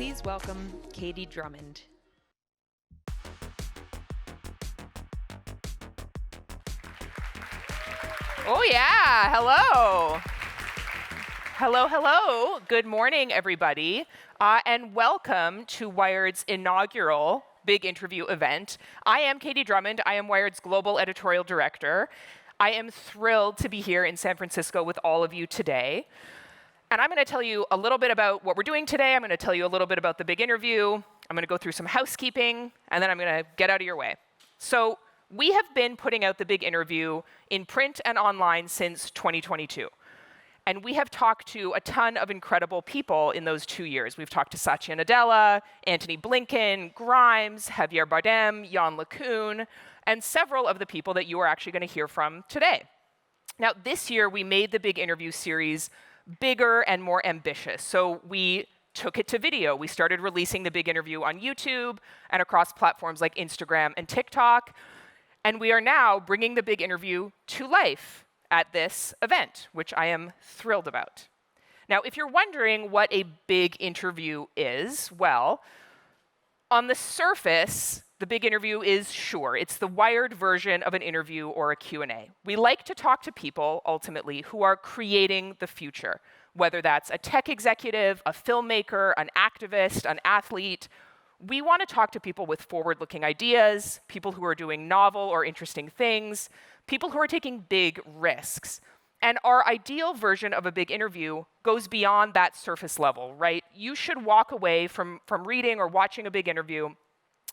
Please welcome Katie Drummond. Oh yeah, hello. Hello, hello. Good morning, everybody. And welcome to Wired's inaugural big interview event. I am Katie Drummond. I am Wired's global editorial director. I am thrilled to be here in San Francisco with all of you today. And I'm going to tell you a little bit about what we're doing today. I'm going to tell you a little bit about the big interview. I'm going to go through some housekeeping, and then I'm going to get out of your way. So we have been putting out the big interview in print and online since 2022. And we have talked to a ton of incredible people in those 2 years. We've talked to Satya Nadella, Antony Blinken, Grimes, Javier Bardem, Jan LeCun, and several of the people that you are actually going to hear from today. Now, this year, we made the big interview series bigger and more ambitious. So we took it to video. We started releasing the big interview on YouTube and across platforms like Instagram and TikTok. And we are now bringing the big interview to life at this event, which I am thrilled about. Now, if you're wondering what a big interview is, well, on the surface, the big interview is sure. It's the Wired version of an interview or a Q&A. We like to talk to people, ultimately, who are creating the future, whether that's a tech executive, a filmmaker, an activist, an athlete. We want to talk to people with forward-looking ideas, people who are doing novel or interesting things, people who are taking big risks. And our ideal version of a big interview goes beyond that surface level, right? You should walk away from reading or watching a big interview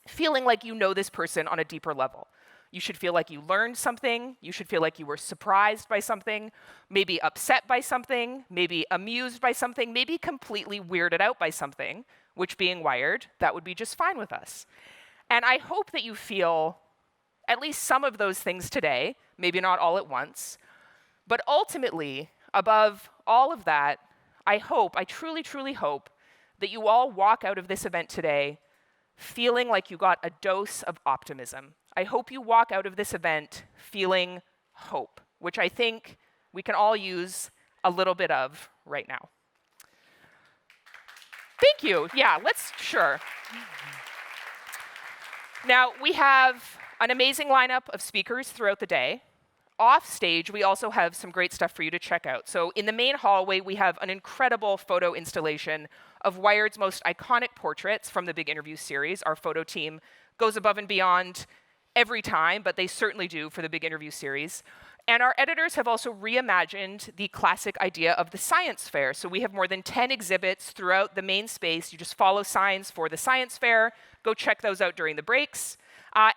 feeling like you know this person on a deeper level. You should feel like you learned something. You should feel like you were surprised by something, maybe upset by something, maybe amused by something, maybe completely weirded out by something, which being Wired, that would be just fine with us. And I hope that you feel at least some of those things today, maybe not all at once. But ultimately, above all of that, I truly, truly hope that you all walk out of this event today feeling like you got a dose of optimism. I hope you walk out of this event feeling hope, which I think we can all use a little bit of right now. Thank you. Yeah, sure. Now, we have an amazing lineup of speakers throughout the day. Off stage, we also have some great stuff for you to check out. So in the main hallway, we have an incredible photo installation of Wired's most iconic portraits from the big interview series. Our photo team goes above and beyond every time, but they certainly do for the big interview series. And our editors have also reimagined the classic idea of the science fair. So we have more than 10 exhibits throughout the main space. You just follow signs for the science fair. Go check those out during the breaks.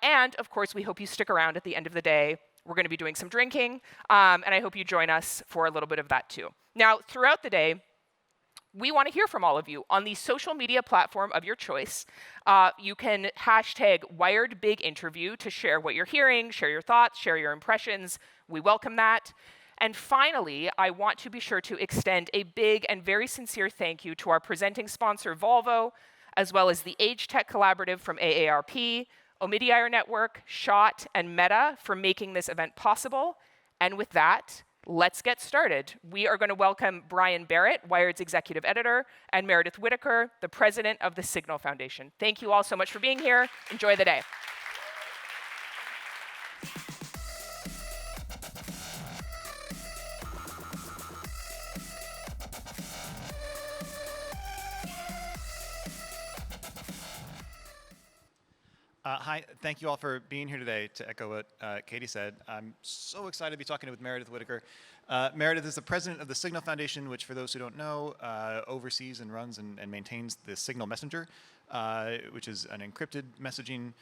And of course, we hope you stick around at the end of the day. We're going to be doing some drinking, and I hope you join us for a little bit of that too. Now, throughout the day, we want to hear from all of you. On the social media platform of your choice, you can hashtag WiredBigInterview to share what you're hearing, share your thoughts, share your impressions. We welcome that. And finally, I want to be sure to extend a big and very sincere thank you to our presenting sponsor, Volvo, as well as the Age Tech Collaborative from AARP, Omidyar Network, SHOT, and Meta for making this event possible. And with that, let's get started. We are going to welcome Brian Barrett, Wired's executive editor, and Meredith Whittaker, the president of the Signal Foundation. Thank you all so much for being here. Enjoy the day. Hi, thank you all for being here today. To echo what Katie said, I'm so excited to be talking with Meredith Whittaker. Meredith is the president of the Signal Foundation, which, for those who don't know, oversees and runs and maintains the Signal Messenger, which is an encrypted messaging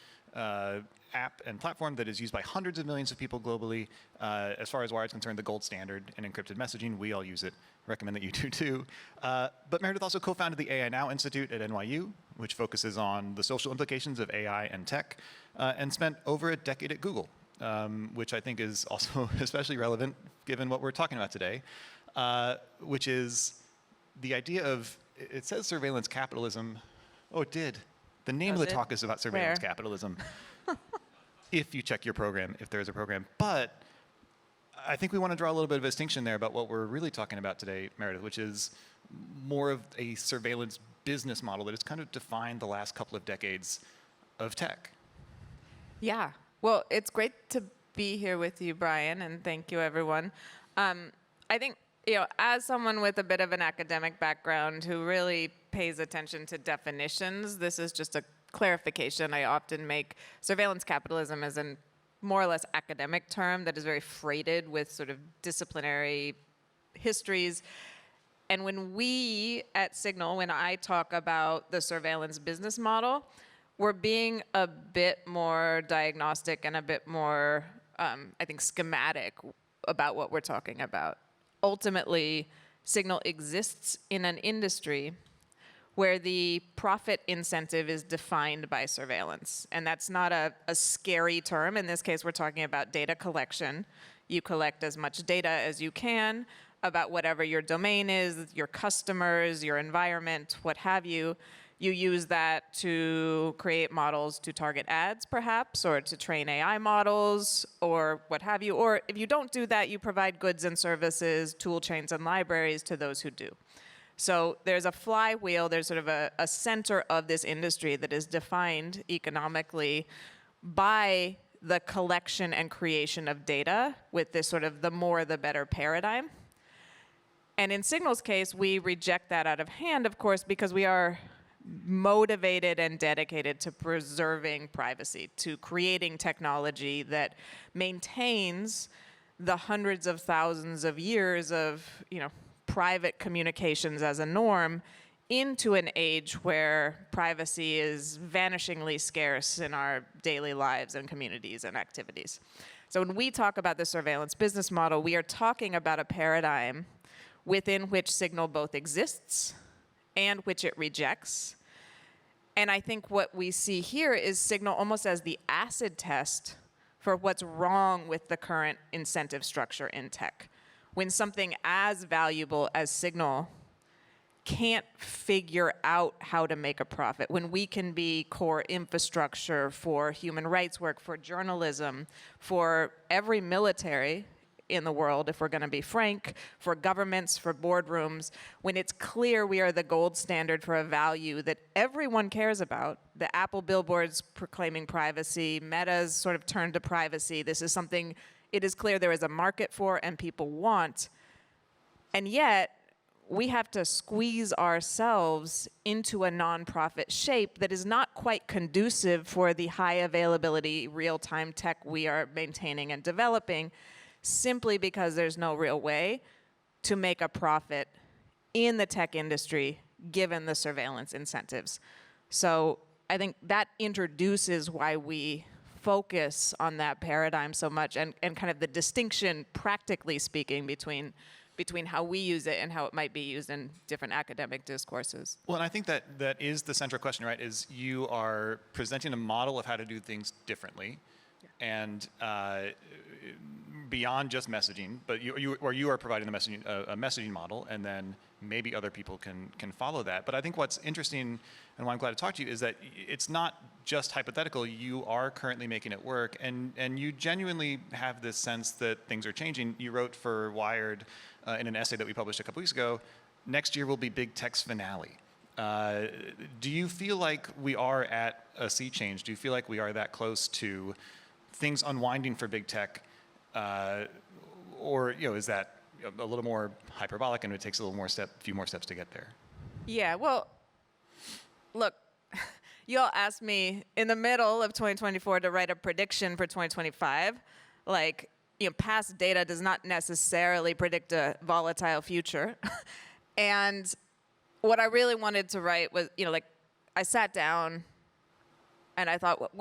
app and platform that is used by hundreds of millions of people globally. As far as Wired's concerned, the gold standard in encrypted messaging. We all use it. Recommend that you do too. But Meredith also co-founded the AI Now Institute at NYU, which focuses on the social implications of AI and tech, and spent over a decade at Google, which I think is also especially relevant given what we're talking about today, which is the idea of, it says surveillance capitalism. Oh, it did. The name of the talk is about surveillance capitalism. If you check your program, if there is a program. But I think we want to draw a little bit of a distinction there about what we're really talking about today, Meredith, which is more of a surveillance business model that has kind of defined the last couple of decades of tech. Yeah. Well, it's great to be here with you, Brian, and thank you, everyone. I think, as someone with a bit of an academic background who really pays attention to definitions, this is just a clarification I often make. Surveillance capitalism is a more or less academic term that is very freighted with sort of disciplinary histories. And when we at Signal, when I talk about the surveillance business model, we're being a bit more diagnostic and a bit more, I think, schematic about what we're talking about. Ultimately, Signal exists in an industry where the profit incentive is defined by surveillance. And that's not a scary term. In this case, we're talking about data collection. You collect as much data as you can about whatever your domain is, your customers, your environment, what have you. You use that to create models to target ads, perhaps, or to train AI models, or what have you. Or if you don't do that, you provide goods and services, tool chains, and libraries to those who do. So there's a flywheel, there's sort of a center of this industry that is defined economically by the collection and creation of data with this sort of the more the better paradigm. And in Signal's case, we reject that out of hand, of course, because we are motivated and dedicated to preserving privacy, to creating technology that maintains the hundreds of thousands of years of, private communications as a norm into an age where privacy is vanishingly scarce in our daily lives and communities and activities. So when we talk about the surveillance business model, we are talking about a paradigm within which Signal both exists and which it rejects. And I think what we see here is Signal almost as the acid test for what's wrong with the current incentive structure in tech. When something as valuable as Signal can't figure out how to make a profit, when we can be core infrastructure for human rights work, for journalism, for every military in the world, if we're going to be frank, for governments, for boardrooms, when it's clear we are the gold standard for a value that everyone cares about, the Apple billboards proclaiming privacy, Meta's sort of turn to privacy, this is something it is clear there is a market for and people want, and yet we have to squeeze ourselves into a nonprofit shape that is not quite conducive for the high availability real-time tech we are maintaining and developing, simply because there's no real way to make a profit in the tech industry given the surveillance incentives. So I think that introduces why we focus on that paradigm so much and kind of the distinction, practically speaking, between how we use it and how it might be used in different academic discourses. Well, and I think that is the central question, right? Is you are presenting a model of how to do things differently, and beyond just messaging, but you are providing a messaging model, and then maybe other people can follow that. But I think what's interesting, and why I'm glad to talk to you, is that it's not just hypothetical. You are currently making it work, and you genuinely have this sense that things are changing. You wrote for Wired in an essay that we published a couple weeks ago, next year will be big tech's finale. Do you feel like we are at a sea change? Do you feel like we are that close to things unwinding for big tech, or is that a little more hyperbolic and it takes a few more steps to get there? Yeah, well, look, you all asked me in the middle of 2024 to write a prediction for 2025. Like, past data does not necessarily predict a volatile future. And what I really wanted to write was, I sat down and I thought,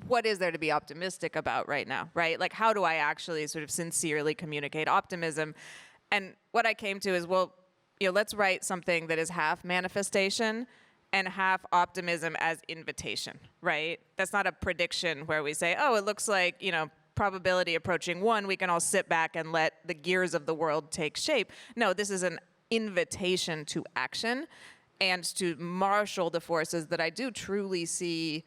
what is there to be optimistic about right now, right? Like, how do I actually sort of sincerely communicate optimism? And what I came to is, let's write something that is half manifestation and half optimism as invitation, right? That's not a prediction where we say, it looks like, probability approaching 1, we can all sit back and let the gears of the world take shape. No, this is an invitation to action and to marshal the forces that I do truly see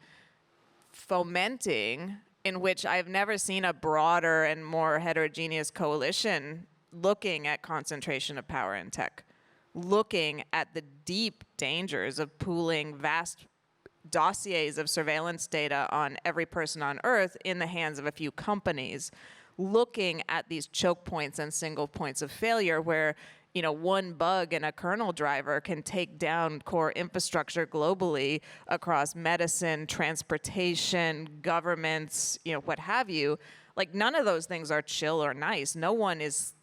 fomenting, in which I've never seen a broader and more heterogeneous coalition looking at concentration of power in tech. looking at the deep dangers of pooling vast dossiers of surveillance data on every person on Earth in the hands of a few companies, looking at these choke points and single points of failure where one bug in a kernel driver can take down core infrastructure globally across medicine, transportation, governments, what have you. Like, none of those things are chill or nice. No one is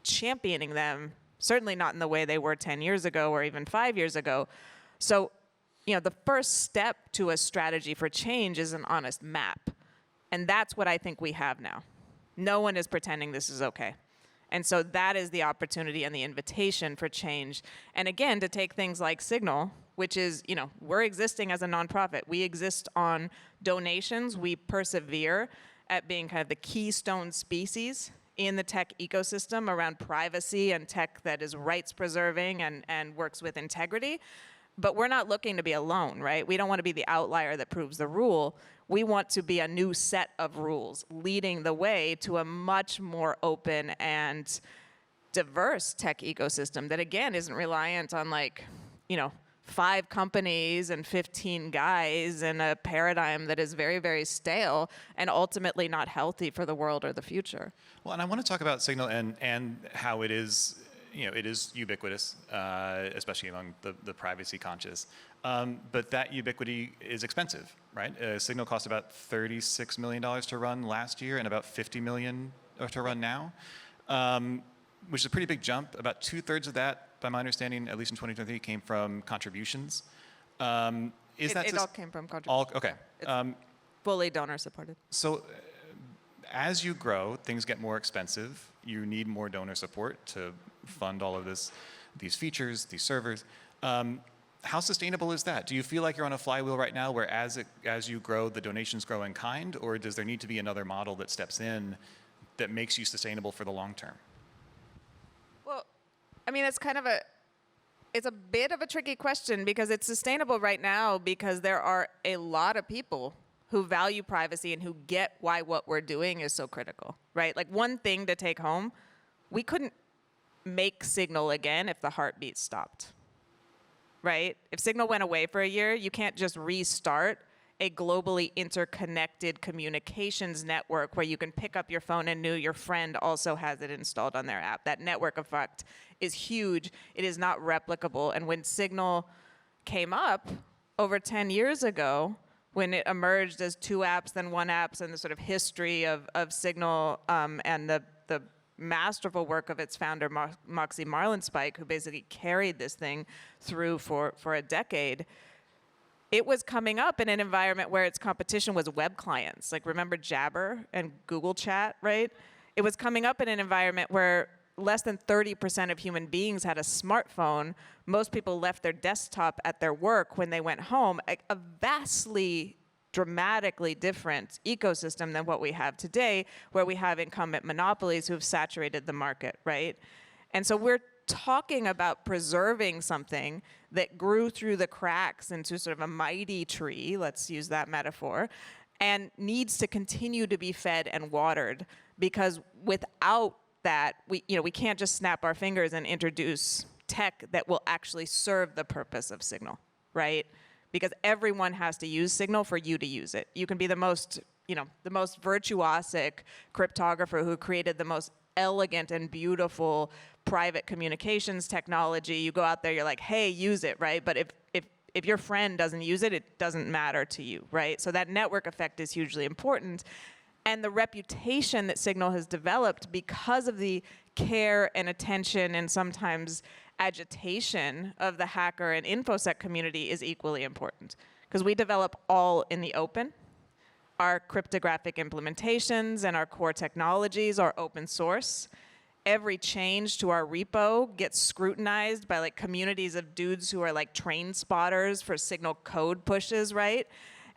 championing them, certainly not in the way they were 10 years ago or even 5 years ago. So, the first step to a strategy for change is an honest map. And that's what I think we have now. No one is pretending this is okay. And so that is the opportunity and the invitation for change. And again, to take things like Signal, which is, we're existing as a nonprofit. We exist on donations. We persevere at being kind of the keystone species in the tech ecosystem around privacy and tech that is rights preserving and works with integrity. But we're not looking to be alone, right? We don't want to be the outlier that proves the rule. We want to be a new set of rules leading the way to a much more open and diverse tech ecosystem that, again, isn't reliant on 5 companies and 15 guys and a paradigm that is very, very stale and ultimately not healthy for the world or the future. Well, and I want to talk about Signal and how it is, it is ubiquitous, especially among the privacy conscious. But that ubiquity is expensive, right? Signal cost about $36 million to run last year and about $50 million to run now, which is a pretty big jump. About 2/3 of that, by my understanding, at least in 2023, came from contributions. It all came from contributions. Okay. It's fully donor supported. So as you grow, things get more expensive. You need more donor support to fund all of these features, these servers. How sustainable is that? Do you feel like you're on a flywheel right now where as you grow, the donations grow in kind, or does there need to be another model that steps in that makes you sustainable for the long term? Well, I mean, it's a bit of a tricky question because it's sustainable right now because there are a lot of people who value privacy and who get why what we're doing is so critical, right? Like, one thing to take home, we couldn't make Signal again if the heartbeat stopped, right? If Signal went away for a year, you can't just restart a globally interconnected communications network where you can pick up your phone and know your friend also has it installed on their app. That network effect is huge. It is not replicable. And when Signal came up over 10 years ago, when it emerged as 2 apps, then 1 app, and the sort of history of Signal and the masterful work of its founder, Moxie Marlinspike, who basically carried this thing through for a decade, it was coming up in an environment where its competition was web clients. Like, remember Jabber and Google Chat, right? It was coming up in an environment where less than 30% of human beings had a smartphone. Most people left their desktop at their work when they went home. A vastly, dramatically different ecosystem than what we have today, where we have incumbent monopolies who have saturated the market, right? And so we're talking about preserving something that grew through the cracks into sort of a mighty tree, let's use that metaphor, and needs to continue to be fed and watered, because without that, we can't just snap our fingers and introduce tech that will actually serve the purpose of Signal, right? Because everyone has to use Signal for you to use it. You can be the most virtuosic cryptographer who created the most elegant and beautiful private communications technology. You go out there, you're like, hey, use it, right? But if your friend doesn't use it, it doesn't matter to you, right? So that network effect is hugely important. And the reputation that Signal has developed because of the care and attention and sometimes agitation of the hacker and InfoSec community is equally important, because we develop all in the open. Our cryptographic implementations and our core technologies are open source. Every change to our repo gets scrutinized by communities of dudes who are train spotters for Signal code pushes, right?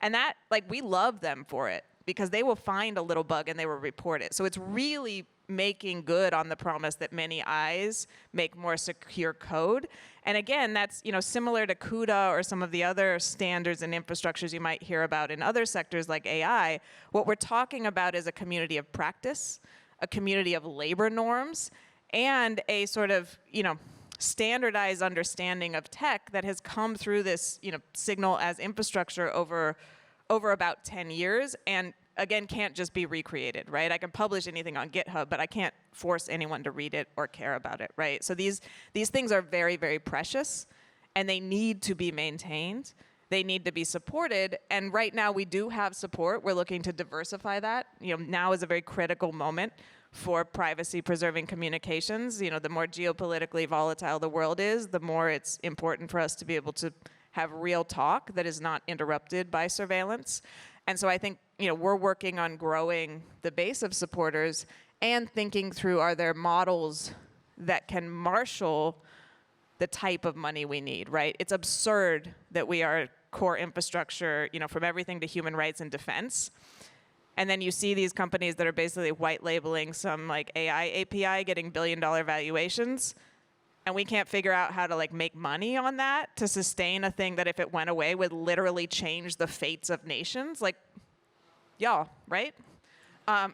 And that, we love them for it, because they will find a little bug and they will report it. So it's really making good on the promise that many eyes make more secure code. And again, that's similar to CUDA or some of the other standards and infrastructures you might hear about in other sectors like AI. What we're talking about is a community of practice, a community of labor norms, and a sort of standardized understanding of tech that has come through this, signal as infrastructure over about 10 years, and again, can't just be recreated, right? I can publish anything on GitHub, but I can't force anyone to read it or care about it, right? So these things are very, very precious, and they need to be maintained. They need to be supported, and right now we do have support. We're looking to diversify that. Now is a very critical moment for privacy-preserving communications. The more geopolitically volatile the world is, the more it's important for us to be able to have real talk that is not interrupted by surveillance. And so I think, we're working on growing the base of supporters and thinking through, are there models that can marshal the type of money we need, right? It's absurd that we are core infrastructure, from everything to human rights and defense. And then you see these companies that are basically white labeling some like AI API getting billion-dollar valuations. And we can't figure out how to make money on that to sustain a thing that if it went away would literally change the fates of nations. Y'all, right? Well,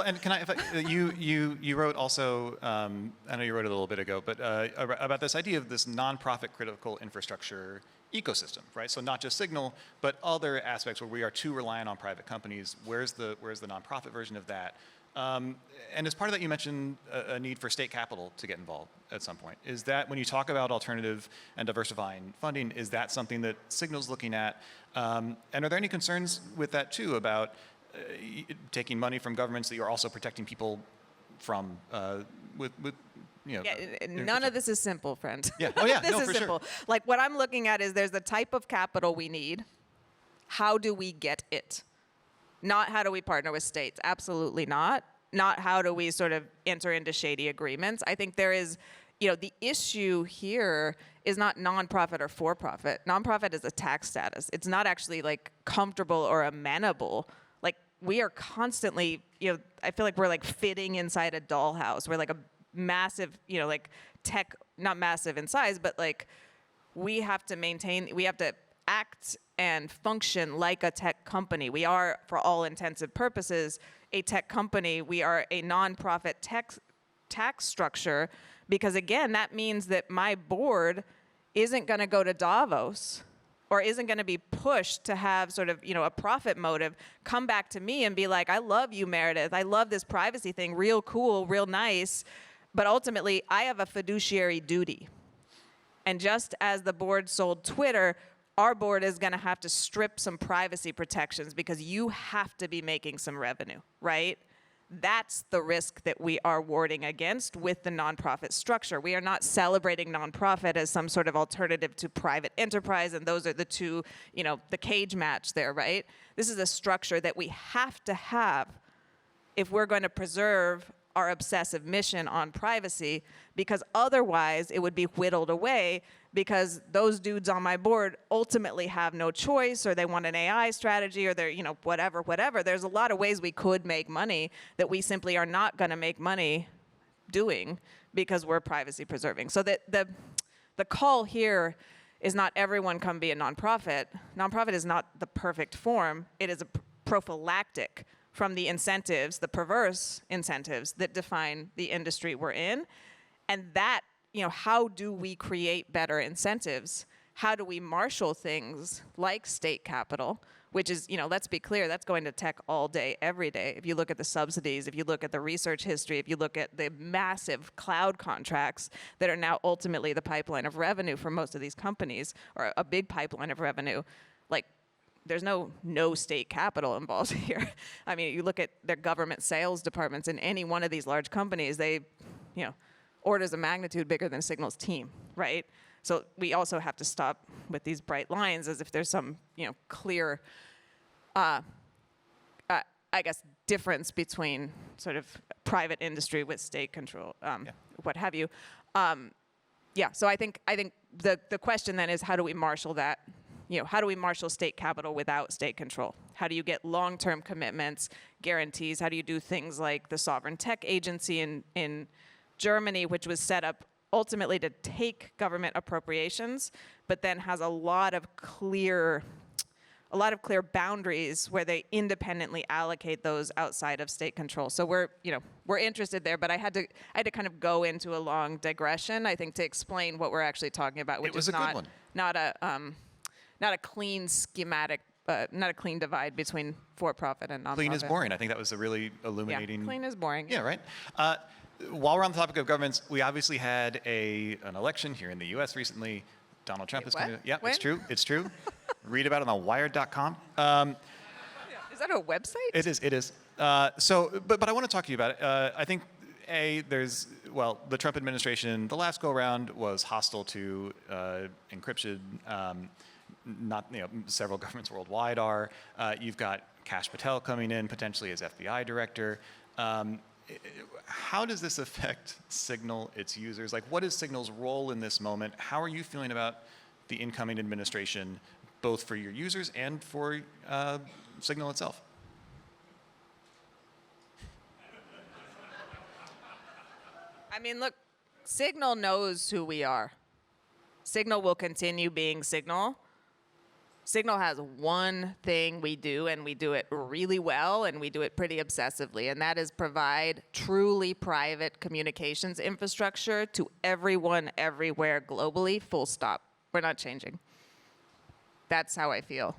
and you wrote also, I know you wrote it a little bit ago, but about this idea of this nonprofit critical infrastructure ecosystem, right? So not just Signal, but other aspects where we are too reliant on private companies. Where's the nonprofit version of that? And as part of that, you mentioned a need for state capital to get involved at some point. Is that, when you talk about alternative and diversifying funding, is that something that Signal's looking at? And are there any concerns with that too about taking money from governments that you're also protecting people from none of this is simple, friend. Yeah. Oh, yeah. This no, is for simple. Sure. What I'm looking at is there's the type of capital we need. How do we get it? Not how do we partner with states. Absolutely not. Not how do we sort of enter into shady agreements. I think there is, the issue here is not nonprofit or for-profit. Nonprofit is a tax status. It's not actually comfortable or amenable. We are constantly, I feel like we're fitting inside a dollhouse. We're a massive, tech, not massive in size, but we have to act and function like a tech company. We are, for all intensive purposes, a tech company. We are a nonprofit tax structure because, again, that means that my board isn't going to go to Davos or isn't going to be pushed to have sort of, a profit motive, come back to me and be like, I love you, Meredith. I love this privacy thing, real cool, real nice. But ultimately, I have a fiduciary duty. And just as the board sold Twitter, our board is going to have to strip some privacy protections because you have to be making some revenue, right? That's the risk that we are warding against with the nonprofit structure. We are not celebrating nonprofit as some sort of alternative to private enterprise, and those are the two, the cage match there, right? This is a structure that we have to have if we're going to preserve our obsessive mission on privacy, because otherwise it would be whittled away because those dudes on my board ultimately have no choice, or they want an AI strategy, or they're, whatever. There's a lot of ways we could make money that we simply are not going to make money doing because we're privacy preserving. So the call here is not everyone come be a nonprofit. Nonprofit is not the perfect form. It is a prophylactic from the incentives, the perverse incentives that define the industry we're in. And that, how do we create better incentives? How do we marshal things like state capital, which is, let's be clear, that's going to tech all day, every day. If you look at the subsidies, if you look at the research history, if you look at the massive cloud contracts that are now ultimately the pipeline of revenue for most of these companies, or a big pipeline of revenue, there's no state capital involved here. I mean, you look at their government sales departments in any one of these large companies, they, orders of magnitude bigger than Signal's team, right? So we also have to stop with these bright lines as if there's some, clear, I guess, difference between sort of private industry with state control, what have you. So I think the question then is, how do we marshal that? How do we marshal state capital without state control? How do you get long-term commitments, guarantees? How do you do things like the Sovereign Tech Agency in Germany, which was set up ultimately to take government appropriations, but then has a lot of clear a lot of clear boundaries where they independently allocate those outside of state control. So we're interested there, but I had to kind of go into a long digression, I think, to explain what we're actually talking about, which is not a clean schematic, not a clean divide between for-profit and nonprofit. Clean is boring. I think that was a really illuminating. Yeah, clean is boring. Yeah, right. While we're on the topic of governments, we obviously had an election here in the U.S. recently. Donald Trump is coming. Yeah, when? It's true. It's true. Read about it on Wired.com. Is that a website? It is. It is. But I want to talk to you about it. I think the Trump administration, the last go around was hostile to encryption. Several governments worldwide are. You've got Kash Patel coming in potentially as FBI director. How does this affect Signal, its users? Like, what is Signal's role in this moment? How are you feeling about the incoming administration, both for your users and for Signal itself? I mean, look, Signal knows who we are. Signal will continue being Signal. Signal has one thing we do, and we do it really well, and we do it pretty obsessively, and that is provide truly private communications infrastructure to everyone, everywhere, globally, full stop. We're not changing. That's how I feel.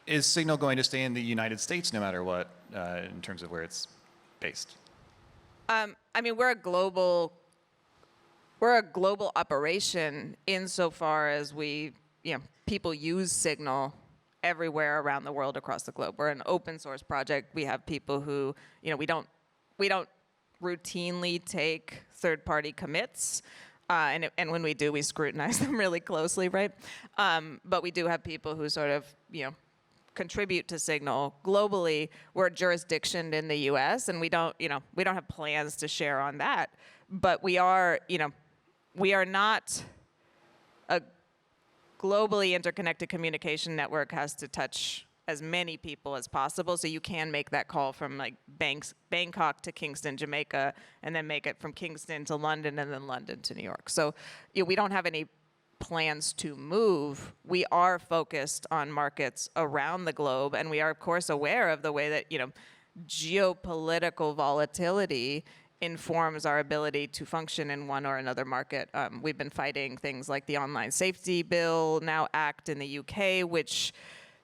Is Signal going to stay in the United States no matter what, in terms of where it's based? I mean, we're a global operation insofar as people use Signal everywhere around the world across the globe. We're an open source project. We have people who, we don't routinely take third-party commits. And when we do, we scrutinize them really closely, right? But we do have people who sort of, contribute to Signal globally. We're jurisdictioned in the U.S. and we don't have plans to share on that. But we are not a globally interconnected communication network has to touch as many people as possible. So you can make that call from like Bangkok to Kingston, Jamaica, and then make it from Kingston to London and then London to New York. So we don't have any plans to move. We are focused on markets around the globe, and we are, of course, aware of the way that geopolitical volatility informs our ability to function in one or another market. We've been fighting things like the Online Safety Bill, now Act in the UK, which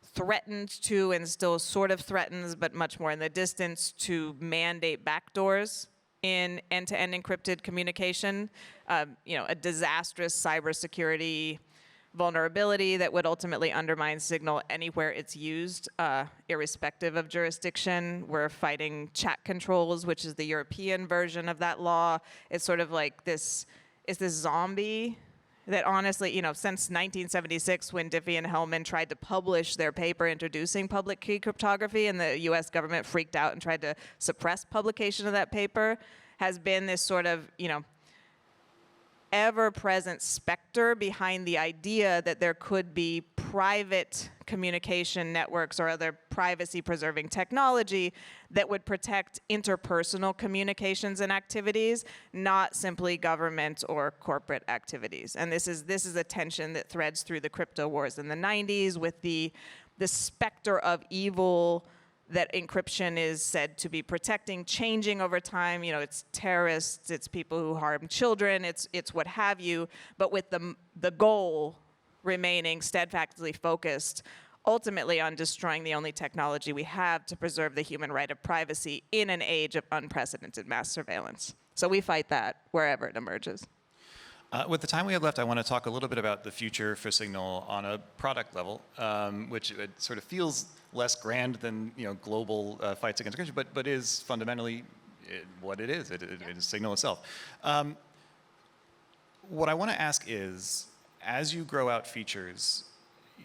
threatened to, and still sort of threatens, but much more in the distance, to mandate backdoors in end-to-end encrypted communication. A disastrous cybersecurity vulnerability that would ultimately undermine Signal anywhere it's used, irrespective of jurisdiction. We're fighting chat controls, which is the European version of that law. It's sort of like this zombie that honestly, since 1976, when Diffie and Hellman tried to publish their paper introducing public key cryptography, and the US government freaked out and tried to suppress publication of that paper, has been this sort of, ever-present specter behind the idea that there could be private communication networks or other privacy-preserving technology that would protect interpersonal communications and activities, not simply government or corporate activities. And this is a tension that threads through the crypto wars in the 90s with the specter of evil that encryption is said to be protecting, changing over time. It's terrorists, it's people who harm children, it's what have you, but with the goal remaining steadfastly focused ultimately on destroying the only technology we have to preserve the human right of privacy in an age of unprecedented mass surveillance. So we fight that wherever it emerges. With the time we have left, I want to talk a little bit about the future for Signal on a product level, which it sort of feels less grand than global fights against encryption, but is fundamentally what it is. It is Signal itself. What I want to ask is, as you grow out features,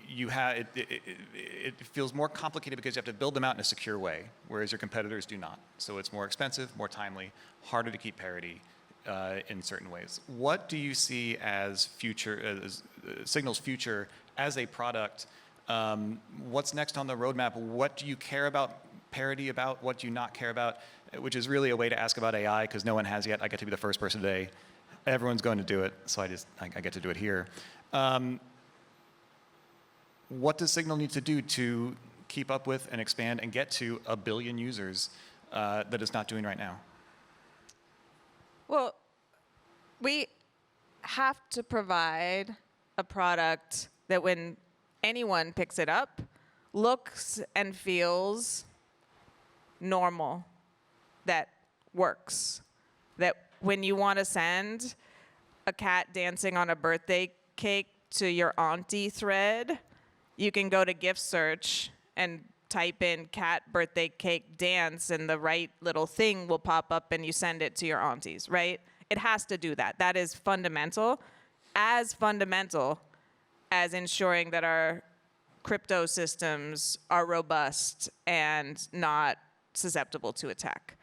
it feels more complicated because you have to build them out in a secure way, whereas your competitors do not. So it's more expensive, more timely, harder to keep parity in certain ways. What do you see as Signal's future as a product? What's next on the roadmap? What do you care about parity about? What do you not care about? Which is really a way to ask about AI, because no one has yet. I get to be the first person today. everyone's going to do it, so I get to do it here. What does Signal need to do to keep up with and expand and get to 1 billion users that it's not doing right now? Well, we have to provide a product that when anyone picks it up, looks and feels normal, that works, that when you want to send a cat dancing on a birthday cake to your auntie thread, you can go to gift search and type in cat birthday cake dance, and the right little thing will pop up and you send it to your aunties, right? It has to do that. That is fundamental as ensuring that our crypto systems are robust and not susceptible to attack.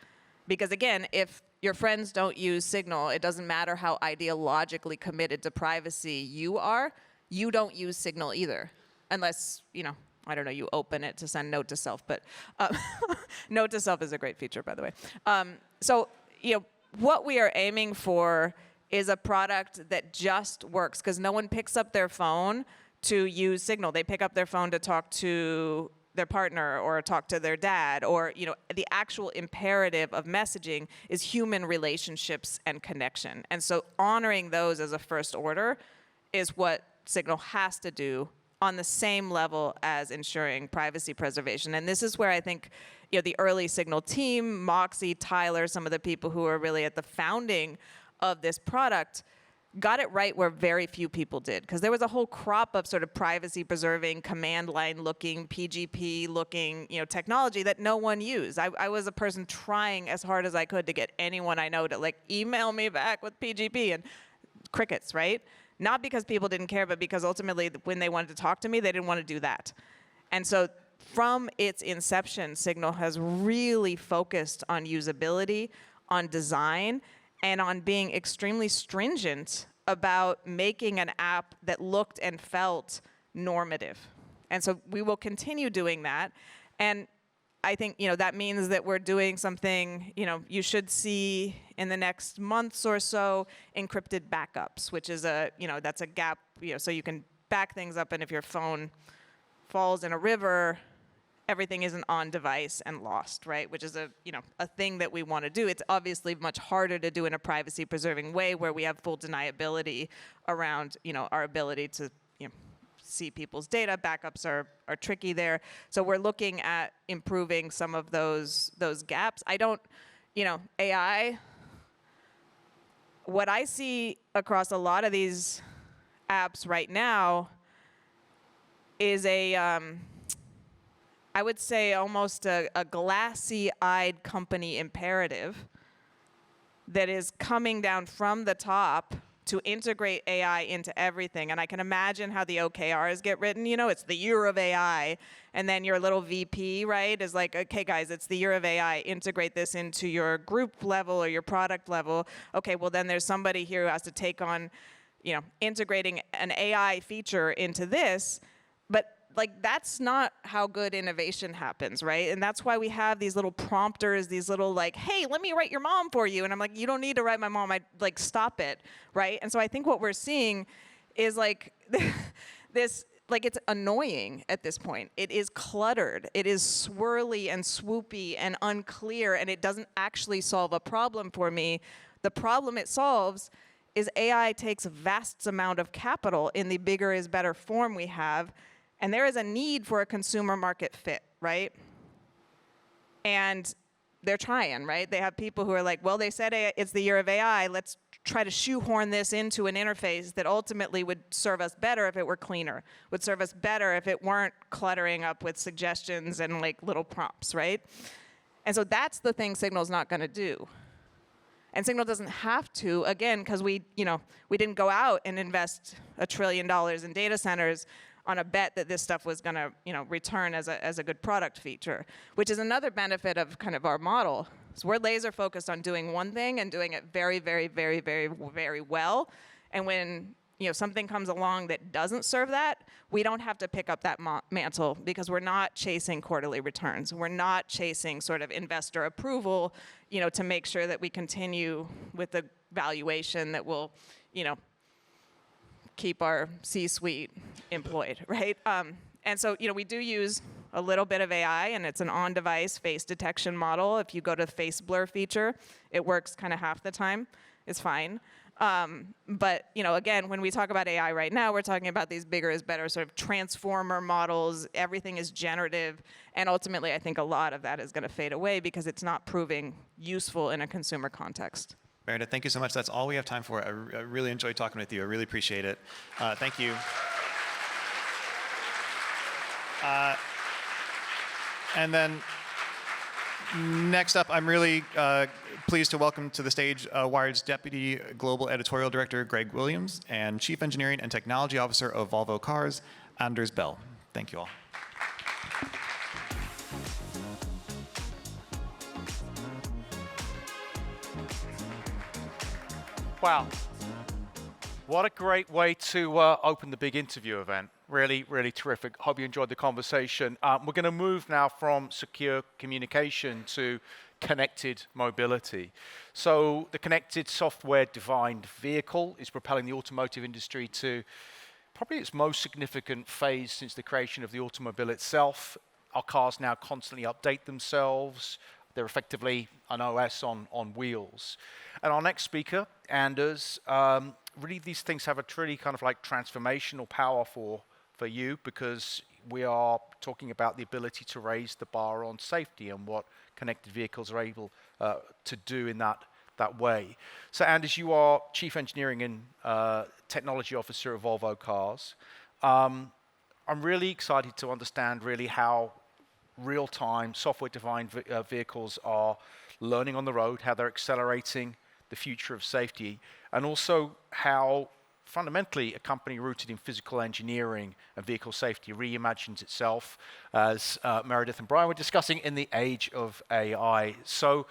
Because again, if your friends don't use Signal, it doesn't matter how ideologically committed to privacy you are, you don't use Signal either. Unless, I don't know, you open it to send note to self, but note to self is a great feature, by the way. So, what we are aiming for is a product that just works, because no one picks up their phone to use Signal. They pick up their phone to talk to their partner or talk to their dad, or the actual imperative of messaging is human relationships and connection. And so honoring those as a first order is what Signal has to do on the same level as ensuring privacy preservation. And this is where I think the early Signal team, Moxie, Tyler, some of the people who are really at the founding of this product, got it right where very few people did, because there was a whole crop of sort of privacy preserving, command line looking, PGP looking technology that no one used. I was a person trying as hard as I could to get anyone I know to email me back with PGP, and crickets, right? Not because people didn't care, but because ultimately when they wanted to talk to me, they didn't want to do that. And so from its inception, Signal has really focused on usability, on design, and on being extremely stringent about making an app that looked and felt normative. And so we will continue doing that. And I think that means that we're doing something you should see in the next months or so, encrypted backups, which is that's a gap, so you can back things up, and if your phone falls in a river, everything isn't on device and lost, right? Which is a thing that we want to do. It's obviously much harder to do in a privacy preserving way where we have full deniability around our ability to see people's data. Backups are tricky there. So we're looking at improving some of those gaps. I don't, AI, what I see across a lot of these apps right now is I would say almost a glassy-eyed company imperative that is coming down from the top to integrate AI into everything. And I can imagine how the OKRs get written. It's the year of AI. And then your little VP, right, is like, okay, guys, it's the year of AI. Integrate this into your group level or your product level. Okay, well, then there's somebody here who has to take on, integrating an AI feature into this. But that's not how good innovation happens, right? And that's why we have these little prompters, these little hey, let me write your mom for you. And I'm like, you don't need to write my mom. Stop it, right? And so I think what we're seeing is this, it's annoying at this point. It is cluttered. It is swirly and swoopy and unclear, and it doesn't actually solve a problem for me. The problem it solves is AI takes a vast amount of capital in the bigger is better form we have. And there is a need for a consumer market fit, right? And they're trying, right? They have people who are like, well, they said it's the year of AI. Let's try to shoehorn this into an interface that ultimately would serve us better if it were cleaner, would serve us better if it weren't cluttering up with suggestions and little prompts, right? And so that's the thing Signal's not going to do. And Signal doesn't have to, again, because we didn't go out and invest $1 trillion in data centers on a bet that this stuff was going to, return as a good product feature, which is another benefit of kind of our model. So we're laser focused on doing one thing and doing it very, very, very, very, very well. And when something comes along that doesn't serve that, we don't have to pick up that mantle because we're not chasing quarterly returns. We're not chasing sort of investor approval, to make sure that we continue with the valuation that will, keep our C-suite employed, right? And so, we do use a little bit of AI, and it's an on-device face detection model. If you go to the face blur feature, it works kind of half the time. It's fine. But, again, when we talk about AI right now, we're talking about these bigger is better sort of transformer models. Everything is generative. And ultimately, I think a lot of that is going to fade away because it's not proving useful in a consumer context. Meredith, thank you so much. That's all we have time for. I really enjoyed talking with you. I really appreciate it. Thank you. And then next up, I'm really pleased to welcome to the stage Wired's Deputy Global Editorial Director, Greg Williams, and Chief Engineering and Technology Officer of Volvo Cars, Anders Bell. Thank you all. Wow. What a great way to open the big interview event. Really, really terrific. Hope you enjoyed the conversation. We're going to move now from secure communication to connected mobility. So the connected software-defined vehicle is propelling the automotive industry to probably its most significant phase since the creation of the automobile itself. Our cars now constantly update themselves. They're effectively an OS on wheels. And our next speaker, Anders, really these things have a truly kind of like transformational power for you, because we are talking about the ability to raise the bar on safety and what connected vehicles are able to do in that way. So Anders, you are Chief Engineering and Technology Officer at Volvo Cars. I'm really excited to understand really how real-time software-defined vehicles are learning on the road, how they're accelerating the future of safety, and also how fundamentally a company rooted in physical engineering and vehicle safety reimagines itself, as Meredith and Brian were discussing, in the age of AI. So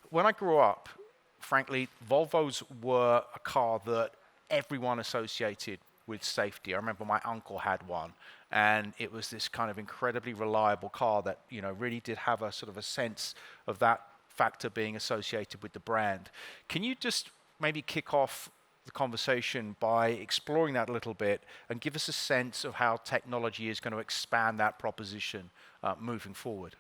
when I grew up, frankly, Volvos were a car that everyone associated with safety. I remember my uncle had one, and it was this kind of incredibly reliable car that, really did have a sort of a sense of that factor being associated with the brand. Can you just maybe kick off the conversation by exploring that a little bit and give us a sense of how technology is going to expand that proposition moving forward?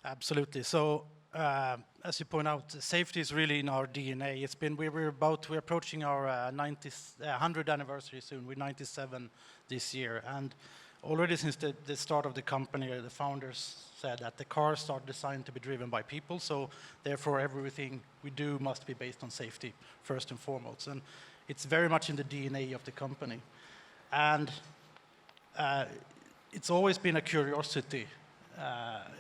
Absolutely. So, as you point out, safety is really in our DNA. We're approaching our 100th anniversary soon. We're 97 this year, and already since the start of the company, the founders said that the cars are designed to be driven by people, so therefore everything we do must be based on safety first and foremost. And it's very much in the DNA of the company. And it's always been a curiosity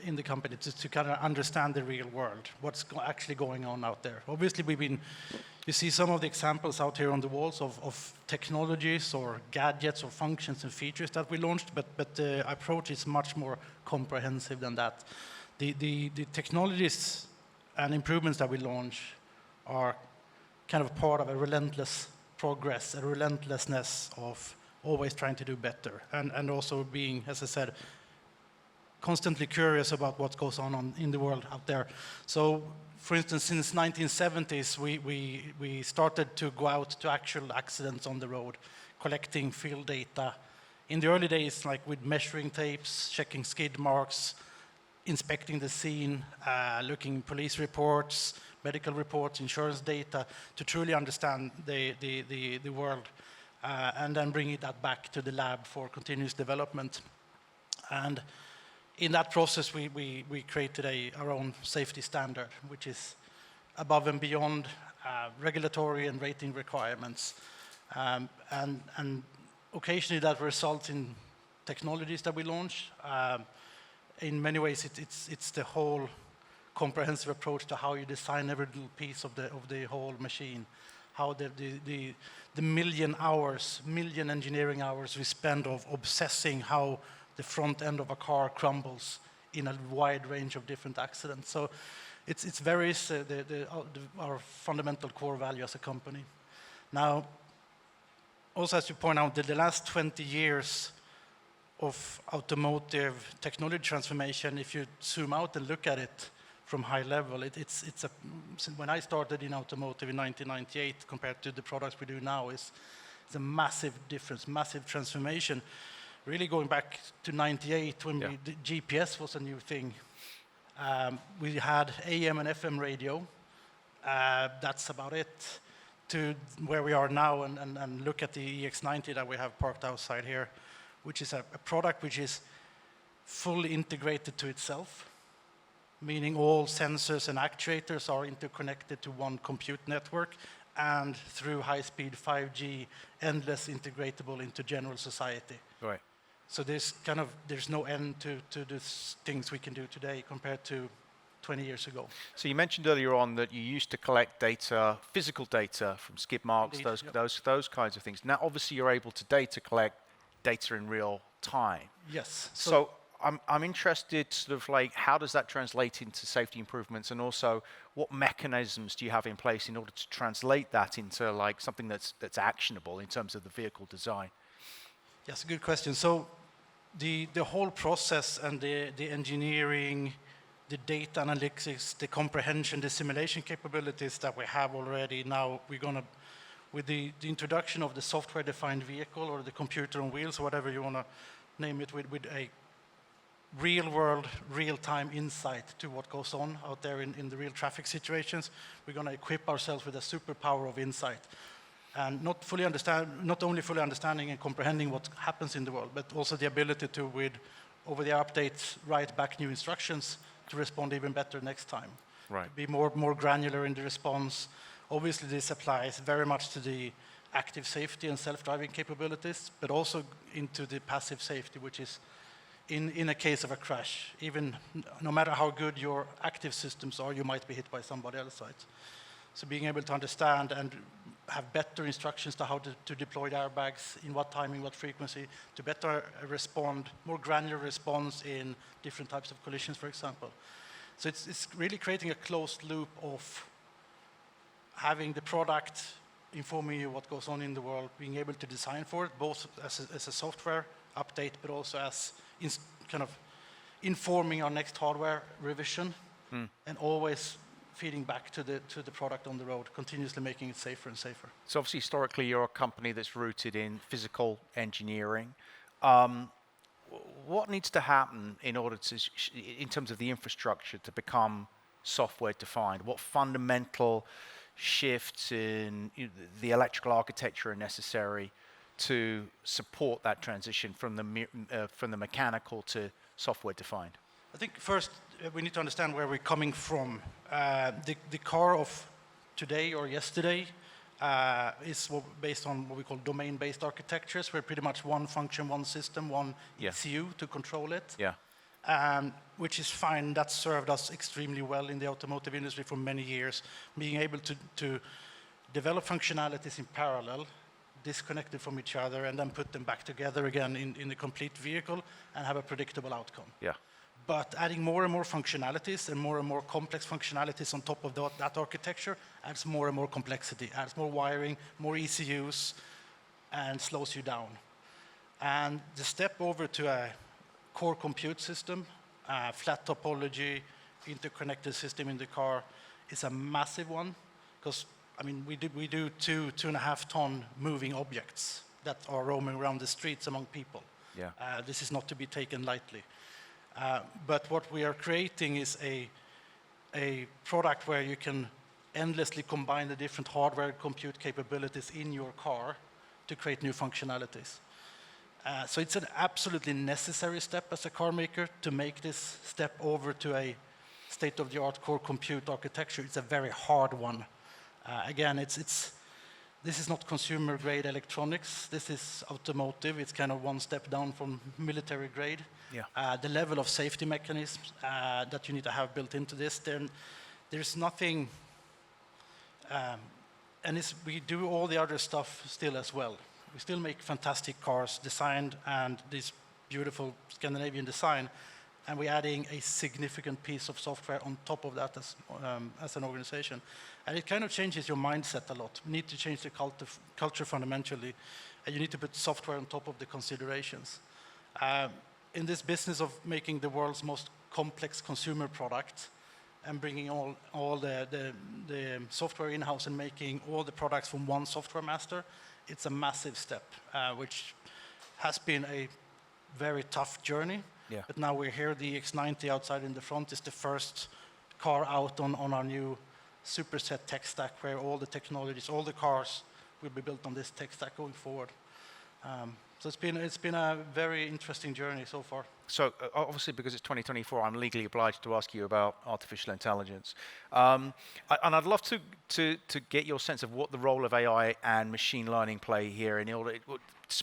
in the company to kind of understand the real world, what's actually going on out there. Obviously, you see some of the examples out here on the walls of technologies or gadgets or functions and features that we launched, but the approach is much more comprehensive than that. The technologies and improvements that we launch are kind of part of a relentless progress, a relentlessness of always trying to do better, and also being, as I said, constantly curious about what goes on in the world out there. So, for instance, since 1970s, we started to go out to actual accidents on the road, collecting field data. In the early days, like with measuring tapes, checking skid marks, inspecting the scene, looking police reports, medical reports, insurance data, to truly understand the world, and then bringing that back to the lab for continuous development. And in that process, we created our own safety standard, which is above and beyond regulatory and rating requirements. And occasionally that results in technologies that we launch. In many ways, it's the whole comprehensive approach to how you design every little piece of the whole machine. How the million engineering hours we spend of obsessing how the front end of a car crumbles in a wide range of different accidents. So it's our fundamental core value as a company. Now, also, as you point out, the last 20 years of automotive technology transformation, if you zoom out and look at it from high level, when I started in automotive in 1998 compared to the products we do now, it's a massive difference, massive transformation. Really going back to 98 when the GPS was a new thing. We had AM and FM radio. That's about it. To where we are now and look at the EX90 that we have parked outside here, which is a product which is fully integrated to itself, meaning all sensors and actuators are interconnected to one compute network, and through high-speed 5G, endless integratable into general society. Right. So there's no end to the things we can do today compared to 20 years ago. So you mentioned earlier on that you used to collect data, physical data from skid marks, Indeed, those kinds of things. Now, obviously, you're able to collect data in real time. Yes. So I'm interested, sort of like, how does that translate into safety improvements, and also what mechanisms do you have in place in order to translate that into like something that's actionable in terms of the vehicle design? Yes, a good question. So the whole process and the engineering, the data analytics, the comprehension, the simulation capabilities that we have already now, we're going to, with the introduction of the software-defined vehicle or the computer on wheels, whatever you want to name it, with a real-world, real-time insight to what goes on out there in the real traffic situations, we're going to equip ourselves with a superpower of insight. And not only fully understanding and comprehending what happens in the world, but also the ability to, with over-the-air updates, write back new instructions to respond even better next time. Right. Be more granular in the response. Obviously, this applies very much to the active safety and self-driving capabilities, but also into the passive safety, which is in a case of a crash. Even no matter how good your active systems are, you might be hit by somebody else, right? So being able to understand and have better instructions to how to deploy the airbags, in what timing, what frequency, to better respond, more granular response in different types of collisions, for example. So it's really creating a closed loop of having the product informing you what goes on in the world, being able to design for it, both as a software update, but also as kind of informing our next hardware revision, and always feeding back to the product on the road, continuously making it safer and safer. So obviously, historically, you're a company that's rooted in physical engineering. What needs to happen in order to, in terms of the infrastructure, to become software-defined? What fundamental shifts in the electrical architecture are necessary to support that transition from the mechanical to software-defined? I think first we need to understand where we're coming from. The car of today or yesterday is based on what we call domain-based architectures, where pretty much one function, one system, one ECU to control it. Yeah. Which is fine. That served us extremely well in the automotive industry for many years, being able to develop functionalities in parallel, disconnected from each other, and then put them back together again in the complete vehicle and have a predictable outcome. Yeah. But adding more and more functionalities and more complex functionalities on top of that architecture adds more and more complexity, adds more wiring, more ECUs, and slows you down. And the step over to a core compute system, flat topology, interconnected system in the car is a massive one, because I mean we do 2.5 ton moving objects that are roaming around the streets among people. Yeah. This is not to be taken lightly. But what we are creating is a product where you can endlessly combine the different hardware and compute capabilities in your car to create new functionalities. So it's an absolutely necessary step as a car maker to make this step over to a state-of-the-art core compute architecture. It's a very hard one. Again, this is not consumer-grade electronics. This is automotive. It's kind of one step down from military grade. Yeah. The level of safety mechanisms that you need to have built into this, there's nothing, and we do all the other stuff still as well. We still make fantastic cars designed and this beautiful Scandinavian design, and we're adding a significant piece of software on top of that as an organization. And it kind of changes your mindset a lot. We need to change the culture fundamentally. and you need to put software on top of the considerations. In this business of making the world's most complex consumer product and bringing all the software in-house and making all the products from one software master, it's a massive step, which has been a very tough journey. Yeah. But now we're here. The X90 outside in the front is the first car out on our new superset tech stack, where all the technologies, all the cars will be built on this tech stack going forward. So it's been a very interesting journey so far. So obviously, because it's 2024, I'm legally obliged to ask you about artificial intelligence. And I'd love to get your sense of what the role of AI and machine learning play here, in order,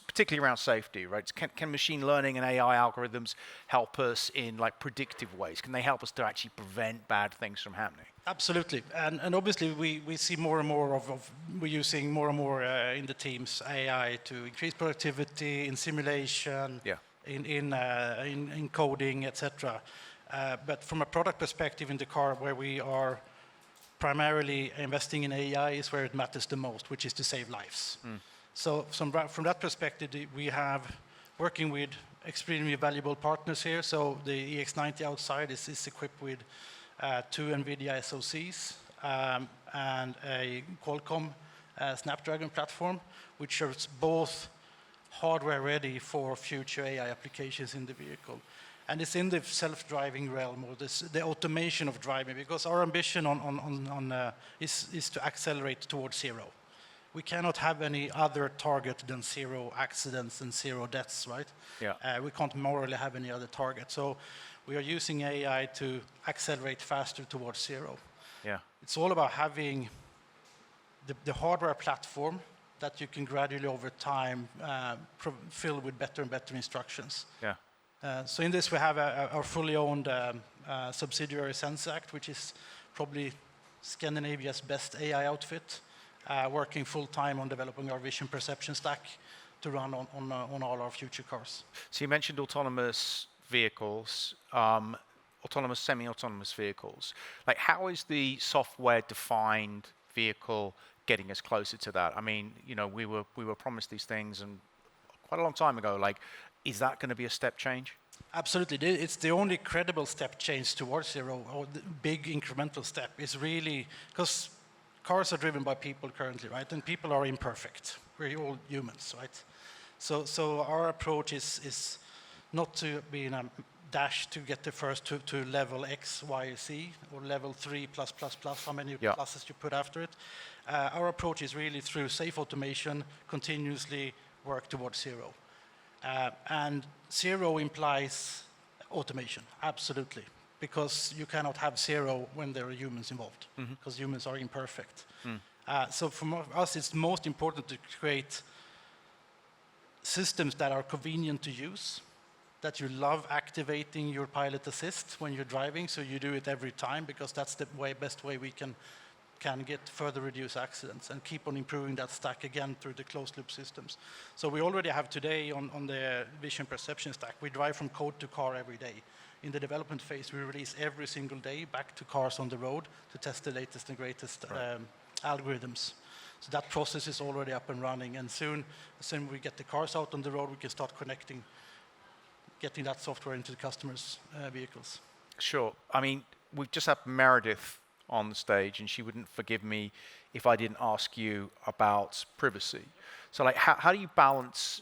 particularly around safety, right? Can machine learning and AI algorithms help us in like predictive ways? Can they help us to actually prevent bad things from happening? Absolutely, and obviously we see more and more of we're using more and more in the teams AI to increase productivity in simulation, Yeah. in coding, etc. But from a product perspective in the car, where we are primarily investing in AI is where it matters the most, which is to save lives. So from that perspective, we have working with extremely valuable partners here. So the EX90 outside is equipped with 2 NVIDIA SoCs and a Qualcomm Snapdragon platform, which are both hardware ready for future AI applications in the vehicle. And it's in the self-driving realm, or the automation of driving, because our ambition is to accelerate towards zero. We cannot have any other target than 0 accidents and 0 deaths, right? Yeah. We can't morally have any other target. So we are using AI to accelerate faster towards 0. Yeah. It's all about having the hardware platform that you can gradually over time fill with better and better instructions. Yeah. So in this we have our fully owned subsidiary Sensact, which is probably Scandinavia's best AI outfit, working full time on developing our vision perception stack to run on all our future cars. So you mentioned autonomous vehicles, autonomous, semi-autonomous vehicles. Like, how is the software-defined vehicle getting us closer to that? I mean, you know, we were promised these things and quite a long time ago. Like, is that going to be a step change? Absolutely. It's the only credible step change towards 0, or the big incremental step is really, because cars are driven by people currently, right? And people are imperfect. We're all humans, right? So our approach is not to be in a dash to get the first to level X, Y, Z, or level 3 plus, how many pluses you put after it. Our approach is really through safe automation, continuously work towards 0. And 0 implies automation, absolutely, because you cannot have 0 when there are humans involved, because humans are imperfect. So for us, it's most important to create systems that are convenient to use, that you love activating your pilot assist when you're driving, so you do it every time, because that's the best way we can get further reduce accidents and keep on improving that stack again through the closed loop systems. So we already have today on the vision perception stack, we drive from code to car every day. In the development phase, we release every single day back to cars on the road to test the latest and greatest algorithms. So that process is already up and running, and soon we get the cars out on the road, we can start getting that software into the customers' vehicles. Sure. I mean, we've just had Meredith on the stage, and she wouldn't forgive me if I didn't ask you about privacy. So, like, how do you balance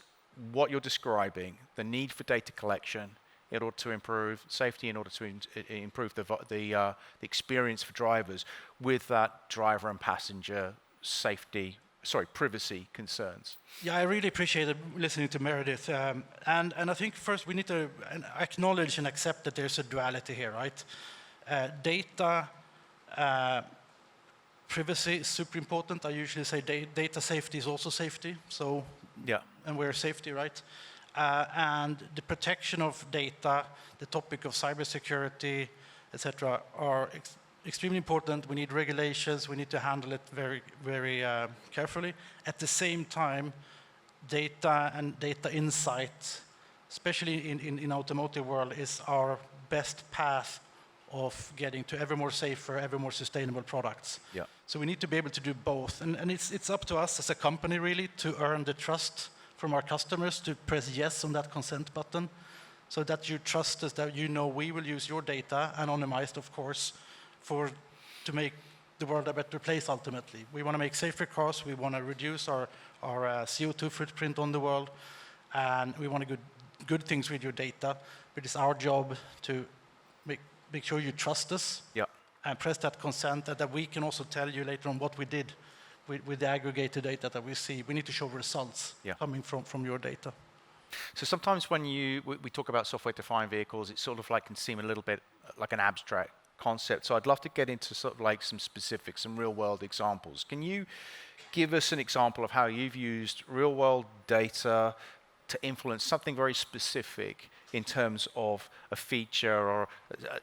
what you're describing, the need for data collection in order to improve safety, in order to improve the experience for drivers, with that driver and passenger privacy concerns? Yeah, I really appreciated listening to Meredith. And I think first we need to acknowledge and accept that there's a duality here, right? Data privacy is super important. I usually say data safety is also safety. So, yeah. And we're safety, right? And the protection of data, the topic of cybersecurity, etc., are extremely important. We need regulations. We need to handle it very, very carefully. At the same time, data and data insight, especially in automotive world, is our best path of getting to ever more safer, ever more sustainable products. Yeah. So we need to be able to do both. And it's up to us as a company, really, to earn the trust from our customers to press yes on that consent button, so that you trust us, that you know we will use your data, anonymized of course, to make the world a better place ultimately. We want to make safer cars, we want to reduce our CO2 footprint on the world, and we want to do good things with your data, but it's our job to make sure you trust us and press that consent, and that we can also tell you later on what we did with the aggregated data that we see. We need to show results coming from your data. So sometimes when we talk about software-defined vehicles, it sort of like can seem a little bit like an abstract concept. So I'd love to get into sort of like some specifics, some real-world examples. Can you give us an example of how you've used real-world data to influence something very specific in terms of a feature or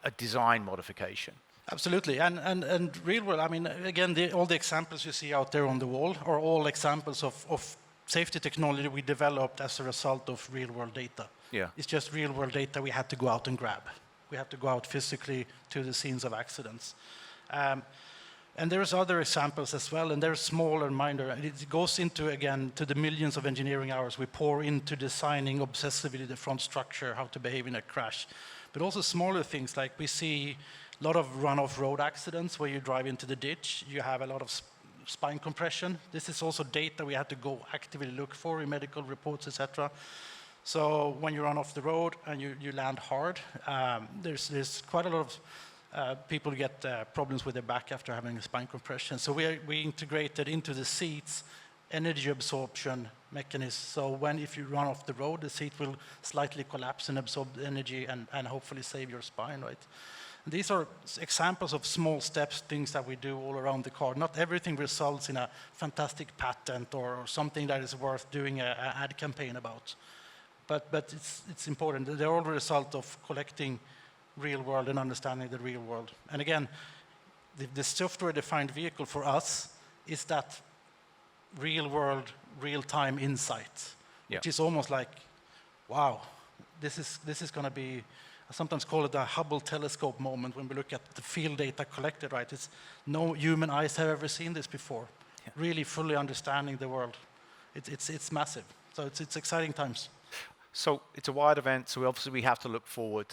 a design modification? Absolutely, and real world, I mean, again, all the examples you see out there on the wall are all examples of safety technology we developed as a result of real world data. Yeah. It's just real world data we had to go out and grab. We have to go out physically to the scenes of accidents. And there's other examples as well, and they're small and minor. And it goes into, again, to the millions of engineering hours we pour into designing obsessively the front structure, how to behave in a crash. But also smaller things, like we see a lot of run-off road accidents where you drive into the ditch. You have a lot of spine compression. This is also data we had to go actively look for in medical reports, etc. So when you run off the road and you land hard, there's quite a lot of people get problems with their back after having a spine compression. So we integrated into the seats energy absorption mechanism. So if you run off the road, the seat will slightly collapse and absorb the energy and hopefully save your spine, right? These are examples of small steps, things that we do all around the car. Not everything results in a fantastic patent or something that is worth doing an ad campaign about. But it's important. They're all a result of collecting real world and understanding the real world. And again, the software-defined vehicle for us is that real world, real-time insight, which is almost like, wow, this is going to be, I sometimes call it a Hubble telescope moment when we look at the field data collected, right? It's no human eyes have ever seen this before. Really fully understanding the world. It's massive. So it's exciting times. So it's a wide event, so obviously we have to look forward.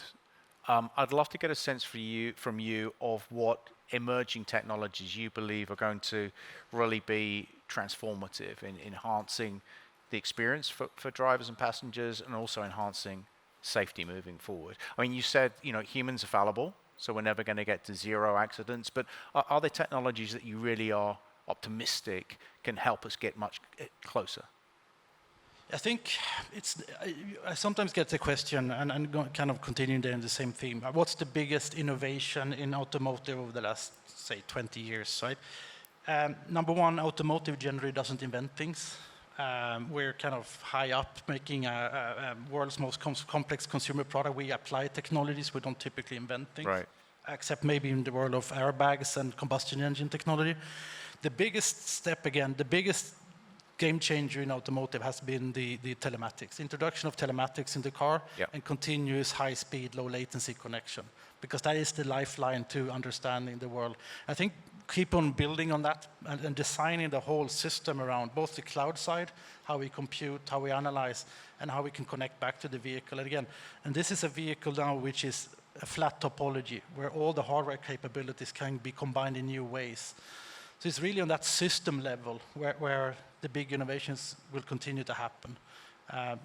I'd love to get a sense from you of what emerging technologies you believe are going to really be transformative in enhancing the experience for drivers and passengers, and also enhancing safety moving forward. I mean, you said, humans are fallible, so we're never going to get to zero accidents, but are there technologies that you really are optimistic can help us get much closer? I think I sometimes get the question, and kind of continuing there in the same theme, what's the biggest innovation in automotive over the last, say, 20 years, right? Number one, automotive generally doesn't invent things. We're kind of high up making a world's most complex consumer product. We apply technologies, we don't typically invent things. Right. Except maybe in the world of airbags and combustion engine technology. The biggest step, again, the biggest game changer in automotive has been the telematics, introduction of telematics in the car, and continuous high-speed, low-latency connection, because that is the lifeline to understanding the world. I think keep on building on that and designing the whole system around both the cloud side, how we compute, how we analyze, and how we can connect back to the vehicle. And this is a vehicle now which is a flat topology, where all the hardware capabilities can be combined in new ways. So it's really on that system level where the big innovations will continue to happen.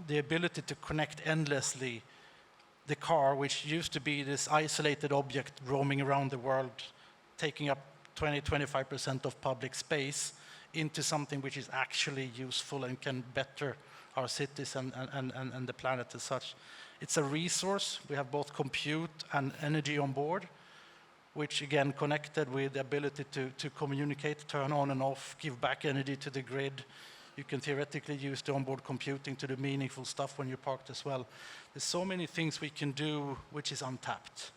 The ability to connect endlessly the car, which used to be this isolated object roaming around the world, taking up 20-25% of public space, into something which is actually useful and can better our cities and the planet as such. It's a resource. We have both compute and energy on board, which again connected with the ability to communicate, turn on and off, give back energy to the grid. You can theoretically use the onboard computing to do meaningful stuff when you're parked as well. There's so many things we can do which is untapped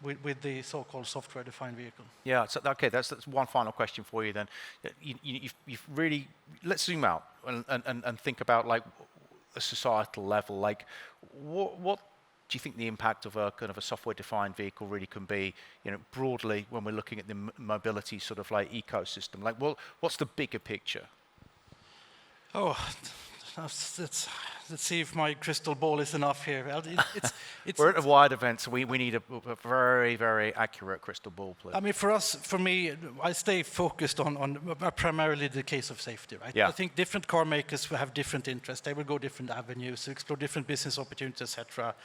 with the so-called software-defined vehicle. Yeah, so, okay, that's one final question for you then. You've really, let's zoom out and think about like a societal level. Like, what do you think the impact of a kind of a software-defined vehicle really can be, broadly when we're looking at the mobility sort of like ecosystem? Like, well, what's the bigger picture? Oh, let's see if my crystal ball is enough here. Well, We're at a Wired event, so we need a very, very accurate crystal ball, please. I mean, for me, I stay focused on primarily the case of safety, right? Yeah. I think different car makers will have different interests. They will go different avenues, explore different business opportunities, etc.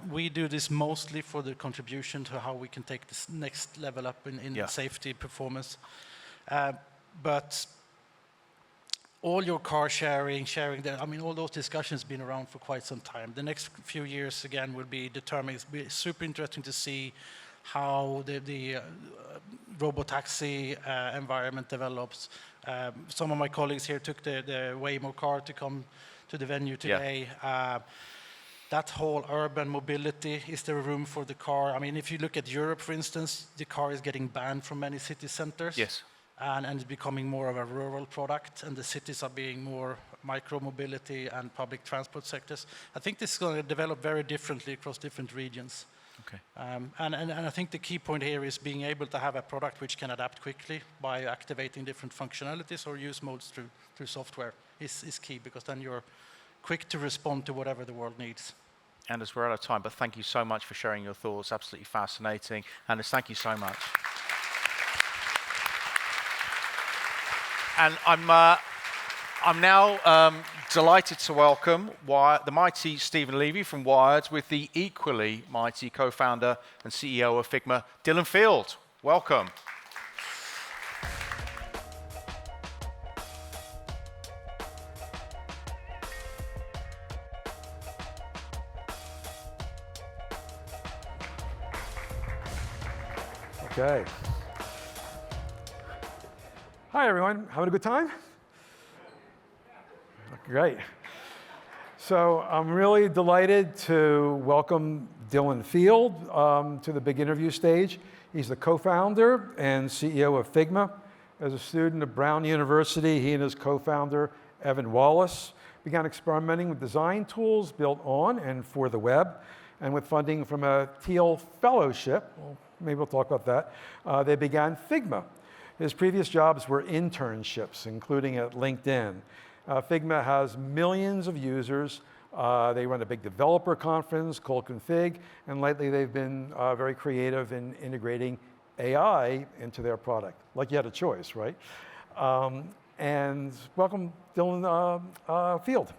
We do this mostly for the contribution to how we can take this next level up in safety performance. But all your car sharing, I mean, all those discussions have been around for quite some time. The next few years, again, will be determined. It'll be super interesting to see how the robotaxi environment develops. Some of my colleagues here took the Waymo car to come to the venue today. Yeah. That whole urban mobility, is there room for the car? I mean, if you look at Europe, for instance, the car is getting banned from many city centers. Yes. And it's becoming more of a rural product, and the cities are being more micro-mobility and public transport sectors. I think this is going to develop very differently across different regions. Okay. And I think the key point here is being able to have a product which can adapt quickly by activating different functionalities or use modes through software is key, because then you're quick to respond to whatever the world needs. Anders, we're out of time, but thank you so much for sharing your thoughts. Absolutely fascinating. Anders, thank you so much. And I'm now delighted to welcome the mighty Stephen Levy from Wired with the equally mighty co-founder and CEO of Figma, Dylan Field. Welcome. Okay. Hi, everyone. Having a good time? Great. So I'm really delighted to welcome Dylan Field to the big interview stage. He's the co-founder and CEO of Figma. As a student at Brown University, he and his co-founder, Evan Wallace, began experimenting with design tools built on and for the web. And with funding from a Teal Fellowship, well, maybe we'll talk about that, they began Figma. His previous jobs were internships, including at LinkedIn. Figma has millions of users. They run a big developer conference called Config, and lately they've been very creative in integrating AI into their product. Like you had a choice, right? And welcome, Dylan Field.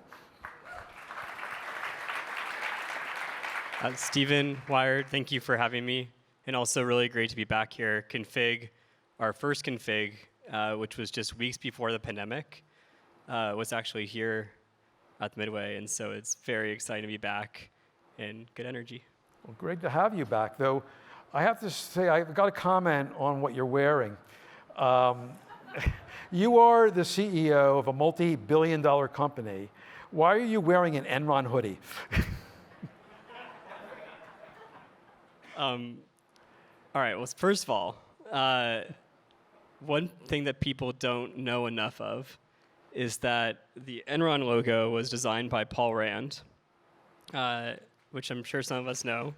Stephen, Wired, thank you for having me. And also really great to be back here. Config, our first Config, which was just weeks before the pandemic, was actually here at the Midway. And so it's very exciting to be back and good energy. Well, great to have you back, though. I have to say, I've got a comment on what you're wearing. You are the CEO of a multi-billion-dollar company. Why are you wearing an Enron hoodie? All right, well, first of all, one thing that people don't know enough of is that the Enron logo was designed by Paul Rand, which I'm sure some of us know.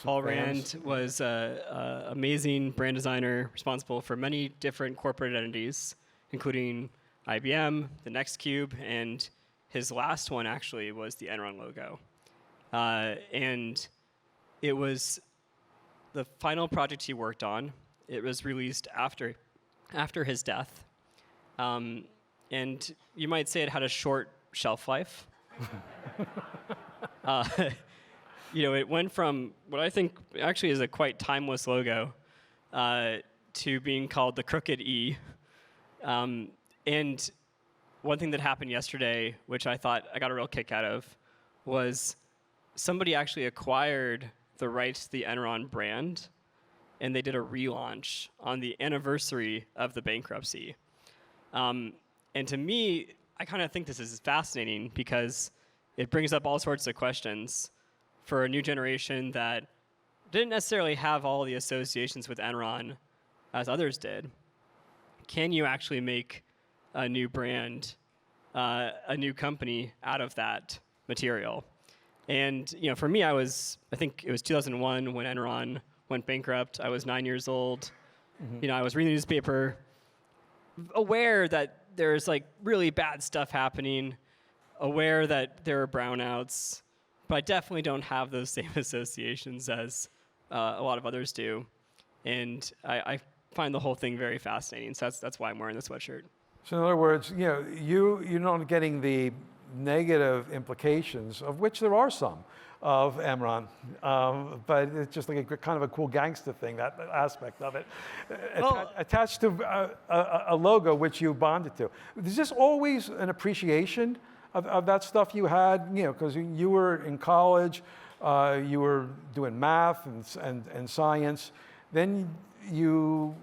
Paul Rand was an amazing brand designer responsible for many different corporate entities, including IBM, the Nextcube, and his last one actually was the Enron logo. And it was the final project he worked on. It was released after his death. And you might say it had a short shelf life. It went from what I think actually is a quite timeless logo to being called the Crooked E. And one thing that happened yesterday, which I thought I got a real kick out of, was somebody actually acquired the rights to the Enron brand, and they did a relaunch on the anniversary of the bankruptcy. And to me, I kind of think this is fascinating because it brings up all sorts of questions for a new generation that didn't necessarily have all the associations with Enron as others did. Can you actually make a new brand, a new company out of that material? And for me, I think it was 2001 when Enron went bankrupt. I was 9 years old. Mm-hmm. I was reading the newspaper, aware that there's like really bad stuff happening. aware that there are brownouts, but I definitely don't have those same associations as a lot of others do. And I find the whole thing very fascinating. So that's why I'm wearing the sweatshirt. So in other words, you're not getting the negative implications, of which there are some, of Enron, but it's just like a kind of a cool gangster thing, that aspect of it, attached to a logo which you bonded to. Is this always an appreciation of that stuff you had? Because you were in college, you were doing math and science, then you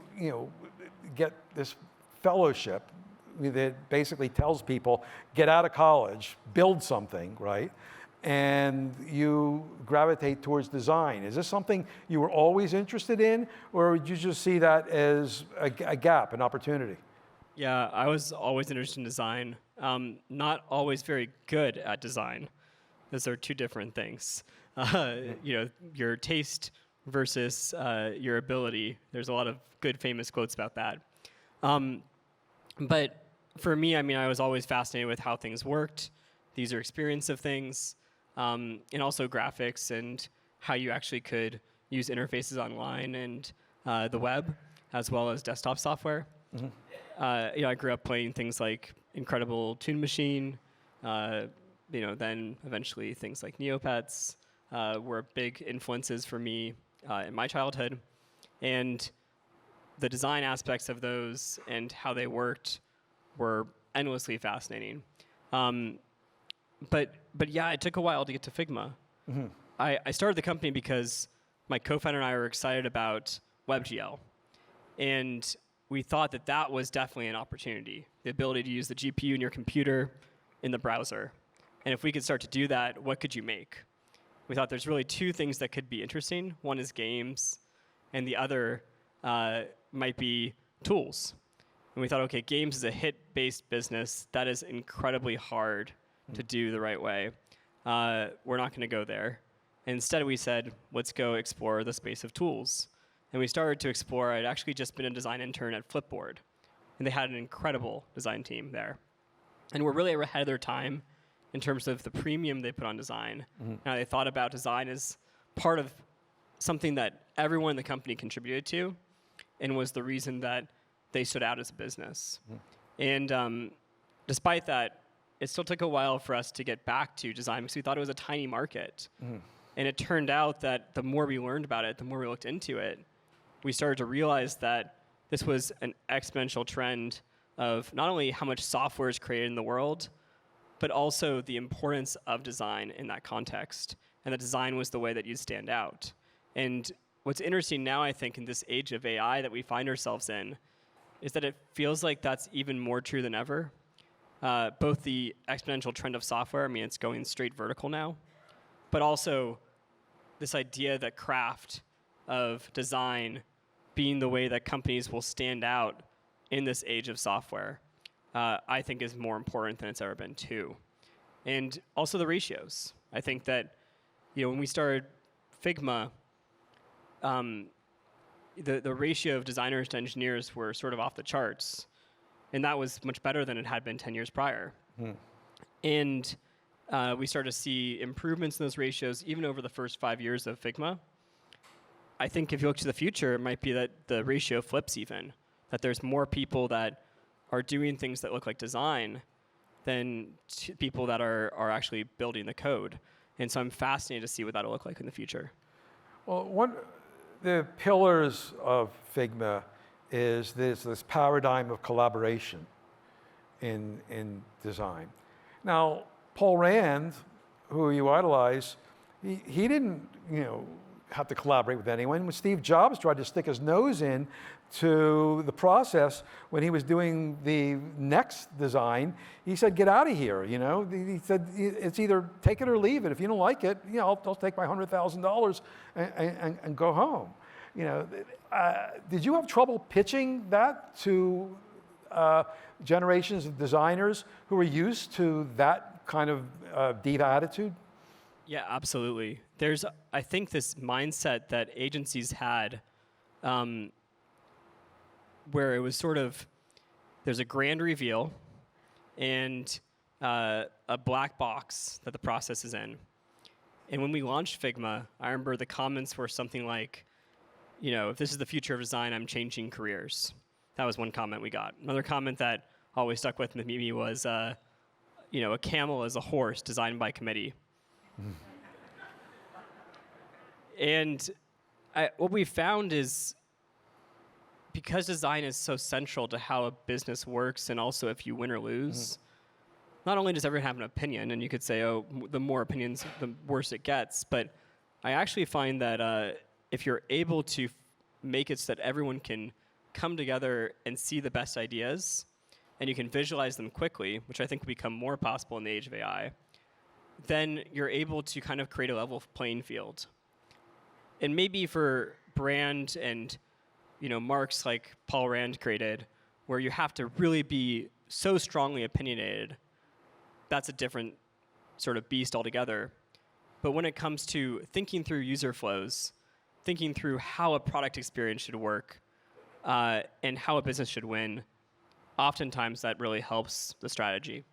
get this fellowship that basically tells people, get out of college, build something, right? And you gravitate towards design. Is this something you were always interested in, or did you just see that as a gap, an opportunity? Yeah, I was always interested in design. Not always very good at design. Those are two different things. Your taste versus your ability. There's a lot of good famous quotes about that. But for me, I was always fascinated with how things worked, the user experience of things, and also graphics and how you actually could use interfaces online and the web, as well as desktop software. Mm-hmm. I grew up playing things like Incredible Toon Machine, then eventually things like Neopets were big influences for me in my childhood. And the design aspects of those and how they worked were endlessly fascinating. But yeah, it took a while to get to Figma. Mm-hmm. I started the company because my co-founder and I were excited about WebGL. And we thought that was definitely an opportunity, the ability to use the GPU in your computer in the browser. And if we could start to do that, what could you make? We thought there's really two things that could be interesting. One is games, and the other might be tools. And we thought, okay, games is a hit-based business. That is incredibly hard to do the right way. We're not going to go there. And instead, we said, let's go explore the space of tools. And we started to explore. I'd actually just been a design intern at Flipboard, and they had an incredible design team there. And we're really ahead of their time in terms of the premium they put on design. Mm-hmm. Now, they thought about design as part of something that everyone in the company contributed to, and was the reason that they stood out as a business. Mm-hmm. And despite that, it still took a while for us to get back to design because we thought it was a tiny market. Mm-hmm. And it turned out that the more we learned about it, the more we looked into it, we started to realize that this was an exponential trend of not only how much software is created in the world, but also the importance of design in that context. And that design was the way that you'd stand out. And what's interesting now, I think, in this age of AI that we find ourselves in, is that it feels like that's even more true than ever. Both the exponential trend of software, it's going straight vertical now, but also this idea that craft of design being the way that companies will stand out in this age of software, I think is more important than it's ever been too. And also the ratios. I think that, when we started Figma, the ratio of designers to engineers were sort of off the charts. And that was much better than it had been 10 years prior. Hmm. And we started to see improvements in those ratios even over the first 5 years of Figma. I think if you look to the future, it might be that the ratio flips even, that there's more people that are doing things that look like design than people that are actually building the code. And so I'm fascinated to see what that'll look like in the future. Well, the pillars of Figma is this paradigm of collaboration in design. Now, Paul Rand, who you idolize, he didn't, have to collaborate with anyone. When Steve Jobs tried to stick his nose in to the process when he was doing the next design, he said, "Get out of here." He said, "It's either take it or leave it. If you don't like it, I'll take my $100,000 and go home." Did you have trouble pitching that to generations of designers who were used to that kind of diva attitude? Yeah, absolutely. There's, I think, this mindset that agencies had where it was sort of, there's a grand reveal, and a black box that the process is in. And when we launched Figma, I remember the comments were something like, if this is the future of design, I'm changing careers. That was one comment we got. Another comment that always stuck with me was, a camel is a horse designed by committee. And what we found is, because design is so central to how a business works, and also if you win or lose, not only does everyone have an opinion, and you could say, oh, the more opinions, the worse it gets, but I actually find that if you're able to make it so that everyone can come together and see the best ideas, and you can visualize them quickly, which I think will become more possible in the age of AI, then you're able to kind of create a level playing field. And maybe for brand and marks like Paul Rand created, where you have to really be so strongly opinionated, that's a different sort of beast altogether. But when it comes to thinking through user flows, thinking through how a product experience should work, and how a business should win, oftentimes that really helps the strategy.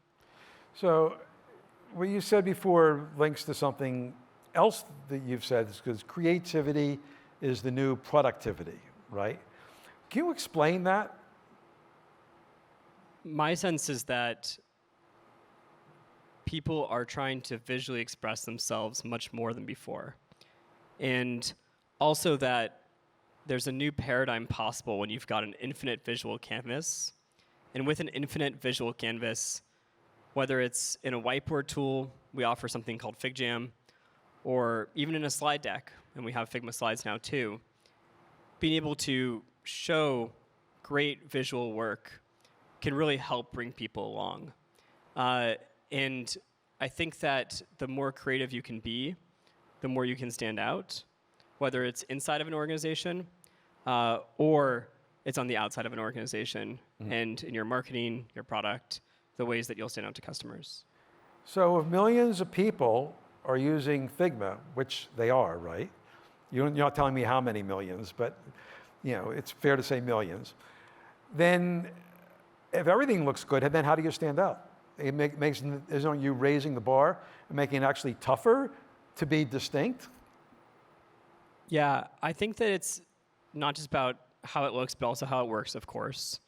So what you said before links to something else that you've said, because creativity is the new productivity, right? Can you explain that? My sense is that people are trying to visually express themselves much more than before. And also that there's a new paradigm possible when you've got an infinite visual canvas. And with an infinite visual canvas, whether it's in a whiteboard tool, we offer something called FigJam, or even in a slide deck, and we have Figma slides now too, being able to show great visual work can really help bring people along. And I think that the more creative you can be, the more you can stand out, whether it's inside of an organization or it's on the outside of an organization, and in your marketing, your product, the ways that you'll stand out to customers. So if millions of people are using Figma, which they are, right? You're not telling me how many millions, but it's fair to say millions. Then if everything looks good, then how do you stand out? Isn't you raising the bar and making it actually tougher to be distinct? Yeah, I think that it's not just about how it looks, but also how it works, of course.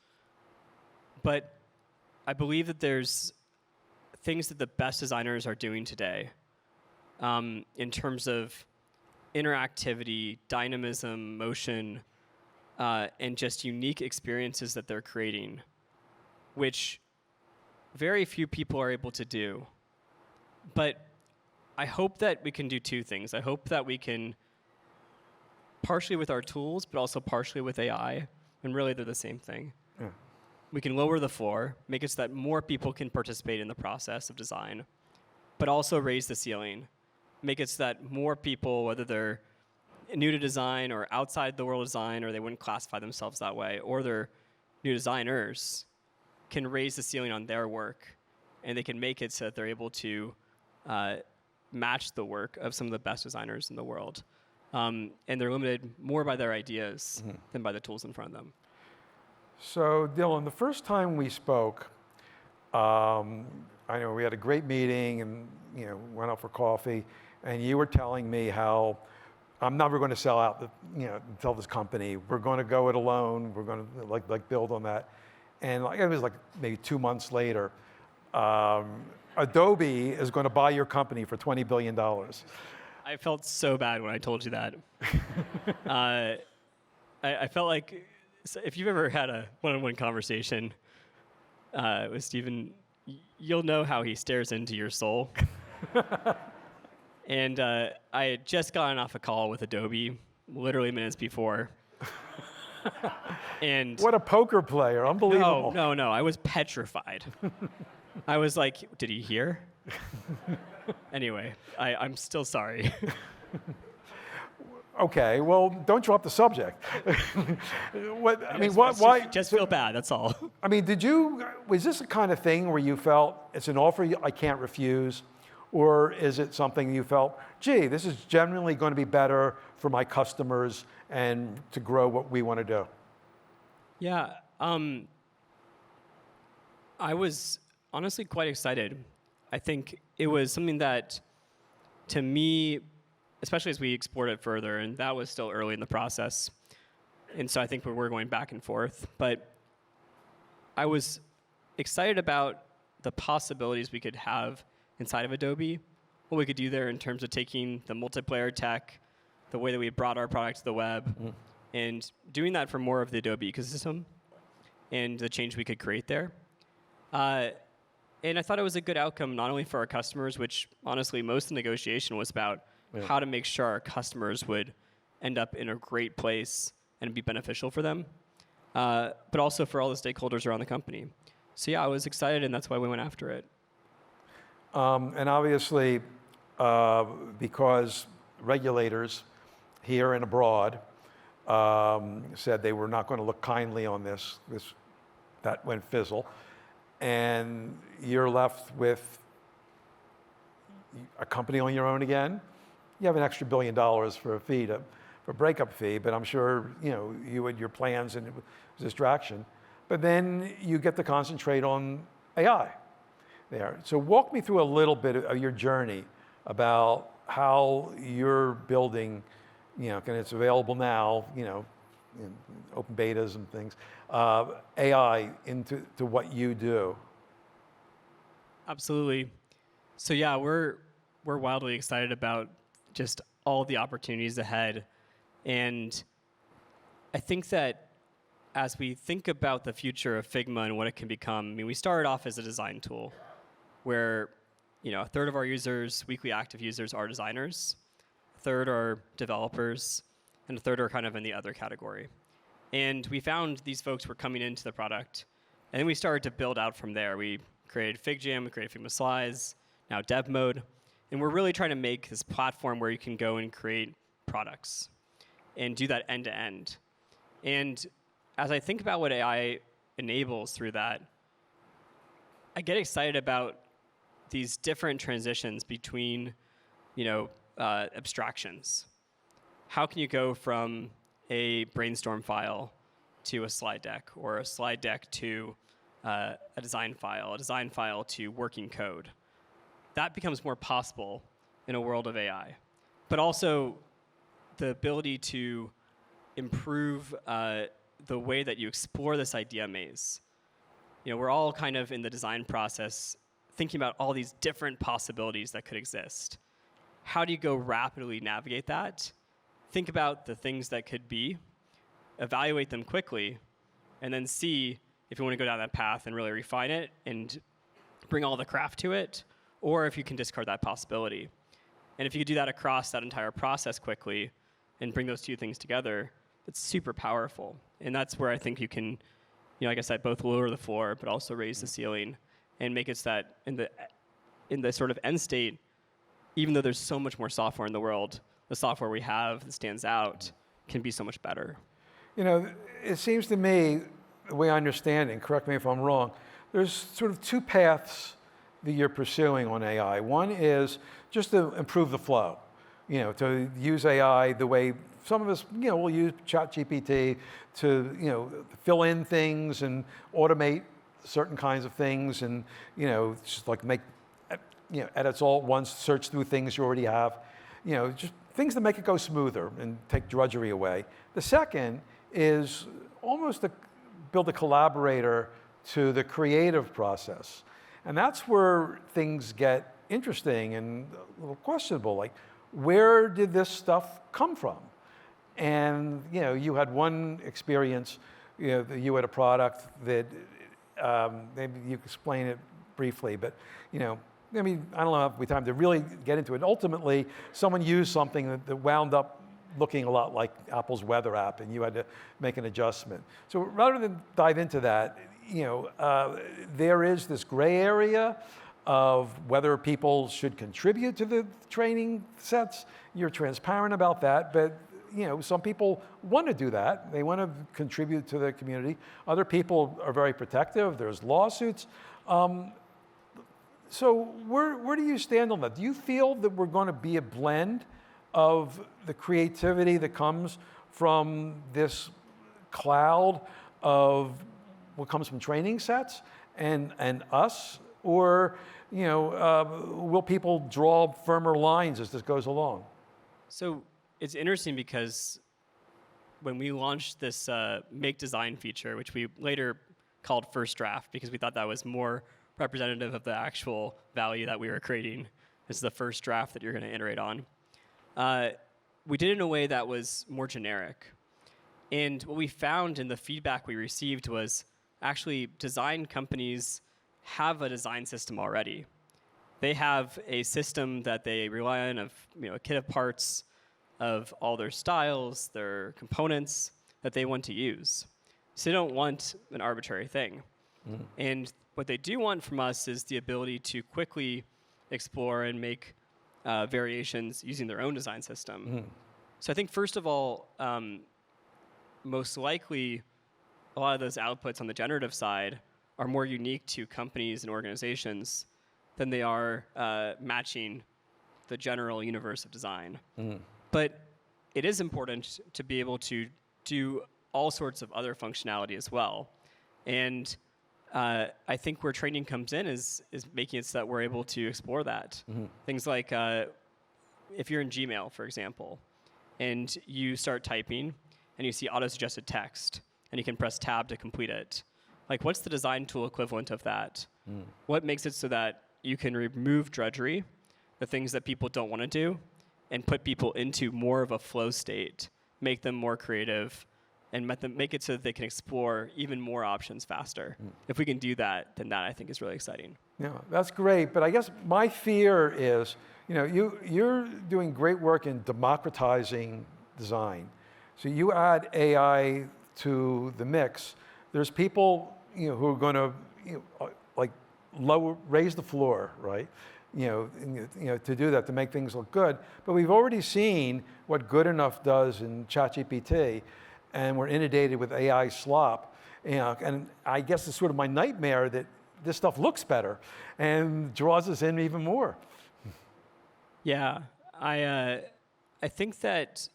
But I believe that there's things that the best designers are doing today in terms of interactivity, dynamism, motion, and just unique experiences that they're creating, which very few people are able to do. But I hope that we can do two things. I hope that we can, partially with our tools, but also partially with AI, and really they're the same thing. Yeah. We can lower the floor, make it so that more people can participate in the process of design, but also raise the ceiling, make it so that more people, whether they're new to design or outside the world of design, or they wouldn't classify themselves that way, or they're new designers, can raise the ceiling on their work, and they can make it so that they're able to match the work of some of the best designers in the world. And they're limited more by their ideas than by the tools in front of them. So Dylan, the first time we spoke, I know we had a great meeting and went out for coffee, and you were telling me how I'm never going to sell out tell this company. We're going to go it alone. We're going to like build on that. And it was like maybe 2 months later, Adobe is going to buy your company for $20 billion. I felt so bad when I told you that. I felt like, if you've ever had a one-on-one conversation with Stephen, you'll know how he stares into your soul. And I had just gotten off a call with Adobe literally minutes before. And what a poker player, unbelievable. No, I was petrified. I was like, did he hear? Anyway, I'm still sorry. Okay, well, don't drop the subject. Why? Just feel bad, that's all. I mean, was this the kind of thing where you felt it's an offer I can't refuse? Or is it something you felt, gee, this is generally going to be better for my customers and to grow what we want to do? Yeah, I was honestly quite excited. I think it was something that, to me, especially as we explored it further, and that was still early in the process, and so I think we're going back and forth, but I was excited about the possibilities we could have inside of Adobe, what we could do there in terms of taking the multiplayer tech, the way that we brought our product to the web, and doing that for more of the Adobe ecosystem and the change we could create there. And I thought it was a good outcome, not only for our customers, which honestly most of the negotiation was about how to make sure our customers would end up in a great place and be beneficial for them, but also for all the stakeholders around the company. So yeah, I was excited, and that's why we went after it. And obviously, because regulators here and abroad said they were not going to look kindly on this that went fizzle, and you're left with a company on your own again. You have an extra $1 billion for a fee for breakup fee, but I'm sure you had your plans and it was a distraction. But then you get to concentrate on AI there. So walk me through a little bit of your journey about how you're building, and it's available now, in open betas and things, AI into what you do. Absolutely. So yeah, we're wildly excited about just all the opportunities ahead. And I think that as we think about the future of Figma and what it can become, we started off as a design tool where, a third of our users, weekly active users, are designers, a third are developers, and a third are kind of in the other category. And we found these folks were coming into the product, and then we started to build out from there. We created FigJam, we created Figma Slides, now Dev Mode, and we're really trying to make this platform where you can go and create products and do that end to end. And as I think about what AI enables through that, I get excited about these different transitions between, abstractions. How can you go from a brainstorm file to a slide deck, or a slide deck to a design file to working code? That becomes more possible in a world of AI. But also the ability to improve the way that you explore this idea maze. We're all kind of in the design process thinking about all these different possibilities that could exist. How do you go rapidly navigate that? Think about the things that could be, evaluate them quickly, and then see if you want to go down that path and really refine it and bring all the craft to it, or if you can discard that possibility. And if you could do that across that entire process quickly and bring those two things together, it's super powerful. And that's where I think you can, like I said, both lower the floor, but also raise the ceiling and make it so that in the sort of end state, even though there's so much more software in the world, the software we have that stands out can be so much better. It seems to me, the way I understand it, and correct me if I'm wrong, there's sort of two paths that you're pursuing on AI. One is just to improve the flow, to use AI the way some of us, will use ChatGPT to, fill in things and automate certain kinds of things, and, just like make, edits all at once, search through things you already have, just things that make it go smoother and take drudgery away. The second is almost to build a collaborator to the creative process. And that's where things get interesting and a little questionable, like, where did this stuff come from? And, you had one experience, you had a product that, maybe you could explain it briefly, but, I don't know if we have time to really get into it. Ultimately, someone used something that wound up looking a lot like Apple's weather app, and you had to make an adjustment. So rather than dive into that, there is this gray area of whether people should contribute to the training sets. You're transparent about that, but some people want to do that. They want to contribute to the community. Other people are very protective. There's lawsuits. So where do you stand on that? Do you feel that we're going to be a blend of the creativity that comes from this cloud of what comes from training sets and us Or, will people draw firmer lines as this goes along? So it's interesting because when we launched this make design feature, which we later called First Draft because we thought that was more representative of the actual value that we were creating, this is the first draft that you're going to iterate on. We did it in a way that was more generic. And what we found in the feedback we received was actually design companies have a design system already. They have a system that they rely on of a kit of parts of all their styles, their components that they want to use. So they don't want an arbitrary thing. And what they do want from us is the ability to quickly explore and make variations using their own design system. So I think first of all, most likely a lot of those outputs on the generative side are more unique to companies and organizations than they are matching the general universe of design. But it is important to be able to do all sorts of other functionality as well. And I think where training comes in is making it so that we're able to explore that. Things like if you're in Gmail, for example, and you start typing and you see auto-suggested text, and you can press tab to complete it. Like, what's the design tool equivalent of that? What makes it so that you can remove drudgery, the things that people don't want to do, and put people into more of a flow state, make them more creative, and make it so that they can explore even more options faster. If we can do that, then that I think is really exciting. Yeah, that's great. But I guess my fear is, you're doing great work in democratizing design. So you add AI to the mix. There's people, who are going to, raise the floor, right? To do that, to make things look good. But we've already seen what good enough does in ChatGPT, and we're inundated with AI slop. And I guess it's sort of my nightmare that this stuff looks better and draws us in even more. Yeah, I think that,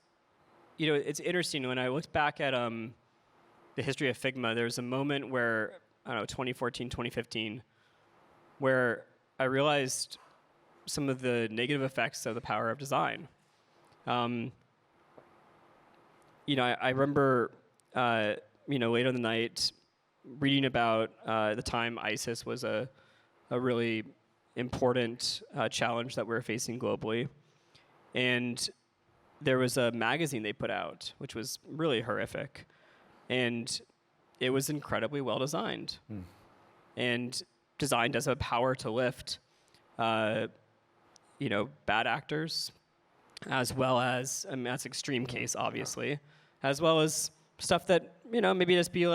it's interesting. When I looked back at the history of Figma, there was a moment where, 2014, 2015, where I realized some of the negative effects of the power of design. I remember, late on the night, reading about the time ISIS was a really important challenge that we were facing globally. And there was a magazine they put out, which was really horrific. And it was incredibly well designed. And design does have power to lift, bad actors, as well as, that's extreme case, obviously, as well as stuff that, maybe just be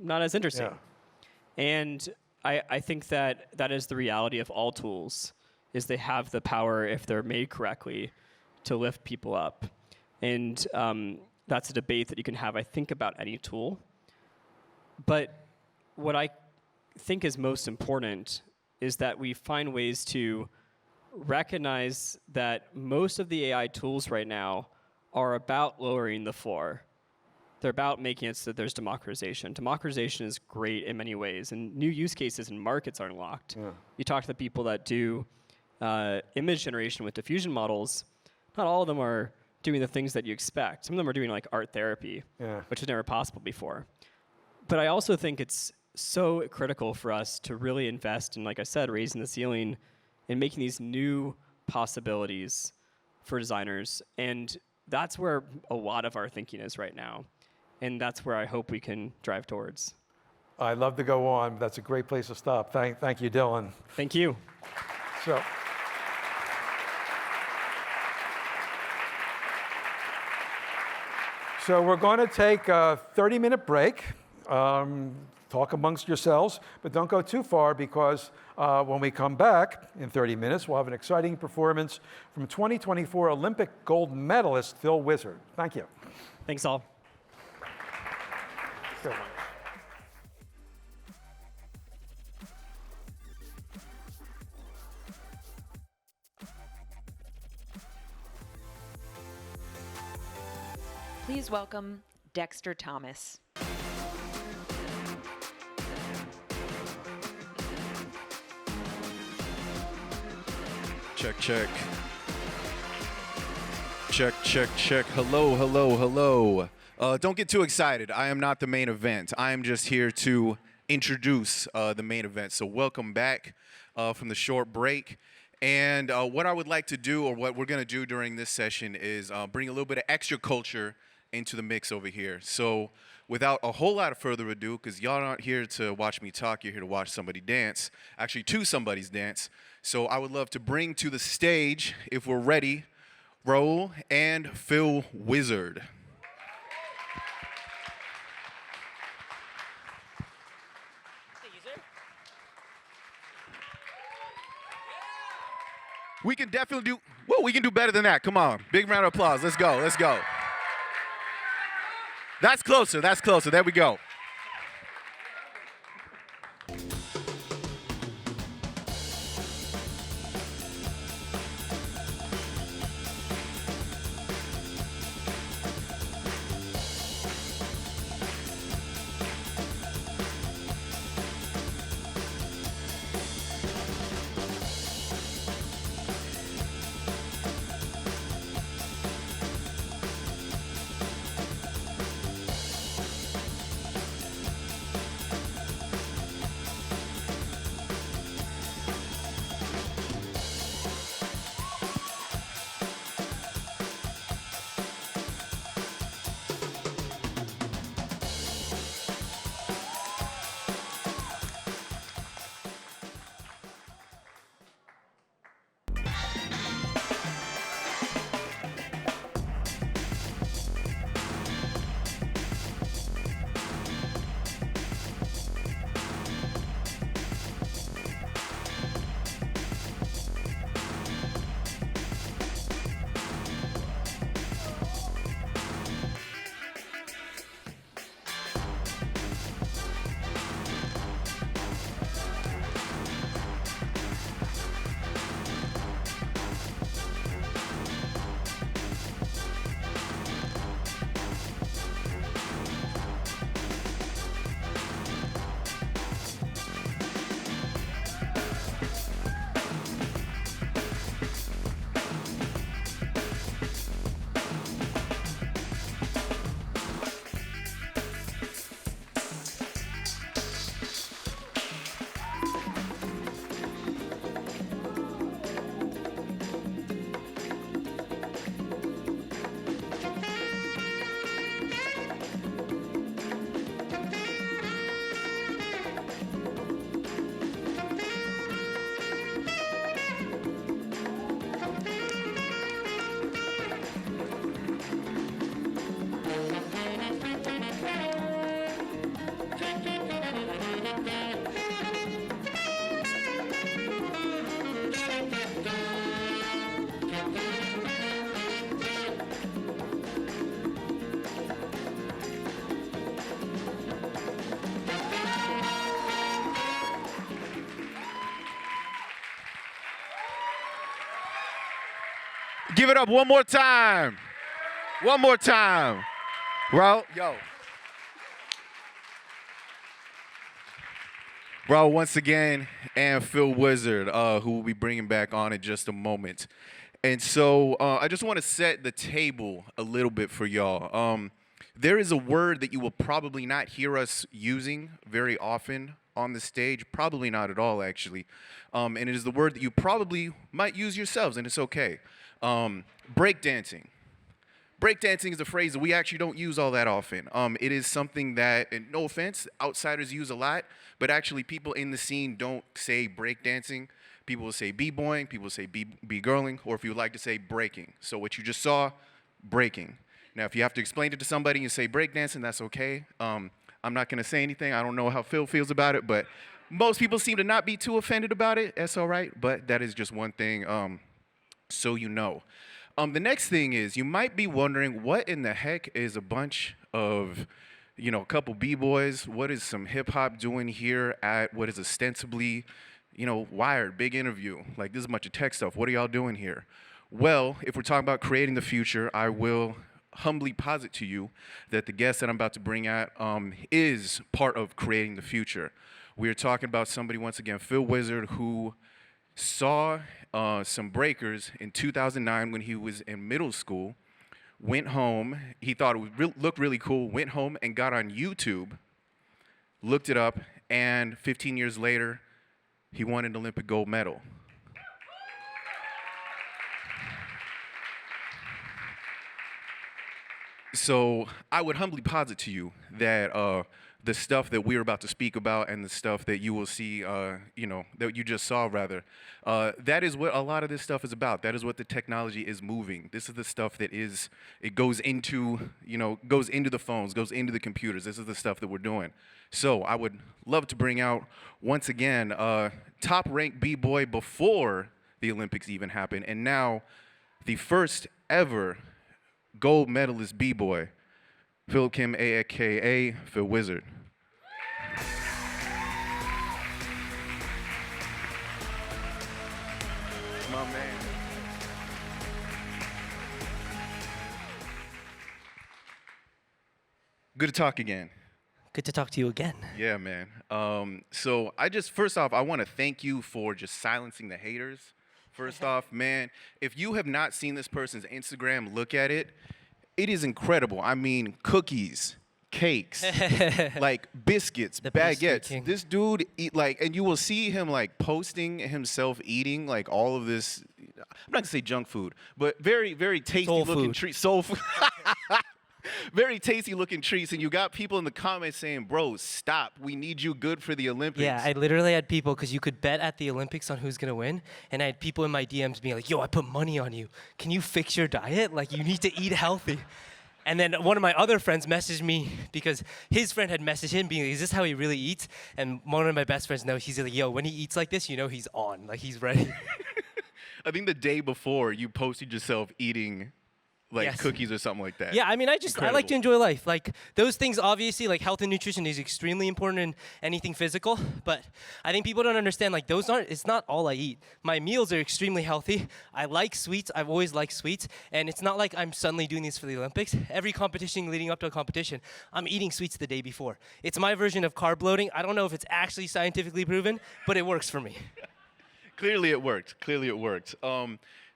not as interesting. Yeah. And I think that is the reality of all tools, is they have the power, if they're made correctly, to lift people up. And that's a debate that you can have, I think, about any tool. But what I think is most important is that we find ways to recognize that most of the AI tools right now are about lowering the floor. They're about making it so that there's democratization. Democratization is great in many ways, and new use cases and markets are unlocked. Yeah. You talk to the people that do image generation with diffusion models, not all of them are doing the things that you expect. Some of them are doing art therapy, which was never possible before. But I also think it's so critical for us to really invest in, like I said, raising the ceiling and making these new possibilities for designers. And that's where a lot of our thinking is right now. And that's where I hope we can drive towards. I'd love to go on. That's a great place to stop. Thank you, Dylan. Thank you. So we're going to take a 30-minute break. Talk amongst yourselves, but don't go too far, because when we come back in 30 minutes, we'll have an exciting performance from 2024 Olympic gold medalist Phil Wizard. Thank you. Thanks all. Sure. Please welcome Dexter Thomas. Check, check. Check, check, check. Hello, hello, hello. Don't get too excited. I am not the main event. I am just here to introduce the main event. So welcome back from the short break. And what I would like to do, or what we're going to do during this session, is bring a little bit of extra culture into the mix over here. So without a whole lot of further ado, because y'all aren't here to watch me talk, you're here to watch somebody dance. Actually, two somebody's dance. So I would love to bring to the stage, if we're ready, Raul and Phil Wizard. We can definitely do, well, we can do better than that. Come on. Big round of applause. Let's go. Let's go. That's closer. That's closer. There we go. Give it up one more time. One more time. Raul, yo. Raul once again, and Phil Wizard, who we'll be bringing back on in just a moment. And so I just want to set the table a little bit for y'all. There is a word that you will probably not hear us using very often on the stage, probably not at all, actually. And it is the word that you probably might use yourselves, and it's okay. Breakdancing. Breakdancing is a phrase that we actually don't use all that often. It is something that, and no offense, outsiders use a lot, but actually people in the scene don't say breakdancing. People will say b-boying, people will say b-girling, or if you would like to say breaking. So what you just saw, breaking. Now, if you have to explain it to somebody and say breakdancing, that's okay. I'm not going to say anything. I don't know how Phil feels about it, but most people seem to not be too offended about it. That's all right, but that is just one thing, so you know. The next thing is, you might be wondering, what in the heck is a bunch of, you know, a couple b-boys? What is some hip-hop doing here at what is ostensibly, you know, Wired, big interview? Like, this is a bunch of tech stuff. What are y'all doing here? Well, if we're talking about creating the future, I will humbly posit to you that the guest that I'm about to bring out is part of creating the future. We are talking about somebody, once again, Phil Wizard, who saw some breakers in 2009 when he was in middle school, went home, he thought it looked really cool, went home and got on YouTube, looked it up, and 15 years later, he won an Olympic gold medal. So I would humbly posit to you that the stuff that we're about to speak about and the stuff that you will see, that you just saw rather, that is what a lot of this stuff is about. That is what the technology is moving. This is the stuff that it goes into, goes into the phones, goes into the computers. This is the stuff that we're doing. So I would love to bring out, once again, top-ranked B-boy before the Olympics even happened, and now the first ever gold medalist B-boy, Phil Kim, a.k.a. Phil Wizard. My man. Good to talk again. Good to talk to you again. Yeah, man. So first off, I want to thank you for just silencing the haters. First off, man, if you have not seen this person's Instagram, look at it. It is incredible. I mean, cookies, cakes, like biscuits, baguettes. This dude and you will see him posting himself eating all of this. I'm not gonna say junk food, but very, very tasty looking treats. Soul food. Very tasty looking treats, and you got people in the comments saying, bro, stop. We need you good for the Olympics. Yeah, I literally had people, because you could bet at the Olympics on who's going to win, and I had people in my DMs being like, yo, I put money on you. Can you fix your diet? You need to eat healthy. And then one of my other friends messaged me because his friend had messaged him being like, is this how he really eats? And one of my best friends knows, he's like, yo, when he eats like this, he's on. He's ready. I think the day before, you posted yourself eating yes. Cookies or something like that. Yeah, I mean, I like to enjoy life. Those things, obviously, health and nutrition is extremely important in anything physical, but I think people don't understand, it's not all I eat. My meals are extremely healthy. I like sweets. I've always liked sweets, and it's not like I'm suddenly doing this for the Olympics. Every competition leading up to a competition, I'm eating sweets the day before. It's my version of carb loading. I don't know if it's actually scientifically proven, but it works for me. Clearly it worked.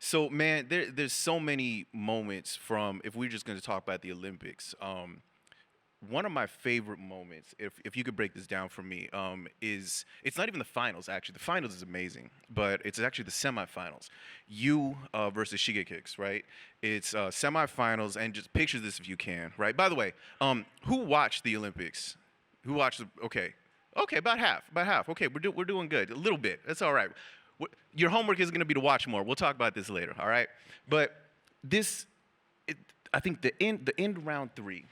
So, man, there's so many moments from, if we're just going to talk about the Olympics, one of my favorite moments, if you could break this down for me, is, it's not even the finals, actually. The finals is amazing, but it's actually the semifinals. You versus Shigekicks, right? It's semifinals, and just picture this if you can, right? By the way, who watched the Olympics? Who watched okay, about half. Okay, we're doing good. A little bit. That's all right. Your homework is going to be to watch more. We'll talk about this later, all right? But I think the end round 3,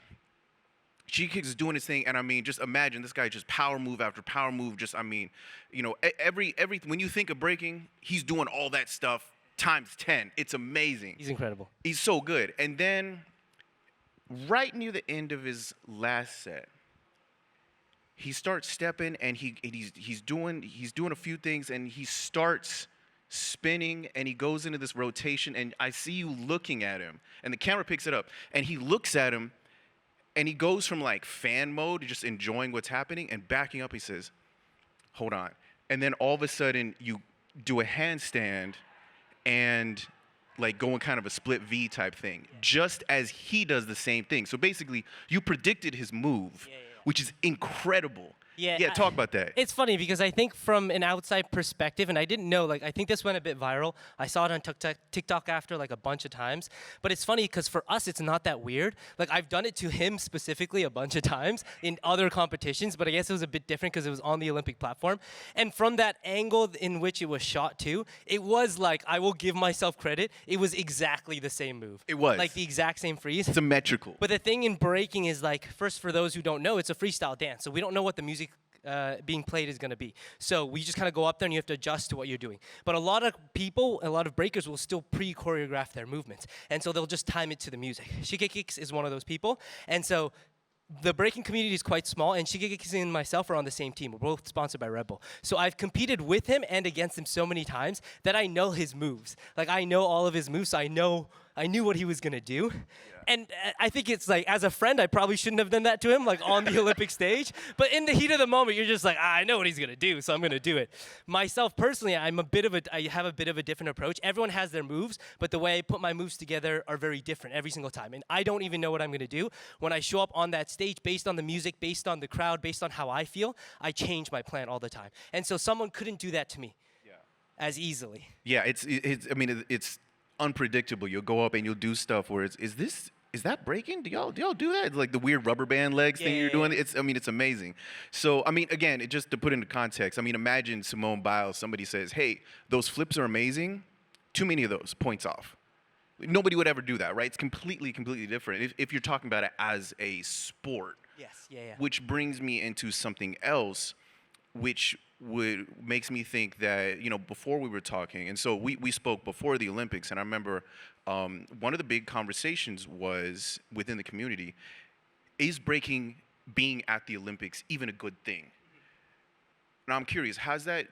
Shigekicks is doing his thing, and I mean, just imagine this guy just power move after power move. Just, I mean, when you think of breaking, he's doing all that stuff times 10. It's amazing. He's incredible. He's so good. And then, right near the end of his last set, he starts stepping, and he's doing a few things, and he starts spinning, and he goes into this rotation, and I see you looking at him, and the camera picks it up, and he looks at him, and he goes from fan mode, just enjoying what's happening, and backing up. He says, "Hold on," and then all of a sudden you do a handstand, and going kind of a split V type thing, just as he does the same thing. So basically, you predicted his move. Which is incredible. Yeah, talk about that. It's funny because I think from an outside perspective, and I didn't know, I think this went a bit viral. I saw it on TikTok after a bunch of times. But it's funny because for us, it's not that weird. I've done it to him specifically a bunch of times in other competitions, but I guess it was a bit different because it was on the Olympic platform. And from that angle in which it was shot too, it was I will give myself credit, it was exactly the same move. It was. The exact same freeze. Symmetrical. But the thing in breaking is first, for those who don't know, it's a freestyle dance. So we don't know what the music being played is going to be. So we just kind of go up there and you have to adjust to what you're doing. But a lot of people, a lot of breakers will still pre-choreograph their movements. And so they'll just time it to the music. Shigekicks is one of those people. And so the breaking community is quite small, and Shigekicks and myself are on the same team. We're both sponsored by Red Bull. So I've competed with him and against him so many times that I know his moves. I know all of his moves, so I knew what he was going to do. Yeah. And I think it's like, as a friend, I probably shouldn't have done that to him, like on the Olympic stage. But in the heat of the moment, you're just like, I know what he's gonna do, so I'm gonna do it. Myself personally, I have a bit of a different approach. Everyone has their moves, but the way I put my moves together are very different every single time. And I don't even know what I'm gonna do. When I show up on that stage, based on the music, based on the crowd, based on how I feel, I change my plan all the time. And so someone couldn't do that to me as easily. Yeah, it's unpredictable. You'll go up and you'll do stuff where is that breaking? Do y'all do that? It's like the weird rubber band legs thing you're doing. It's amazing. So again, just to put into context, imagine Simone Biles. Somebody says, "Hey, those flips are amazing. Too many of those, points off." Nobody would ever do that, right? It's completely different. If you're talking about it as a sport. Yes. Yeah. Which brings me into something else, which makes me think that, before we were talking, and so we spoke before the Olympics, and I remember one of the big conversations was within the community, is breaking being at the Olympics even a good thing? Now I'm curious,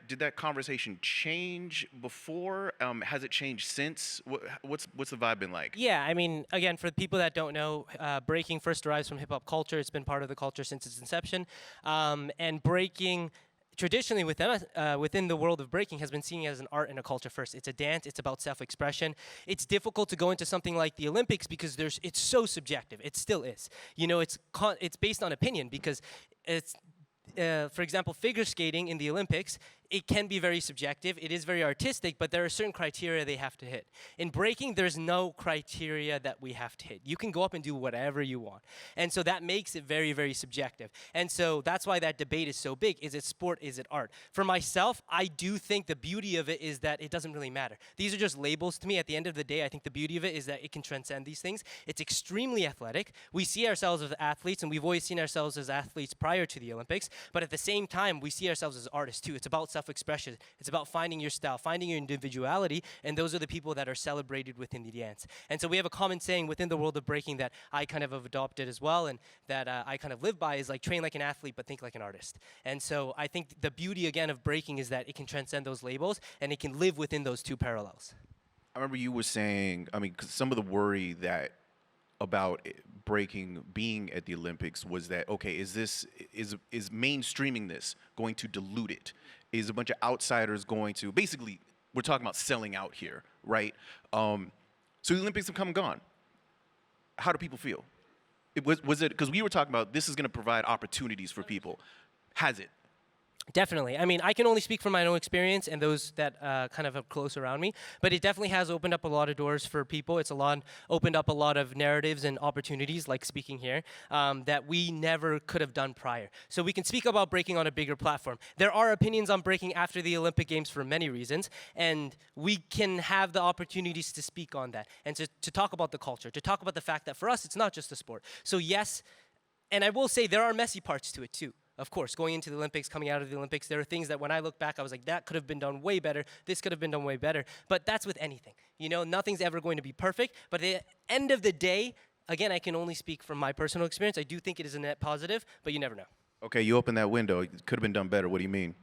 did that conversation change before? Has it changed since? What's the vibe been like? Yeah, again, for the people that don't know, breaking first derives from hip hop culture. It's been part of the culture since its inception, and breaking, traditionally within the world of breaking, has been seen as an art and a culture first. It's a dance. It's about self-expression. It's difficult to go into something like the Olympics because it's so subjective. It still is. It's based on opinion because it's. For example, figure skating in the Olympics, it can be very subjective. It is very artistic, but there are certain criteria they have to hit. In breaking, there's no criteria that we have to hit. You can go up and do whatever you want. And so that makes it very, very subjective. And so that's why that debate is so big. Is it sport? Is it art? For myself, I do think the beauty of it is that it doesn't really matter. These are just labels to me. At the end of the day, I think the beauty of it is that it can transcend these things. It's extremely athletic. We see ourselves as athletes, and we've always seen ourselves as athletes prior to the Olympics. But at the same time, we see ourselves as artists too. It's about self-expression. It's about finding your style, finding your individuality, and those are the people that are celebrated within the dance. And so we have a common saying within the world of breaking that I kind of have adopted as well, and that I kind of live by, is like, train like an athlete, but think like an artist. And so I think the beauty, again, of breaking is that it can transcend those labels, and it can live within those two parallels. I remember you were saying, 'cause some of the worry about breaking being at the Olympics was that, okay, is mainstreaming this going to dilute it? Is a bunch of outsiders going to, basically, we're talking about selling out here, right? So the Olympics have come and gone. How do people feel? Was it, because we were talking about this is going to provide opportunities for people. Has it? Definitely. I can only speak from my own experience and those that kind of have close around me, but it definitely has opened up a lot of doors for people. It's opened up a lot of narratives and opportunities, like speaking here, that we never could have done prior. So we can speak about breaking on a bigger platform. There are opinions on breaking after the Olympic Games for many reasons, and we can have the opportunities to speak on that and to talk about the culture, to talk about the fact that for us, it's not just a sport. So yes, and I will say there are messy parts to it too. Of course, going into the Olympics, coming out of the Olympics, there are things that when I look back, I was like, that could have been done way better. This could have been done way better. But that's with anything. Nothing's ever going to be perfect. But at the end of the day, again, I can only speak from my personal experience. I do think it is a net positive, but you never know. Okay, you opened that window. It could have been done better. What do you mean?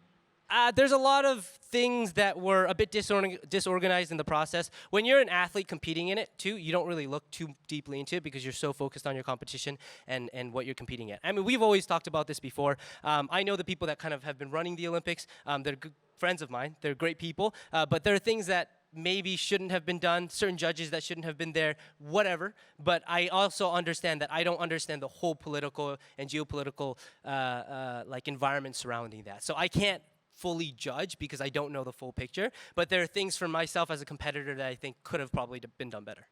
There's a lot of things that were a bit disorganized in the process. When you're an athlete competing in it, too, you don't really look too deeply into it because you're so focused on your competition and what you're competing at. We've always talked about this before. I know the people that kind of have been running the Olympics. They're good friends of mine. They're great people. But there are things that maybe shouldn't have been done, certain judges that shouldn't have been there, whatever. But I also understand that I don't understand the whole political and geopolitical environment surrounding that. So I can't fully judge because I don't know the full picture, but there are things for myself as a competitor that I think could have probably been done better.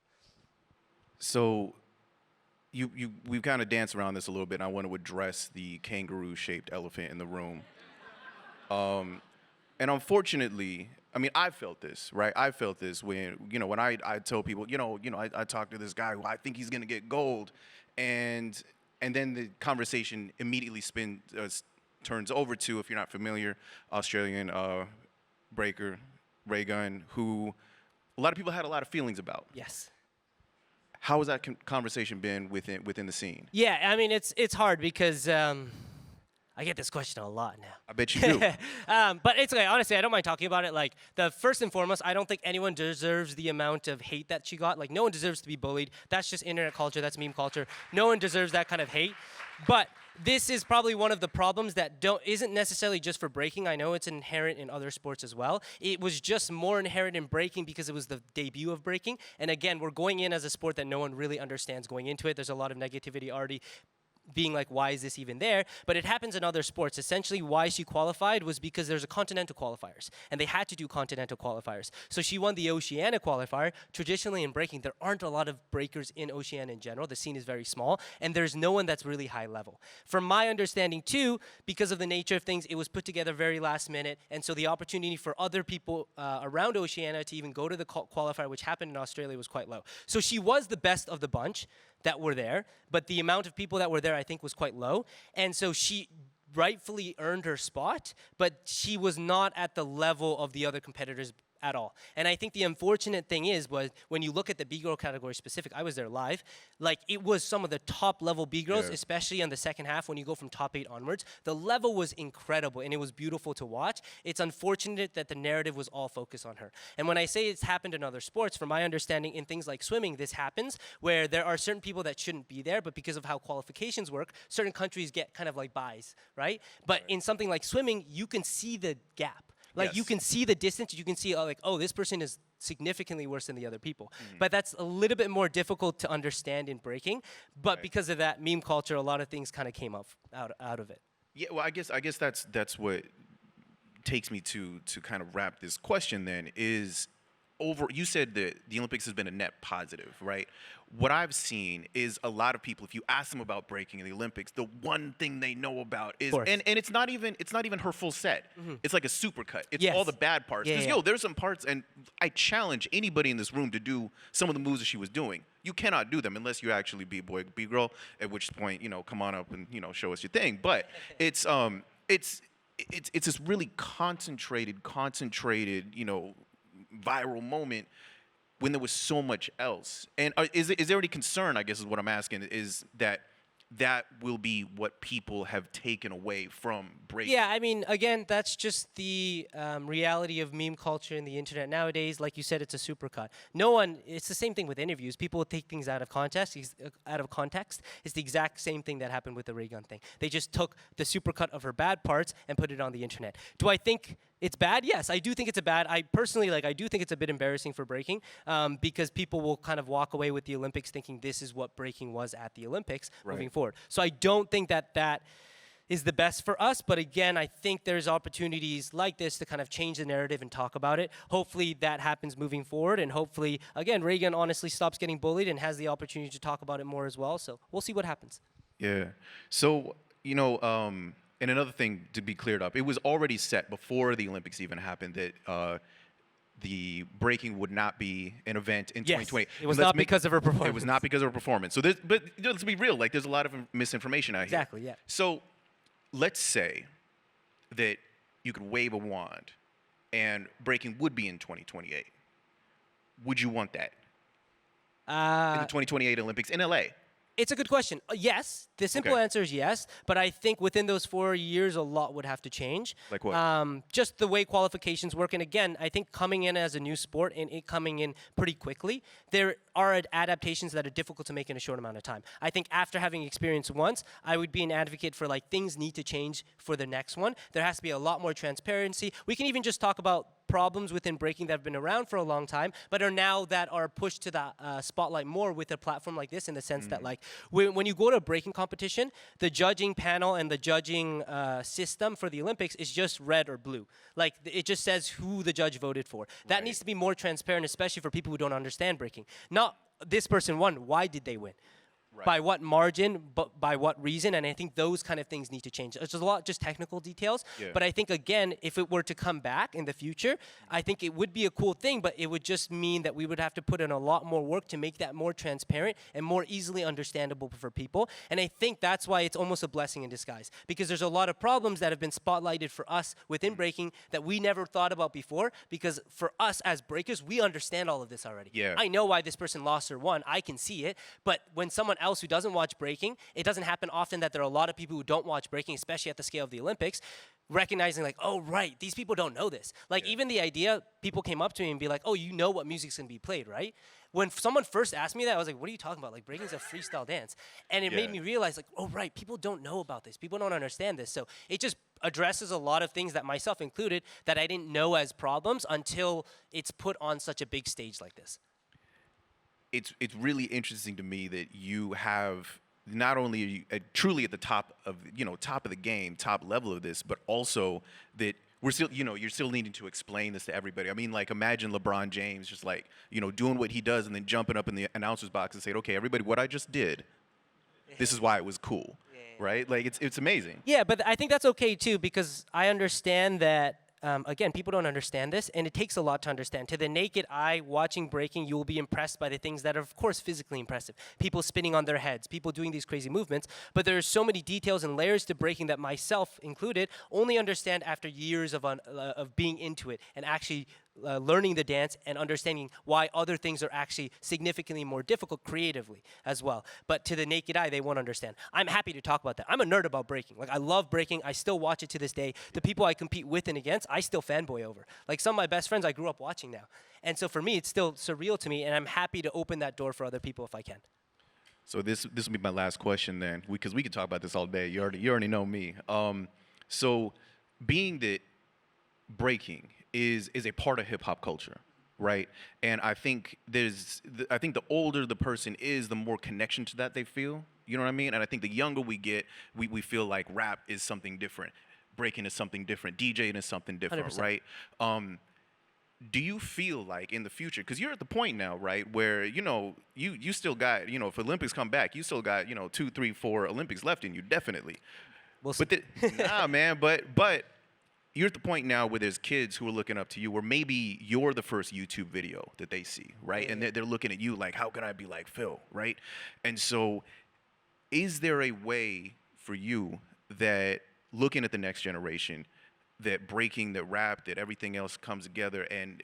So we've kind of danced around this a little bit, and I want to address the kangaroo-shaped elephant in the room. And unfortunately, I felt this, right? I felt this when I tell people, I talk to this guy who I think he's going to get gold, and then the conversation immediately turns over to, if you're not familiar, Australian breaker, Ray Gunn, who a lot of people had a lot of feelings about. Yes. How has that conversation been within the scene? Yeah, it's hard because I get this question a lot now. I bet you do. But it's okay. Honestly, I don't mind talking about it. Like, the first and foremost, I don't think anyone deserves the amount of hate that she got. Like, no one deserves to be bullied. That's just internet culture. That's meme culture. No one deserves that kind of hate. But this is probably one of the problems that isn't necessarily just for breaking. I know it's inherent in other sports as well. It was just more inherent in breaking because it was the debut of breaking. And again, we're going in as a sport that no one really understands going into it. There's a lot of negativity already being like, why is this even there? But it happens in other sports. Essentially, why she qualified was because there's a continental qualifiers, and they had to do continental qualifiers. So she won the Oceania qualifier. Traditionally in breaking, there aren't a lot of breakers in Oceania in general. The scene is very small, and there's no one that's really high level. From my understanding too, because of the nature of things, it was put together very last minute, and so the opportunity for other people around Oceania to even go to the qualifier, which happened in Australia, was quite low. So she was the best of the bunch that were there, but the amount of people that were there, I think, was quite low. And so she rightfully earned her spot, but she was not at the level of the other competitors at all. And I think the unfortunate thing was when you look at the B-girl category specific, I was there live, like it was some of the top level B-girls, especially in the second half when you go from top 8 onwards. The level was incredible and it was beautiful to watch. It's unfortunate that the narrative was all focused on her. And when I say it's happened in other sports, from my understanding in things like swimming, this happens where there are certain people that shouldn't be there, but because of how qualifications work, certain countries get kind of like buys, right? But in something like swimming, you can see the gap. Like you can see the distance, you can see like, oh, this person is significantly worse than the other people. But that's a little bit more difficult to understand in breaking. But because of that meme culture, a lot of things kind of came out of it. Yeah, well, I guess that's what takes me to kind of wrap this question then is you said that the Olympics has been a net positive, right? What I've seen is a lot of people, if you ask them about breaking in the Olympics, the one thing they know about is, and it's not even her full set. It's like a supercut. It's all the bad parts. Because there's some parts, and I challenge anybody in this room to do some of the moves that she was doing. You cannot do them unless you actually be boy, be girl. At which point, come on up and show us your thing. But it's this really concentrated, viral moment when there was so much else. And is there any concern, I guess is what I'm asking, is that will be what people have taken away from breaking? Yeah, I mean, again, that's just the reality of meme culture and the internet nowadays. Like you said, it's a supercut. It's the same thing with interviews. People will take things out of context. It's the exact same thing that happened with the ray gun thing. They just took the supercut of her bad parts and put it on the internet. Do I think it's bad? Yes, I do think it's bad. I personally, I do think it's a bit embarrassing for breaking because people will kind of walk away with the Olympics thinking this is what breaking was at the Olympics moving forward. So I don't think that is the best for us. But again, I think there's opportunities like this to kind of change the narrative and talk about it. Hopefully that happens moving forward. And hopefully, again, Reagan honestly stops getting bullied and has the opportunity to talk about it more as well. So we'll see what happens. Yeah. So, and another thing to be cleared up, it was already set before the Olympics even happened that the breaking would not be an event in 2020. It was not because of her performance. It was not because of her performance. So, but let's be real. There's a lot of misinformation out here. Exactly. Yeah. So, let's say that you could wave a wand, and breaking would be in 2028. Would you want that in the 2028 Olympics in LA? It's a good question. Yes, the simple answer is yes, but I think within those 4 years, a lot would have to change. Like what? Just the way qualifications work. And again, I think coming in as a new sport and it coming in pretty quickly, there are adaptations that are difficult to make in a short amount of time. I think after having experienced once, I would be an advocate for things need to change for the next one. There has to be a lot more transparency. We can even just talk about problems within breaking that have been around for a long time, but are now that are pushed to the spotlight more with a platform like this, in the sense that when you go to a breaking competition, the judging panel and the judging system for the Olympics is just red or blue. It just says who the judge voted for. That needs to be more transparent, especially for people who don't understand breaking. Not this person won, why did they win? By what margin, but by what reason? And I think those kind of things need to change. There's a lot just technical details, but I think, again, if it were to come back in the future, I think it would be a cool thing, but it would just mean that we would have to put in a lot more work to make that more transparent and more easily understandable for people. And I think that's why it's almost a blessing in disguise, because there's a lot of problems that have been spotlighted for us within breaking that we never thought about before, because for us as breakers, we understand all of this already. Yeah. I know why this person lost or won. I can see it, but when someone else who doesn't watch breaking, it doesn't happen often that there are a lot of people who don't watch breaking, especially at the scale of the Olympics, recognizing like, oh, right, these people don't know this. Like even the idea, people came up to me and be like, oh, you know what music's gonna be played, right? When someone first asked me that, I was like, what are you talking about? Like breaking's a freestyle dance. And it made me realize like, oh, right, people don't know about this. People don't understand this. So it just addresses a lot of things that myself included that I didn't know as problems until it's put on such a big stage like this. It's really interesting to me that you have not only truly at the top of the game, top level of this, but also that we're still you're still needing to explain this to everybody. I mean, like imagine LeBron James just like doing what he does and then jumping up in the announcer's box and saying, okay, everybody, what I just did, this is why it was cool, right? Like it's amazing. Yeah, but I think that's okay too because I understand that. Again, people don't understand this, and it takes a lot to understand. To the naked eye, watching breaking, you will be impressed by the things that are, of course, physically impressive. People spinning on their heads, people doing these crazy movements, but there are so many details and layers to breaking that myself included only understand after years of being into it and actually learning the dance and understanding why other things are actually significantly more difficult creatively as well. But to the naked eye, they won't understand. I'm happy to talk about that. I'm a nerd about breaking. Like I love breaking. I still watch it to this day. The people I compete with and against, I still fanboy over. Like some of my best friends I grew up watching now. And so for me, it's still surreal to me, and I'm happy to open that door for other people if I can. So this will be my last question then, because we could talk about this all day. You already know me. So being that breaking is a part of hip hop culture, right? And I think the older the person is, the more connection to that they feel. You know what I mean? And I think the younger we get, we feel like rap is something different, breaking is something different, DJing is something different, 100%. right? Do you feel like in the future, because you're at the point now, right, where you still got, if Olympics come back, you still got 2, 3, 4 Olympics left in you, definitely. We'll see. But nah, man, but you're at the point now where there's kids who are looking up to you, where maybe you're the first YouTube video that they see, right? And they're looking at you like, how can I be like Phil, right? And so is there a way for you that looking at the next generation, that breaking, that rap, that everything else comes together and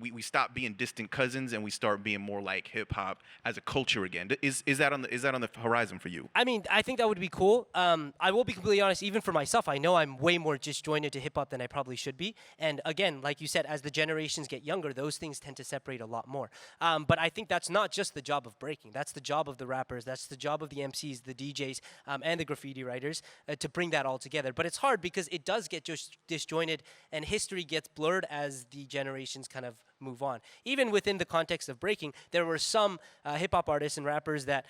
we stop being distant cousins and we start being more like hip hop as a culture again? Is that on the horizon for you? I mean, I think that would be cool. I will be completely honest, even for myself, I know I'm way more disjointed to hip hop than I probably should be. And again, like you said, as the generations get younger, those things tend to separate a lot more. But I think that's not just the job of breaking. That's the job of the rappers. That's the job of the MCs, the DJs, and the graffiti writers to bring that all together. But it's hard because it does get just disjointed and history gets blurred as the generations kind of move on. Even within the context of breaking, there were some hip-hop artists and rappers that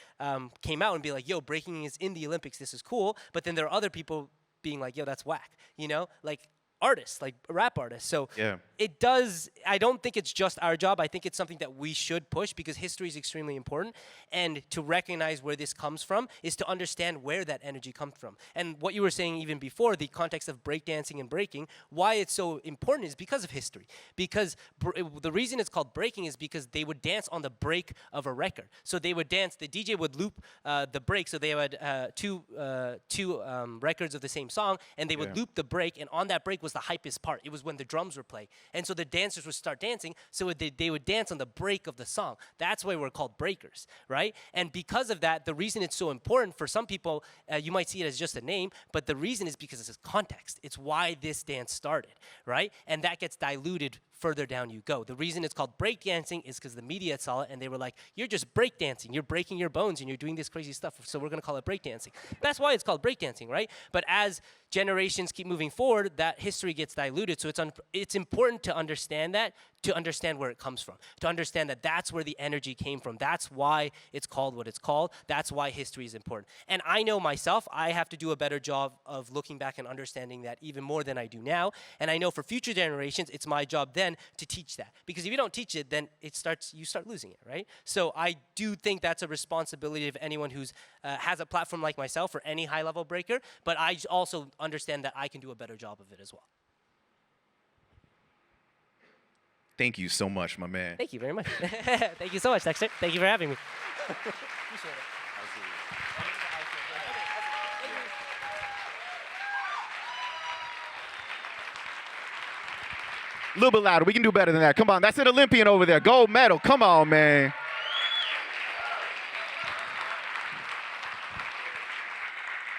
came out and be like, yo, breaking is in the Olympics, this is cool. But then there are other people being like, yo, that's whack, like artists, like rap artists. So it does, I don't think it's just our job. I think it's something that we should push because history is extremely important. And to recognize where this comes from is to understand where that energy comes from. And what you were saying even before, the context of breakdancing and breaking, why it's so important is because of history. Because the reason it's called breaking is because they would dance on the break of a record. So they would dance, the DJ would loop the break. So they had two records of the same song, and they would loop the break, and on that break was the hypest part. It was when the drums were playing. And so the dancers would start dancing, so they would dance on the break of the song. That's why we're called breakers, right? And because of that, the reason it's so important for some people, you might see it as just a name, but the reason is because it's context. It's why this dance started, right? And that gets diluted further down you go. The reason it's called breakdancing is because the media saw it and they were like, you're just breakdancing, you're breaking your bones and you're doing this crazy stuff, so we're gonna call it breakdancing. That's why it's called breakdancing, right? But as generations keep moving forward, that history gets diluted, so it's important to understand that, to understand where it comes from, to understand that that's where the energy came from. That's why it's called what it's called. That's why history is important. And I know myself, I have to do a better job of looking back and understanding that even more than I do now. And I know for future generations, it's my job then to teach that. Because if you don't teach it, then you start losing it, right? So I do think that's a responsibility of anyone who's has a platform like myself or any high-level breaker, but I also understand that I can do a better job of it as well. Thank you so much, my man. Thank you very much. Thank you so much, Dexter. Thank you for having me. Appreciate it. A little bit louder. We can do better than that. Come on. That's an Olympian over there. Gold medal. Come on, man.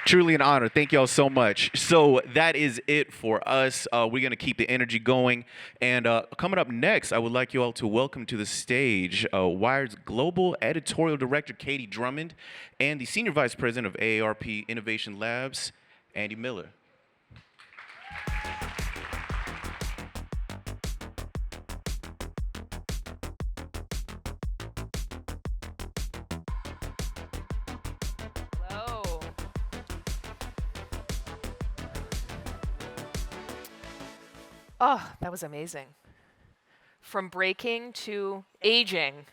Truly an honor. Thank y'all so much. So that is it for us. We're going to keep the energy going. And coming up next, I would like you all to welcome to the stage Wired's Global Editorial Director, Katie Drummond, and the Senior Vice President of AARP Innovation Labs, Andy Miller. Hello. Oh, that was amazing. From breaking to aging.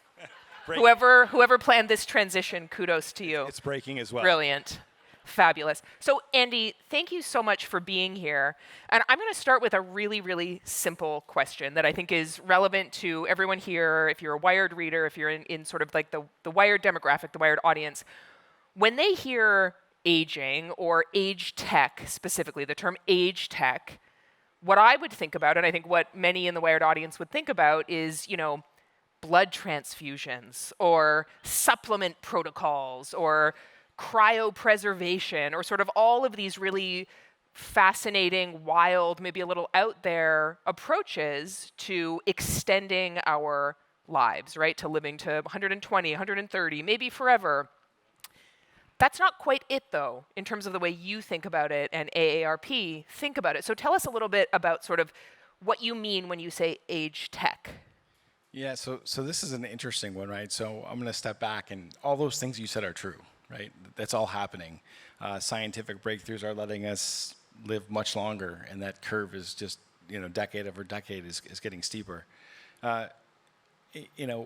Whoever planned this transition, kudos to you. It's breaking as well. Brilliant. Fabulous. So, Andy, thank you so much for being here. And I'm going to start with a really, really simple question that I think is relevant to everyone here. If you're a Wired reader, if you're in sort of like the Wired demographic, the Wired audience, when they hear aging or age tech specifically, the term age tech, what I would think about, and I think what many in the Wired audience would think about is, blood transfusions or supplement protocols or cryopreservation or sort of all of these really fascinating, wild, maybe a little out there approaches to extending our lives, right? To living to 120, 130, maybe forever. That's not quite it, though, in terms of the way you think about it and AARP think about it. So tell us a little bit about sort of what you mean when you say age tech. Yeah, so this is an interesting one, right? So I'm going to step back, and all those things you said are true, right? That's all happening. Scientific breakthroughs are letting us live much longer, and that curve is just, decade over decade is getting steeper.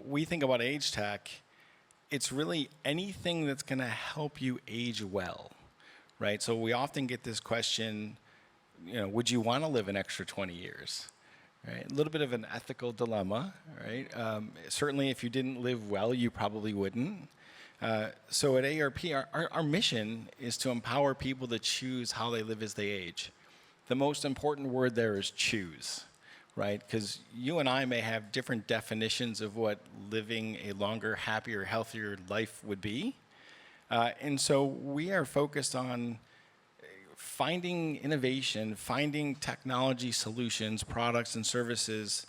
We think about age tech, it's really anything that's going to help you age well, right? So we often get this question, would you want to live an extra 20 years? Right? A little bit of an ethical dilemma, right? Certainly if you didn't live well, you probably wouldn't. So at AARP, our mission is to empower people to choose how they live as they age. The most important word there is choose, right? Because you and I may have different definitions of what living a longer, happier, healthier life would be. And so we are focused on finding innovation, finding technology solutions, products, and services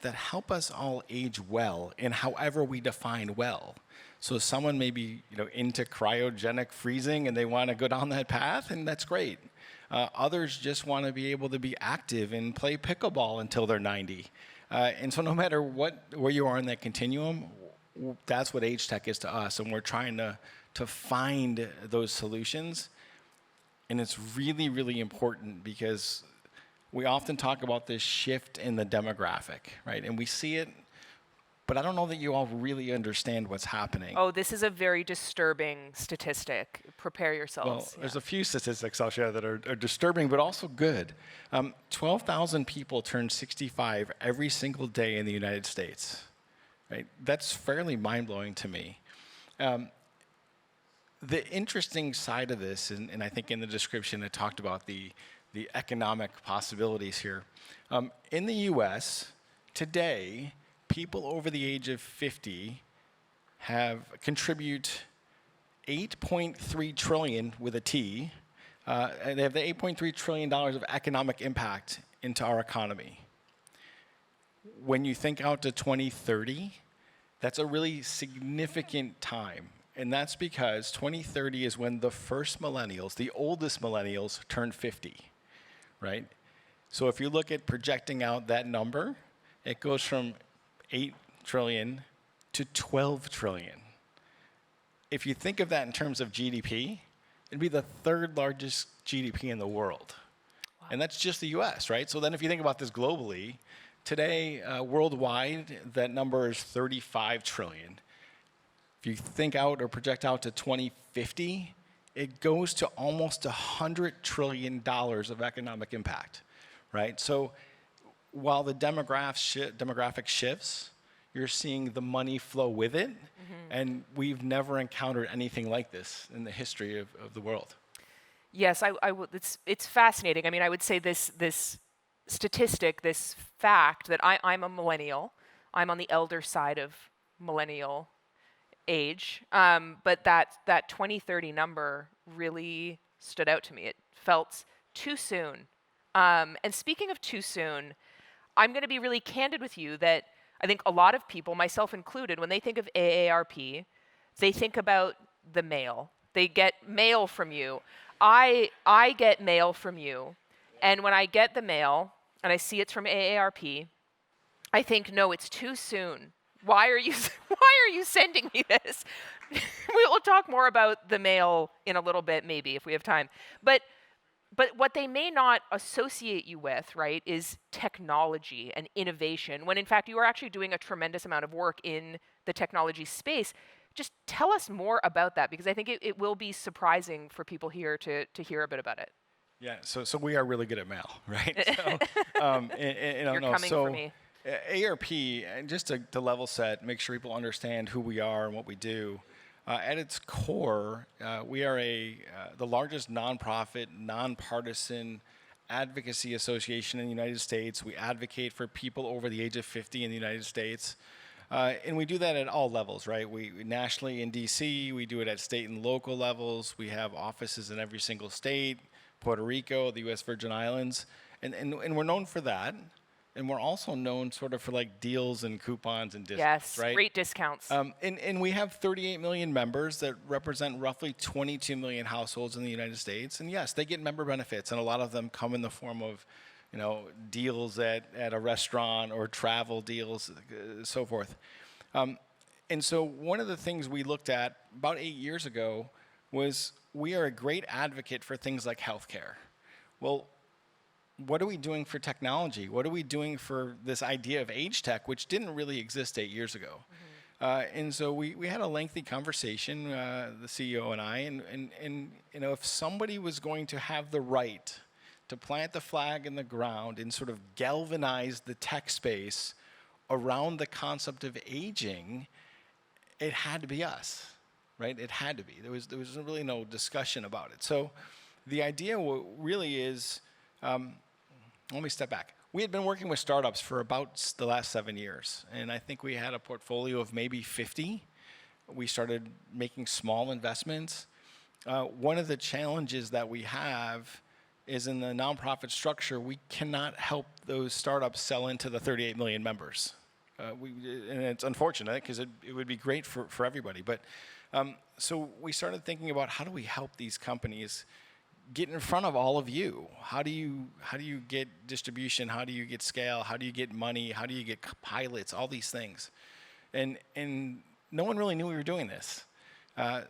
that help us all age well in however we define well. So someone may be into cryogenic freezing and they want to go down that path, and that's great. Others just want to be able to be active and play pickleball until they're 90. And so no matter where you are in that continuum, that's what age tech is to us, and we're trying to find those solutions. And it's really, really important because we often talk about this shift in the demographic, right? And we see it, but I don't know that you all really understand what's happening. Oh, this is a very disturbing statistic. Prepare yourselves. Well, there's a few statistics I'll share that are disturbing, but also good. 12,000 people turn 65 every single day in the United States, right? That's fairly mind-blowing to me. The interesting side of this, and I think in the description it talked about the economic possibilities here. In the US, today, people over the age of 50 contribute 8.3 trillion with a T. And they have the $8.3 trillion of economic impact into our economy. When you think out to 2030, that's a really significant time. And that's because 2030 is when the first millennials, the oldest millennials, turn 50, right? So if you look at projecting out that number, it goes from 8 trillion to 12 trillion. If you think of that in terms of GDP, it'd be the third largest GDP in the world. Wow. And that's just the US, right? So then if you think about this globally, today, worldwide, that number is 35 trillion. If you think out or project out to 2050, it goes to almost $100 trillion of economic impact, right? So while the demographic shifts, you're seeing the money flow with it, and we've never encountered anything like this in the history of the world. Yes, it's fascinating. I mean, I would say this statistic, this fact that I'm a millennial, I'm on the elder side of millennial age, but that 2030 number really stood out to me. It felt too soon. And speaking of too soon, I'm going to be really candid with you that I think a lot of people, myself included, when they think of AARP, they think about the mail. They get mail from you. I get mail from you. And when I get the mail and I see it's from AARP, I think, no, it's too soon. Why are you sending me this? We will talk more about the mail in a little bit, maybe, if we have time. But what they may not associate you with, right, is technology and innovation, when in fact you are actually doing a tremendous amount of work in the technology space. Just tell us more about that, because I think it will be surprising for people here to hear a bit about it. Yeah, so we are really good at mail, right? So, You're coming for me. AARP, and just to level set, make sure people understand who we are and what we do. At its core, we are the largest nonprofit, nonpartisan advocacy association in the United States. We advocate for people over the age of 50 in the United States. And we do that at all levels, right? We nationally in DC, we do it at state and local levels. We have offices in every single state, Puerto Rico, the US Virgin Islands. And we're known for that. And we're also known sort of for like deals and coupons and discounts, yes, right? Great discounts. And we have 38 million members that represent roughly 22 million households in the United States. And yes, they get member benefits, and a lot of them come in the form of, deals at a restaurant or travel deals, so forth. And so one of the things we looked at about 8 years ago was we are a great advocate for things like healthcare. Well, what are we doing for technology? What are we doing for this idea of age tech, which didn't really exist 8 years ago? And so we had a lengthy conversation, the CEO and I, and if somebody was going to have the right to plant the flag in the ground and sort of galvanize the tech space around the concept of aging, it had to be us, right? It had to be. There was really no discussion about it. So the idea really is, let me step back. We had been working with startups for about the last 7 years, and I think we had a portfolio of maybe 50. We started making small investments. One of the challenges that we have is in the nonprofit structure, we cannot help those startups sell into the 38 million members. And it's unfortunate because it would be great for everybody. But so we started thinking about how do we help these companies get in front of all of you? How do you get distribution? How do you get scale? How do you get money? How do you get pilots? All these things. And no one really knew we were doing this.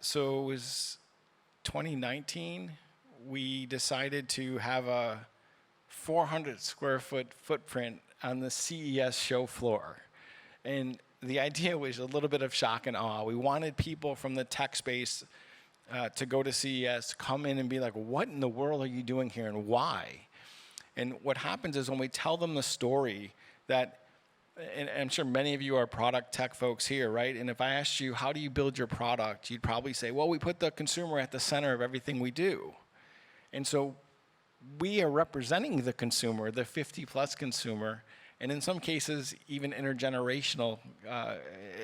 So it was 2019. We decided to have a 400 square foot footprint on the CES show floor. And the idea was a little bit of shock and awe. We wanted people from the tech space to go to CES, come in and be like, what in the world are you doing here and why? And what happens is when we tell them the story that, and I'm sure many of you are product tech folks here, right? And if I asked you, how do you build your product? You'd probably say, well, we put the consumer at the center of everything we do. And so we are representing the consumer, the 50-plus consumer, and in some cases, even intergenerational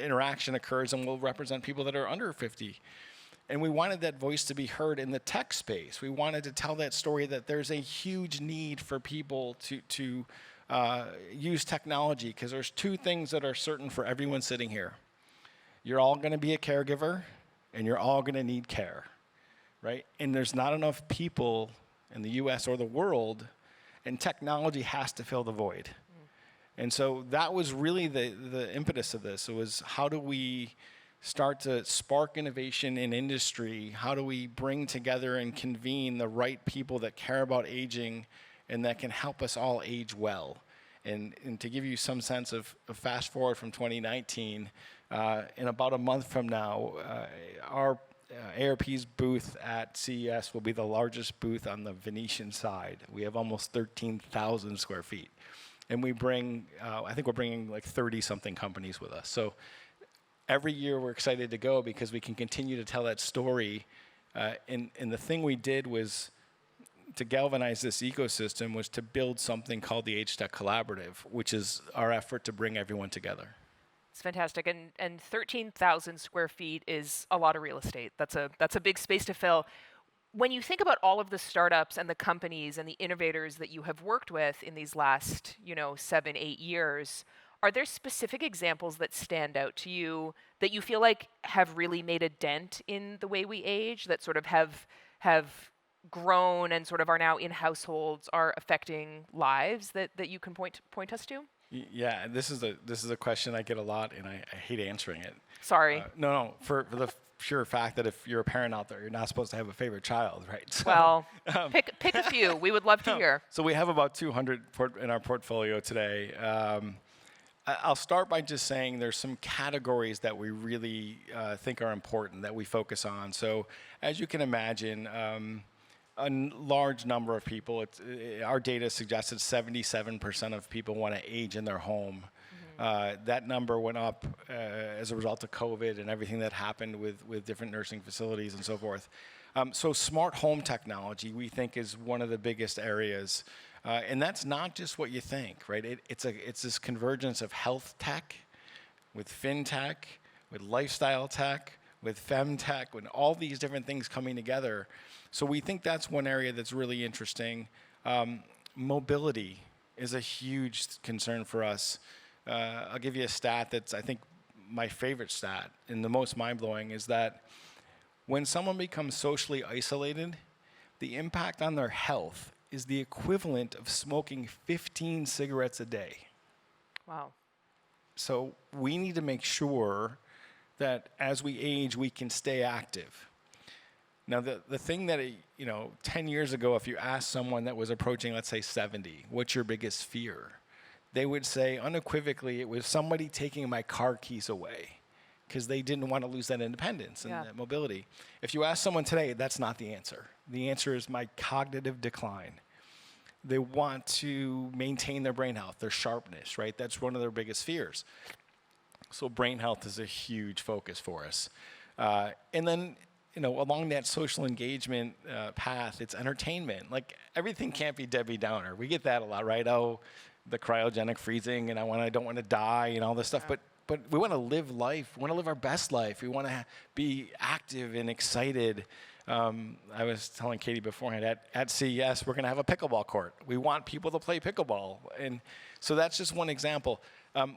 interaction occurs, and we'll represent people that are under 50. And we wanted that voice to be heard in the tech space. We wanted to tell that story that there's a huge need for people to use technology, because there's two things that are certain for everyone sitting here. You're all going to be a caregiver, and you're all going to need care, right? And there's not enough people in the US or the world, and technology has to fill the void. And so that was really the impetus of this. It was, how do we start to spark innovation in industry? How do we bring together and convene the right people that care about aging and that can help us all age well? And to give you some sense of fast forward from 2019, in about a month from now, our AARP's booth at CES will be the largest booth on the Venetian side. We have almost 13,000 square feet. And we bring, I think we're bringing like 30-something companies with us. So every year we're excited to go because we can continue to tell that story. And the thing we did was to galvanize this ecosystem was to build something called the Age Tech Collaborative, which is our effort to bring everyone together. It's fantastic, and 13,000 square feet is a lot of real estate. That's a big space to fill. when you think about all of the startups and the companies and the innovators that you have worked with in these last, 7, 8 years, are there specific examples that stand out to you that you feel like have really made a dent in the way we age, that sort of have grown and sort of are now in households, are affecting lives that you can point us to? Yeah, this is a question I get a lot, and I hate answering it. Sorry. No, for the pure fact that if you're a parent out there, you're not supposed to have a favorite child, right? So, Well, pick a few. We would love to hear. So we have about 200 in our portfolio today. I'll start by just saying there's some categories that we really think are important that we focus on. So as you can imagine, a large number of people, our data suggests that 77% of people want to age in their home. That number went up as a result of COVID and everything that happened with different nursing facilities and so forth. So smart home technology, we think, is one of the biggest areas. And that's not just what you think, right? It's this convergence of health tech with fintech, with lifestyle tech, with femtech, with all these different things coming together. So we think that's one area that's really interesting. Mobility is a huge concern for us. I'll give you a stat that's, I think, my favorite stat and the most mind-blowing is that when someone becomes socially isolated, the impact on their health is the equivalent of smoking 15 cigarettes a day. Wow. So we need to make sure that as we age, we can stay active. Now, the thing that, 10 years ago, if you asked someone that was approaching, let's say 70, what's your biggest fear? They would say unequivocally, it was somebody taking my car keys away because they didn't want to lose that independence and that mobility. If you ask someone today, that's not the answer. The answer is my cognitive decline. They want to maintain their brain health, their sharpness, right? That's one of their biggest fears. So brain health is a huge focus for us. And then, along that social engagement path, it's entertainment. Like, everything can't be Debbie Downer. We get that a lot, right? Oh, the cryogenic freezing, and I don't want to die, and all this stuff. But we want to live life. We want to live our best life. We want to be active and excited. I was telling Katie beforehand, at CES, we're going to have a pickleball court. We want people to play pickleball. And so that's just one example.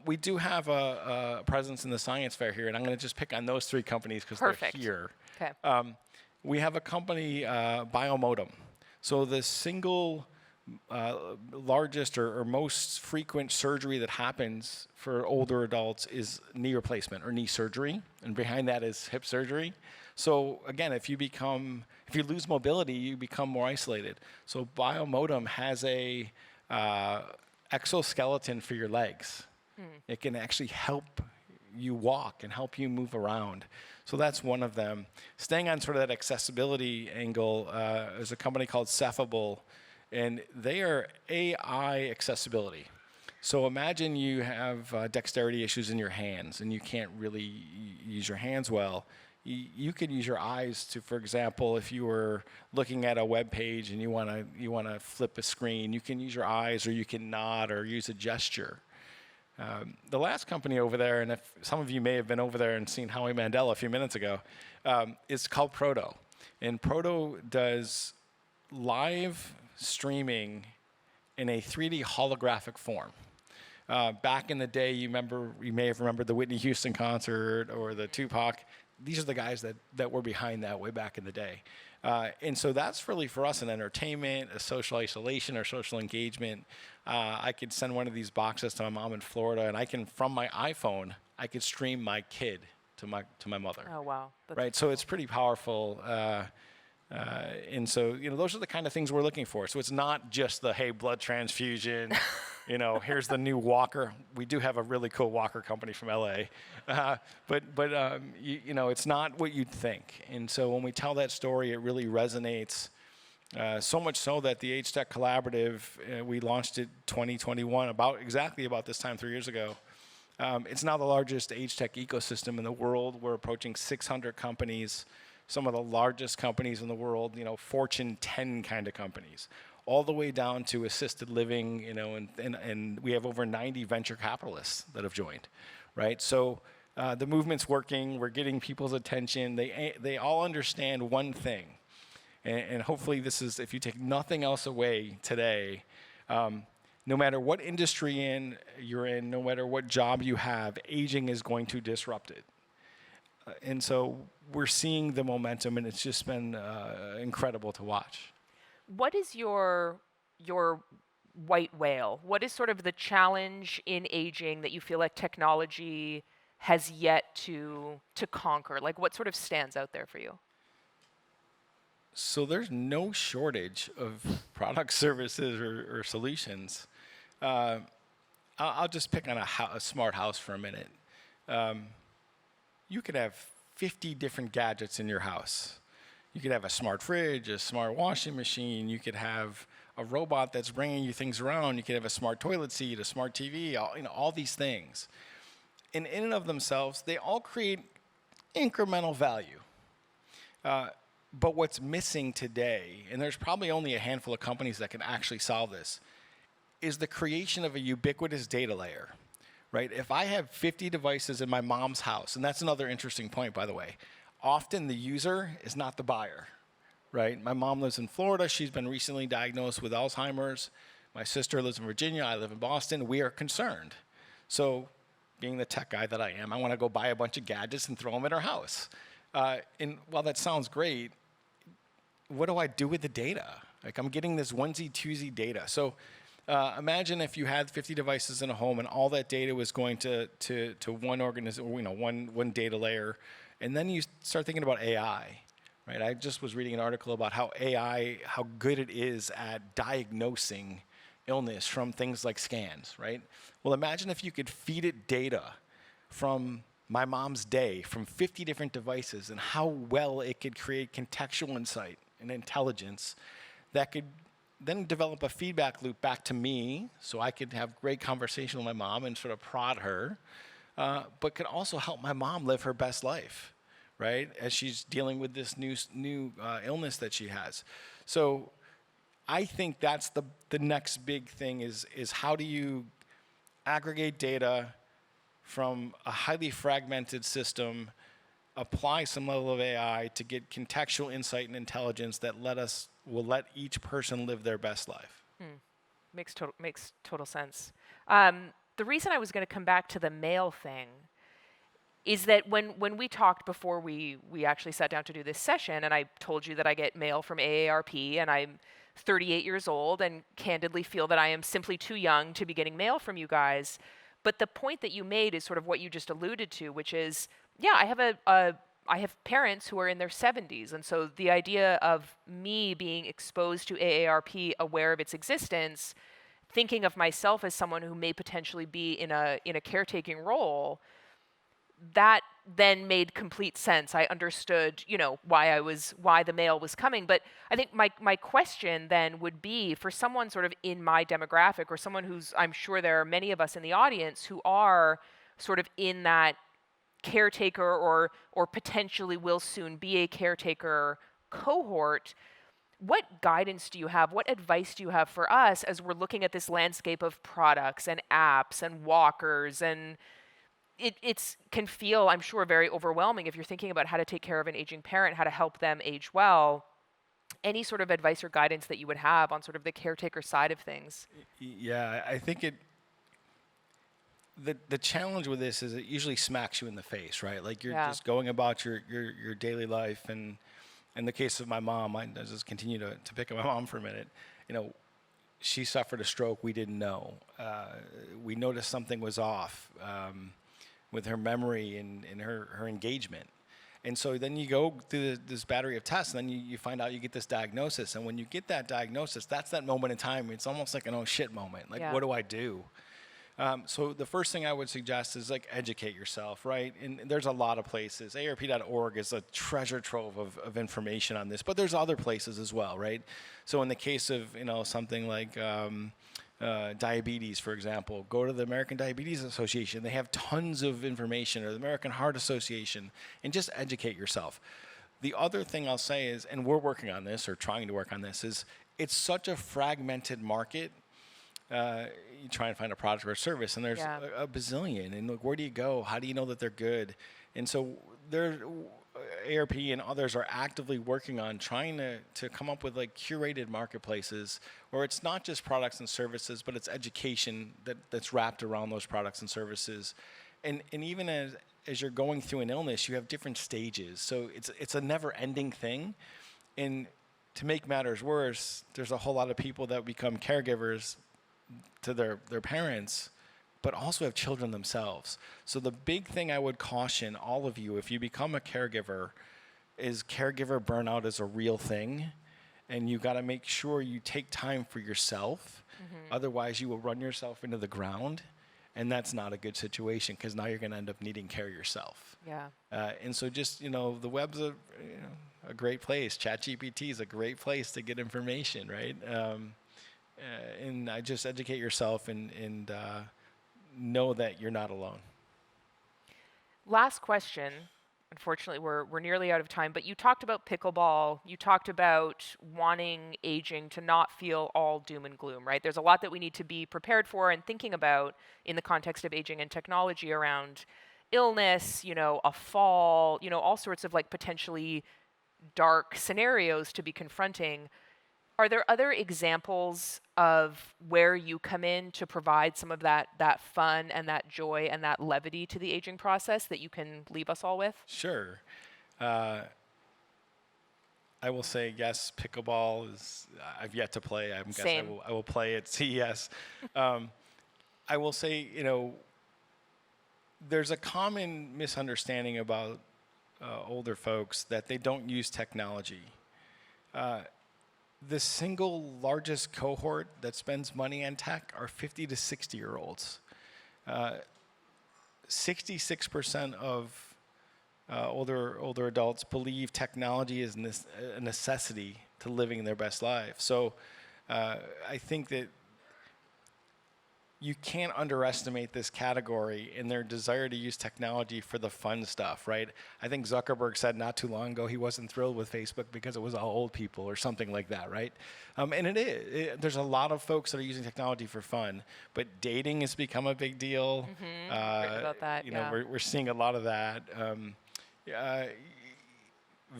We do have a presence in the science fair here, and I'm going to just pick on those 3 companies because they're here. Okay. We have a company, Biomodem. So the single largest or most frequent surgery that happens for older adults is knee replacement or knee surgery, and behind that is hip surgery. So again, if you lose mobility, you become more isolated. So Biomodem has a exoskeleton for your legs. It can actually help you walk and help you move around. So that's one of them. Staying on sort of that accessibility angle, there's a company called Cephable, and they are AI accessibility. So imagine you have dexterity issues in your hands and you can't really use your hands well. You could use your eyes to, for example, if you were looking at a web page and you want to flip a screen, you can use your eyes, or you can nod or use a gesture. The last company over there, and if some of you may have been over there and seen Howie Mandel a few minutes ago, is called Proto. And Proto does live streaming in a 3D holographic form. Back in the day, you may have remembered the Whitney Houston concert or the Tupac. These are the guys that were behind that way back in the day. And so that's really for us an entertainment, a social isolation, or social engagement. I could send one of these boxes to my mom in Florida, and from my iPhone, I could stream my kid to my mother. Oh, wow. That's right, so it's pretty powerful. And so, those are the kind of things we're looking for. So it's not just the, hey, blood transfusion, here's the new walker. We do have a really cool walker company from LA. But it's not what you'd think. And so when we tell that story, it really resonates. So much so that the Age Tech Collaborative, we launched it 2021, exactly about this time 3 years ago. It's now the largest age tech ecosystem in the world. We're approaching 600 companies, some of the largest companies in the world, Fortune 10 kind of companies, all the way down to assisted living, and we have over 90 venture capitalists that have joined, right? So the movement's working. We're getting people's attention. They all understand one thing. And hopefully this is, if you take nothing else away today, no matter what industry you're in, no matter what job you have, aging is going to disrupt it. And so we're seeing the momentum, and it's just been incredible to watch. What is your white whale? What is sort of the challenge in aging that you feel like technology has yet to conquer? Like, what sort of stands out there for you? So there's no shortage of product services or solutions. I'll just pick on a smart house for a minute. You could have 50 different gadgets in your house. You could have a smart fridge, a smart washing machine. You could have a robot that's bringing you things around. You could have a smart toilet seat, a smart TV, all these things. And in and of themselves, they all create incremental value. But what's missing today, and there's probably only a handful of companies that can actually solve this, is the creation of a ubiquitous data layer, right? If I have 50 devices in my mom's house, and that's another interesting point, by the way, often the user is not the buyer, right? My mom lives in Florida. She's been recently diagnosed with Alzheimer's. My sister lives in Virginia. I live in Boston. We are concerned. So being the tech guy that I am, I want to go buy a bunch of gadgets and throw them in our house. And while that sounds great, what do I do with the data? Like, I'm getting this onesie, twosie data. So imagine if you had 50 devices in a home and all that data was going to one one data layer, and then you start thinking about AI, right? I just was reading an article about how AI, how good it is at diagnosing illness from things like scans, right? Well, imagine if you could feed it data from my mom's day, from 50 different devices, and how well it could create contextual insight and intelligence that could then develop a feedback loop back to me, so I could have great conversation with my mom and sort of prod her, but could also help my mom live her best life, right, as she's dealing with this new illness that she has. So I think that's the next big thing is how do you aggregate data from a highly fragmented system, apply some level of AI to get contextual insight and intelligence that will let each person live their best life. Makes total sense. The reason I was going to come back to the mail thing is that when we talked before we actually sat down to do this session, and I told you that I get mail from AARP, and I'm 38 years old and candidly feel that I am simply too young to be getting mail from you guys. But the point that you made is sort of what you just alluded to, which is, yeah, I have parents who are in their 70s, and so the idea of me being exposed to AARP, aware of its existence, thinking of myself as someone who may potentially be in a caretaking role, that then made complete sense. I understood, why the mail was coming. But I think my question then would be for someone sort of in my demographic, or someone who's, I'm sure there are many of us in the audience who are sort of in that caretaker or potentially will soon be a caretaker cohort, what guidance do you have? What advice do you have for us as we're looking at this landscape of products and apps and walkers? And it can feel, I'm sure, very overwhelming if you're thinking about how to take care of an aging parent, how to help them age well. Any sort of advice or guidance that you would have on sort of the caretaker side of things? Yeah, I think the challenge with this is it usually smacks you in the face, right? Like you're just going about your daily life. And in the case of my mom, I just continue to pick on my mom for a minute. She suffered a stroke we didn't know. We noticed something was off with her memory and her engagement. And so then you go through this battery of tests, and then you find out you get this diagnosis. And when you get that diagnosis, that's that moment in time. It's almost like an oh shit moment. Like, what do I do? So the first thing I would suggest is educate yourself, right? And there's a lot of places. AARP.org is a treasure trove of information on this, but there's other places as well, right? So in the case of something like diabetes, for example, go to the American Diabetes Association. They have tons of information, or the American Heart Association, and just educate yourself. The other thing I'll say is, and we're working on this or trying to work on this, is it's such a fragmented market. You try and find a product or a service, and there's a bazillion. And where do you go? How do you know that they're good? And so AARP and others are actively working on trying to come up with like curated marketplaces where it's not just products and services, but it's education that's wrapped around those products and services. And even as you're going through an illness, you have different stages. So it's a never-ending thing. And to make matters worse, there's a whole lot of people that become caregivers to their parents, but also have children themselves. So the big thing I would caution all of you, if you become a caregiver, is caregiver burnout is a real thing, and you gotta make sure you take time for yourself. Otherwise, you will run yourself into the ground, and that's not a good situation, because now you're gonna end up needing care yourself. Yeah. And so just, the web's a great place. ChatGPT is a great place to get information, right? And I just educate yourself and know that you're not alone. Last question. Unfortunately, we're nearly out of time, but you talked about pickleball. You talked about wanting aging to not feel all doom and gloom, right? There's a lot that we need to be prepared for and thinking about in the context of aging and technology around illness, a fall, all sorts of like potentially dark scenarios to be confronting. Are there other examples of where you come in to provide some of that fun and that joy and that levity to the aging process that you can leave us all with? Sure. I will say yes, pickleball is, I've yet to play. I will play at CES. I will say, there's a common misunderstanding about older folks that they don't use technology. The single largest cohort that spends money on tech are 50 to 60-year-olds. 66% of older adults believe technology is a necessity to living their best life. So I think that you can't underestimate this category in their desire to use technology for the fun stuff, right? I think Zuckerberg said not too long ago he wasn't thrilled with Facebook because it was all old people or something like that, right? And it is. There's a lot of folks that are using technology for fun, but dating has become a big deal. Heard about that, We're seeing a lot of that.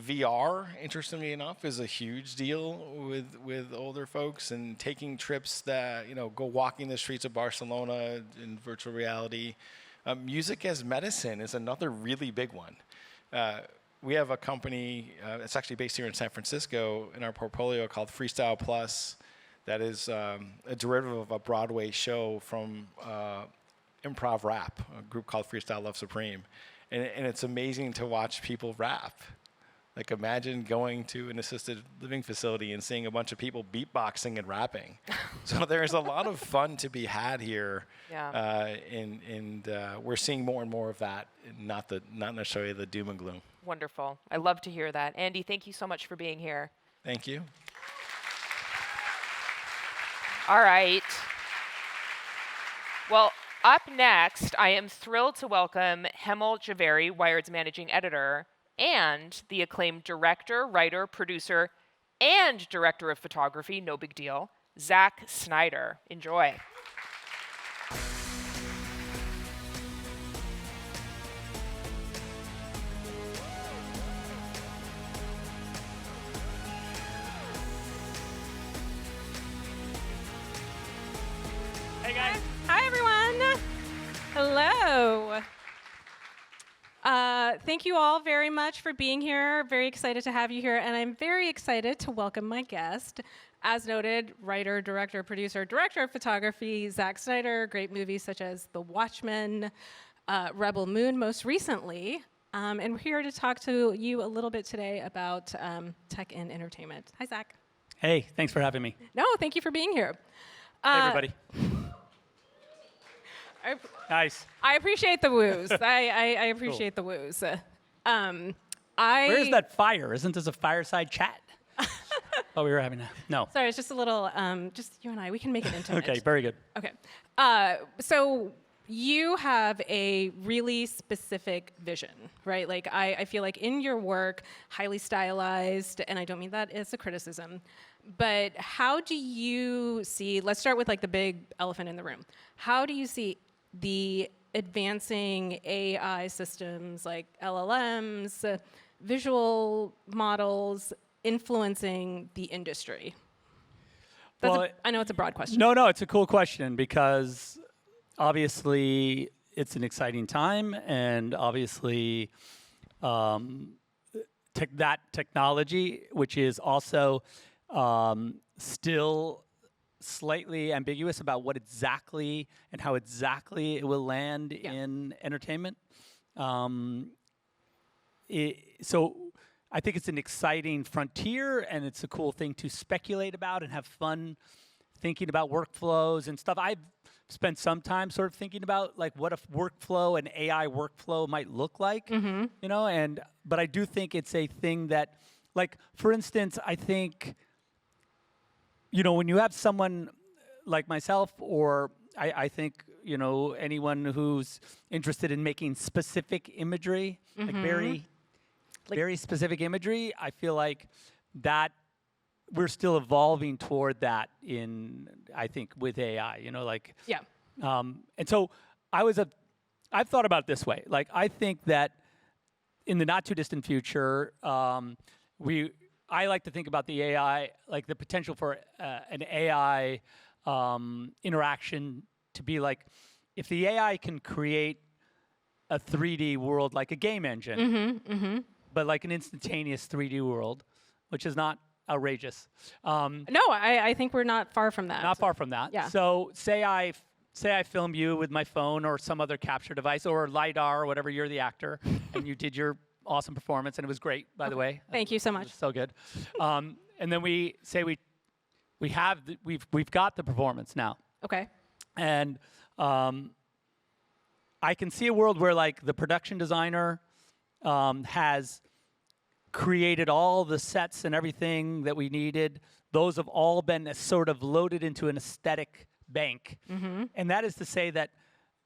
VR, interestingly enough, is a huge deal with older folks, and taking trips that, go walking the streets of Barcelona in virtual reality. Music as medicine is another really big one. We have a company, it's actually based here in San Francisco, in our portfolio called Freestyle Plus, that is a derivative of a Broadway show from improv rap, a group called Freestyle Love Supreme. And it's amazing to watch people rap. Like, imagine going to an assisted living facility and seeing a bunch of people beatboxing and rapping. So there's a lot of fun to be had here. Yeah. And we're seeing more and more of that, and not necessarily the doom and gloom. Wonderful. I love to hear that. Andy, thank you so much for being here. Thank you. All right. Well, up next, I am thrilled to welcome Hemel Javeri, Wired's managing editor, and the acclaimed director, writer, producer, and director of photography, no big deal, Zack Snyder. Enjoy. Hey guys. Hi everyone. Hello. Thank you all very much for being here. Very excited to have you here, and I'm very excited to welcome my guest. As noted, writer, director, producer, director of photography, Zack Snyder, great movies such as The Watchmen, Rebel Moon most recently. And we're here to talk to you a little bit today about tech and entertainment. Hi, Zack. Hey, thanks for having me. No, thank you for being here. Hey, everybody. Nice. I appreciate the woos. I appreciate the woos. Where's that fire? Isn't this a fireside chat? Oh, we were having a... No. Sorry, it's just a little, just you and I, we can make it intimate. Okay, very good. Okay. So you have a really specific vision, right? Like, I feel like in your work, highly stylized, and I don't mean that as a criticism, but how do you see, let's start with like the big elephant in the room. How do you see the advancing AI systems like LLMs visual models influencing the industry? I know it's a broad question. No, it's a cool question because obviously it's an exciting time, and obviously that technology, which is also still slightly ambiguous about what exactly and how exactly it will land in entertainment. So I think it's an exciting frontier, and it's a cool thing to speculate about and have fun thinking about workflows and stuff. I've spent some time sort of thinking about like what a workflow, an AI workflow might look like, you know, but I do think it's a thing that, like, for instance, I think, you know, when you have someone like myself, or I think, you know, anyone who's interested in making specific imagery, like very specific imagery, I feel like that we're still evolving toward that I think, with AI, you know, like. Yeah. And so I've thought about it this way. Like, I think that in the not too distant future, I like to think about the AI, like the potential for an AI interaction to be like, if the AI can create a 3D world like a game engine, but like an instantaneous 3D world, which is not outrageous. No, I think we're not far from that. Not far from that. Yeah. So say I film you with my phone or some other capture device or LiDAR or whatever, you're the actor, and you did your awesome performance, and it was great, by the way. Thank you so much. It was so good. And then we say we've got the performance now. Okay. And I can see a world where, like, the production designer has created all the sets and everything that we needed. Those have all been sort of loaded into an aesthetic bank. And that is to say that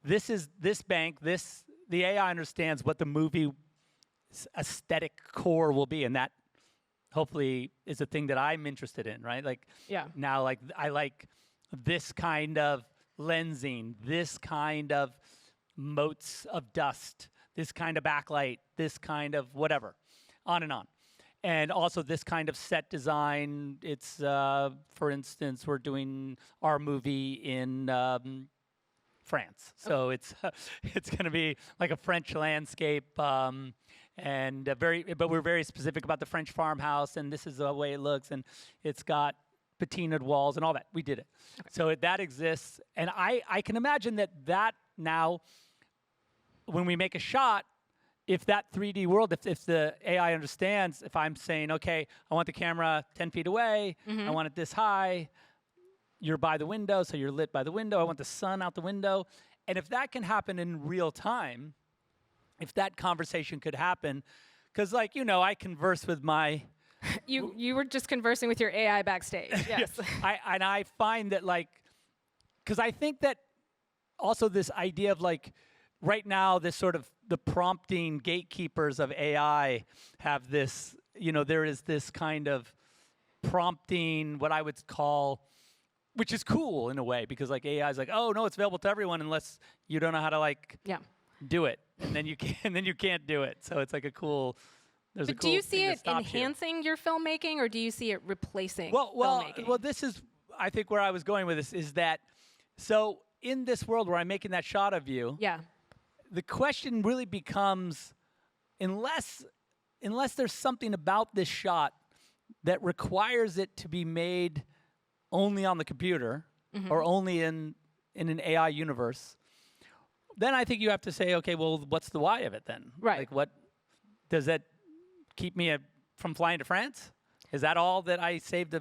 this bank, the AI understands what the movie aesthetic core will be, and that hopefully is a thing that I'm interested in, right? Like, now, like, I like this kind of lensing, this kind of motes of dust, this kind of backlight, this kind of whatever, on and on. And also this kind of set design. It's, for instance, we're doing our movie in France. So it's going to be like a French landscape, but we're very specific about the French farmhouse, and this is the way it looks, and it's got patinaed walls and all that. We did it. Okay. So that exists, and I can imagine that now, when we make a shot, if that 3D world, if the AI understands, if I'm saying, okay, I want the camera 10 feet away, I want it this high, you're by the window, so you're lit by the window, I want the sun out the window, and if that can happen in real time, if that conversation could happen, because, like, you know, I converse with my... You were just conversing with your AI backstage, yes. I find that, like, because I think that also this idea of, like, right now, this sort of the prompting gatekeepers of AI have this, you know, there is this kind of prompting, what I would call, which is cool in a way, because, like, AI is like, oh no, it's available to everyone unless you don't know how to, like, do it, and then you can't do it. So it's like a cool. But do you see it enhancing your filmmaking, or do you see it replacing filmmaking? Well, this is, I think, where I was going with this is that, so in this world where I'm making that shot of you, the question really becomes, unless there's something about this shot that requires it to be made only on the computer or only in an AI universe, then I think you have to say, okay, well, what's the why of it then? Right. Like, what does that keep me from flying to France? Is that all that I saved?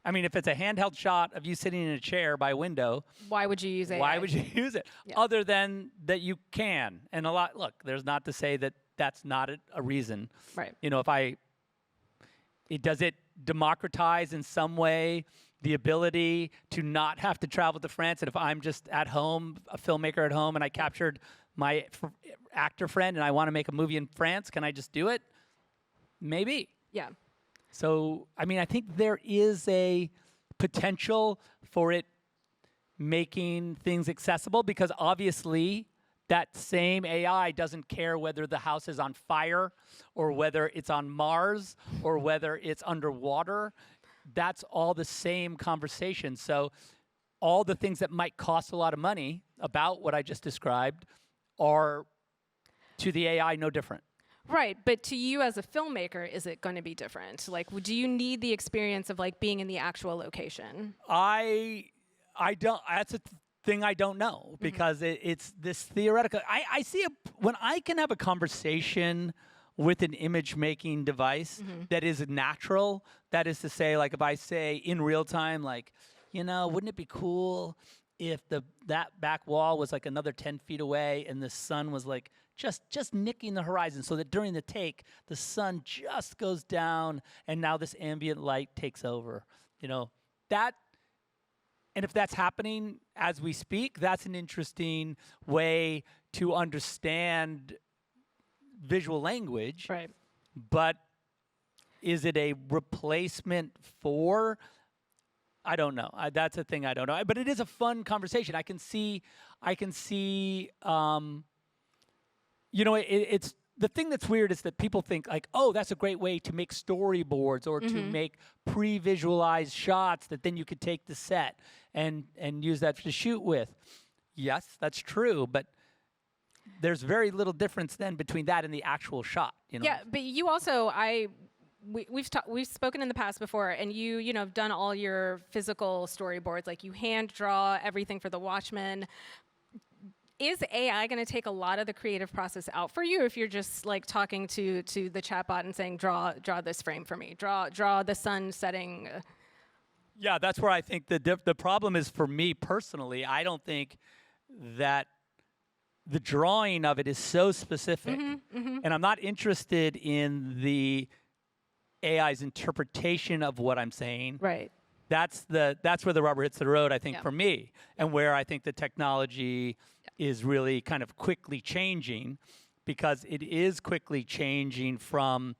I mean, if it's a handheld shot of you sitting in a chair by a window, why would you use AI? Why would you use it? Other than that you can. And look, there's not to say that that's not a reason. Right. You know, does it democratize in some way the ability to not have to travel to France? And if I'm just at home, a filmmaker at home, and I captured my actor friend and I want to make a movie in France, can I just do it? Maybe. Yeah. So, I mean, I think there is a potential for it making things accessible, because obviously that same AI doesn't care whether the house is on fire or whether it's on Mars or whether it's underwater. That's all the same conversation. So all the things that might cost a lot of money about what I just described are, to the AI, no different. Right, but to you as a filmmaker, is it going to be different? Like, do you need the experience of like being in the actual location? I don't. That's a thing I don't know because it's this theoretical. I see when I can have a conversation with an image making device that is natural. That is to say, like if I say in real time, like, wouldn't it be cool if that back wall was like another 10 feet away and the sun was like just nicking the horizon so that during the take, the sun just goes down and now this ambient light takes over. That, and if that's happening as we speak, that's an interesting way to understand visual language. Right. But is it a replacement for? I don't know. That's a thing I don't know. But it is a fun conversation. I can see. It's the thing that's weird is that people think like, oh, that's a great way to make storyboards or to make pre-visualized shots that then you could take the set and use that to shoot with. Yes, that's true, but there's very little difference then between that and the actual shot. Yeah, but you also we've spoken in the past before, and you have done all your physical storyboards, like you hand draw everything for the Watchmen. Is AI going to take a lot of the creative process out for you if you're just like talking to the chatbot and saying, draw this frame for me, draw the sun setting? Yeah, that's where I think the problem is for me personally. I don't think that the drawing of it is so specific, and I'm not interested in the AI's interpretation of what I'm saying. Right. That's where the rubber hits the road, I think, for me, and where I think the technology is really kind of quickly changing, because it is quickly changing from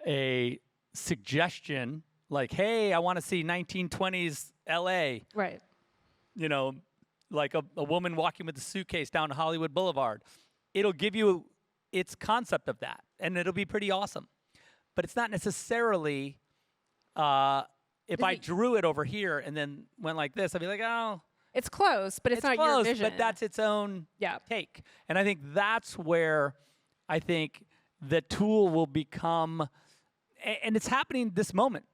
a suggestion like, hey, I want to see 1920s LA. Right. Like a woman walking with a suitcase down Hollywood Boulevard. It'll give you its concept of that, and it'll be pretty awesome. But it's not necessarily, if I drew it over here and then went like this, I'd be like, oh. It's close, but it's not close, your vision. but that's its own take. And I think that's where I think the tool will become, and it's happening this moment.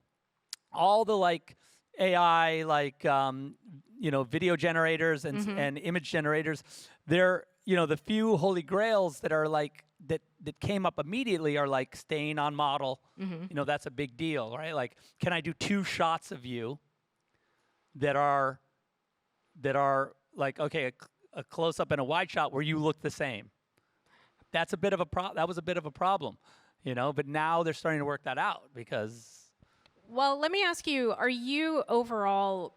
All the like AI, like video generators and image generators, they're the few holy grails that are like that came up immediately are like staying on model. That's a big deal, right? Like, can I do 2 shots of you that are like, okay, a close up and a wide shot where you look the same? That's a bit of that was a bit of a problem, but now they're starting to work that out because. Well, let me ask you, are you overall,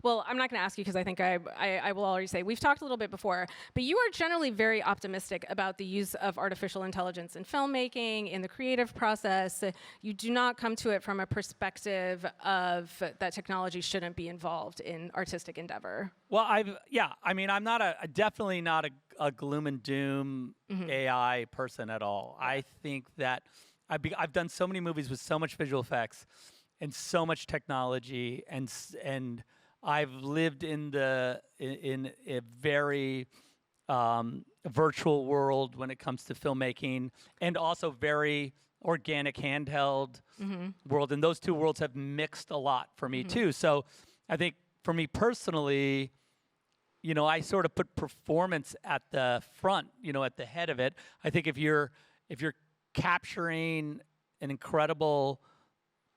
well, I'm not going to ask you because I think I will already say, we've talked a little bit before, but you are generally very optimistic about the use of artificial intelligence in filmmaking, in the creative process. You do not come to it from a perspective of that technology shouldn't be involved in artistic endeavor. Well, I'm definitely not a gloom and doom AI person at all. I think that I've done so many movies with so much visual effects and so much technology, and I've lived in a very virtual world when it comes to filmmaking, and also very organic handheld world. And those two worlds have mixed a lot for me too. So I think for me personally, I sort of put performance at the front, at the head of it. I think if you're capturing an incredible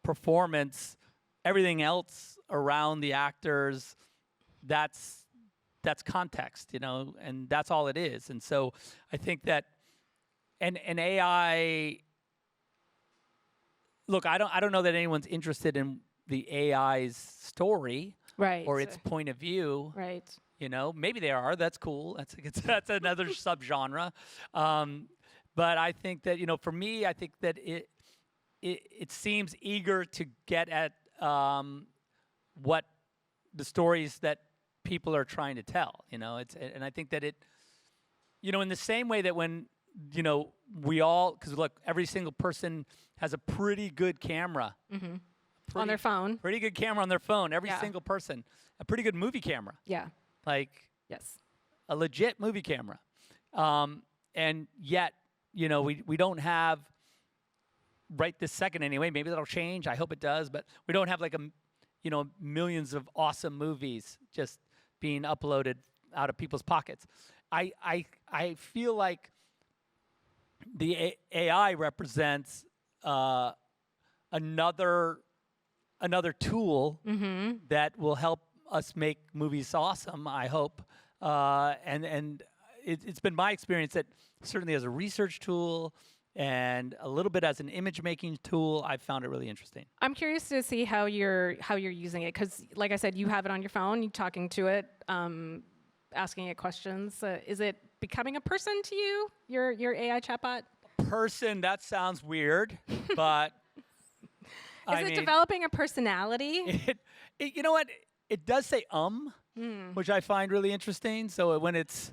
performance, everything else around the actors, that's context, and that's all it is. And so I think that an AI, look, I don't know that anyone's interested in the AI's story, right, or its point of view, right. Maybe they are. That's cool. That's another subgenre. But I think that for me, I think that it seems eager to get at what the stories that people are trying to tell. And I think that in the same way that when, we all, because look, every single person has a pretty good camera. On their phone. Pretty good camera on their phone, every Yeah. single person. A pretty good movie camera. Yeah. Like Yes. a legit movie camera. And yet, we don't have, right this second anyway, maybe that'll change, I hope it does, but we don't have like millions of awesome movies just being uploaded out of people's pockets. I feel like the AI represents another tool that will help us make movies awesome, I hope. And it's been my experience that certainly as a research tool and a little bit as an image making tool, I've found it really interesting. I'm curious to see how you're using it, because like I said, you have it on your phone, you're talking to it, asking it questions. Is it becoming a person to you, your AI chatbot? Person, that sounds weird, but Is it developing a personality? You know what? It does say which I find really interesting. So when it's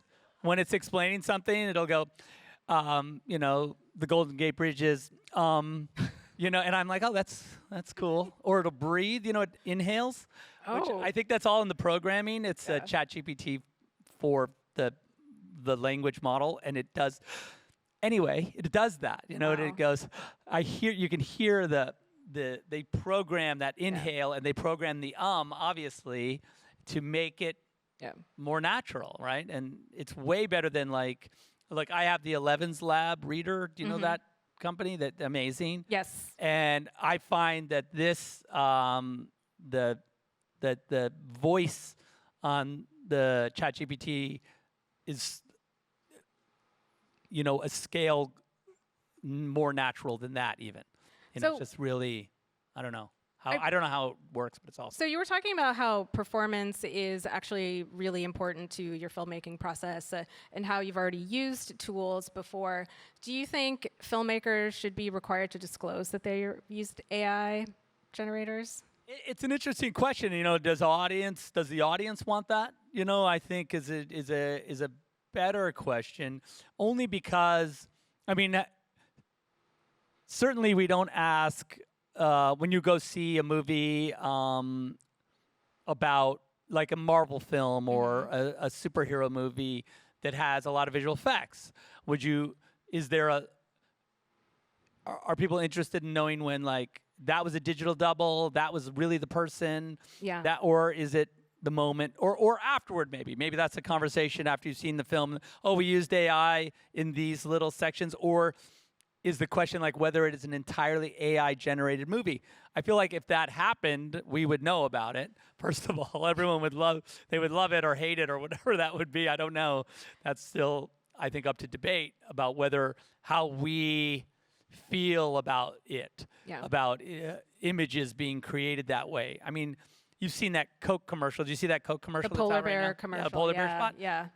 explaining something, it'll go, the Golden Gate Bridge is, and I'm like, oh, that's cool. Or it'll breathe, it inhales, which I think that's all in the programming. It's a ChatGPT for the language model, and it does. Anyway, it does that, and it goes. You can hear they program that inhale, and they program the obviously to make it more natural, right? And it's way better than like I have the 11's Lab reader. Do you know that company? That amazing. Yes. And I find that this the voice on the ChatGPT is a scale more natural than that even. It's just really, I don't know how it works, but it's awesome. So you were talking about how performance is actually really important to your filmmaking process, and how you've already used tools before. Do you think filmmakers should be required to disclose that they used AI generators? It's an interesting question. Does the audience want that? I think is a better question, only because, certainly we don't ask when you go see a movie about like a Marvel film or a superhero movie that has a lot of visual effects. Are people interested in knowing when like that was a digital double, that was really the person? Yeah. Or is it the moment, or afterward maybe? Maybe that's a conversation after you've seen the film. Oh, we used AI in these little sections. Or is the question like whether it is an entirely AI-generated movie? I feel like if that happened, we would know about it. First of all, everyone would love it or hate it or whatever that would be. I don't know. That's still, I think, up to debate about how we feel about it, about images being created that way. You've seen that Coke commercial. Did you see that Coke commercial? The polar bear right commercial. Yeah, the polar bear spot. Yeah.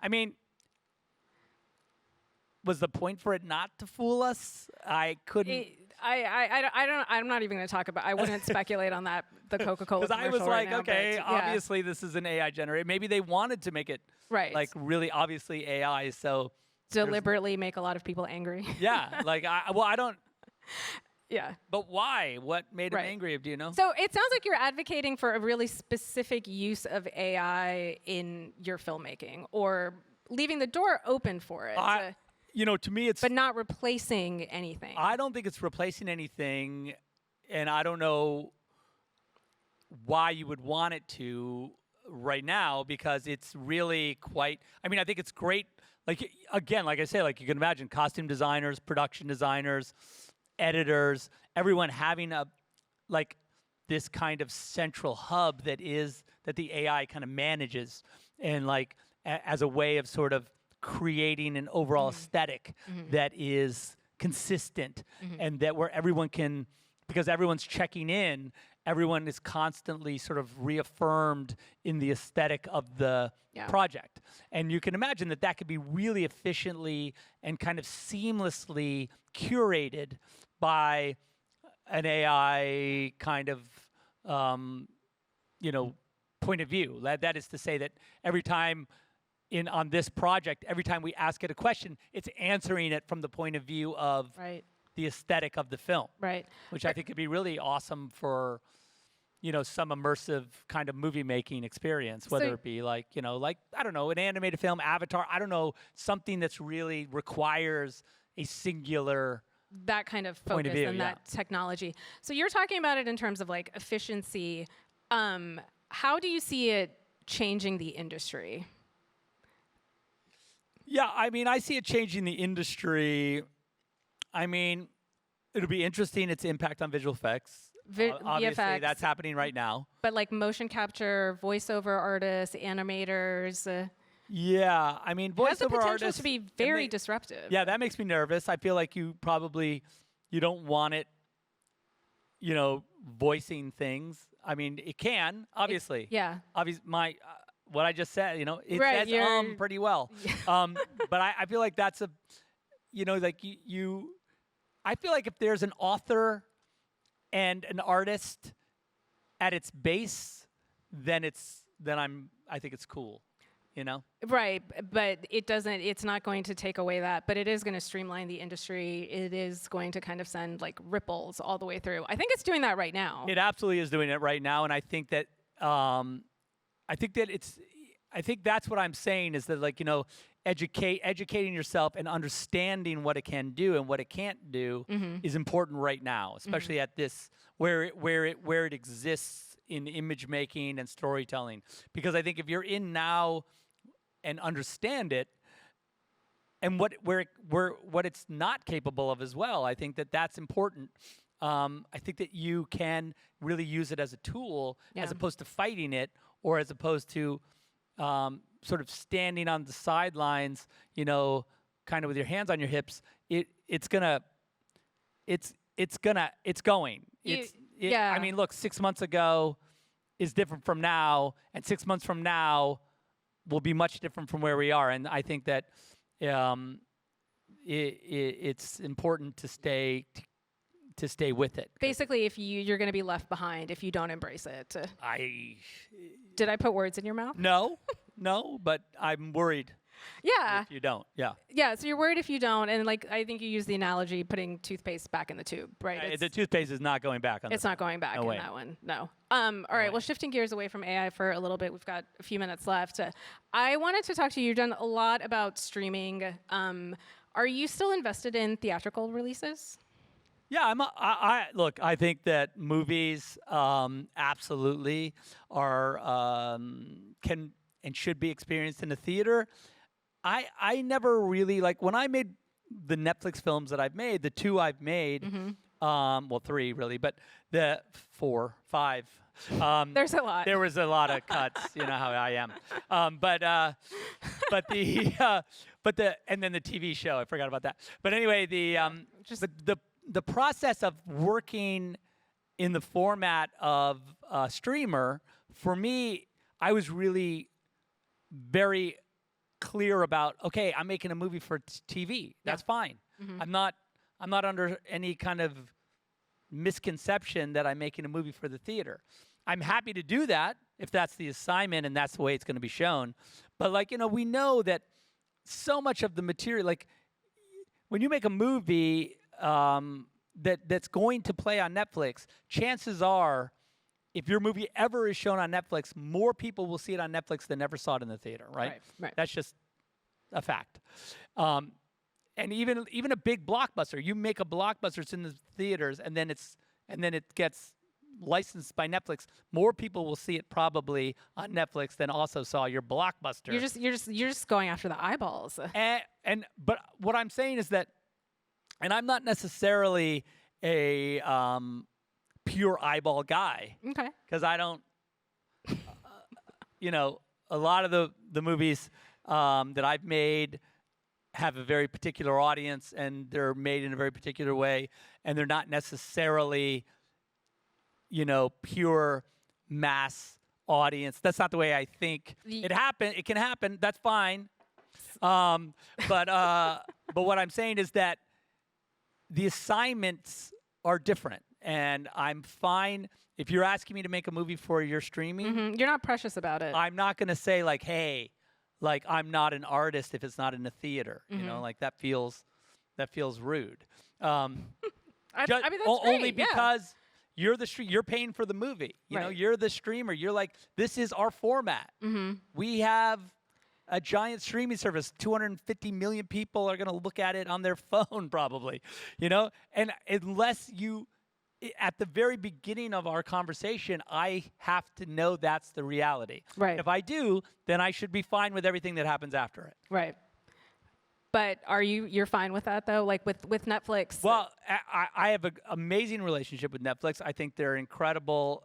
Was the point for it not to fool us? I couldn't. I'm not even going to talk about. I wouldn't speculate on that. The Coca-Cola commercial. Because I was like, right now, okay, but, yeah. obviously this is an AI generated. Maybe they wanted to make it like really obviously AI. So deliberately make a lot of people angry. Yeah, like I don't. Yeah. But why? What made him angry? Do you know? So it sounds like you're advocating for a really specific use of AI in your filmmaking, or leaving the door open for it. To me, it's... But not replacing anything. I don't think it's replacing anything, and I don't know why you would want it to right now, because it's really quite... I think it's great. Like, again, like I say, like you can imagine costume designers, production designers, editors, everyone having this kind of central hub that the AI kind of manages, and like as a way of sort of creating an overall aesthetic that is consistent, and that where everyone can, because everyone's checking in, everyone is constantly sort of reaffirmed in the aesthetic of the project. And you can imagine that could be really efficiently and kind of seamlessly curated by an AI kind of, point of view. That is to say that every time on this project, every time we ask it a question, it's answering it from the point of view of the aesthetic of the film. Right. Which I think could be really awesome for, some immersive kind of movie making experience, whether it be like, I don't know, an animated film, Avatar, I don't know, something that's really requires a singular that kind of point focus of view, and that technology. So you're talking about it in terms of like efficiency. How do you see it changing the industry? Yeah, I mean, I see it changing the industry. I mean, it'll be interesting, its impact on visual effects. Obviously, VFX, that's happening right now. But like motion capture, voiceover artists, animators. Yeah, I mean, voiceover has the potential artists to be very disruptive. Yeah, that makes me nervous. I feel like you don't want it, voicing things. I mean, it can, obviously. What I just said, it says pretty well. But I feel like that's I feel like if there's an author and an artist at its base, then I think it's cool, Right, but it's not going to take away that, but it is going to streamline the industry. It is going to kind of send like ripples all the way through. I think it's doing that right now. It absolutely is doing it right now, and I think that I think that's what I'm saying is that educating yourself and understanding what it can do and what it can't do is important right now, especially at this where it exists in image making and storytelling. Because I think if you're in now and understand it and what it's not capable of as well, I think that's important. I think that you can really use it as a tool as opposed to fighting it, or as opposed to sort of standing on the sidelines, kind of with your hands on your hips. It's going. I mean, look, 6 months ago is different from now, and 6 months from now will be much different from where we are. And I think that it's important to stay with it. Basically, if you're going to be left behind if you don't embrace it. Did I put words in your mouth? No, but I'm worried. Yeah. If you don't, yeah. Yeah, so you're worried if you don't, and I think you use the analogy putting toothpaste back in the tube, right? The toothpaste is not going back on It's not going back in that one, no. All right, well, shifting gears away from AI for a little bit, we've got a few minutes left. I wanted to talk to you. You've done a lot about streaming. Are you still invested in theatrical releases? Yeah, look, I think that movies absolutely are can and should be experienced in a theater. I never really, when I made the Netflix films that I've made, the two I've made, well, three really, but the 4, 5. There's a lot. There was a lot of cuts, you know how I am. And then the TV show, I forgot about that. But anyway, the process of working in the format of a streamer, for me, I was really very clear about, okay, I'm making a movie for TV. That's fine. I'm not under any kind of misconception that I'm making a movie for the theater. I'm happy to do that if that's the assignment and that's the way it's going to be shown. But we know that so much of the material, when you make a movie that's going to play on Netflix, chances are, if your movie ever is shown on Netflix, more people will see it on Netflix than ever saw it in the theater, right? Right. That's just a fact. And even a big blockbuster, you make a blockbuster, it's in the theaters, and then it gets licensed by Netflix. More people will see it probably on Netflix than also saw your blockbuster. You're just going after the eyeballs. But what I'm saying is that, and I'm not necessarily a pure eyeball guy. Okay. Because I don't, a lot of the movies that I've made have a very particular audience, and they're made in a very particular way, and they're not necessarily, pure mass audience. That's not the way I think. It can happen. That's fine. But what I'm saying is that the assignments are different. And I'm fine if you're asking me to make a movie for your streaming. You're not precious about it. I'm not going to say hey, like I'm not an artist if it's not in a theater. You know, like that feels rude. I mean, that's only great, yeah. because you're paying for the movie. You know, Right. you're the streamer. You're like, this is our format. We have a giant streaming service. 250 million people are going to look at it on their phone probably, you know? And unless at the very beginning of our conversation, I have to know that's the reality. Right. If I do, then I should be fine with everything that happens after it. Right. But you're fine with that though? Like with Netflix? Well, I have an amazing relationship with Netflix. I think they're incredible.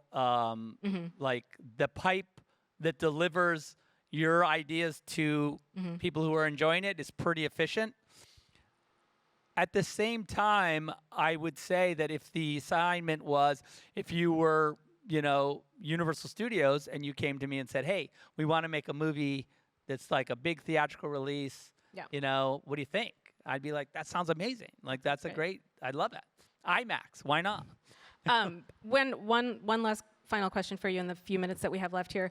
Like the pipe that delivers your ideas to people who are enjoying it is pretty efficient. At the same time, I would say that if the assignment was, if you were, you know, Universal Studios and you came to me and said, hey, we want to make a movie that's like a big theatrical release, you know, what do you think? I'd be like, that sounds amazing. Like, that's a great, I'd love that. IMAX, why not? One last final question for you in the few minutes that we have left here.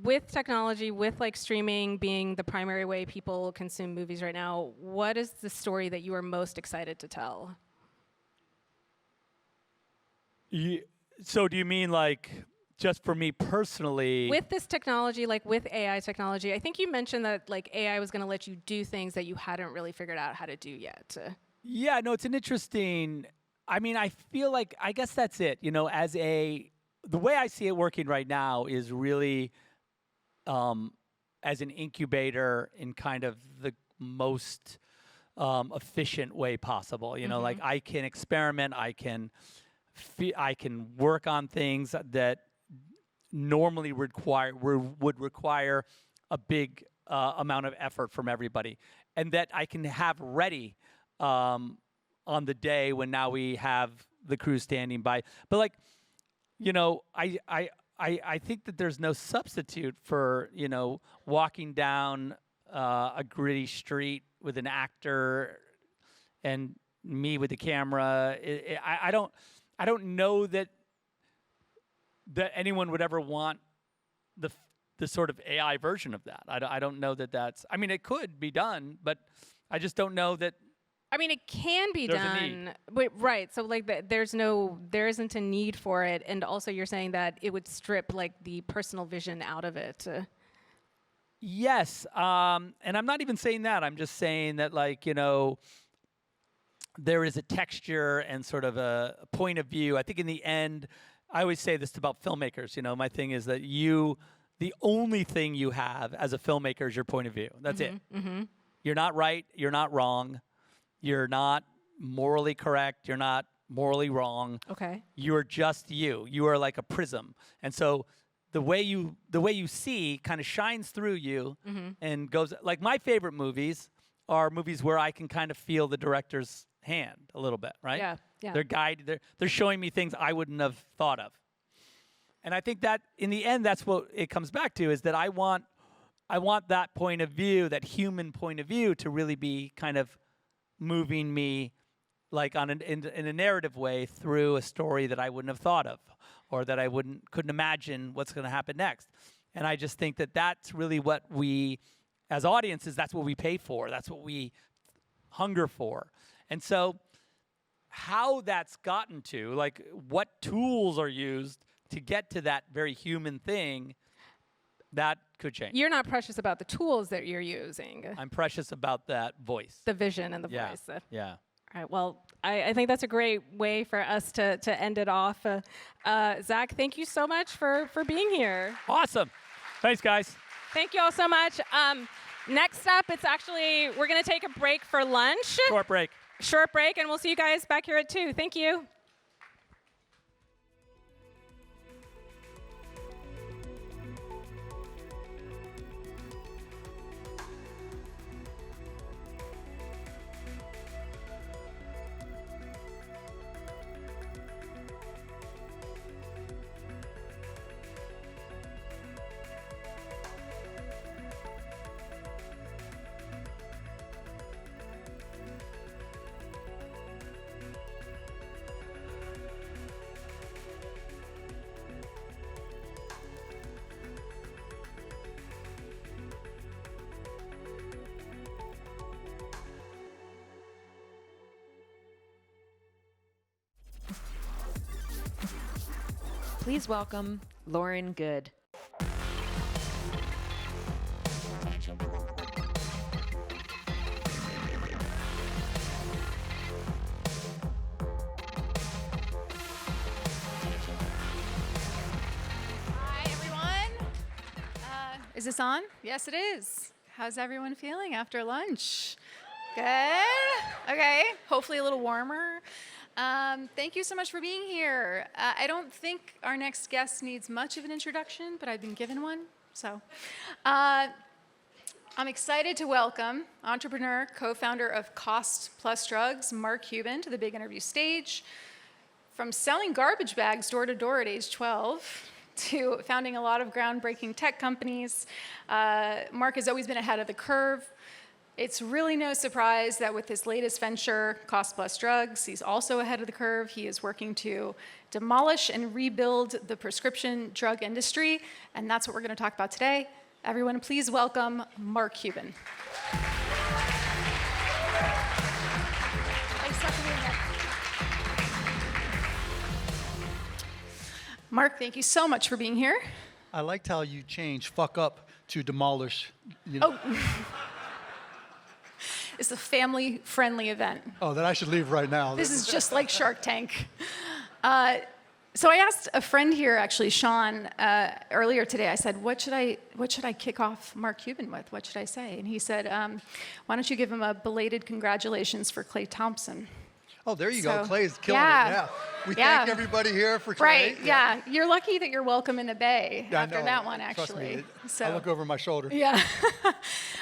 With technology, with like streaming being the primary way people consume movies right now, what is the story that you are most excited to tell? So do you mean like just for me personally? With this technology, like with AI technology, I think you mentioned that like AI was going to let you do things that you hadn't really figured out how to do yet. Yeah, no, it's an interesting, I mean, I feel like, I guess that's it. You know, the way I see it working right now is really as an incubator in kind of the most efficient way possible. You know, like I can experiment, I can work on things that normally would require a big amount of effort from everybody, and that I can have ready on the day when now we have the crew standing by. But like, you know, I think that there's no substitute for, you know, walking down a gritty street with an actor and me with the camera. I don't know that anyone would ever want the sort of AI version of that. I don't know that that's. I mean, it could be done, but I just don't know that. I mean, it can be There's a done. need. Wait, right. So like there isn't a need for it. And also you're saying that it would strip like the personal vision out of it. Yes. And I'm not even saying that. I'm just saying that, like, you know, there is a texture and sort of a point of view. I think in the end, I always say this about filmmakers. You know, my thing is that the only thing you have as a filmmaker is your point of view. That's it. You're not right. You're not wrong. You're not morally correct. You're not morally wrong. Okay. You're just you. You are like a prism. And so the way you see kind of shines through you and goes, like, my favorite movies are movies where I can kind of feel the director's hand a little bit, right? Yeah. Yeah. They're showing me things I wouldn't have thought of. And I think that in the end, that's what it comes back to, is that I want that point of view, that human point of view, to really be kind of moving me, like in a narrative way, through a story that I wouldn't have thought of, or that I couldn't imagine what's going to happen next. And I just think that that's really what we, as audiences, that's what we pay for. That's what we hunger for. And so how that's gotten to, like, what tools are used to get to that very human thing, that could change. You're not precious about the tools that you're using. I'm precious about that voice. The vision and the voice. Yeah. All right. Well, I think that's a great way for us to end it off. Zack, thank you so much for being here. Awesome. Thanks, guys. Thank you all so much. Next up, we're going to take a break for lunch. Short break, and we'll see you guys back here at 2. Thank you. Please welcome Lauren Good. Hi, everyone. Is this on? Yes, it is. How's everyone feeling after lunch? Good? Okay, hopefully a little warmer. Thank you so much for being here. I don't think our next guest needs much of an introduction, but I've been given one, so. I'm excited to welcome entrepreneur, co-founder of Cost Plus Drugs, Mark Cuban, to the big interview stage. From selling garbage bags door to door at age 12 to founding a lot of groundbreaking tech companies, Mark has always been ahead of the curve. It's really no surprise that with his latest venture, Cost Plus Drugs, he's also ahead of the curve. He is working to demolish and rebuild the prescription drug industry, and that's what we're going to talk about today. Everyone, please welcome Mark Cuban. Thanks so much for being here. Mark, thank you so much for being here. I liked how you changed fuck up to demolish. You know. Oh. It's a family-friendly event. Oh, then I should leave right now. This is just like Shark Tank. So I asked a friend here, actually, Sean, earlier today. I said, "What should I kick off Mark Cuban with? What should I say?" And he said, "Why don't you give him a belated congratulations for Klay Thompson?" Oh, there you So, go. Clay's killing yeah. it. Yeah. We Yeah. thank everybody here for Clay. Right, yeah. You're lucky that you're welcome in the Bay Yeah, I after know. that one, Trust me, actually. So. I look over my shoulder. Yeah.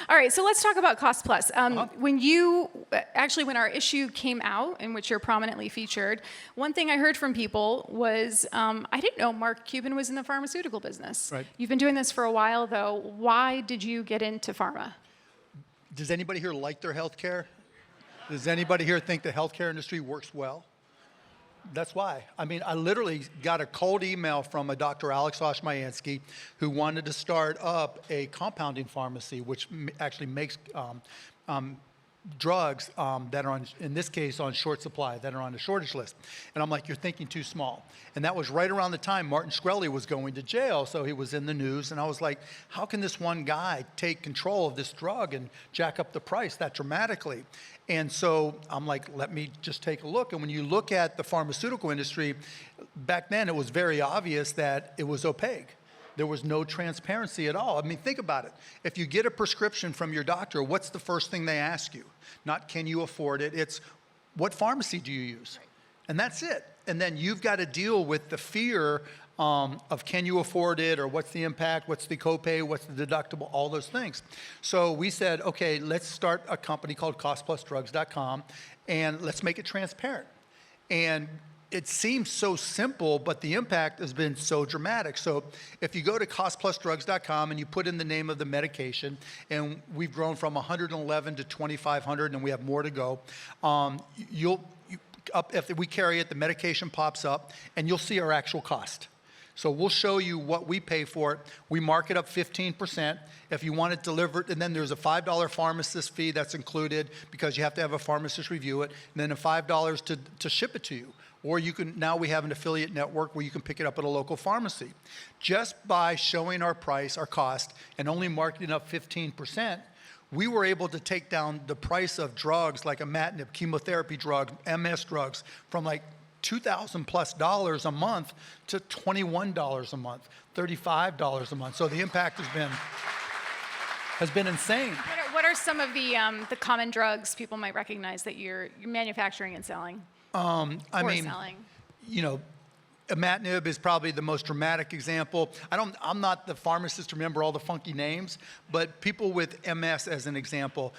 All right, so let's talk about Cost Plus. When our issue came out, in which you're prominently featured, one thing I heard from people was, I didn't know Mark Cuban was in the pharmaceutical business. Right. You've been doing this for a while, though. Why did you get into pharma? Does anybody here like their health care? Does anybody here think the healthcare industry works well? That's why. I mean, I literally got a cold email from a Dr. Alex Oshmayansky who wanted to start up a compounding pharmacy, which actually makes drugs that are, in this case, on short supply, that are on the shortage list. And I'm like, you're thinking too small. And that was right around the time Martin Shkreli was going to jail, so he was in the news. And I was like, how can this one guy take control of this drug and jack up the price that dramatically? And so I'm like, let me just take a look. And when you look at the pharmaceutical industry, back then it was very obvious that it was opaque. There was no transparency at all. I mean, think about it. If you get a prescription from your doctor, what's the first thing they ask you? Not can you afford it, it's what pharmacy do you use? And that's it. And then you've got to deal with the fear of can you afford it, or what's the impact, what's the copay, what's the deductible, all those things. So we said, okay, let's start a company called costplusdrugs.com, and let's make it transparent. And it seems so simple, but the impact has been so dramatic. So if you go to costplusdrugs.com and you put in the name of the medication, and we've grown from 111 to 2,500, and we have more to go, if we carry it, the medication pops up, and you'll see our actual cost. So we'll show you what we pay for it. We mark it up 15%. If you want it delivered, and then there's a $5 pharmacist fee that's included because you have to have a pharmacist review it, and then a $5 to ship it to you. Or you can, now we have an affiliate network where you can pick it up at a local pharmacy. Just by showing our price, our cost, and only marking up 15%, we were able to take down the price of drugs like imatinib, chemotherapy drugs, MS drugs, from like $2,000+ a month to $21 a month, $35 a month. So the impact has been insane. What are some of the common drugs people might recognize that you're manufacturing and selling? You know, imatinib is probably the most dramatic example. I'm not the pharmacist to remember all the funky names, but people with MS, as an example,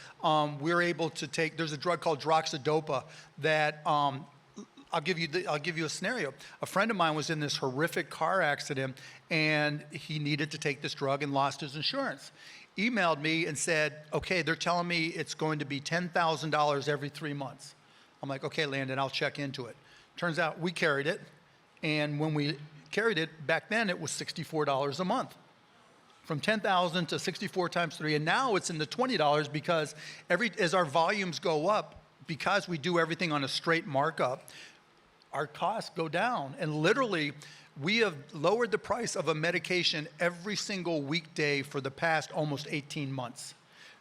we're able to take. There's a drug called droxidopa that. I'll give you a scenario. A friend of mine was in this horrific car accident, and he needed to take this drug and lost his insurance. Emailed me and said, okay, they're telling me it's going to be $10,000 every 3 months. I'm like, okay, Landon, I'll check into it. Turns out we carried it, and when we carried it, back then it was $64 a month. From 10,000 to 64 times 3, and now it's in the $20 because as our volumes go up, because we do everything on a straight markup, our costs go down. And literally, we have lowered the price of a medication every single weekday for the past almost 18 months.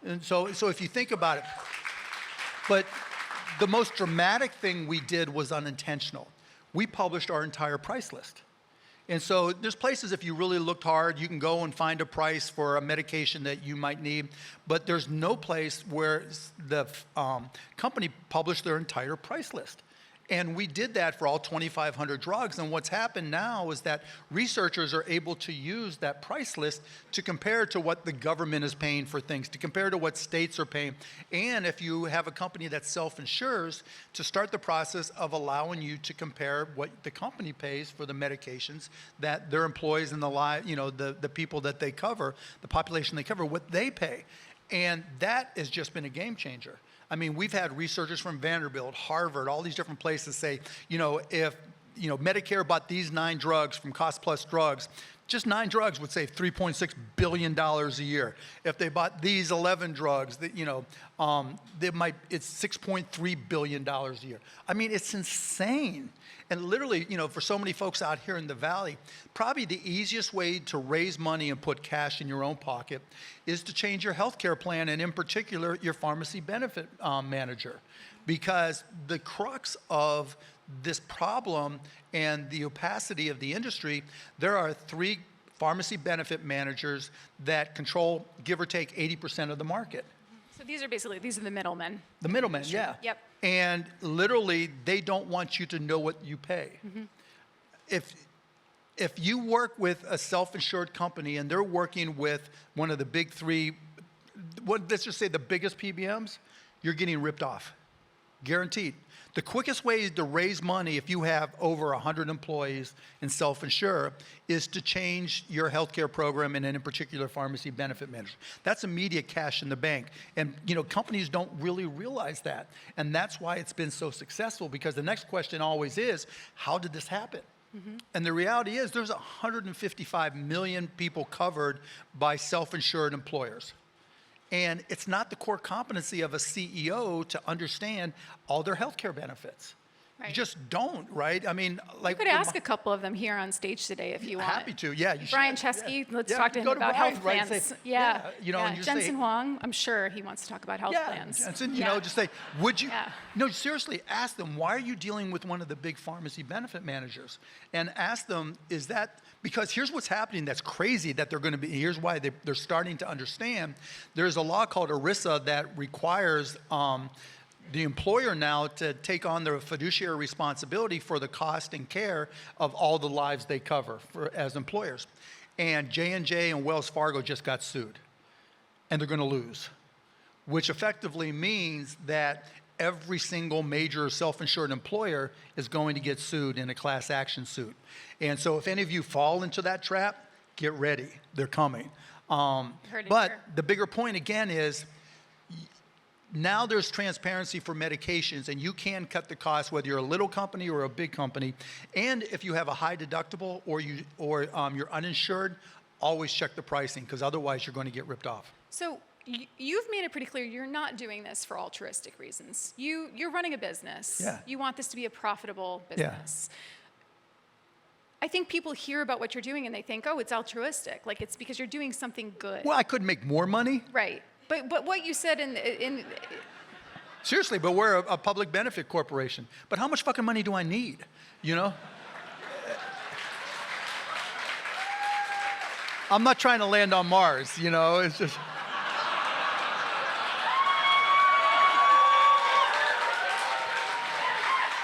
And so if you think about it, but the most dramatic thing we did was unintentional. We published our entire price list. And so there's places, if you really looked hard, you can go and find a price for a medication that you might need, but there's no place where the company published their entire price list. And we did that for all 2,500 drugs. And what's happened now is that researchers are able to use that price list to compare to what the government is paying for things, to compare to what states are paying. And if you have a company that self-insures, to start the process of allowing you to compare what the company pays for the medications that their employees and the people that they cover, the population they cover, what they pay. And that has just been a game changer. I mean, we've had researchers from Vanderbilt, Harvard, all these different places say, if Medicare bought these 9 drugs from Cost Plus Drugs, just 9 drugs would save $3.6 billion a year. If they bought these 11 drugs, it's $6.3 billion a year. I mean, it's insane. And literally, for so many folks out here in the Valley, probably the easiest way to raise money and put cash in your own pocket is to change your healthcare plan, and in particular, your pharmacy benefit manager. Because the crux of this problem and the opacity of the industry, there are 3 pharmacy benefit managers that control, give or take, 80% of the market. So these are the middlemen. The middlemen, yeah. Yep. And literally, they don't want you to know what you pay. Mm-hmm. If you work with a self-insured company and they're working with one of the big 3, let's just say the biggest PBMs, you're getting ripped off, guaranteed. The quickest way to raise money if you have over 100 employees and self-insure is to change your healthcare program and in particular pharmacy benefit manager. That's immediate cash in the bank. And companies don't really realize that. And that's why it's been so successful, because the next question always is, how did this happen? Mm-hmm. And the reality is there's 155 million people covered by self-insured employers. And it's not the core competency of a CEO to understand all their healthcare benefits. Right. You just don't, right? I mean, like... You could ask a couple of them here on stage today if you want. Happy to, yeah. You Brian should. Chesky, let's talk to him about health plans. Right? Say, yeah. And Jensen Huang, I'm sure he wants to talk about health plans. Jensen, just say, would you... Yeah. No, seriously, ask them, why are you dealing with one of the big pharmacy benefit managers? And ask them, is that... Because here's what's happening that's crazy that they're going to be... Here's why they're starting to understand. There's a law called ERISA that requires... the employer now to take on their fiduciary responsibility for the cost and care of all the lives they cover as employers. And J&J and Wells Fargo just got sued. And they're going to lose. Which effectively means that every single major self-insured employer is going to get sued in a class action suit. And so if any of you fall into that trap, get ready. They're coming. But the bigger point again is, now there's transparency for medications, and you can cut the cost whether you're a little company or a big company. And if you have a high deductible or you're uninsured, always check the pricing, because otherwise you're going to get ripped off. So you've made it pretty clear you're not doing this for altruistic reasons. You're running a business. Yeah. You want this to be a profitable business. Yeah. I think people hear about what you're doing and they think, oh, it's altruistic. Like it's because you're doing something good. Well, I could make more money. Right. But what you said in seriously, but we're a public benefit corporation. But how much fucking money do I need? I'm not trying to land on Mars, it's just...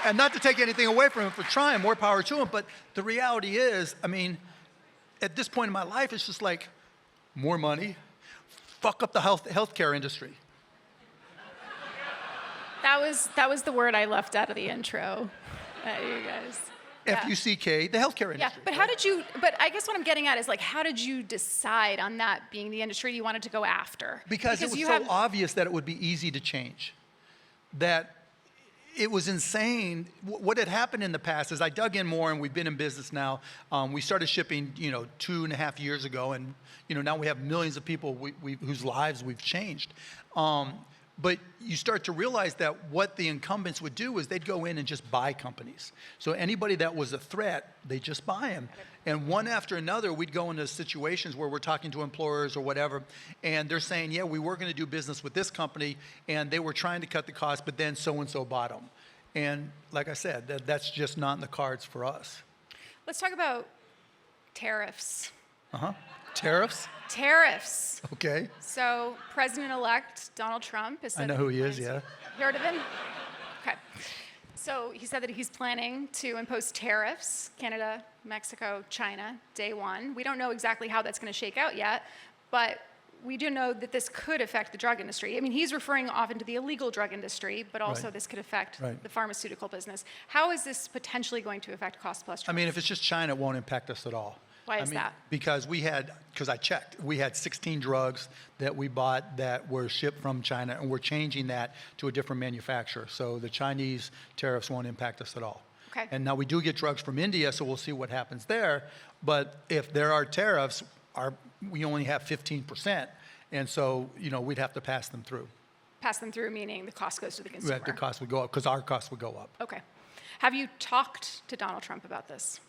And not to take anything away from him for trying, more power to him, but the reality is, I mean, at this point in my life, it's just like, more money, fuck up the healthcare industry. That was the word I left out of the intro, you guys. F-U-C-K, the healthcare industry. Yeah, but how did you, but I guess what I'm getting at is like, how did you decide on that being the industry you wanted to go after? Because it was so obvious that it would be easy to change. That it was insane. What had happened in the past is I dug in more, and we've been in business now. We started shipping, 2.5 years ago, and now we have millions of people whose lives we've changed. But you start to realize that what the incumbents would do is they'd go in and just buy companies. So anybody that was a threat, they just buy them. And one after another, we'd go into situations where we're talking to employers or whatever, and they're saying, yeah, we were going to do business with this company, and they were trying to cut the cost, but then so-and-so bought them. And like I said, that's just not in the cards for us. Let's talk about tariffs. Tariffs? Tariffs. Okay. So President-elect Donald Trump has said I know who he is, yeah. You heard of him? Okay. So he said that he's planning to impose tariffs, Canada, Mexico, China, day one. We don't know exactly how that's going to shake out yet, but we do know that this could affect the drug industry. I mean, he's referring often to the illegal drug industry, but also this could affect the pharmaceutical business. How is this potentially going to affect cost-plus drugs? I mean, if it's just China, it won't impact us at all. Why is that? Because I checked, we had 16 drugs that we bought that were shipped from China, and we're changing that to a different manufacturer. So the Chinese tariffs won't impact us at all. Okay. And now we do get drugs from India, so we'll see what happens there. But if there are tariffs, we only have 15%, and so we'd have to pass them through. Pass them through, meaning the cost goes to the consumer. Right, the cost would go up because our costs would go up. Okay. Have you talked to Donald Trump about this?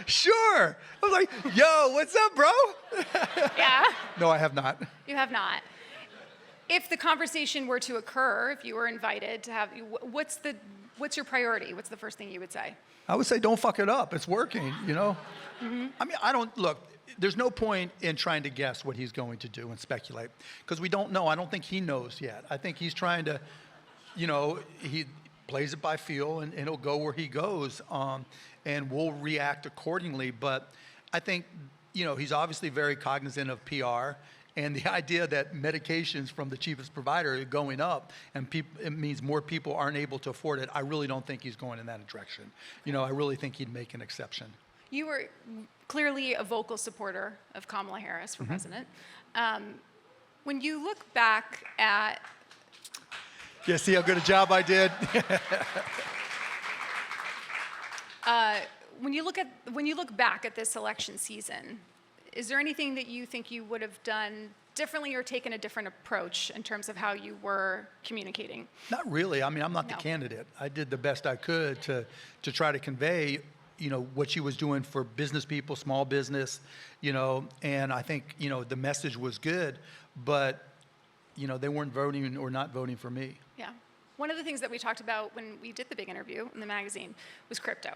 Sure. I was like, yo, what's up, bro? Yeah. No, I have not. You have not. If the conversation were to occur, if you were invited to have, what's your priority? What's the first thing you would say? I would say don't fuck it up. It's working, I mean, there's no point in trying to guess what he's going to do and speculate because we don't know. I don't think he knows yet. I think he's trying to, he plays it by feel and it'll go where he goes and we'll react accordingly. But I think, he's obviously very cognizant of PR and the idea that medications from the cheapest provider are going up and it means more people aren't able to afford it. I really don't think he's going in that direction. I really think he'd make an exception. You were clearly a vocal supporter of Kamala Harris for president. When you look back at... Yeah, see how good a job I did? When you look back at this election season, is there anything that you think you would have done differently or taken a different approach in terms of how you were communicating? Not really. I mean, I'm not the candidate. I did the best I could to try to convey, what she was doing for business people, small business, and I think, the message was good, but, they weren't voting or not voting for me. Yeah. One of the things that we talked about when we did the big interview in the magazine was crypto.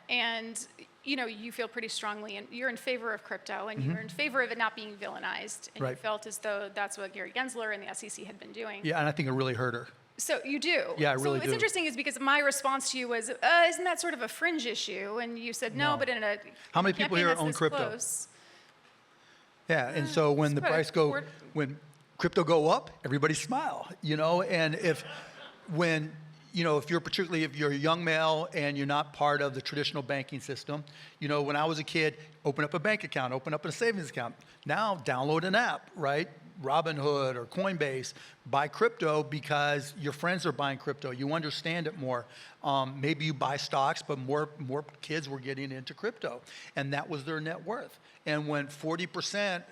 And, you feel pretty strongly, and you're in favor of crypto, and you're in favor of it not being villainized, and you felt as though that's what Gary Gensler and the SEC had been doing. Yeah, and I think it really hurt her. So you do? Yeah, I really do. So do. what's interesting is because my response to you was, isn't that sort of a fringe issue? And you said, no. But in a How many people here own crypto? Close, yeah, and so when the price when crypto go up, everybody smile, and if you're a young male and you're not part of the traditional banking system, when I was a kid, open up a bank account, open up a savings account. Now download an app, right? Robinhood or Coinbase, buy crypto because your friends are buying crypto. You understand it more. Maybe you buy stocks, but more kids were getting into crypto, and that was their net worth. And when 40%,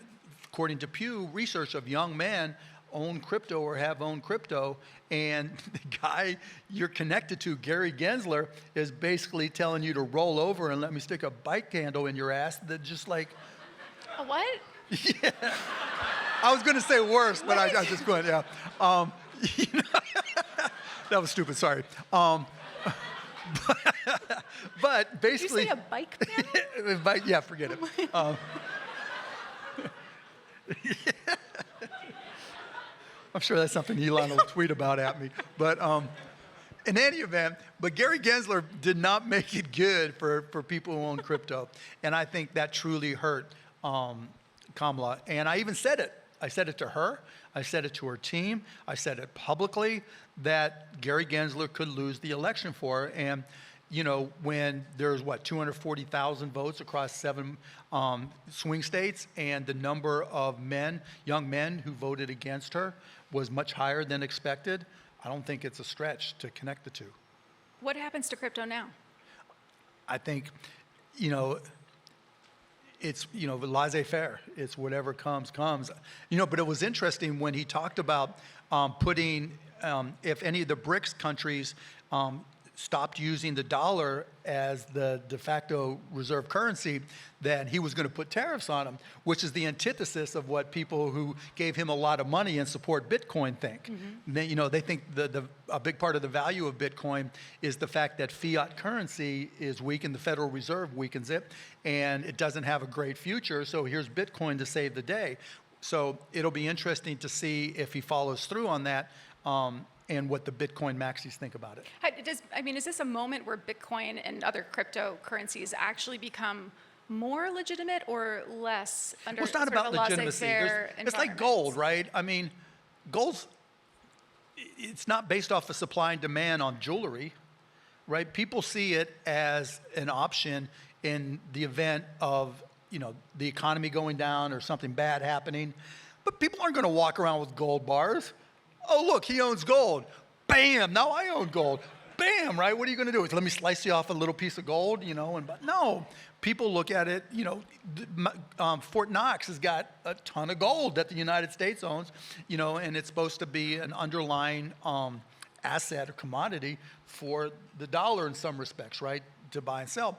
according to Pew Research, of young men own crypto or have owned crypto, and the guy you're connected to, Gary Gensler, is basically telling you to roll over and let me stick a bike handle in your ass, that just like... A what? Yeah. I was going to say worse, but I just went, yeah. That was stupid, sorry. But basically... Did you say a bike handle? Yeah, forget it. I'm sure that's something Elon will tweet about at me. But in any event, but Gary Gensler did not make it good for people who own crypto. And I think that truly hurt Kamala. And I even said it. I said it to her. I said it to her team. I said it publicly that Gary Gensler could lose the election for her. And, when there's, 240,000 votes across 7 swing states, and the number of young men who voted against her was much higher than expected, I don't think it's a stretch to connect the two. What happens to crypto now? I think, it's, you know, laissez-faire. It's whatever comes, comes. You know, but it was interesting when he talked about putting, if any of the BRICS countries stopped using the dollar as the de facto reserve currency, that he was going to put tariffs on them, which is the antithesis of what people who gave him a lot of money and support Bitcoin think. They, you know, they think a big part of the value of Bitcoin is the fact that fiat currency is weak and the Federal Reserve weakens it, and it doesn't have a great future, so here's Bitcoin to save the day. So it'll be interesting to see if he follows through on that, and what the Bitcoin maxis think about it. I mean, is this a moment where Bitcoin and other cryptocurrencies actually become more legitimate or less under Well, it's not sort of about a legitimacy. laissez-faire It's like gold, right? I mean, gold's, it's not based off of supply and demand on jewelry, right? People see it as an option in the event of, you know, the economy going down or something bad happening. But people aren't going to walk around with gold bars. Oh, look, he owns gold. Bam, now I own gold. Bam, right? What are you going to do? Let me slice you off a little piece of gold, you know? But no, people look at it, you know, Fort Knox has got a ton of gold that the United States owns, you know, and it's supposed to be an underlying asset or commodity for the dollar in some respects, right, to buy and sell.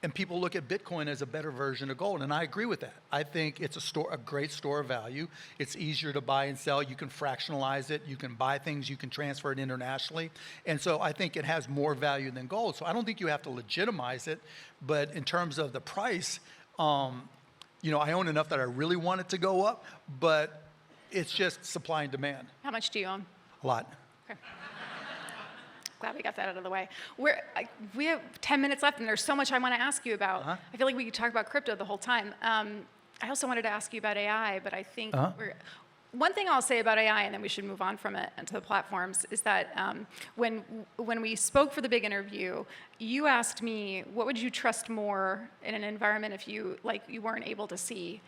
And people look at Bitcoin as a better version of gold, and I agree with that. I think it's a great store of value. It's easier to buy and sell. You can fractionalize it. You can buy things. You can transfer it internationally. And so I think it has more value than gold. So I don't think you have to legitimize it. But in terms of the price, you know, I own enough that I really want it to go up, but it's just supply and demand. How much do you own? A lot. Okay. Glad we got that out of the way. We have 10 minutes left, and there's so much I want to ask you about. I feel like we could talk about crypto the whole time. I also wanted to ask you about AI, but I think one thing I'll say about AI, and then we should move on from it and to the platforms, is that when we spoke for the big interview, you asked me, what would you trust more in an environment if you weren't able to see?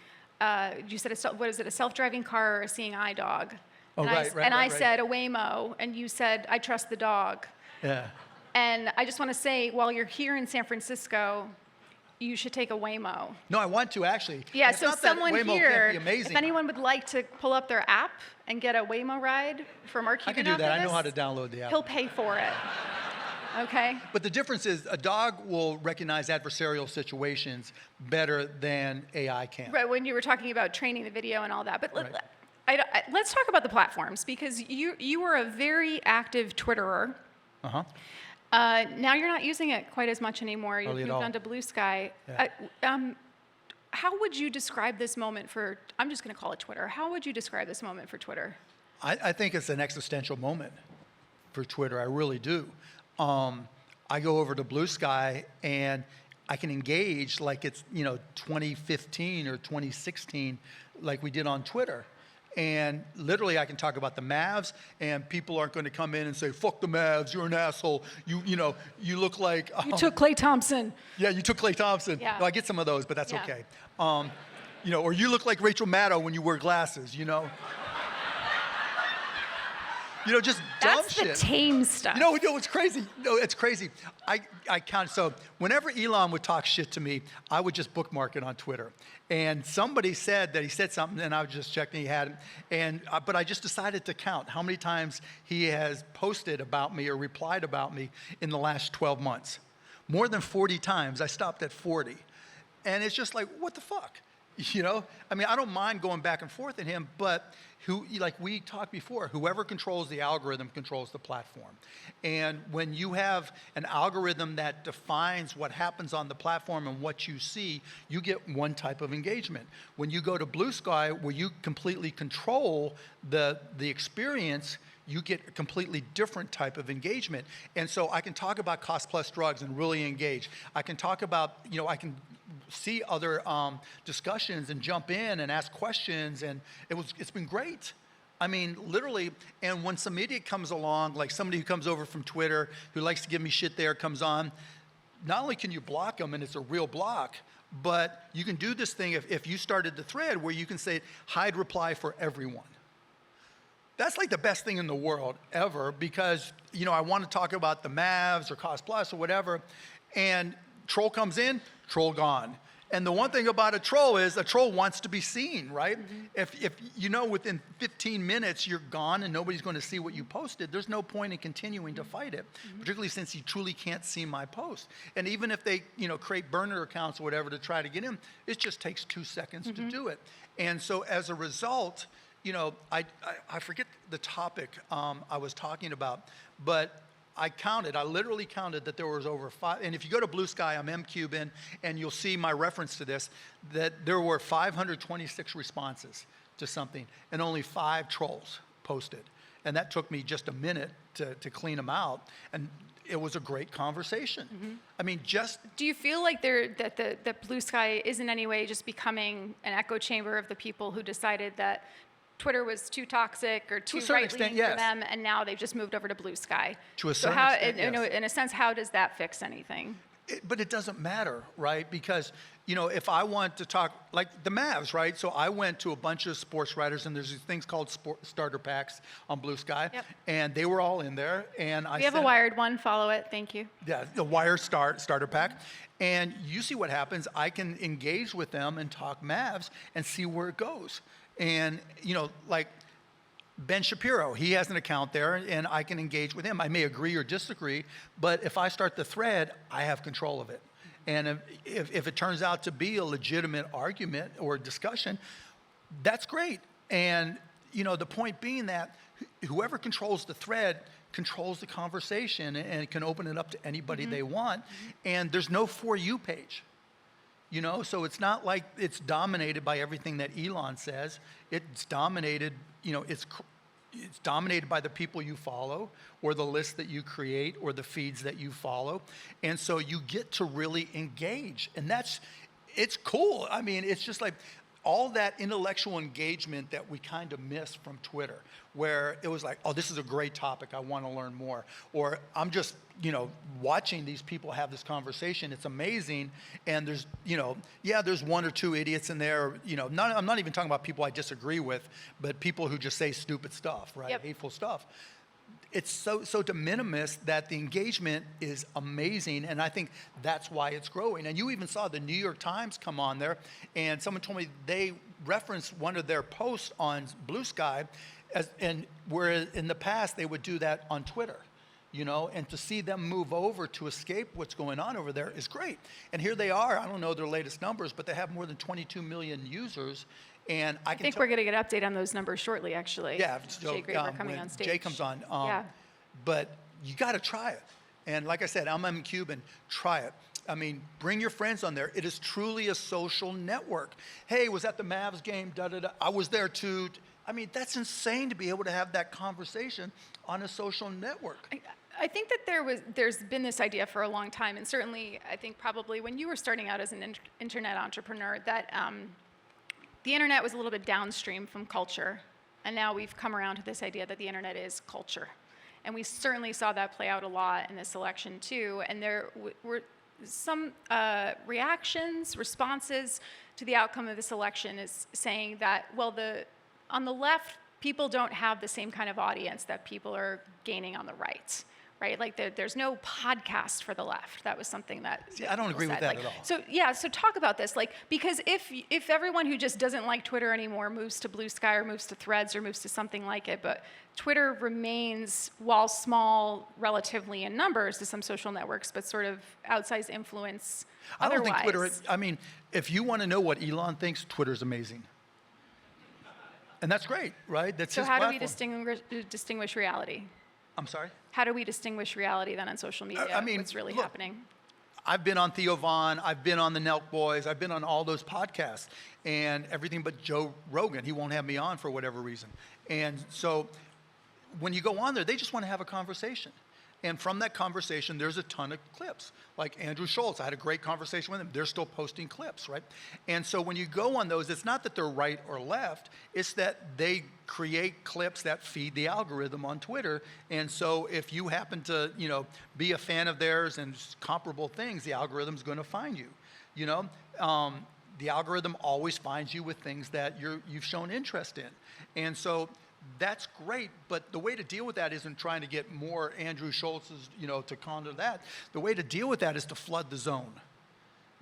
You said, what is it, a self-driving car or a seeing eye dog? Oh, and I said a Waymo, and you said, I trust the dog. Yeah. And I just want to say, while you're here in San Francisco, you should take a Waymo. No, I want to actually. Yeah, it's so not that someone Waymo here, can't be amazing. if anyone would like to pull up their app and get a Waymo ride from our Cuban I can do that. I know how to download the app. He'll pay for it. Okay? But the difference is a dog will recognize adversarial situations better than AI can. Right, when you were talking about training the video and all that. But let's talk about the platforms, because you were a very active Twitterer. Now you're not using it quite as much anymore. You've moved on to Bluesky. Yeah. How would you describe this moment for, I'm just going to call it Twitter. How would you describe this moment for Twitter? I think it's an existential moment for Twitter. I really do. I go over to Bluesky and I can engage like it's, you know, 2015 or 2016 like we did on Twitter. And literally, I can talk about the Mavs, and people aren't going to come in and say, "Fuck the Mavs, you're an asshole. You know, you look like." You took Klay Thompson. Yeah, you took Klay Thompson. Yeah. No, I get some of those, but that's okay. You know, or you look like Rachel Maddow when you wear glasses. You know. You know, just dumb shit. That's the tame stuff. You know, it's crazy. No, it's crazy. I count. So whenever Elon would talk shit to me, I would just bookmark it on Twitter. And somebody said that he said something, and I was just checking he hadn't. And but I just decided to count how many times he has posted about me or replied about me in the last 12 months. More than 40 times. I stopped at 40. And it's just like, what the fuck? You know, I mean, I don't mind going back and forth in him, but like we talked before, whoever controls the algorithm controls the platform. And when you have an algorithm that defines what happens on the platform and what you see, you get one type of engagement. When you go to Bluesky, where you completely control the experience, you get a completely different type of engagement. And so I can talk about cost plus drugs and really engage. I can talk about, you know, I can see other discussions and jump in and ask questions, and it's been great. I mean, literally, and when some idiot comes along, like somebody who comes over from Twitter, who likes to give me shit there, comes on, not only can you block them, and it's a real block, but you can do this thing if you started the thread where you can say, hide reply for everyone. That's like the best thing in the world ever, because, you know, I want to talk about the Mavs or Cost Plus or whatever, and troll comes in, troll gone. And the one thing about a troll is a troll wants to be seen, right? If you know within 15 minutes you're gone and nobody's going to see what you posted, there's no point in continuing to fight it, particularly since you truly can't see my post. And even if they, create burner accounts or whatever to try to get in, it just takes 2 seconds to do it. And so as a result, I forget the topic I was talking about, but I literally counted that there was over 5, and if you go to Bluesky, I'm Cuban, and you'll see my reference to this, that there were 526 responses to something, and only 5 trolls posted. And that took me just a minute to clean them out, and it was a great conversation. I mean, Do you feel like that Bluesky is in any way just becoming an echo chamber of the people who decided that Twitter was too toxic or too right-leaning for them, and now they've just moved over to Bluesky? To a certain extent, yes. In a sense, how does that fix anything? But it doesn't matter, right? Because, if I want to talk, like the Mavs, right? So I went to a bunch of sports writers, and there's these things called starter packs on Bluesky, and they were all in there. And We have a Wired one. Follow it. Thank you. Yeah, the Wired starter pack. And you see what happens. I can engage with them and talk Mavs and see where it goes. And, like Ben Shapiro, he has an account there, and I can engage with him. I may agree or disagree, but if I start the thread, I have control of it. And if it turns out to be a legitimate argument or discussion, that's great. And, the point being that whoever controls the thread controls the conversation and can open it up to anybody they want. And there's no For You page. So it's not like it's dominated by everything that Elon says. It's dominated, it's dominated by the people you follow or the list that you create or the feeds that you follow. And so you get to really engage. And it's cool. I mean, it's just like all that intellectual engagement that we kind of miss from Twitter, where it was like, oh, this is a great topic, I want to learn more. Or I'm just, watching these people have this conversation, it's amazing. And there's, there's 1 or 2 idiots in there, I'm not even talking about people I disagree with, but people who just say stupid stuff, right? Hateful stuff. It's so de minimis that the engagement is amazing, and I think that's why it's growing. And you even saw the New York Times come on there, and someone told me they referenced one of their posts on Bluesky, and where in the past they would do that on Twitter, and to see them move over to escape what's going on over there is great. And here they are, I don't know their latest numbers, but they have more than 22 million users. And I think we're going to get an update on those numbers shortly, actually. Yeah, Jay Graber coming on stage. Jay comes on. But you got to try it. And like I said, I'm Cuban. Try it. I mean, bring your friends on there. It is truly a social network. Hey, was at the Mavs game, da-da-da. I was there too. I mean, that's insane to be able to have that conversation on a social network. I think that there's been this idea for a long time, and certainly I think probably when you were starting out as an internet entrepreneur, that the internet was a little bit downstream from culture, and now we've come around to this idea that the internet is culture. And we certainly saw that play out a lot in this election too, and there were some responses to the outcome of this election is saying that, well, on the left, people don't have the same kind of audience that people are gaining on the right. Right? Like there's no podcast for the left. That was something that I don't agree with that at all. So talk about this, because if everyone who just doesn't like Twitter anymore moves to Bluesky or moves to Threads or moves to something like it, but Twitter remains, while small relatively in numbers to some social networks, but sort of outsized influence I don't otherwise. think Twitter, I mean, if you want to know what Elon thinks, Twitter's amazing. And that's great, right? That's his platform. Do we distinguish reality? I'm sorry? How do we distinguish reality then on social media? I mean, what's really look, happening? I've been on Theo Von, I've been on the Nelk Boys, I've been on all those podcasts, and everything but Joe Rogan. He won't have me on for whatever reason. And so when you go on there, they just want to have a conversation. And from that conversation, there's a ton of clips. Like Andrew Schultz, I had a great conversation with him. They're still posting clips, right? And so when you go on those, it's not that they're right or left. It's that they create clips that feed the algorithm on Twitter. And so if you happen to, be a fan of theirs and comparable things, the algorithm's going to find you. The algorithm always finds you with things that you've shown interest in. And so that's great, but the way to deal with that isn't trying to get more Andrew Schultz's, to counter that. The way to deal with that is to flood the zone.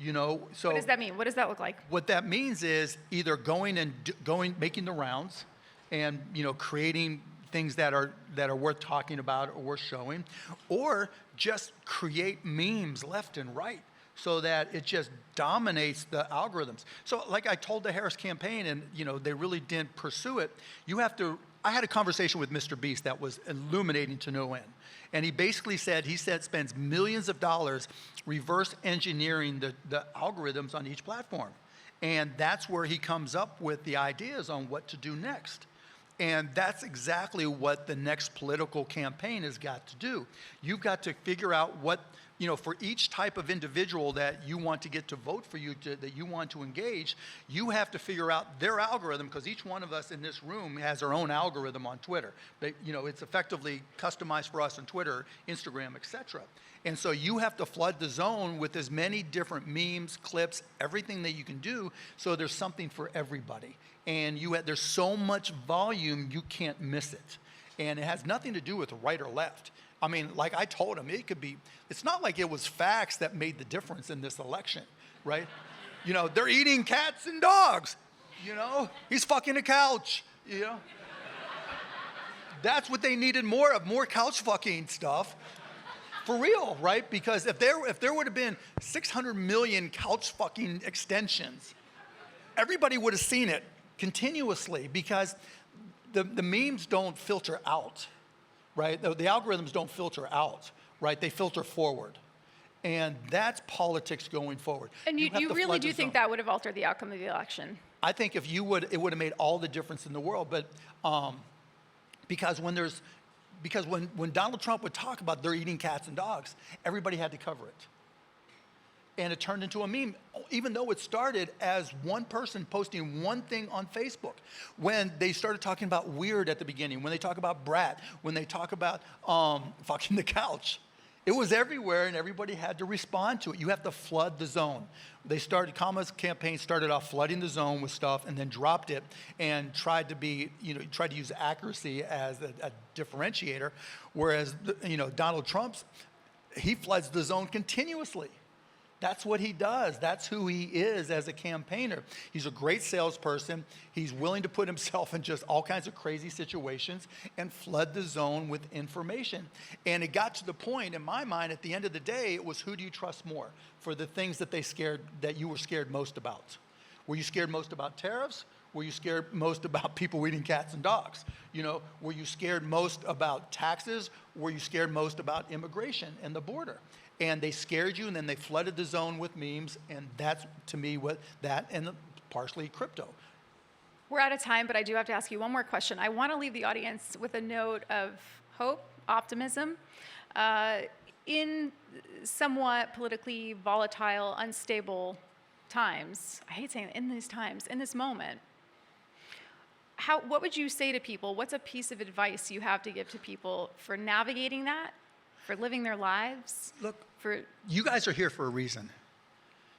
You know, so What does that mean? What does that look like? what that means is either making the rounds, and creating things that are worth talking about or worth showing, or just create memes left and right so that it just dominates the algorithms. So like I told the Harris campaign, and they really didn't pursue it. I had a conversation with Mr. Beast that was illuminating to no end. And he basically said, spends millions of dollars reverse engineering the algorithms on each platform. And that's where he comes up with the ideas on what to do next. And that's exactly what the next political campaign has got to do. You've got to figure out what, for each type of individual that you want to get to vote for you, that you want to engage, you have to figure out their algorithm, because each one of us in this room has our own algorithm on Twitter. But, it's effectively customized for us on Twitter, Instagram, etc. And so you have to flood the zone with as many different memes, clips, everything that you can do, so there's something for everybody. And there's so much volume, you can't miss it. And it has nothing to do with right or left. I mean, like I told him, it's not like it was facts that made the difference in this election, right? They're eating cats and dogs, he's fucking a couch, That's what they needed more of, more couch fucking stuff. For real, right? Because if there would have been 600 million couch fucking extensions, everybody would have seen it continuously, because the memes don't filter out, right? The algorithms don't filter out, right? They filter forward. And that's politics going forward. And you really do think that would have altered the outcome of the election? I think it would have made all the difference in the world. But because when Donald Trump would talk about they're eating cats and dogs, everybody had to cover it. And it turned into a meme, even though it started as one person posting one thing on Facebook. When they started talking about weird at the beginning, when they talk about brat, when they talk about fucking the couch, it was everywhere, and everybody had to respond to it. You have to flood the zone. Kama's campaign started off flooding the zone with stuff, and then dropped it and tried to use accuracy as a differentiator, whereas Donald Trump's, he floods the zone continuously. That's what he does. That's who he is as a campaigner. He's a great salesperson. He's willing to put himself in just all kinds of crazy situations and flood the zone with information. And it got to the point, in my mind, at the end of the day, it was, who do you trust more for the things that you were scared most about? Were you scared most about tariffs? Were you scared most about people eating cats and dogs? Were you scared most about taxes? Were you scared most about immigration and the border? And they scared you, and then they flooded the zone with memes, and that's, to me, partially crypto. We're out of time, but I do have to ask you one more question. I want to leave the audience with a note of hope, optimism. In somewhat politically volatile, unstable times, I hate saying it, in these times, in this moment, what would you say to people? What's a piece of advice you have to give to people for navigating that, for living their lives? Look, you guys are here for a reason.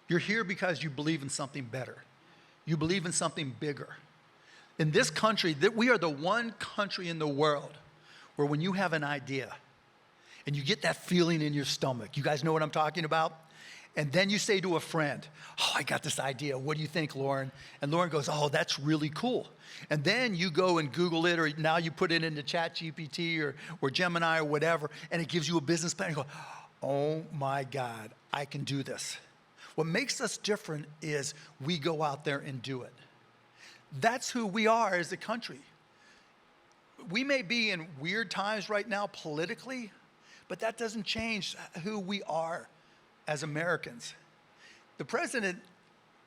You're here because you believe in something better. You believe in something bigger. In this country, we are the one country in the world where when you have an idea and you get that feeling in your stomach, you guys know what I'm talking about? And then you say to a friend, oh, I got this idea. What do you think, Lauren? And Lauren goes, oh, that's really cool. And then you go and Google it, or now you put it into ChatGPT or Gemini or whatever, and it gives you a business plan. You go, oh my God, I can do this. What makes us different is we go out there and do it. That's who we are as a country. We may be in weird times right now politically, but that doesn't change who we are as Americans. The president,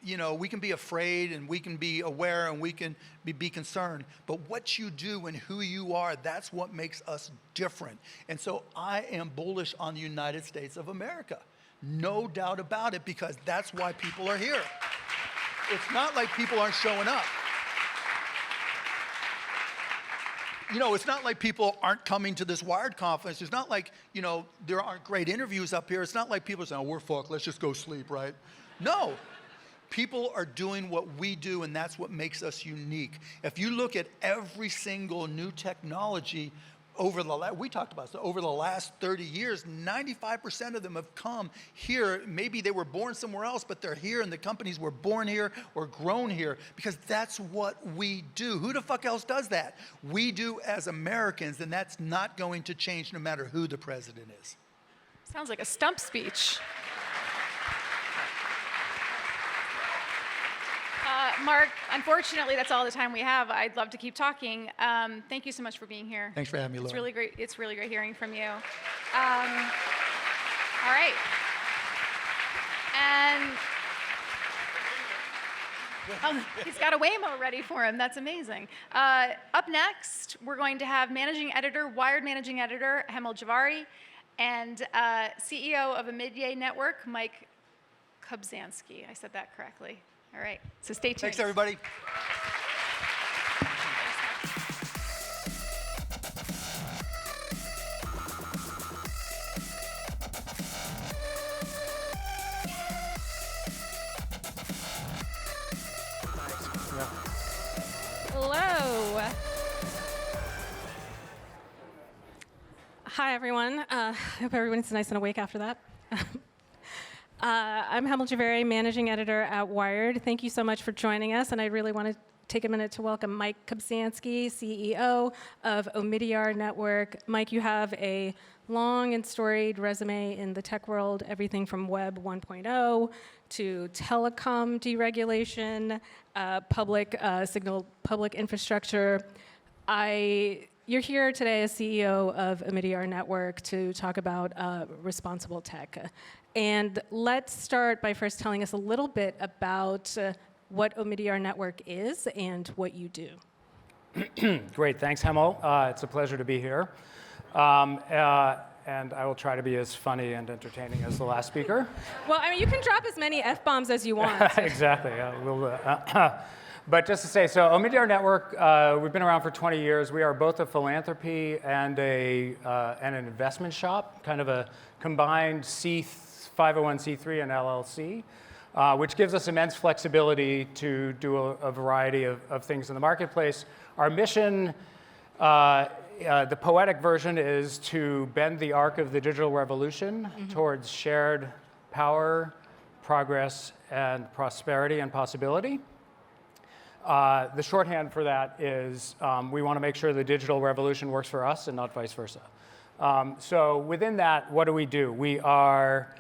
we can be afraid and we can be aware and we can be concerned, but what you do and who you are, that's what makes us different. And so I am bullish on the United States of America. No doubt about it, because that's why people are here. It's not like people aren't showing up. It's not like people aren't coming to this Wired conference. It's not like, there aren't great interviews up here. It's not like people are saying, oh, we're fucked, let's just go sleep, right? No. People are doing what we do, and that's what makes us unique. If you look at every single new technology, we talked about this, over the last 30 years, 95% of them have come here. Maybe they were born somewhere else, but they're here, and the companies were born here or grown here, because that's what we do. Who the fuck else does that? We do as Americans, and that's not going to change no matter who the president is. Sounds like a stump speech. Mark, unfortunately, that's all the time we have. I'd love to keep talking. Thank you so much for being here. Thanks for having me, Laura. It's really great. It's really great hearing from you. All right. And he's got a Waymo ready for him. That's amazing. Up next, we're going to have Wired managing editor, Hemel Javari, and CEO of Omidyar Network, Mike Kubzansky. I said that correctly. All right, so stay tuned. Thanks, everybody. Hello. Hi, everyone. I hope everyone's nice and awake after that. I'm Hemel Javari, managing editor at Wired. Thank you so much for joining us, and I really want to take a minute to welcome Mike Kubzansky, CEO of Omidyar Network. Mike, you have a long and storied resume in the tech world, everything from Web 1.0 to telecom deregulation, public infrastructure. You're here today as CEO of Omidyar Network to talk about responsible tech. And let's start by first telling us a little bit about what Omidyar Network is and what you do. Great, thanks, Hemel. It's a pleasure to be here. And I will try to be as funny and entertaining as the last speaker. Well, I mean, you can drop as many F-bombs as you want. Exactly. But just to say, so Omidyar Network, we've been around for 20 years. We are both a philanthropy and an investment shop, kind of a combined 501c3 and LLC, which gives us immense flexibility to do a variety of things in the marketplace. Our mission, the poetic version, is to bend the arc of the digital revolution towards shared power, progress, and prosperity and possibility. The shorthand for that is we want to make sure the digital revolution works for us and not vice versa. So within that, what do? We are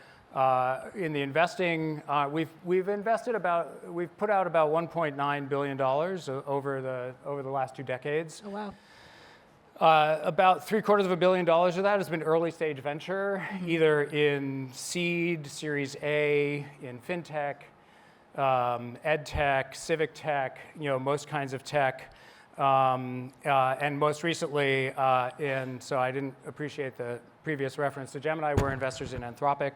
in the investing. We've put out about $1.9 billion over the last 2 decades. Oh wow. About $750 million of that has been early stage venture, either in seed, Series A, in fintech, ed tech, civic tech, most kinds of tech, and most recently so I didn't appreciate the previous reference to Gemini. We're investors in Anthropic.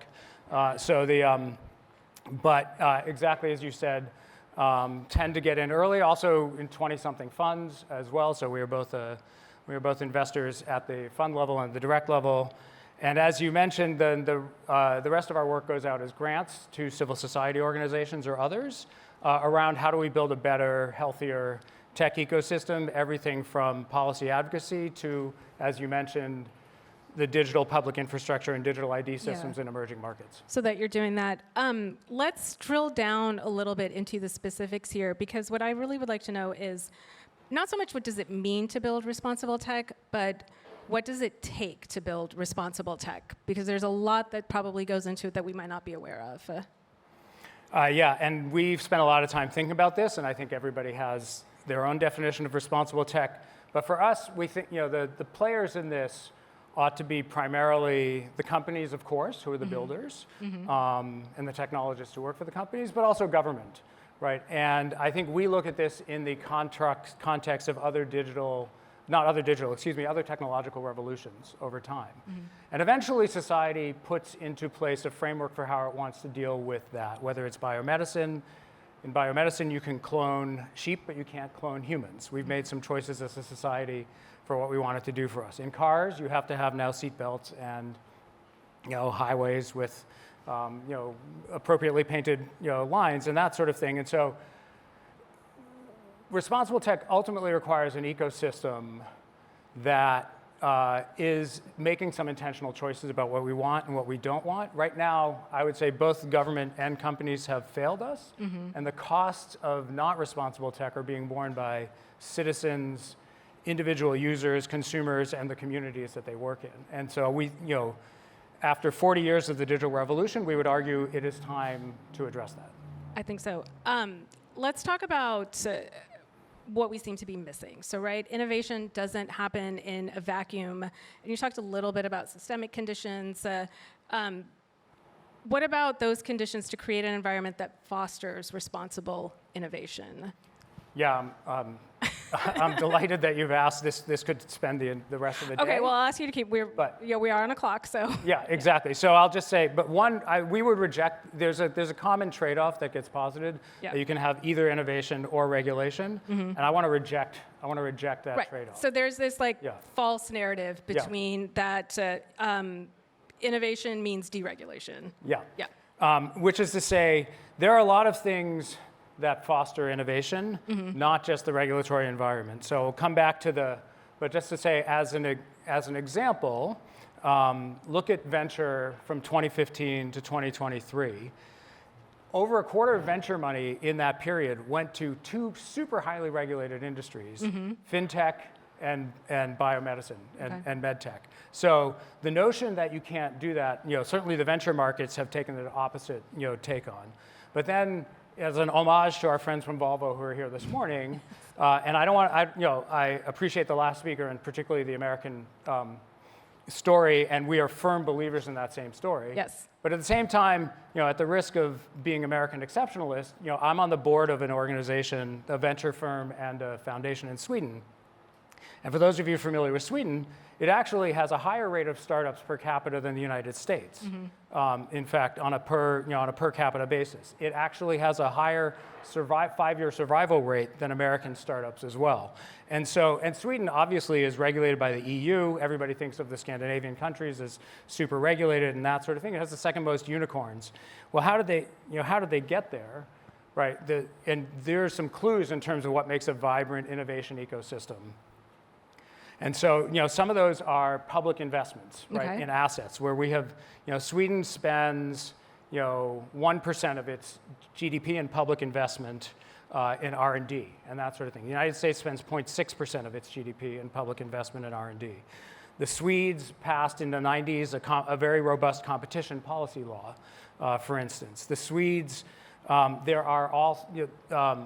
But exactly as you said, tend to get in early, also in 20-something funds as well. So we are both investors at the fund level and the direct level. And as you mentioned, then the rest of our work goes out as grants to civil society organizations or others around how do we build a better, healthier tech ecosystem, everything from policy advocacy to, as you mentioned, the digital public infrastructure and digital ID systems in emerging markets. So that you're doing that. Let's drill down a little bit into the specifics here, because what I really would like to know is not so much what does it mean to build responsible tech, but what does it take to build responsible tech? Because there's a lot that probably goes into it that we might not be aware of. Yeah, and we've spent a lot of time thinking about this, and I think everybody has their own definition of responsible tech. But for us, we think the players in this ought to be primarily the companies, of course, who are the builders, and the technologists who work for the companies, but also government, right? And I think we look at this in the context of other technological revolutions over time. And eventually society puts into place a framework for how it wants to deal with that, whether it's biomedicine. In biomedicine, you can clone sheep, but you can't clone humans. We've made some choices as a society for what we want it to do for us. In cars, you have to have now seat belts and highways with appropriately painted lines and that sort of thing. And so responsible tech ultimately requires an ecosystem that is making some intentional choices about what we want and what we don't want. Right now, I would say both the government and companies have failed us, and the costs of not responsible tech are being borne by citizens, individual users, consumers, and the communities that they work in. And so we, after 40 years of the digital revolution, we would argue it is time to address that. I think so. Let's talk about what we seem to be missing. So, right, innovation doesn't happen in a vacuum. And you talked a little bit about systemic conditions. What about those conditions to create an environment that fosters responsible innovation? Yeah, I'm delighted that you've asked this. This could spend the rest of the day. Okay, well, I'll ask you to keep. We are on a clock, so. Yeah, exactly. So I'll just say, but we would reject. There's a common trade-off that gets posited. Yeah. That you can have either innovation or regulation, and I want to reject that Right. trade-off. So there's this false narrative between that innovation means deregulation. Yeah. Yeah. Which is to say, there are a lot of things that foster innovation, not just the regulatory environment. So we'll come back to but just to say, as an example, look at venture from 2015 to 2023. Over a quarter of venture money in that period went to two super highly regulated industries, fintech and biomedicine and medtech. So the notion that you can't do that, certainly the venture markets have taken the opposite, take on. But then, as an homage to our friends from Volvo who are here this morning, and I appreciate the last speaker and particularly the American story, and we are firm believers in that same story. Yes. But at the same time, at the risk of being American exceptionalist, I'm on the board of an organization, a venture firm, and a foundation in Sweden. And for those of you familiar with Sweden, it actually has a higher rate of startups per capita than the United States. In fact, on a per capita basis, it actually has a higher 5-year survival rate than American startups as well. And Sweden obviously is regulated by the EU. Everybody thinks of the Scandinavian countries as super regulated and that sort of thing. It has the second most unicorns. Well, how did they get there? Right. And there are some clues in terms of what makes a vibrant innovation ecosystem. And so, some of those are public investments, right, in assets, where we have, Sweden spends, 1% of its GDP in public investment in R&D and that sort of thing. The United States spends 0.6% of its GDP in public investment in R&D. The Swedes passed in the 90s a very robust competition policy law, for instance. The Swedes, there are all,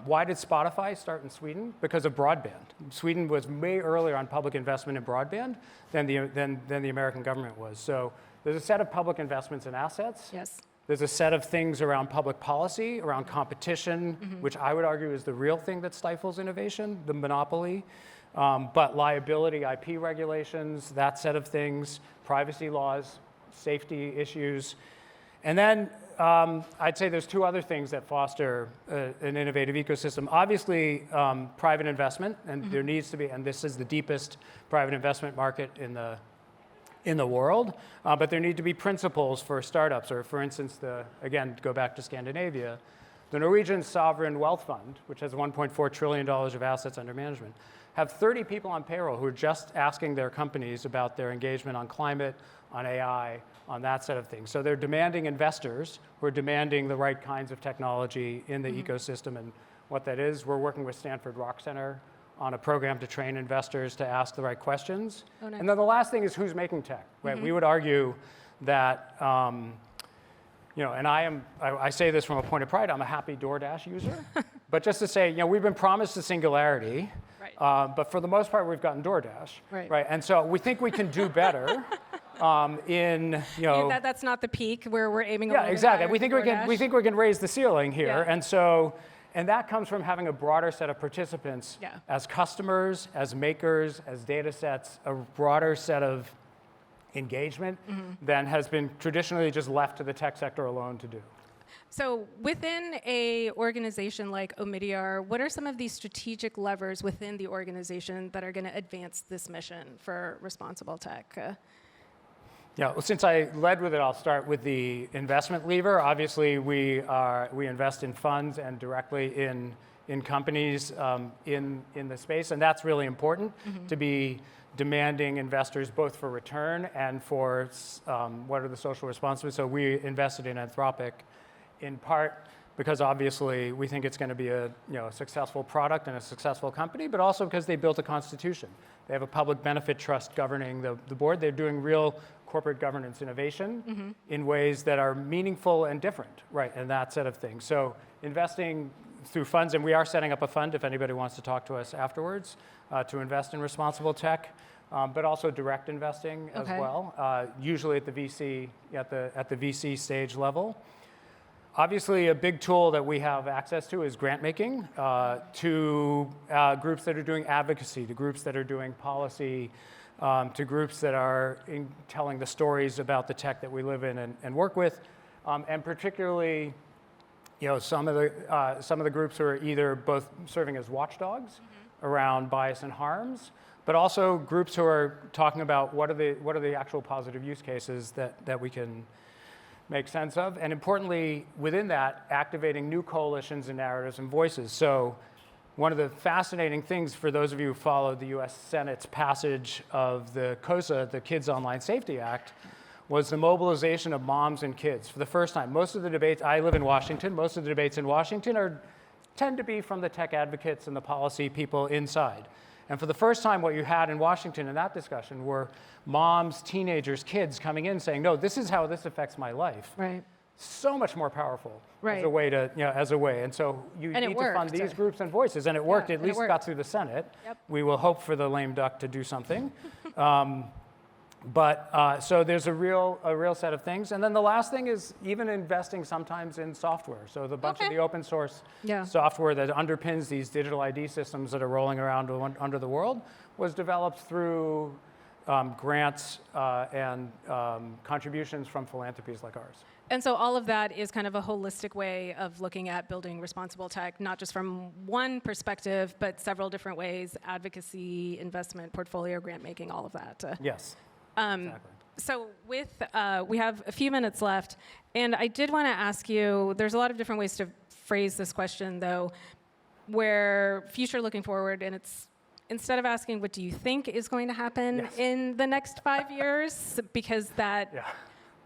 why did Spotify start in Sweden? Because of broadband. Sweden was way earlier on public investment in broadband than the American government was. So there's a set of public investments in assets. Yes. There's a set of things around public policy, around competition, which I would argue is the real thing that stifles innovation, the monopoly. But liability, IP regulations, that set of things, privacy laws, safety issues. And then I'd say there's two other things that foster an innovative ecosystem. Obviously, private investment, and there needs to be, and this is the deepest private investment market in the world, but there need to be principles for startups, or for instance, again, go back to Scandinavia, the Norwegian Sovereign Wealth Fund, which has $1.4 trillion of assets under management, have 30 people on payroll who are just asking their companies about their engagement on climate, on AI, on that set of things. So they're demanding investors who are demanding the right kinds of technology in the ecosystem, and what that is, we're working with Stanford Rock Center on a program to train investors to ask the right questions. Oh, nice. And then the last thing is who's making tech, right? We would argue that, and I say this from a point of pride, I'm a happy DoorDash user, but just to say, we've been promised a singularity, but for the most part, we've gotten DoorDash, right? And so we think we can do better. That's not the peak where we're aiming. Yeah, exactly. We think we can raise the ceiling here, and that comes from having a broader set of participants as customers, as makers, as data sets, a broader set of engagement than has been traditionally just left to the tech sector alone to do. So within a organization like Omidyar, what are some of these strategic levers within the organization that are going to advance this mission for responsible tech? Yeah, well, since I led with it, I'll start with the investment lever. Obviously, we invest in funds and directly in companies in the space, and that's really important to demanding investors both for return and for what are the social responsibilities. So we invested in Anthropic in part because obviously we think it's going to be a successful product and a successful company, but also because they built a constitution. They have a public benefit trust governing the board. They're doing real corporate governance innovation in ways that are meaningful and different, right, and that set of things. So investing through funds, and we are setting up a fund if anybody wants to talk to us afterwards to invest in responsible tech, but also direct investing as well, usually at the VC stage level. Obviously, a big tool that we have access to is grant making to groups that are doing advocacy, to groups that are doing policy, to groups that are telling the stories about the tech that we live in and work with, and particularly, some of the groups who are either both serving as watchdogs around bias and harms, but also groups who are talking about what are the actual positive use cases that we can make sense of, and importantly, within that, activating new coalitions and narratives and voices. So one of the fascinating things for those of you who followed the US Senate's passage of the KOSA, the Kids Online Safety Act, was the mobilization of moms and kids. For the first time, most of the debates, I live in Washington, most of the debates in Washington tend to be from the tech advocates and the policy people inside. And for the first time, what you had in Washington in that discussion were moms, teenagers, kids coming in saying, no, this is how this affects my life. Right. So much more powerful right. as a way to, as a way. And so you need to fund these groups and voices. And it worked, at least got through the Senate. Yep. We will hope for the lame duck to do something. So there's a real set of things. And then the last thing is even investing sometimes in software. So the bunch of the open source software that underpins these digital ID systems that are rolling around under the world was developed through grants and contributions from philanthropies like ours. And so all of that is kind of a holistic way of looking at building responsible tech, not just from one perspective, but several different ways: advocacy, investment, portfolio, grant making, all of that. Yes. Exactly. So we have a few minutes left, and I did want to ask you, there's a lot of different ways to phrase this question, though, where future looking forward, and it's instead of asking what do you think is going to happen in the next 5 years, because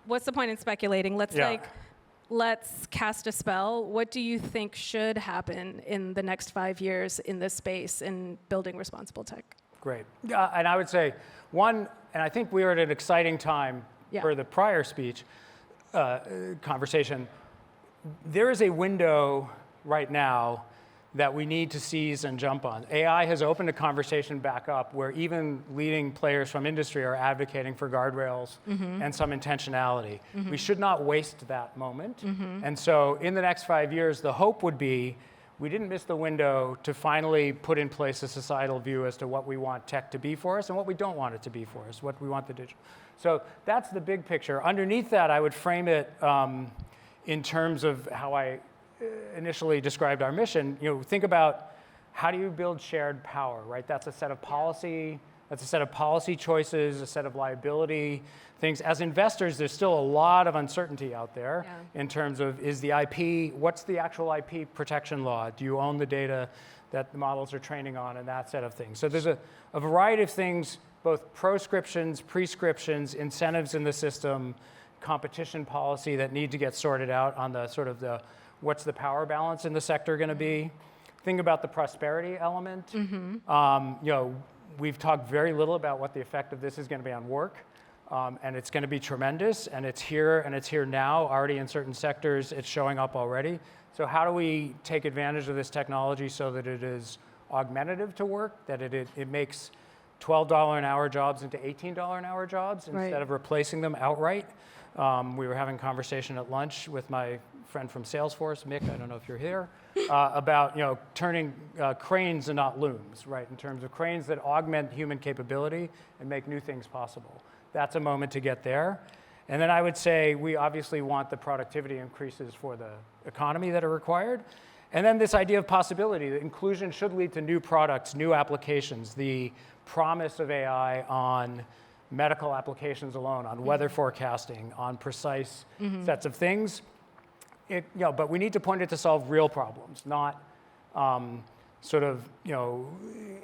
what's the point in speculating? Let's cast a spell. What do you think should happen in the next 5 years in this space in building responsible tech? Great. And I would say one, and I think we are at an exciting time for the prior speech conversation. There is a window right now that we need to seize and jump on. AI has opened a conversation back up where even leading players from industry are advocating for guardrails and some intentionality. We should not waste that moment. And so in the next 5 years, the hope would be we didn't miss the window to finally put in place a societal view as to what we want tech to be for us and what we don't want it to be for us, what we want the digital. So that's the big picture. Underneath that, I would frame it in terms of how I initially described our mission. Think about how do you build shared power, right? That's a set of policy, choices, a set of liability things. As investors, there's still a lot of uncertainty out there in terms of is the IP, what's the actual IP protection law? Do you own the data that the models are training on and that set of things? So there's a variety of things, both proscriptions, prescriptions, incentives in the system, competition policy that need to get sorted out on the sort of the what's the power balance in the sector going to be. Think about the prosperity element. We've talked very little about what the effect of this is going to be on work. And it's going to be tremendous, and it's here now, already in certain sectors, it's showing up already. So how do we take advantage of this technology so that it is augmentative to work, that it makes $12 an hour jobs into $18 an hour jobs instead of replacing them outright? We were having a conversation at lunch with my friend from Salesforce, Mick, I don't know if you're here, about turning cranes and not looms, right? In terms of cranes that augment human capability and make new things possible. That's a moment to get there. And then I would say we obviously want the productivity increases for the economy that are required. And then this idea of possibility, that inclusion should lead to new products, new applications, the promise of AI on medical applications alone, on weather forecasting, on precise sets of things. But we need to point it to solve real problems, not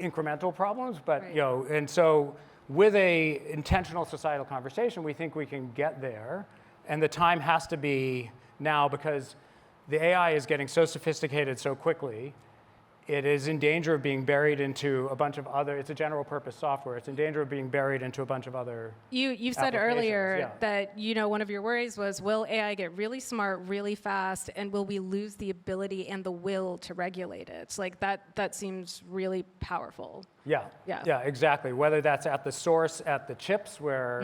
incremental problems. But and so with a intentional societal conversation, we think we can get there. And the time has to be now because the AI is getting so sophisticated so quickly. It is in danger of being buried into a bunch of other, it's a general purpose software. It's in danger of being buried into a bunch of other You said earlier yeah. that, one of your worries was, will AI get really smart really fast, and will we lose the ability and the will to regulate it? It's like that seems really powerful. Yeah, exactly. Whether that's at the source, at the chips, where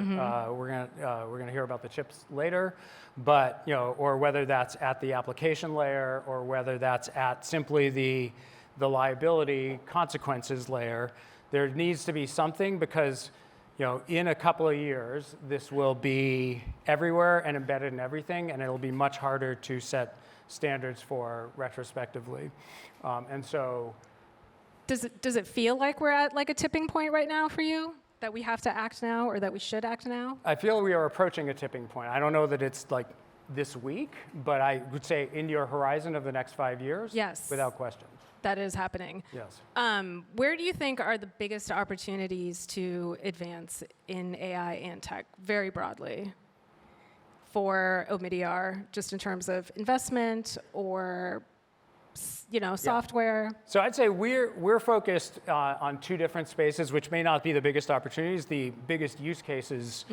we're gonna hear about the chips later, but or whether that's at the application layer, or whether that's at simply the liability consequences layer, there needs to be something because, in a couple of years, this will be everywhere and embedded in everything, and it'll be much harder to set standards for retrospectively. And so, does it feel like we're at like a tipping point right now for you? That we have to act now, or that we should act now? I feel we are approaching a tipping point. I don't know that it's like this week, but I would say in your horizon of the next 5 years, yes, without question. That is happening. Yes. Where do you think are the biggest opportunities to advance in AI and tech, very broadly, for Omidyar, just in terms of investment or software? Yeah. So I'd say we're focused on two different spaces, which may not be the biggest opportunities. The biggest use cases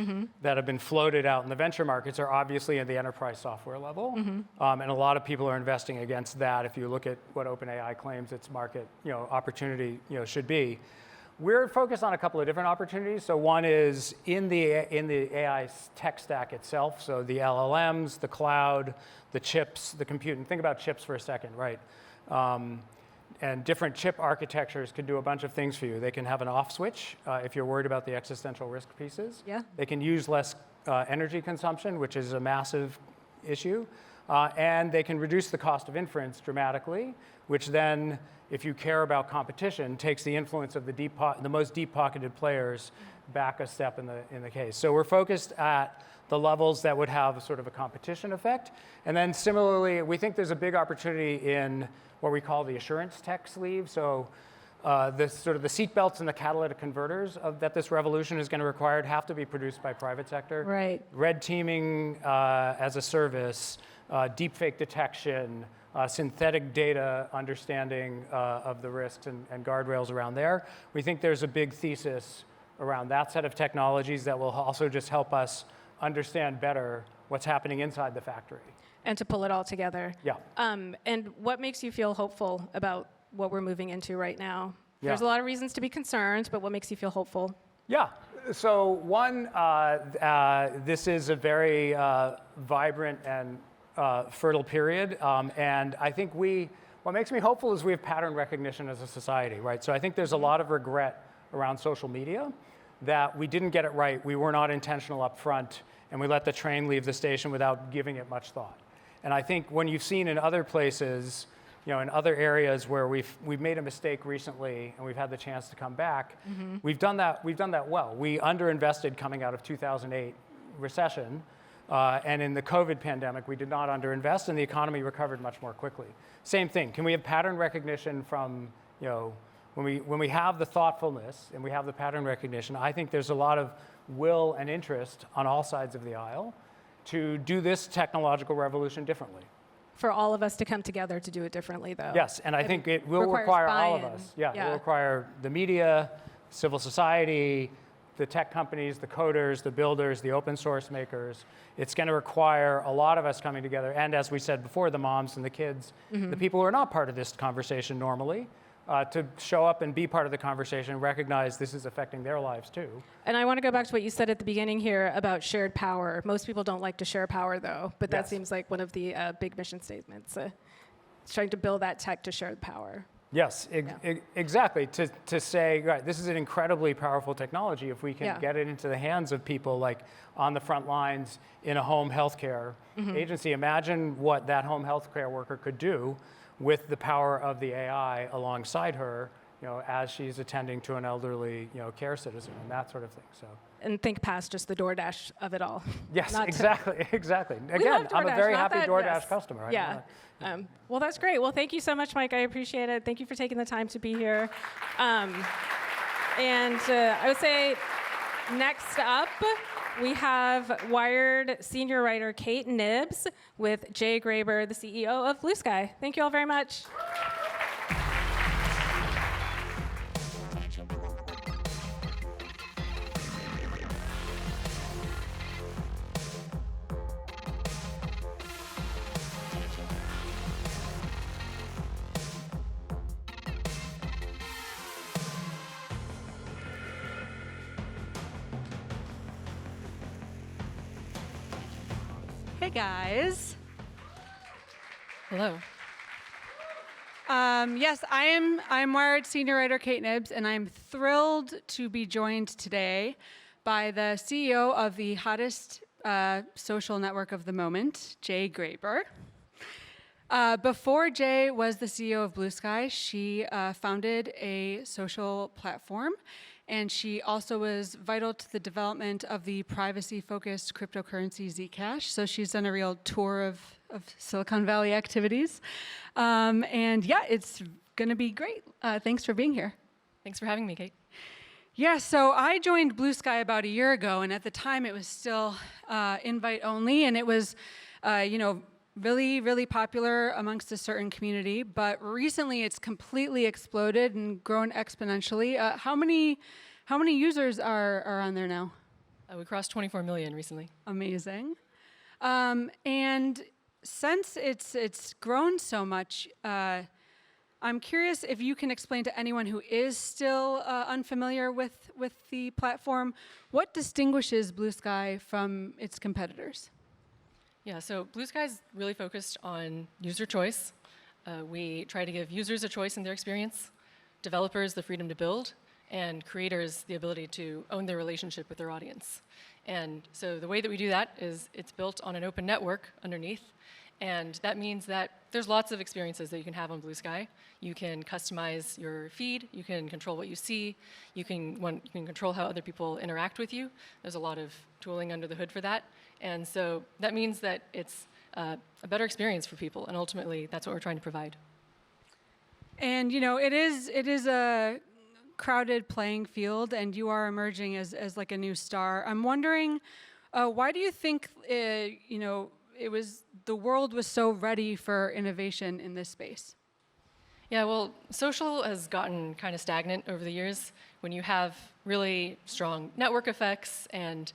that have been floated out in the venture markets are obviously at the enterprise software level, and a lot of people are investing against that. If you look at what OpenAI claims its market opportunity should be, we're focused on a couple of different opportunities. So one is in the AI tech stack itself. So the LLMs, the cloud, the chips, the compute. And think about chips for a second, right? And different chip architectures can do a bunch of things for you. They can have an off switch if you're worried about the existential risk pieces. Yeah. They can use less energy consumption, which is a massive issue. And they can reduce the cost of inference dramatically, which then, if you care about competition, takes the influence of the most deep-pocketed players back a step in the case. So we're focused at the levels that would have sort of a competition effect. And then similarly, we think there's a big opportunity in what we call the assurance tech sleeve. So the seatbelts and the catalytic converters that this revolution is going to require have to be produced by private sector. Right. Red teaming as a service, deepfake detection, synthetic data understanding of the risks and guardrails around there. We think there's a big thesis around that set of technologies that will also just help us understand better what's happening inside the factory. And to pull it all together. Yeah. And what makes you feel hopeful about what we're moving into right now? Yeah. There's a lot of reasons to be concerned, but what makes you feel hopeful? Yeah. So one, this is a very vibrant and fertile period. And I think what makes me hopeful is we have pattern recognition as a society, right? So I think there's a lot of regret around social media that we didn't get it right, we were not intentional up front, and we let the train leave the station without giving it much thought. And I think when you've seen in other places, in other areas where we've made a mistake recently and we've had the chance to come back, we've done that well. We underinvested coming out of 2008 recession, and in the COVID pandemic, we did not underinvest, and the economy recovered much more quickly. Same thing. Can we have pattern recognition from, when we have the thoughtfulness and we have the pattern recognition? I think there's a lot of will and interest on all sides of the aisle to do this technological revolution differently. For all of us to come together to do it differently, though. Yes, and I think it will require all of us. Yeah, it will require the media, civil society, the tech companies, the coders, the builders, the open source makers. It's going to require a lot of us coming together, and as we said before, the moms and the kids, the people who are not part of this conversation normally, to show up and be part of the conversation and recognize this is affecting their lives too. And I want to go back to what you said at the beginning here about shared power. Most people don't like to share power, though, but that seems like one of the big mission statements. It's trying to build that tech to share the power. Yes, exactly. To say, right, this is an incredibly powerful technology if we can get it into the hands of people like on the front lines in a home healthcare agency. Imagine what that home healthcare worker could do with the power of the AI alongside her, as she's attending to an elderly, care citizen and that sort of thing. So. And think past just the DoorDash of it all. Yes, exactly. Again, I'm a very happy DoorDash customer. Yeah. Well, that's great. Well, thank you so much, Mike. I appreciate it. Thank you for taking the time to be here. And I would say Next up, we have Wired senior writer Kate Nibbs with Jay Graber, the CEO of Bluesky. Thank you all very much. Hey guys. Hello. Yes, I'm Wired senior writer Kate Nibbs, and I'm thrilled to be joined today by the CEO of the hottest social network of the moment, Jay Graber. Before Jay was the CEO of Bluesky, she founded a social platform, and she also was vital to the development of the privacy-focused cryptocurrency Zcash. So she's done a real tour of Silicon Valley activities. And yeah, it's going to be great. Thanks for being here. Thanks for having me, Kate. Yeah, so I joined Bluesky about a year ago, and at the time it was still invite only, and it was, really, really popular amongst a certain community. But recently, it's completely exploded and grown exponentially. How many users are on there now? We crossed 24 million recently. Amazing. And since it's grown so much, I'm curious if you can explain to anyone who is still unfamiliar with the platform, what distinguishes Bluesky from its competitors? Yeah, so Bluesky is really focused on user choice. We try to give users a choice in their experience, developers the freedom to build, and creators the ability to own their relationship with their audience. And so the way that we do that is it's built on an open network underneath, and that means that there's lots of experiences that you can have on Bluesky. You can customize your feed, you can control what you see, you can control how other people interact with you. There's a lot of tooling under the hood for that. And so that means that it's a better experience for people, and ultimately that's what we're trying to provide. And it is a crowded playing field, and you are emerging as like a new star. I'm wondering, why do you think the world was so ready for innovation in this space? Yeah, well, social has gotten kind of stagnant over the years. When you have really strong network effects and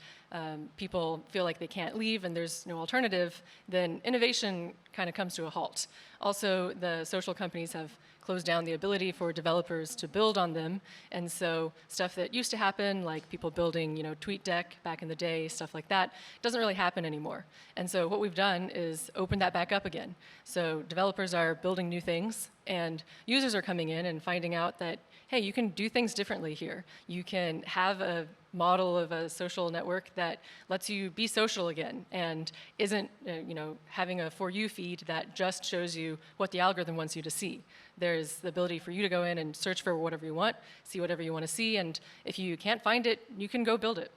people feel like they can't leave and there's no alternative, then innovation kind of comes to a halt. Also, the social companies have closed down the ability for developers to build on them, and so stuff that used to happen, like people building, TweetDeck back in the day, stuff like that, doesn't really happen anymore. And so what we've done is open that back up again. So developers are building new things, and users are coming in and finding out that, hey, you can do things differently here. You can have a model of a social network that lets you be social again and isn't having a For You feed that just shows you what the algorithm wants you to see. There's the ability for you to go in and search for whatever you want, see whatever you want to see, and if you can't find it, you can go build it.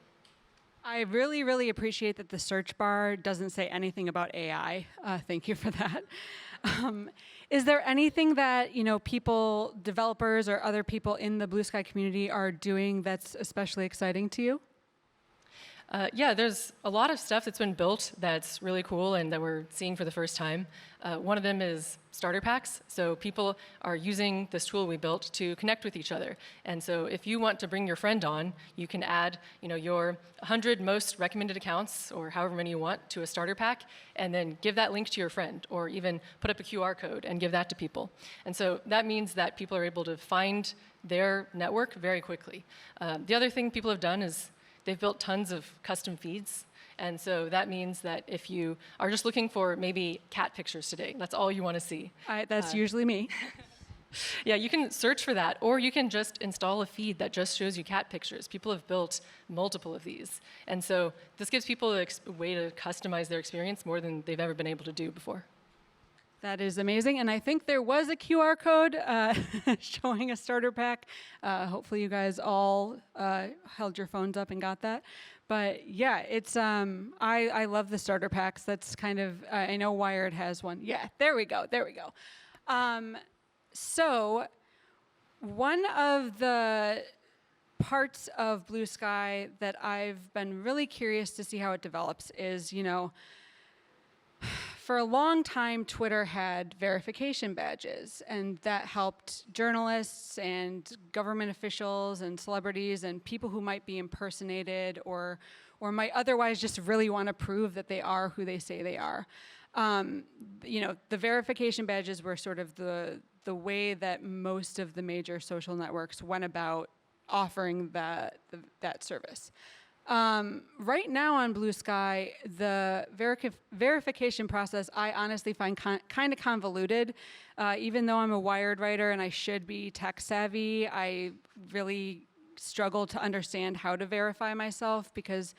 I really, really appreciate that the search bar doesn't say anything about AI. Thank you for that. Is there anything that people, developers, or other people in the Bluesky community are doing that's especially exciting to you? Yeah, there's a lot of stuff that's been built that's really cool and that we're seeing for the first time. One of them is starter packs. So people are using this tool we built to connect with each other. And so if you want to bring your friend on, you can add your 100 most recommended accounts, or however many you want, to a starter pack, and then give that link to your friend, or even put up a QR code and give that to people. And so that means that people are able to find their network very quickly. The other thing people have done is they've built tons of custom feeds. And so that means that if you are just looking for maybe cat pictures today, that's all you want to see. That's usually me. Yeah, you can search for that, or you can just install a feed that just shows you cat pictures. People have built multiple of these. And so this gives people a way to customize their experience more than they've ever been able to do before. That is amazing. And I think there was a QR code showing a starter pack. Hopefully you guys all held your phones up and got that. But yeah, it's I love the starter packs. That's kind of, I know Wired has one. Yeah, there we go. So one of the parts of Bluesky that I've been really curious to see how it develops is, for a long time, Twitter had verification badges, and that helped journalists and government officials and celebrities and people who might be impersonated or might otherwise just really want to prove that they are who they say they are. The verification badges were sort of the way that most of the major social networks went about offering that service. Right now on Bluesky, the verification process I honestly find kind of convoluted. Even though I'm a Wired writer and I should be tech savvy, I really struggle to understand how to verify myself because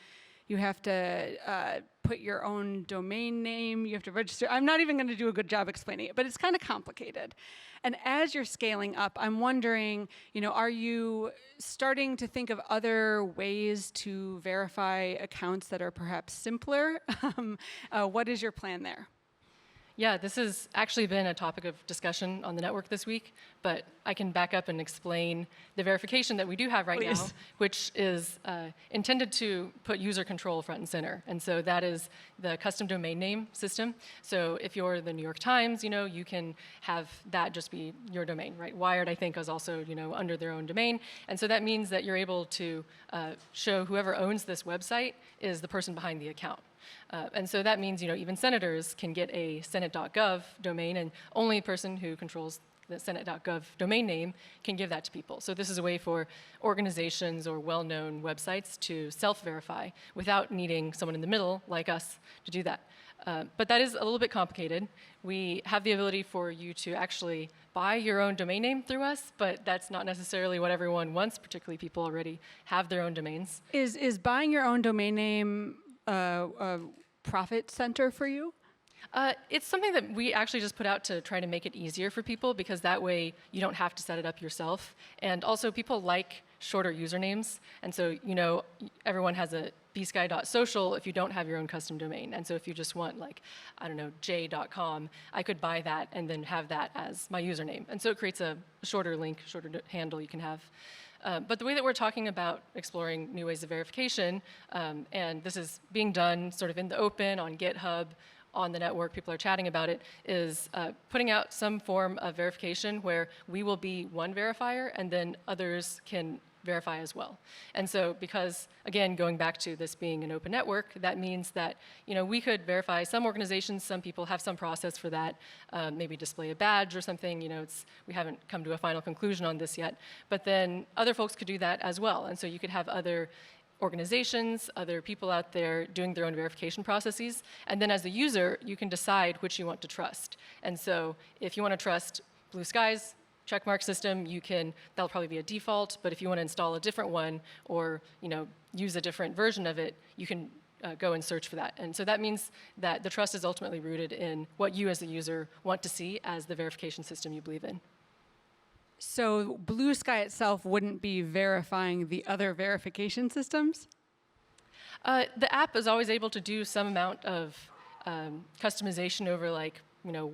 you have to put your own domain name, you have to register. I'm not even going to do a good job explaining it, but it's kind of complicated. And as you're scaling up, I'm wondering, are you starting to think of other ways to verify accounts that are perhaps simpler? What is your plan there? Yeah, this has actually been a topic of discussion on the network this week, but I can back up and explain the verification that we do have right now, which is intended to put user control front and center. And so that is the custom domain name system. So if you're the New York Times, you can have that just be your domain, right? Wired, I think, is also, under their own domain. And so that means that you're able to show whoever owns this website is the person behind the account. And so that means, even senators can get a senate.gov domain, and only person who controls the senate.gov domain name can give that to people. So this is a way for organizations or well-known websites to self-verify without needing someone in the middle, like us, to do that. But that is a little bit complicated. We have the ability for you to actually buy your own domain name through us, but that's not necessarily what everyone wants, particularly people already have their own domains. Is buying your own domain name a profit center for you? It's something that we actually just put out to try to make it easier for people, because that way you don't have to set it up yourself. And also people like shorter usernames. And so, everyone has a bsky.social if you don't have your own custom domain. And so if you just want j.com, I could buy that and then have that as my username. And so it creates a shorter link, shorter handle you can have. But the way that we're talking about exploring new ways of verification, and this is being done sort of in the open on GitHub, on the network, people are chatting about it, is putting out some form of verification where we will be one verifier and then others can verify as well. And so because, again, going back to this being an open network, that means that we could verify some organizations, some people have some process for that, maybe display a badge or something. We haven't come to a final conclusion on this yet. But then other folks could do that as well. And so you could have other organizations, other people out there doing their own verification processes. And then as a user, you can decide which you want to trust. And so if you want to trust Bluesky's checkmark system, that'll probably be a default, but if you want to install a different one or use a different version of it, you can go and search for that. And so that means that the trust is ultimately rooted in what you as a user want to see as the verification system you believe in. So Bluesky itself wouldn't be verifying the other verification systems? The app is always able to do some amount of customization over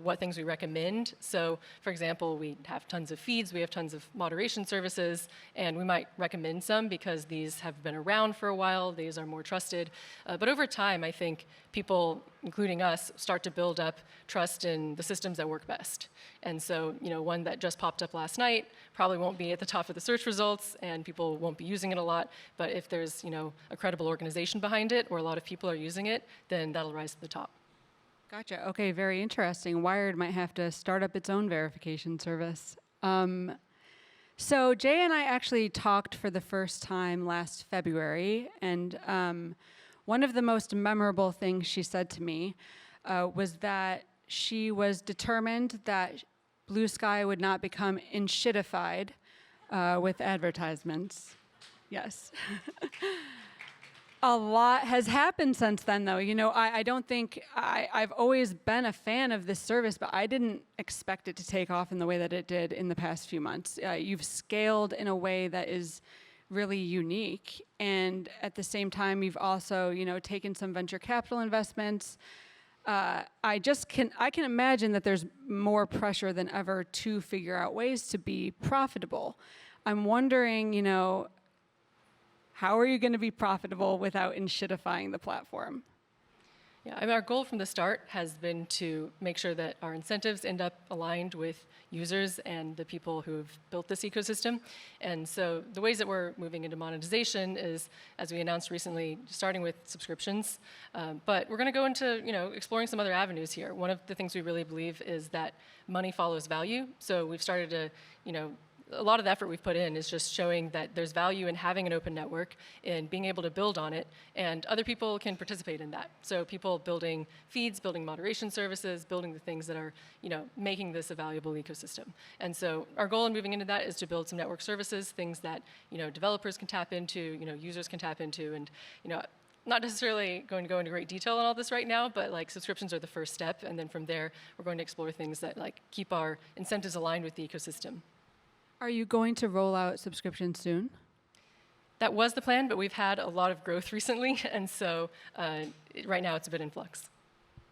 what things we recommend. So, for example, we have tons of feeds, we have tons of moderation services, and we might recommend some because these have been around for a while, these are more trusted. But over time, I think people, including us, start to build up trust in the systems that work best. And so, one that just popped up last night probably won't be at the top of the search results, and people won't be using it a lot. But if there's, a credible organization behind it, or a lot of people are using it, then that'll rise to the top. Gotcha. Okay, very interesting. Wired might have to start up its own verification service. So Jay and I actually talked for the first time last February, and one of the most memorable things she said to me was that she was determined that Bluesky would not become enshittified with advertisements. Yes. A lot has happened since then, though. I don't think I've always been a fan of this service, but I didn't expect it to take off in the way that it did in the past few months. You've scaled in a way that is really unique, and at the same time, you've also, taken some venture capital investments. I can imagine that there's more pressure than ever to figure out ways to be profitable. I'm wondering, how are you going to be profitable without inshitifying the platform? Yeah, I mean, our goal from the start has been to make sure that our incentives end up aligned with users and the people who've built this ecosystem. And so the ways that we're moving into monetization is, as we announced recently, starting with subscriptions. But we're going to go into exploring some other avenues here. One of the things we really believe is that money follows value. So we've started to, a lot of the effort we've put in is just showing that there's value in having an open network and being able to build on it, and other people can participate in that. So people building feeds, building moderation services, building the things that are, making this a valuable ecosystem. And so our goal in moving into that is to build some network services, things that, developers can tap into, users can tap into, and, not necessarily going to go into great detail on all this right now, but like subscriptions are the first step, and then from there, we're going to explore things that like keep our incentives aligned with the ecosystem. Are you going to roll out subscriptions soon? That was the plan, but we've had a lot of growth recently, and so right now it's a bit in flux.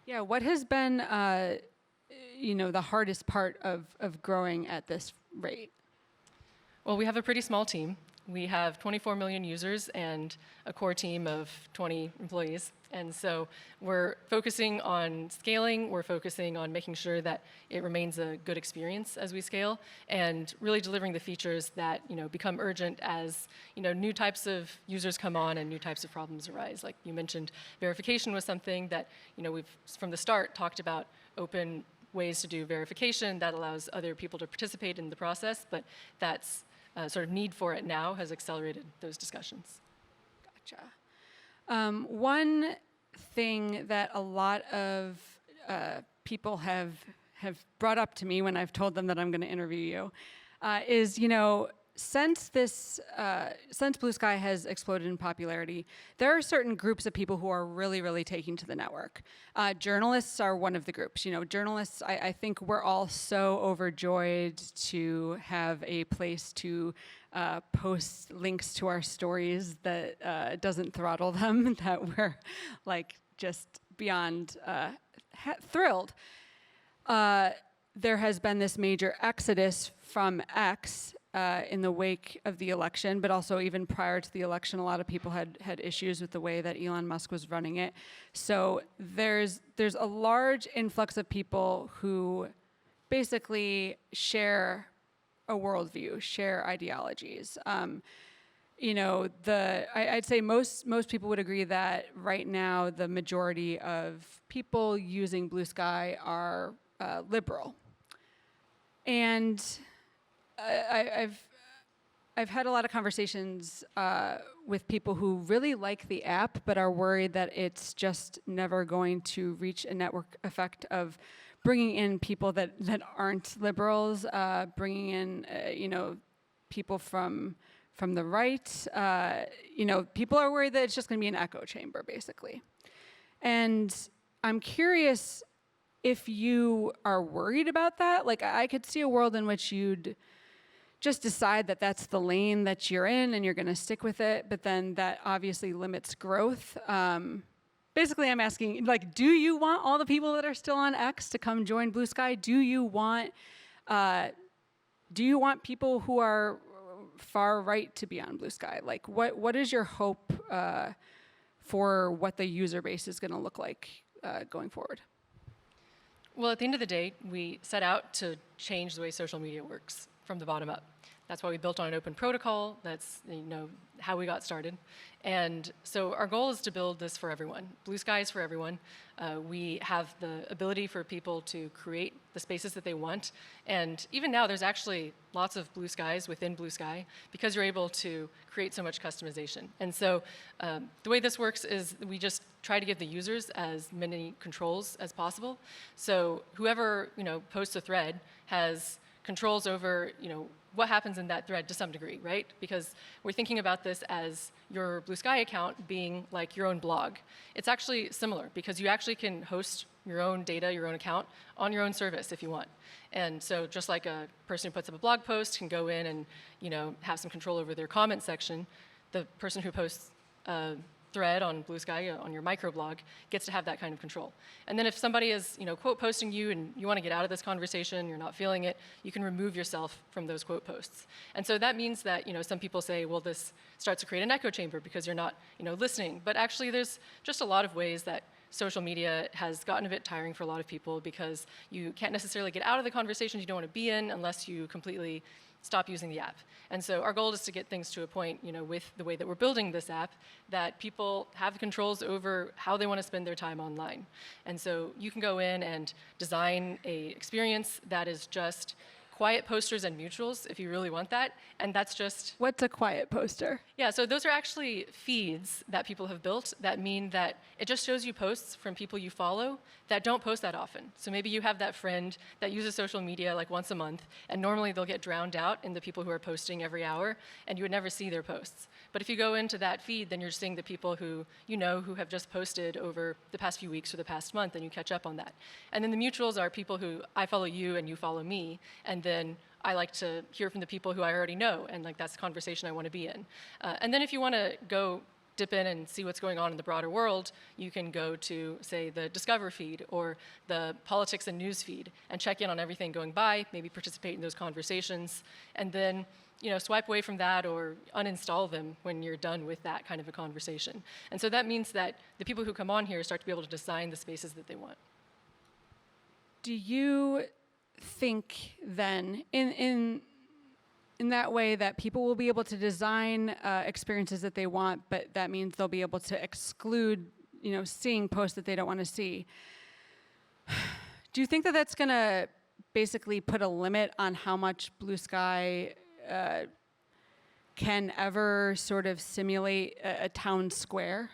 Yeah, what has been, the hardest part of growing at this rate? Well, we have a pretty small team. We have 24 million users and a core team of 20 employees. And so we're focusing on scaling, we're focusing on making sure that it remains a good experience as we scale, and really delivering the features that become urgent as new types of users come on and new types of problems arise. Like you mentioned, verification was something that we've from the start talked about open ways to do verification that allows other people to participate in the process, but that's sort of need for it now has accelerated those discussions. Gotcha. One thing that a lot of people have brought up to me when I've told them that I'm going to interview you is, since Bluesky has exploded in popularity, there are certain groups of people who are really, really taking to the network. Journalists are one of the groups. Journalists, I think we're all so overjoyed to have a place to post links to our stories that doesn't throttle them, that we're like just beyond thrilled. There has been this major exodus from X in the wake of the election, but also even prior to the election, a lot of people had issues with the way that Elon Musk was running it. So there's a large influx of people who basically share a worldview, share ideologies. I'd say most people would agree that right now the majority of people using Bluesky are liberal. And I've had a lot of conversations with people who really like the app, but are worried that it's just never going to reach a network effect of bringing in people that aren't liberals, bringing in people from the right. People are worried that it's just going to be an echo chamber, basically. And I'm curious if you are worried about that. Like, I could see a world in which you'd just decide that that's the lane that you're in and you're going to stick with it, but then that obviously limits growth. Basically, I'm asking, like, do you want all the people that are still on X to come join Bluesky? Do you want people who are far right to be on Bluesky? Like, what is your hope for what the user base is going to look like going forward? Well, at the end of the day, we set out to change the way social media works from the bottom up. That's why we built on an open protocol. That's how we got started. And so our goal is to build this for everyone. Bluesky is for everyone. We have the ability for people to create the spaces that they want. And even now, there's actually lots of Blueskys within Bluesky because you're able to create so much customization. And so the way this works is we just try to give the users as many controls as possible. So whoever posts a thread has controls over what happens in that thread to some degree, right? Because we're thinking about this as your Bluesky account being like your own blog. It's actually similar because you actually can host your own data, your own account on your own service if you want. And so just like a person who puts up a blog post can go in and have some control over their comment section, the person who posts a thread on Bluesky, on your microblog, gets to have that kind of control. And then if somebody is, quote posting you and you want to get out of this conversation, you're not feeling it, you can remove yourself from those quote posts. And so that means that, some people say, well, this starts to create an echo chamber because you're not, listening. But actually, there's just a lot of ways that social media has gotten a bit tiring for a lot of people because you can't necessarily get out of the conversations you don't want to be in unless you completely stop using the app. And so our goal is to get things to a point, with the way that we're building this app, that people have controls over how they want to spend their time online. And so you can go in and design a experience that is just quiet posters and mutuals if you really want that. And that's just... What's a quiet poster? Yeah, so those are actually feeds that people have built that mean that it just shows you posts from people you follow that don't post that often. So maybe you have that friend that uses social media like once a month, and normally they'll get drowned out in the people who are posting every hour, and you would never see their posts. But if you go into that feed, then you're seeing the people who who have just posted over the past few weeks or the past month, and you catch up on that. And then the mutuals are people who I follow you and you follow me, and then I like to hear from the people who I already know, and that's the conversation I want to be in. And then if you want to go dip in and see what's going on in the broader world, you can go to, say, the Discover feed or the Politics and News feed and check in on everything going by, maybe participate in those conversations, and then swipe away from that or uninstall them when you're done with that kind of a conversation. And so that means that the people who come on here start to be able to design the spaces that they want. Do you think then in that way that people will be able to design experiences that they want, but that means they'll be able to exclude, seeing posts that they don't want to see? Do you think that that's going to basically put a limit on how much Bluesky can ever sort of simulate a town square?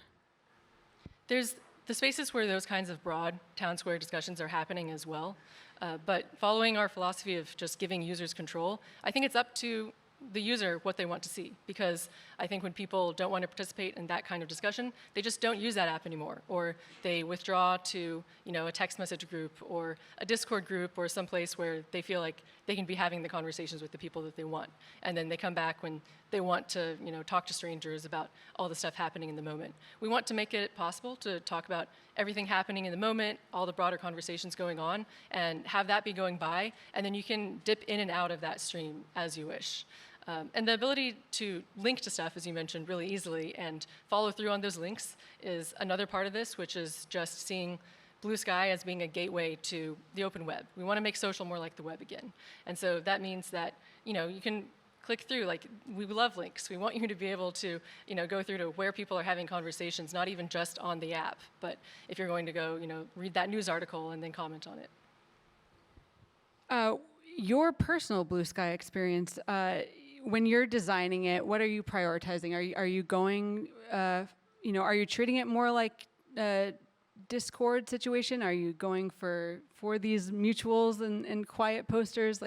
There's the spaces where those kinds of broad town square discussions are happening as well. But following our philosophy of just giving users control, I think it's up to the user what they want to see. Because I think when people don't want to participate in that kind of discussion, they just don't use that app anymore. Or they withdraw to a text message group or a Discord group or someplace where they feel like they can be having the conversations with the people that they want. And then they come back when they want to talk to strangers about all the stuff happening in the moment. We want to make it possible to talk about everything happening in the moment, all the broader conversations going on, and have that be going by, and then you can dip in and out of that stream as you wish. And the ability to link to stuff, as you mentioned, really easily and follow through on those links is another part of this, which is just seeing Bluesky as being a gateway to the open web. We want to make social more like the web again. And so that means that, you can click through, we love links. We want you to be able to, go through to where people are having conversations, not even just on the app, but if you're going to go, read that news article and then comment on it. Your personal Bluesky experience, when you're designing it, what are you prioritizing? Are you going, are you treating it more like a Discord situation? Are you going for these mutuals and quiet posters?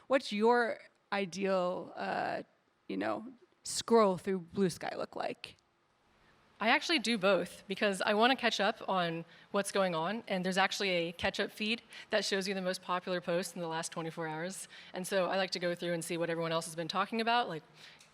What's your ideal, scroll through Bluesky look like? I actually do both because I want to catch up on what's going on, and there's actually a catch-up feed that shows you the most popular posts in the last 24 hours. And so I like to go through and see what everyone else has been talking about,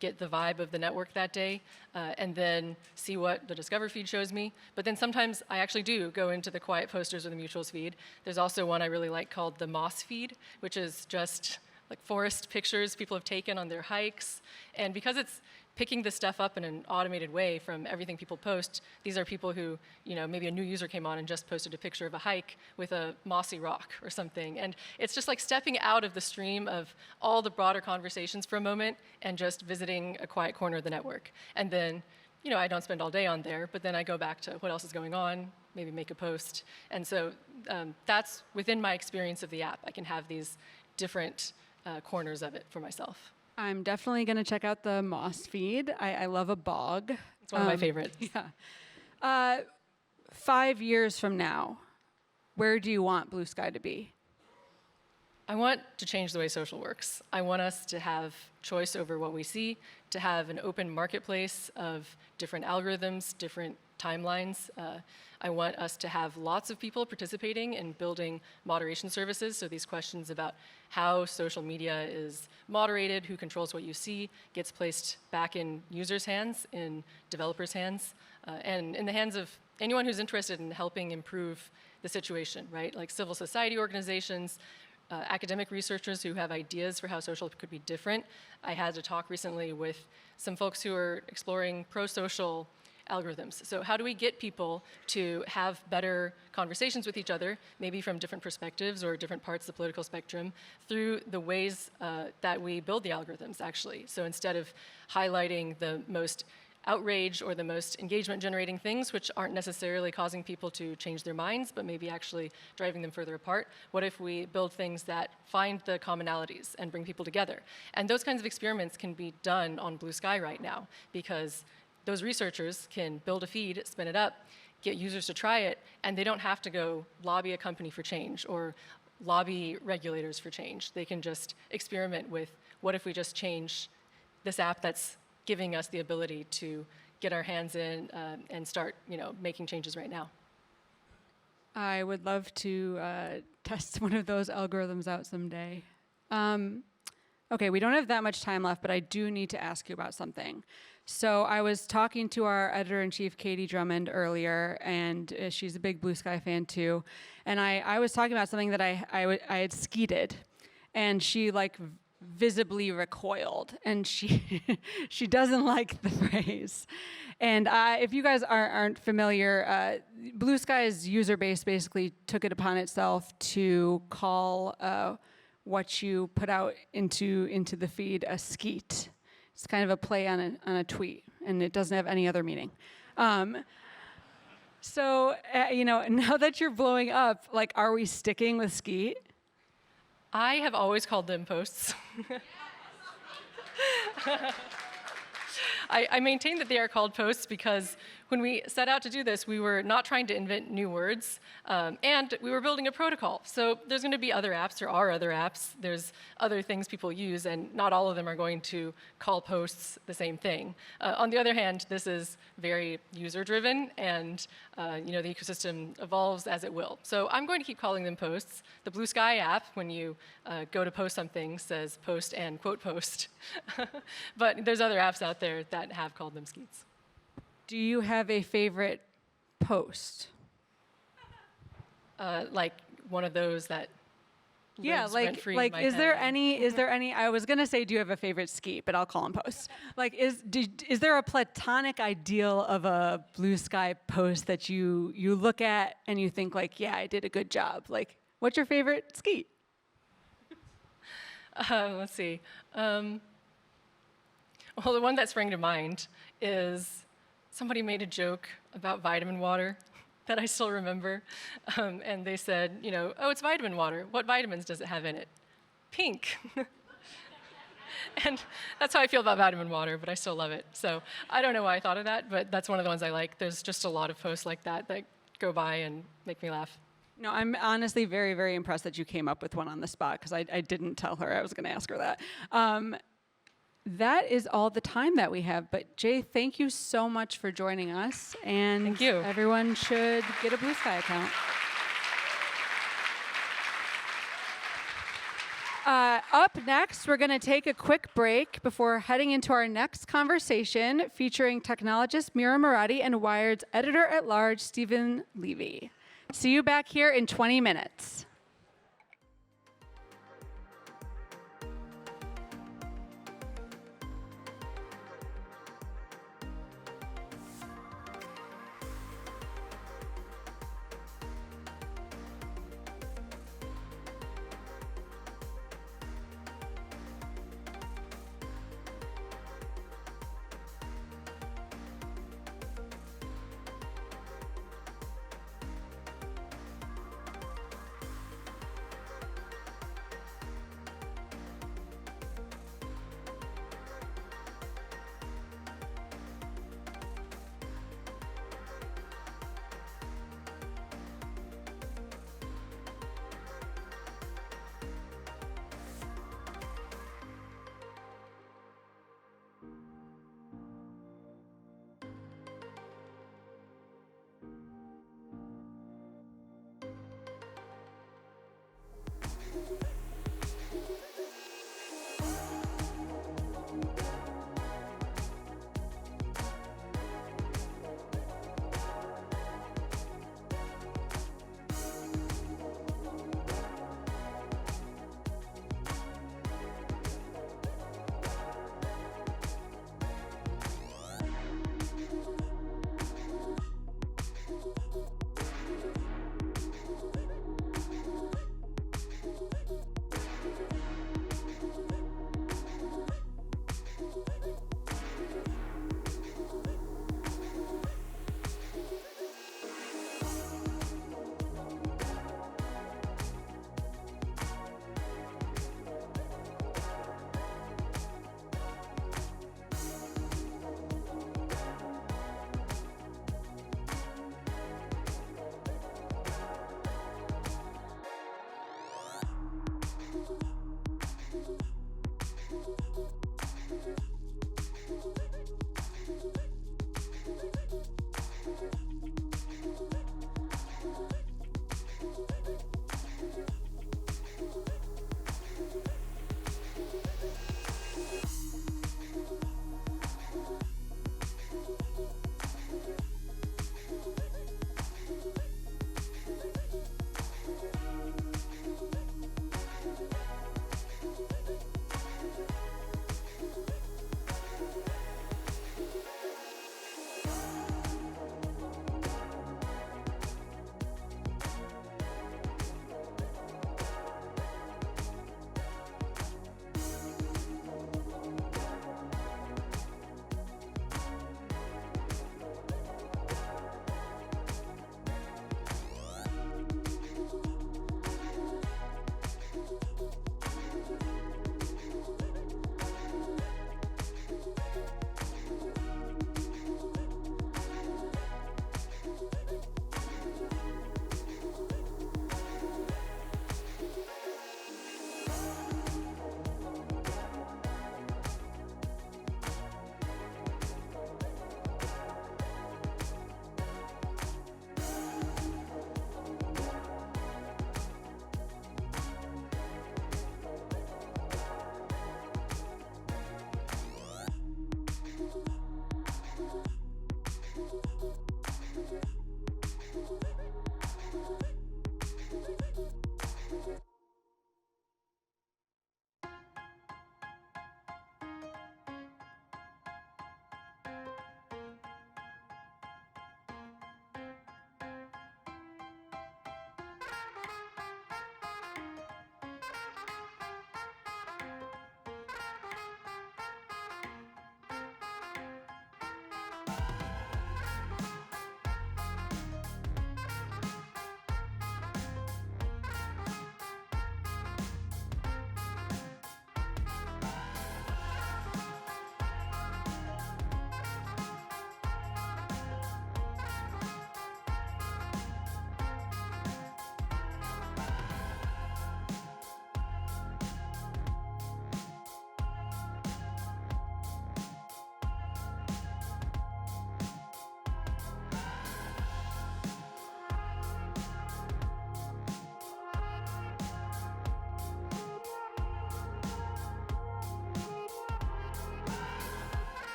get the vibe of the network that day, and then see what the Discover feed shows me. But then sometimes I actually do go into the quiet posters or the mutuals feed. There's also one I really like called the Moss feed, which is just forest pictures people have taken on their hikes. And because it's picking this stuff up in an automated way from everything people post, these are people who, maybe a new user came on and just posted a picture of a hike with a mossy rock or something. And it's just stepping out of the stream of all the broader conversations for a moment and just visiting a quiet corner of the network. And then, I don't spend all day on there, but then I go back to what else is going on, maybe make a post. And so that's within my experience of the app. I can have these different corners of it for myself. I'm definitely going to check out the Moss feed. I love a bog. It's one of my favorites. Yeah. 5 years from now, where do you want Bluesky to be? I want to change the way social works. I want us to have choice over what we see, to have an open marketplace of different algorithms, different timelines. I want us to have lots of people participating in building moderation services. So these questions about how social media is moderated, who controls what you see, gets placed back in users' hands, in developers' hands, and in the hands of anyone who's interested in helping improve the situation, right? Like civil society organizations, academic researchers who have ideas for how social could be different. I had a talk recently with some folks who are exploring pro-social algorithms. So how do we get people to have better conversations with each other, maybe from different perspectives or different parts of the political spectrum, through the ways that we build the algorithms, actually. So instead of highlighting the most outrage or the most engagement-generating things, which aren't necessarily causing people to change their minds, but maybe actually driving them further apart? What if we build things that find the commonalities and bring people together? And those kinds of experiments can be done on Bluesky right now, because those researchers can build a feed, spin it up, get users to try it, and they don't have to go lobby a company for change or lobby regulators for change. They can just experiment with, what if we just change this app that's giving us the ability to get our hands in and start, making changes right now. I would love to test one of those algorithms out someday. Okay, we don't have that much time left, but I do need to ask you about something. So I was talking to our editor-in-chief, Katie Drummond, earlier, and she's a big Bluesky fan too. And I was talking about something that I had skeeted, and she visibly recoiled, and she doesn't like the phrase. And if you guys aren't familiar, Bluesky's user base basically took it upon itself to call what you put out into the feed a skeet. It's kind of a play on a tweet, and it doesn't have any other meaning. So now that you're blowing up, are we sticking with skeet? I have always called them posts. I maintain that they are called posts because when we set out to do this, we were not trying to invent new words, and we were building a protocol. So there's going to be other apps, there are other apps, there's other things people use, and not all of them are going to call posts the same thing. On the other hand, this is very user-driven, and the ecosystem evolves as it will. So I'm going to keep calling them posts. The Bluesky app, when you go to post something, says post and quote post. But there's other apps out there that have called them skeets. Do you have a favorite post? Like one of those that Yeah, lives rent-free in my is head. there any, I was gonna say, do you have a favorite skeet, but I'll call them posts. Is there a platonic ideal of a Bluesky post that you look at and you think yeah, I did a good job? What's your favorite skeet? Let's see. Well, the one that sprang to mind is somebody made a joke about vitamin water that I still remember. And they said, oh, it's vitamin water. What vitamins does it have in it? Pink. And that's how I feel about vitamin water, but I still love it. So I don't know why I thought of that, but that's one of the ones I like. There's just a lot of posts like that go by and make me laugh. No, I'm honestly very, very impressed that you came up with one on the spot, because I didn't tell her I was gonna ask her that. That is all the time that we have. But Jay, thank you so much for joining us. And thank you. Everyone should get a Bluesky account. Up next, we're going to take a quick break before heading into our next conversation featuring technologist Mira Murati and Wired's editor-at-large Stephen Levy. See you back here in 20 minutes.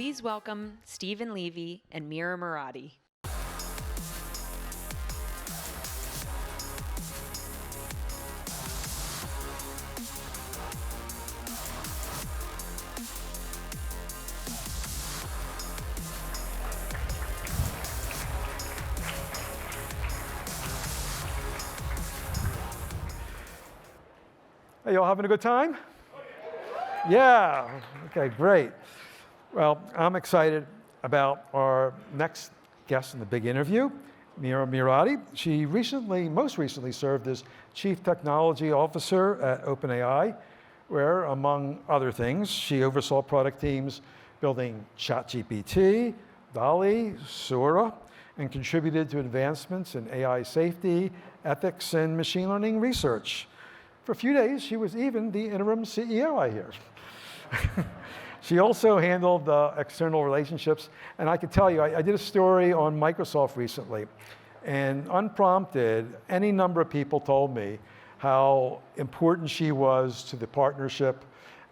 Please welcome Stephen Levy and Mira Murati. Hey, y'all having a good time? Yeah, okay, great. Well, I'm excited about our next guest in the big interview, Mira Murati. She most recently served as Chief Technology Officer at OpenAI, where, among other things, she oversaw product teams building ChatGPT, DALL-E, Sora, and contributed to advancements in AI safety ethics and machine learning research. For a few days, she was even the interim CEO, I hear. She also handled external relationships, and I could tell you, I did a story on Microsoft recently, and unprompted, any number of people told me how important she was to the partnership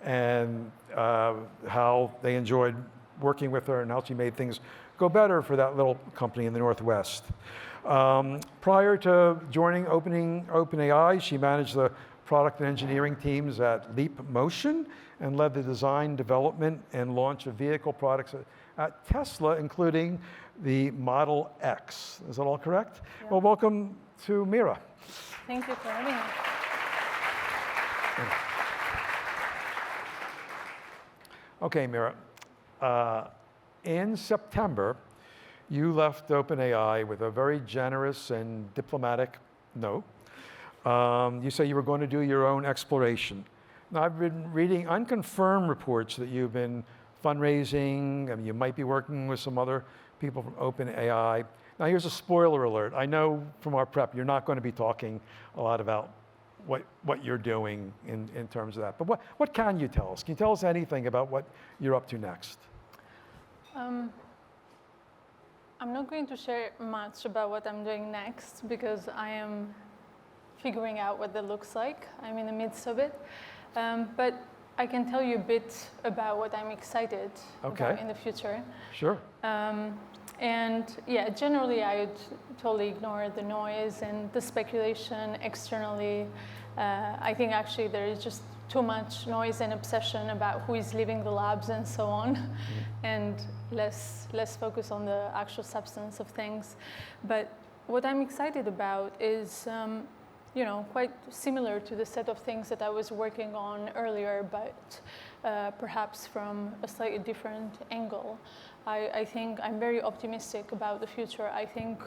and how they enjoyed working with her and how she made things go better for that little company in the Northwest. Prior to joining OpenAI, she managed the product and engineering teams at Leap Motion and led the design, development, and launch of vehicle products at Tesla, including the Model X. Is that all correct? Yeah. Well, welcome to Mira. Thank you for having me. Okay, Mira. In September, you left OpenAI with a very generous and diplomatic note. You say you were going to do your own exploration. Now, I've been reading unconfirmed reports that you've been fundraising, and you might be working with some other people from OpenAI. Now, here's a spoiler alert. I know from our prep, you're not going to be talking a lot about what you're doing in terms of that. But what can you tell us? Can you tell us anything about what you're up to next? I'm not going to share much about what I'm doing next because I am figuring out what that looks like. I'm in the midst of it. But I can tell you a bit about what I'm excited about in the future. Sure. And yeah, generally I would totally ignore the noise and the speculation externally. I think actually there is just too much noise and obsession about who is leaving the labs and so on, and less focus on the actual substance of things. But what I'm excited about is quite similar to the set of things that I was working on earlier, but perhaps from a slightly different angle. I think I'm very optimistic about the future. I think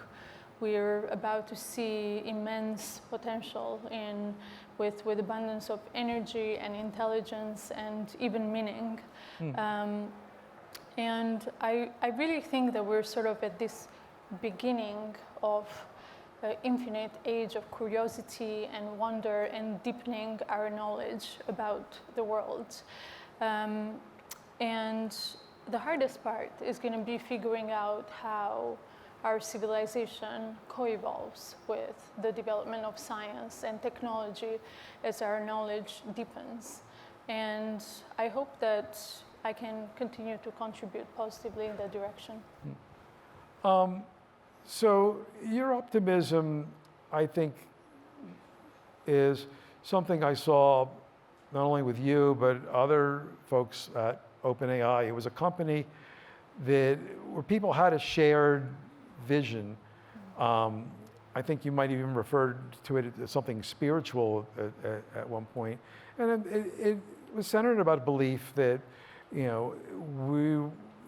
we're about to see immense potential with abundance of energy and intelligence and even meaning. And I really think that we're sort of at this beginning of infinite age of curiosity and wonder and deepening our knowledge about the world. And the hardest part is going to be figuring out how our civilization co-evolves with the development of science and technology as our knowledge deepens. And I hope that I can continue to contribute positively in that direction. So your optimism, I think, is something I saw not only with you, but other folks at OpenAI. It was a company where people had a shared vision. I think you might even refer to it as something spiritual at one point. And it was centered about a belief that,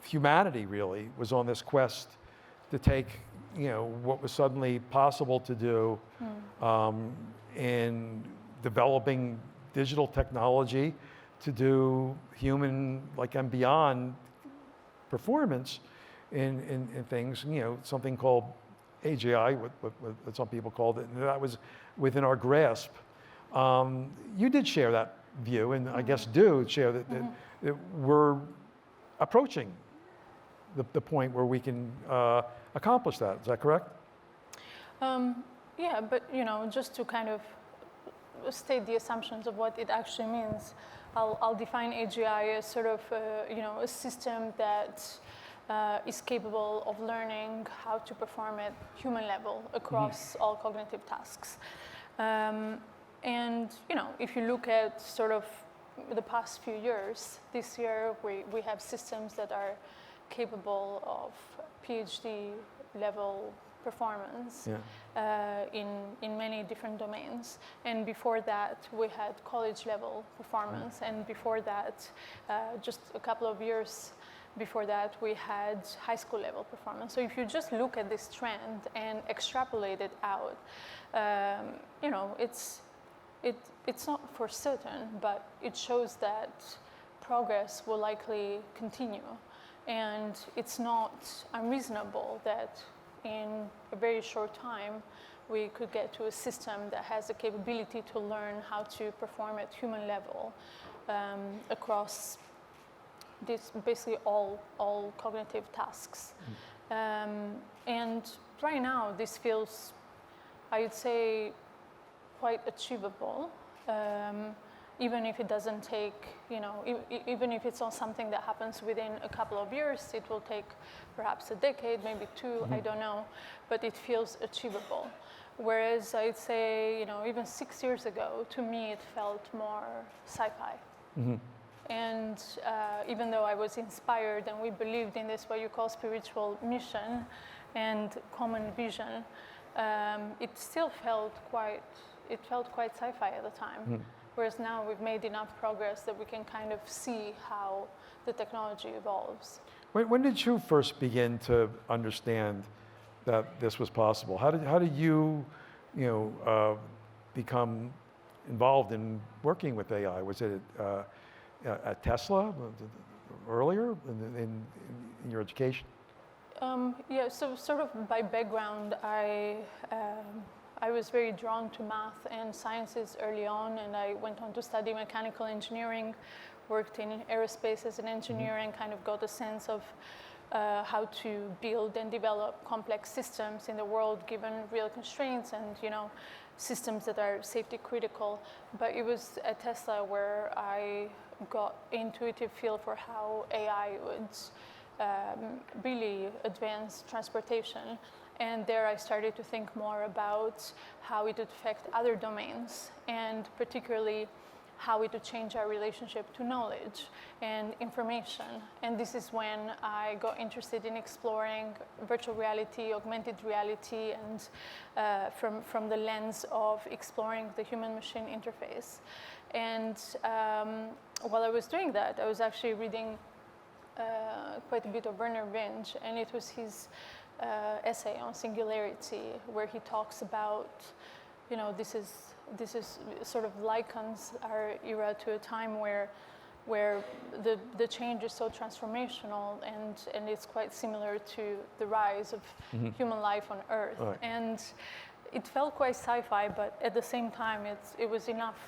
humanity really was on this quest to take what was suddenly possible to do in developing digital technology to do human, and beyond performance in things, something called AGI, what some people called it, and that was within our grasp. You did share that view, and I guess do share that we're approaching the point where we can accomplish that. Is that correct? Yeah, but just to kind of state the assumptions of what it actually means, I'll define AGI as sort of a system that is capable of learning how to perform at human level across all cognitive tasks. And if you look at sort of the past few years, this year we have systems that are capable of PhD level performance in many different domains. And before that, we had college level performance. And before that, just a couple of years before that, we had high school level performance. So if you just look at this trend and extrapolate it out, it's not for certain, but it shows that progress will likely continue. And it's not unreasonable that in a very short time, we could get to a system that has the capability to learn how to perform at human level across this basically all cognitive tasks. And right now, this feels, I would say, quite achievable. Even if it doesn't take, even if it's not something that happens within a couple of years, it will take perhaps a decade, maybe two, I don't know, but it feels achievable. Whereas I'd say, even 6 years ago, to me, it felt more sci-fi. And even though I was inspired and we believed in this, what you call spiritual mission and common vision, it still felt quite sci-fi at the time. Whereas now we've made enough progress that we can kind of see how the technology evolves. When did you first begin to understand that this was possible? How did you, become involved in working with AI? Was it at Tesla earlier in your education? Yeah, so sort of by background, I was very drawn to math and sciences early on, and I went on to study mechanical engineering, worked in aerospace as an engineer, and kind of got a sense of how to build and develop complex systems in the world given real constraints and systems that are safety critical. But it was at Tesla where I got intuitive feel for how AI would really advance transportation. And there I started to think more about how it would affect other domains, and particularly how it would change our relationship to knowledge and information. And this is when I got interested in exploring virtual reality, augmented reality, and from the lens of exploring the human-machine interface. And while I was doing that, I was actually reading quite a bit of Werner Vinge, and it was his essay on singularity, where he talks about, this is sort of likens our era to a time where the change is so transformational, and it's quite similar to the rise of human life on Earth. Right. And it felt quite sci-fi, but at the same time, it was enough.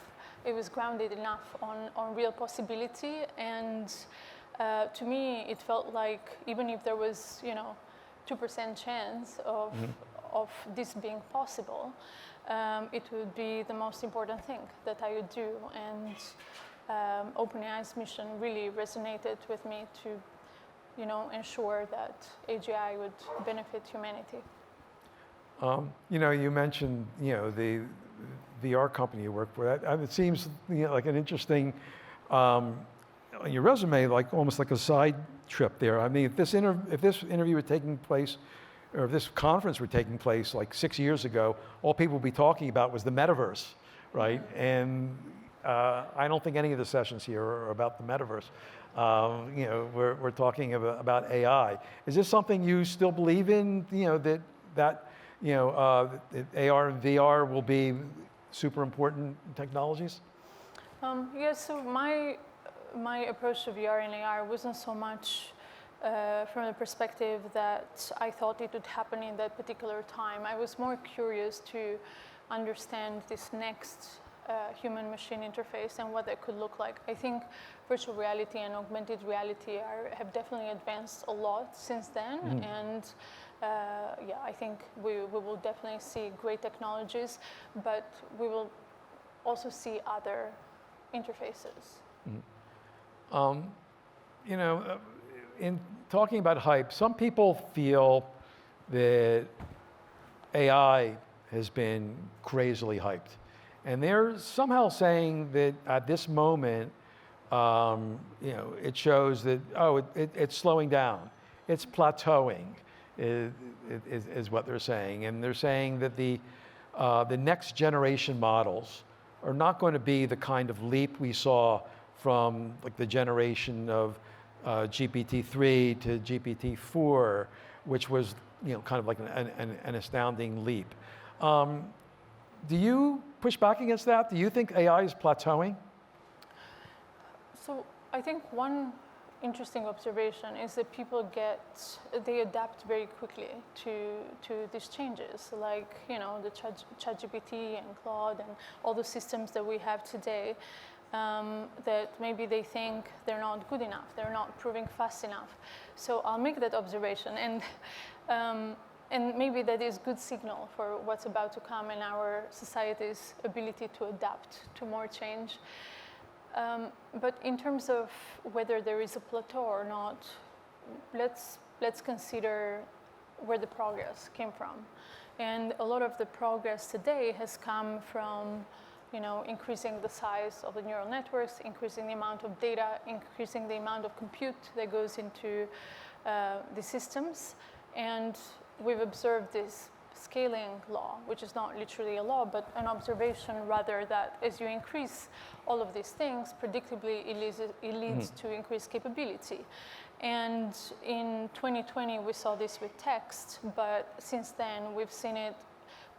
It was grounded enough on real possibility, and to me, it felt like even if there was, 2% chance of this being possible, it would be the most important thing that I would do. And OpenAI's mission really resonated with me to, ensure that AGI would benefit humanity. You mentioned, the VR company you work for. It seems like an interesting, on your resume, like almost like a side trip there. I mean, if this interview were taking place, or if this conference were taking place like 6 years ago, all people would be talking about was the metaverse, right? And I don't think any of the sessions here are about the metaverse. We're talking about AI. Is this something you still believe in? That AR and VR will be super important technologies? Yeah. So my approach to VR and AR wasn't so much from the perspective that I thought it would happen in that particular time. I was more curious to understand this next human-machine interface and what that could look like. I think virtual reality and augmented reality have definitely advanced a lot since then, and I think we will definitely see great technologies, but we will also see other interfaces. In talking about hype, some people feel that AI has been crazily hyped. And they're somehow saying that at this moment, it shows that, it's slowing down. It's plateauing, is what they're saying. And they're saying that the next generation models are not going to be the kind of leap we saw from like the generation of GPT-3 to GPT-4, which was kind of like an astounding leap. Do you push back against that? Do you think AI is plateauing? So I think one interesting observation is that people they adapt very quickly to these changes, like, you know, the ChatGPT and Claude and all the systems that we have today, that maybe they think they're not good enough, they're not proving fast enough. So I'll make that observation, and maybe that is good signal for what's about to come in our society's ability to adapt to more change. But in terms of whether there is a plateau or not, let's consider where the progress came from. And a lot of the progress today has come from, you know, increasing the size of the neural networks, increasing the amount of data, increasing the amount of compute that goes into the systems. And we've observed this scaling law, which is not literally a law, but an observation rather, that as you increase all of these things, predictably it leads to increased capability. And in 2020, we saw this with text, but since then, we've seen it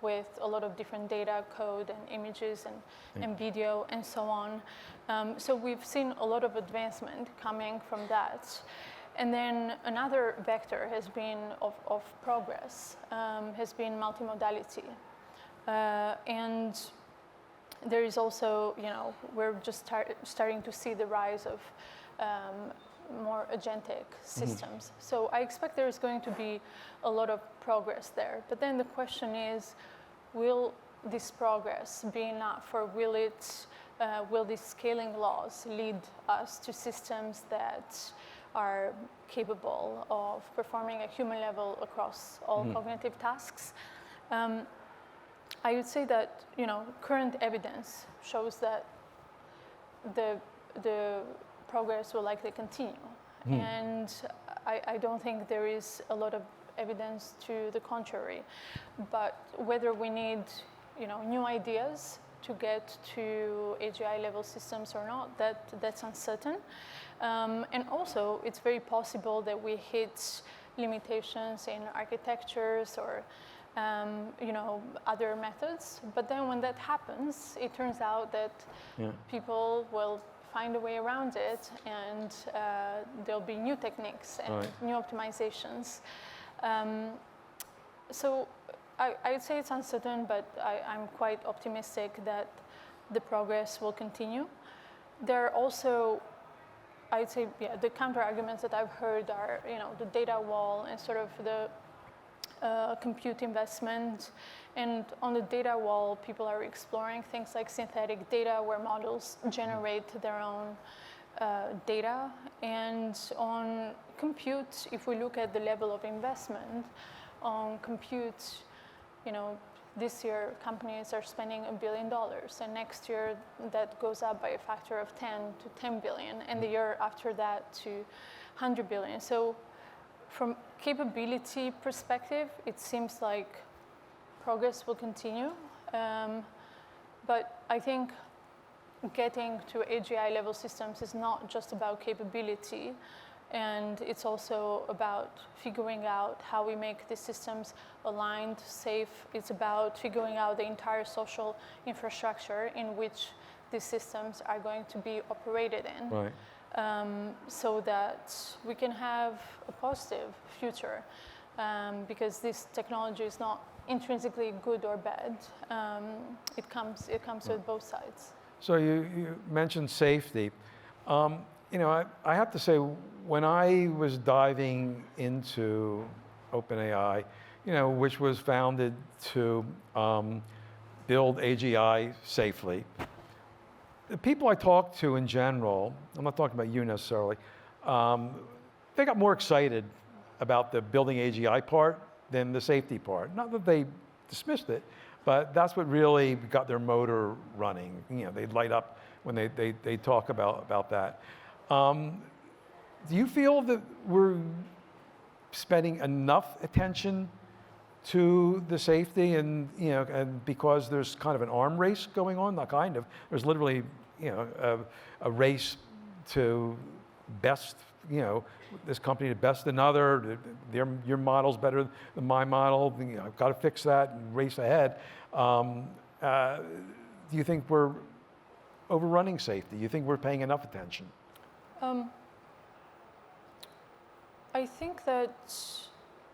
with a lot of different data, code, and images, and video, and so on. So we've seen a lot of advancement coming from that. And then another vector has been of progress, has been multimodality. And there is also, you know, we're just starting to see the rise of more agentic systems. So I expect there is going to be a lot of progress there. But then the question is, will this progress be enough, or will these scaling laws lead us to systems that are capable of performing at human level across all cognitive tasks? I would say that, you know, current evidence shows that the progress will likely continue. And I don't think there is a lot of evidence to the contrary. But whether we need, you know, new ideas to get to AGI level systems or not, that's uncertain. And also, it's very possible that we hit limitations in architectures or you know, other methods. But then when that happens, it turns out that people will find a way around it, and there'll be new techniques and new optimizations. So I would say it's uncertain, but I'm quite optimistic that the progress will continue. There are also, I'd say, the counter arguments that I've heard are, you know, the data wall and sort of the compute investment. And on the data wall, people are exploring things like synthetic data, where models generate their own data. And on compute, if we look at the level of investment on compute, you know, this year companies are spending $1 billion, and next year that goes up by a factor of 10 to 10 billion, and the year after that to 100 billion. So from capability perspective, it seems like progress will continue. But I think getting to AGI level systems is not just about capability, and it's also about figuring out how we make these systems aligned, safe. It's about figuring out the entire social infrastructure in which these systems are going to be operated in. So that we can have a positive future, because this technology is not intrinsically good or bad. It comes with both sides. So you mentioned safety. You know, I have to say, when I was diving into OpenAI, you know, which was founded to build AGI safely, the people I talked to in general, I'm not talking about you necessarily, they got more excited about the building AGI part than the safety part. Not that they dismissed it, but that's what really got their motor running. You know, they'd light up when they talk about that. Do you feel that we're spending enough attention to the safety, and you know, and because there's kind of an arm race going on? Not kind of. There's literally, you know, a race to best, you know, this company to best another. Your model's better than my model. You know, I've got to fix that and race ahead. Do you think we're overrunning safety? Do you think we're paying enough attention? I think that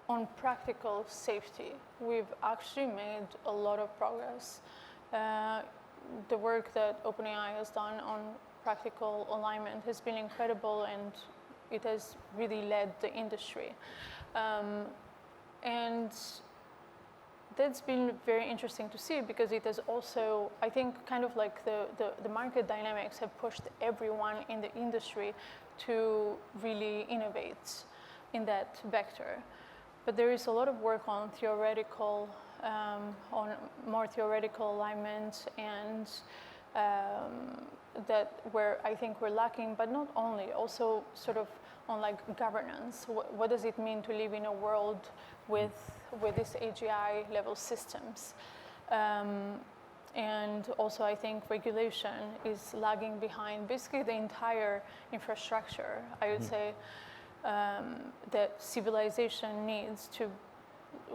on practical safety, we've actually made a lot of progress. The work that OpenAI has done on practical alignment has been incredible, and it has really led the industry. And that's been very interesting to see, because it has also, I think, kind of like the market dynamics have pushed everyone in the industry to really innovate in that vector. But there is a lot of work on theoretical, on more theoretical alignment, and that where I think we're lacking, but not only, also sort of on like governance. What does it mean to live in a world with these AGI level systems? And also I think regulation is lagging behind basically the entire infrastructure. I would say that civilization needs to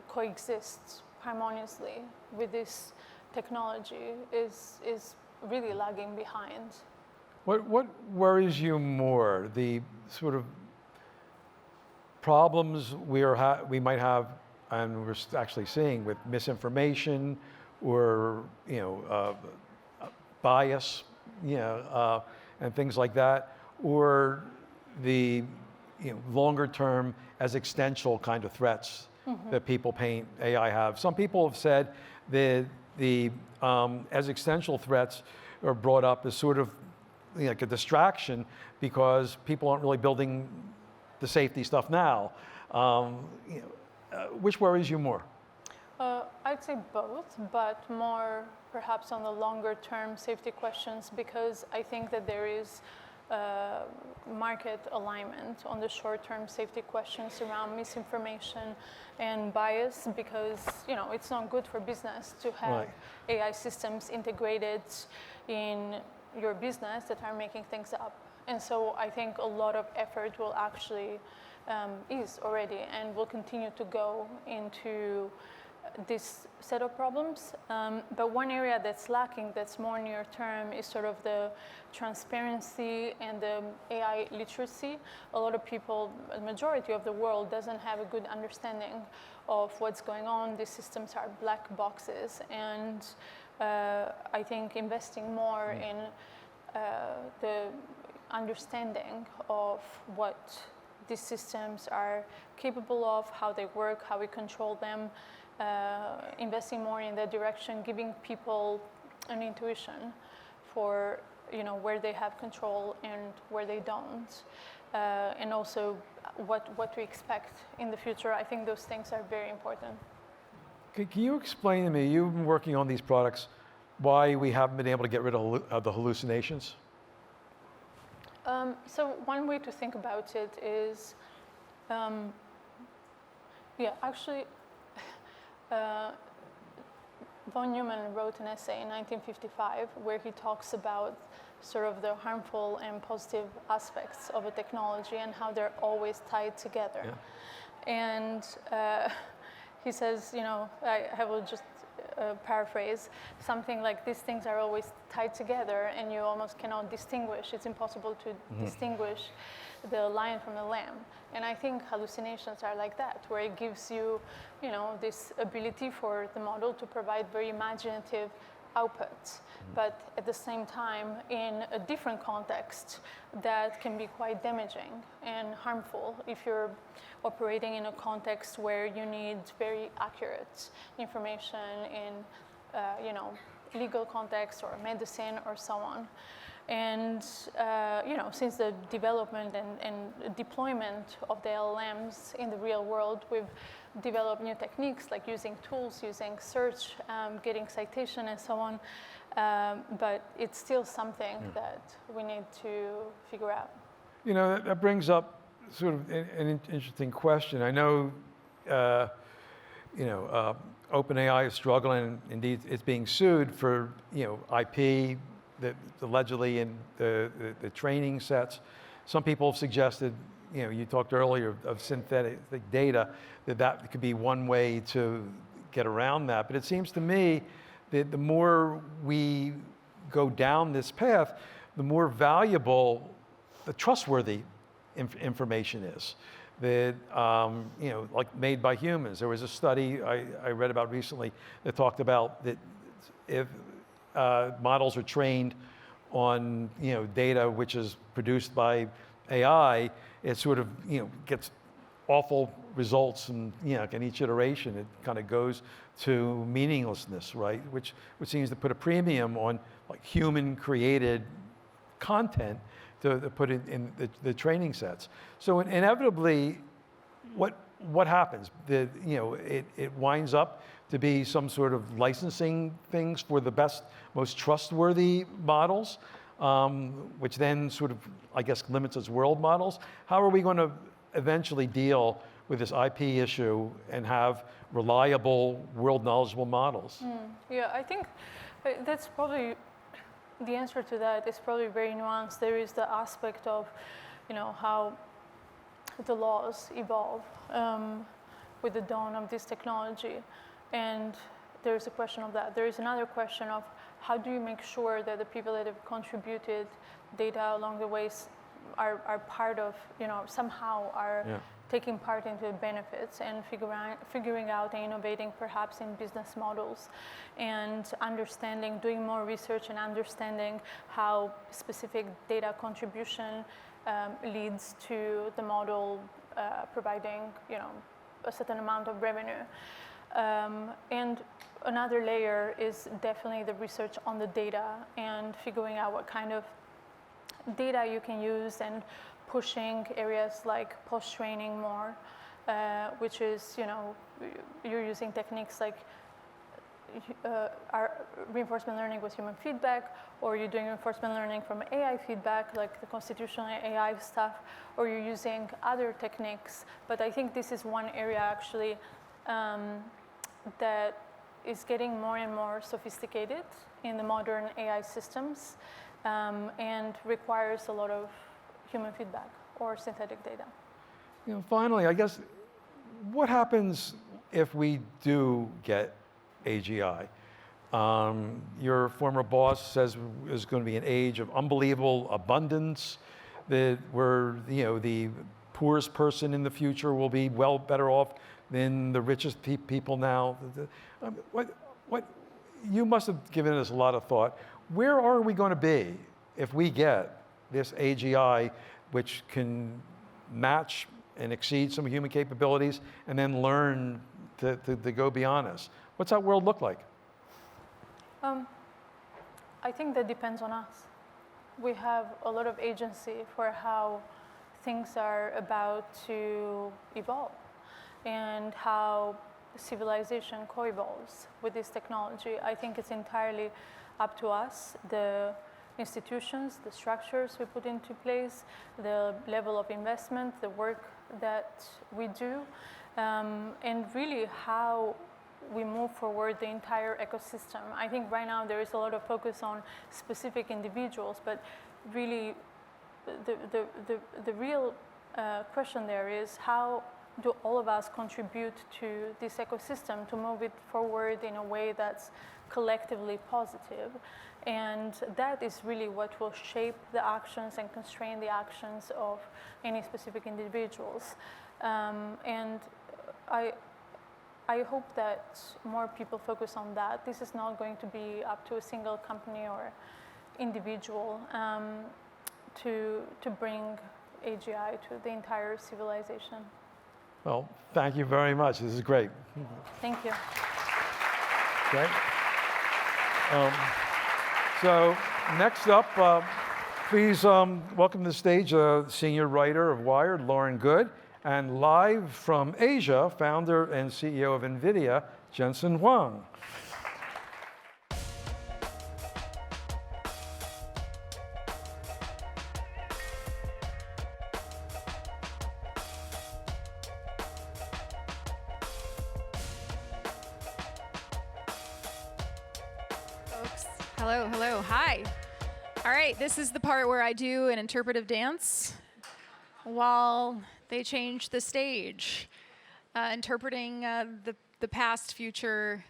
coexist harmoniously with this technology is really lagging behind. What worries you more, the sort of problems we might have, and we're actually seeing with misinformation, or bias, and things like that, or the longer term as existential kind of threats that people paint AI have? Some people have said that the existential threats are brought up as sort of like a distraction, because people aren't really building the safety stuff now. Which worries you more? I'd say both, but more perhaps on the longer term safety questions, because I think that there is market alignment on the short term safety questions around misinformation and bias, because it's not good for business to have AI systems integrated in your business that are making things up. And so I think a lot of effort will actually is already and will continue to go into this set of problems. But one area that's lacking, that's more near term, is sort of the transparency and the AI literacy. A lot of people, the majority of the world, doesn't have a good understanding of what's going on. These systems are black boxes, and I think investing more in the understanding of what these systems are capable of, how they work, how we control them, investing more in that direction, giving people an intuition for where they have control and where they don't, and also what to expect in the future. I think those things are very important. Can you explain to me, you've been working on these products, why we haven't been able to get rid of the hallucinations? So one way to think about it is, actually, von Neumann wrote an essay in 1955 where he talks about sort of the harmful and positive aspects of a technology and how they're always tied together. Yeah. And he says, I will just paraphrase, something like these things are always tied together and you almost cannot distinguish. It's impossible to distinguish the lion from the lamb. And I think hallucinations are like that, where it gives you, this ability for the model to provide very imaginative outputs, but at the same time, in a different context, that can be quite damaging and harmful if you're operating in a context where you need very accurate information in, legal context or medicine or so on. And since the development and deployment of the LLMs in the real world, we've developed new techniques like using tools, using search, getting citation and so on. But it's still something that we need to figure out. That brings up sort of an interesting question. I know, OpenAI is struggling. Indeed, it's being sued for, IP, that allegedly in the training sets. Some people have suggested, you talked earlier of synthetic data, that could be one way to get around that. But it seems to me that the more we go down this path, the more valuable the trustworthy information is. that, like made by humans. There was a study I read about recently that talked about that if models are trained on, data which is produced by AI, it sort of, gets awful results, and in each iteration it kind of goes to meaninglessness, right? Which seems to put a premium on like human created content to put in the training sets. So inevitably, what happens? It winds up to be some sort of licensing things for the best, most trustworthy models, which then sort of, I guess, limits its world models. How are we going to eventually deal with this IP issue and have reliable, world knowledgeable models? Yeah, I think that's probably the answer to that is probably very nuanced. There is the aspect of, how the laws evolve with the dawn of this technology, and there's a question of that. There is another question of how do you make sure that the people that have contributed data along the ways are part of, somehow are taking part into the benefits and figuring out and innovating perhaps in business models and understanding, doing more research and understanding how specific data contribution leads to the model providing, a certain amount of revenue. And another layer is definitely the research on the data and figuring out what kind of data you can use and pushing areas like post-training more, which is, you're using techniques like our reinforcement learning with human feedback, or you're doing reinforcement learning from AI feedback, like the constitutional AI stuff, or you're using other techniques. But I think this is one area actually that is getting more and more sophisticated in the modern AI systems and requires a lot of human feedback or synthetic data. Finally, I guess, what happens if we do get AGI? Your former boss says there's going to be an age of unbelievable abundance, that where the poorest person in the future will be better off than the richest people now. What you must have given us a lot of thought. Where are we going to be if we get this AGI, which can match and exceed some human capabilities and then learn to go beyond us? What's that world look like? I think that depends on us. We have a lot of agency for how things are about to evolve and how civilization co-evolves with this technology. I think it's entirely up to us, the institutions, the structures we put into place, the level of investment, the work that we do, and really how we move forward the entire ecosystem. I think right now there is a lot of focus on specific individuals, but really the real question there is how do all of us contribute to this ecosystem to move it forward in a way that's collectively positive. And that is really what will shape the actions and constrain the actions of any specific individuals. And I hope that more people focus on that. This is not going to be up to a single company or individual to bring AGI to the entire civilization. Well, thank you very much. This is great. Thank you. Okay. So next up, please welcome to the stage senior writer of Wired, Lauren Good, and live from Asia, founder and CEO of NVIDIA, Jensen Huang. Hello, hi. All right, this is the part where I do an interpretive dance while they change the stage, interpreting the past, future,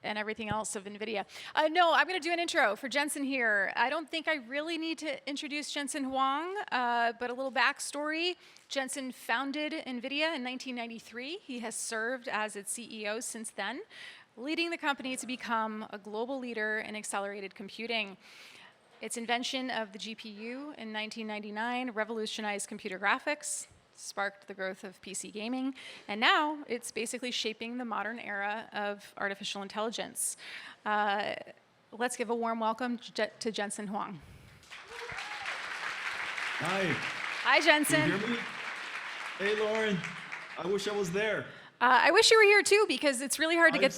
and everything else of NVIDIA. No, I'm going to do an intro for Jensen here. I don't think I really need to introduce Jensen Huang, but a little backstory. Jensen founded NVIDIA in 1993. He has served as its CEO since then, leading the company to become a global leader in accelerated computing. Its invention of the GPU in 1999 revolutionized computer graphics, sparked the growth of PC gaming, and now it's basically shaping the modern era of artificial intelligence. Let's give a warm welcome to Jensen Huang. Hi. Hi, Jensen. Can you hear me? Hey, Lauren. I wish I was there. I wish you were here too, because it's really hard to get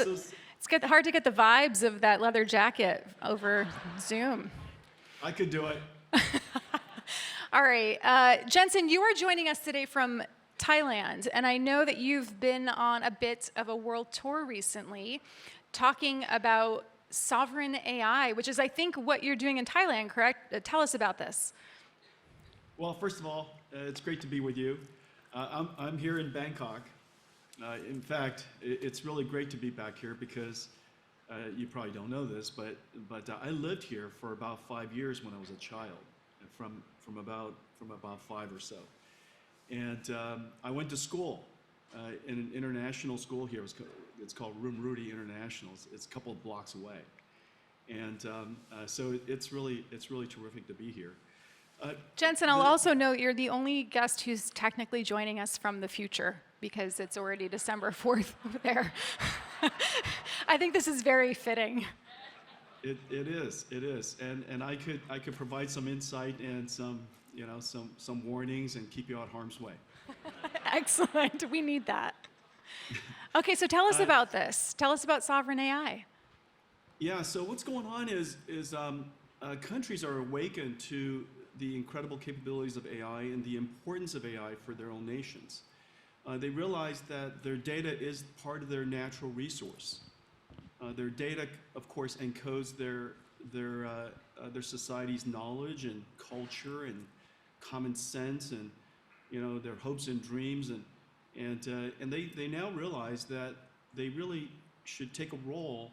hard to get the vibes of that leather jacket over Zoom. I could do it. All right, Jensen, you are joining us today from Thailand, and I know that you've been on a bit of a world tour recently, talking about sovereign AI, which is, I think, what you're doing in Thailand, correct? Tell us about this. Well, first of all, it's great to be with you. I'm here in Bangkok. In fact, it's really great to be back here because you probably don't know this, but I lived here for about 5 years when I was a child, from about 5 or so, and I went to school in an international school here. It's called Mira Murati International. It's a couple of blocks away, and so it's really terrific to be here. Jensen, I'll also note you're the only guest who's technically joining us from the future, because it's already December 4th there. I think this is very fitting. It is, and I could provide some insight and some warnings and keep you out of harm's way. Excellent, we need that. Okay, so tell us about this. Tell us about sovereign AI. Yeah, so what's going on is countries are awakened to the incredible capabilities of AI and the importance of AI for their own nations. They realize that their data is part of their natural resource. Their data, of course, encodes their society's knowledge and culture and common sense and their hopes and dreams, and they now realize that they really should take a role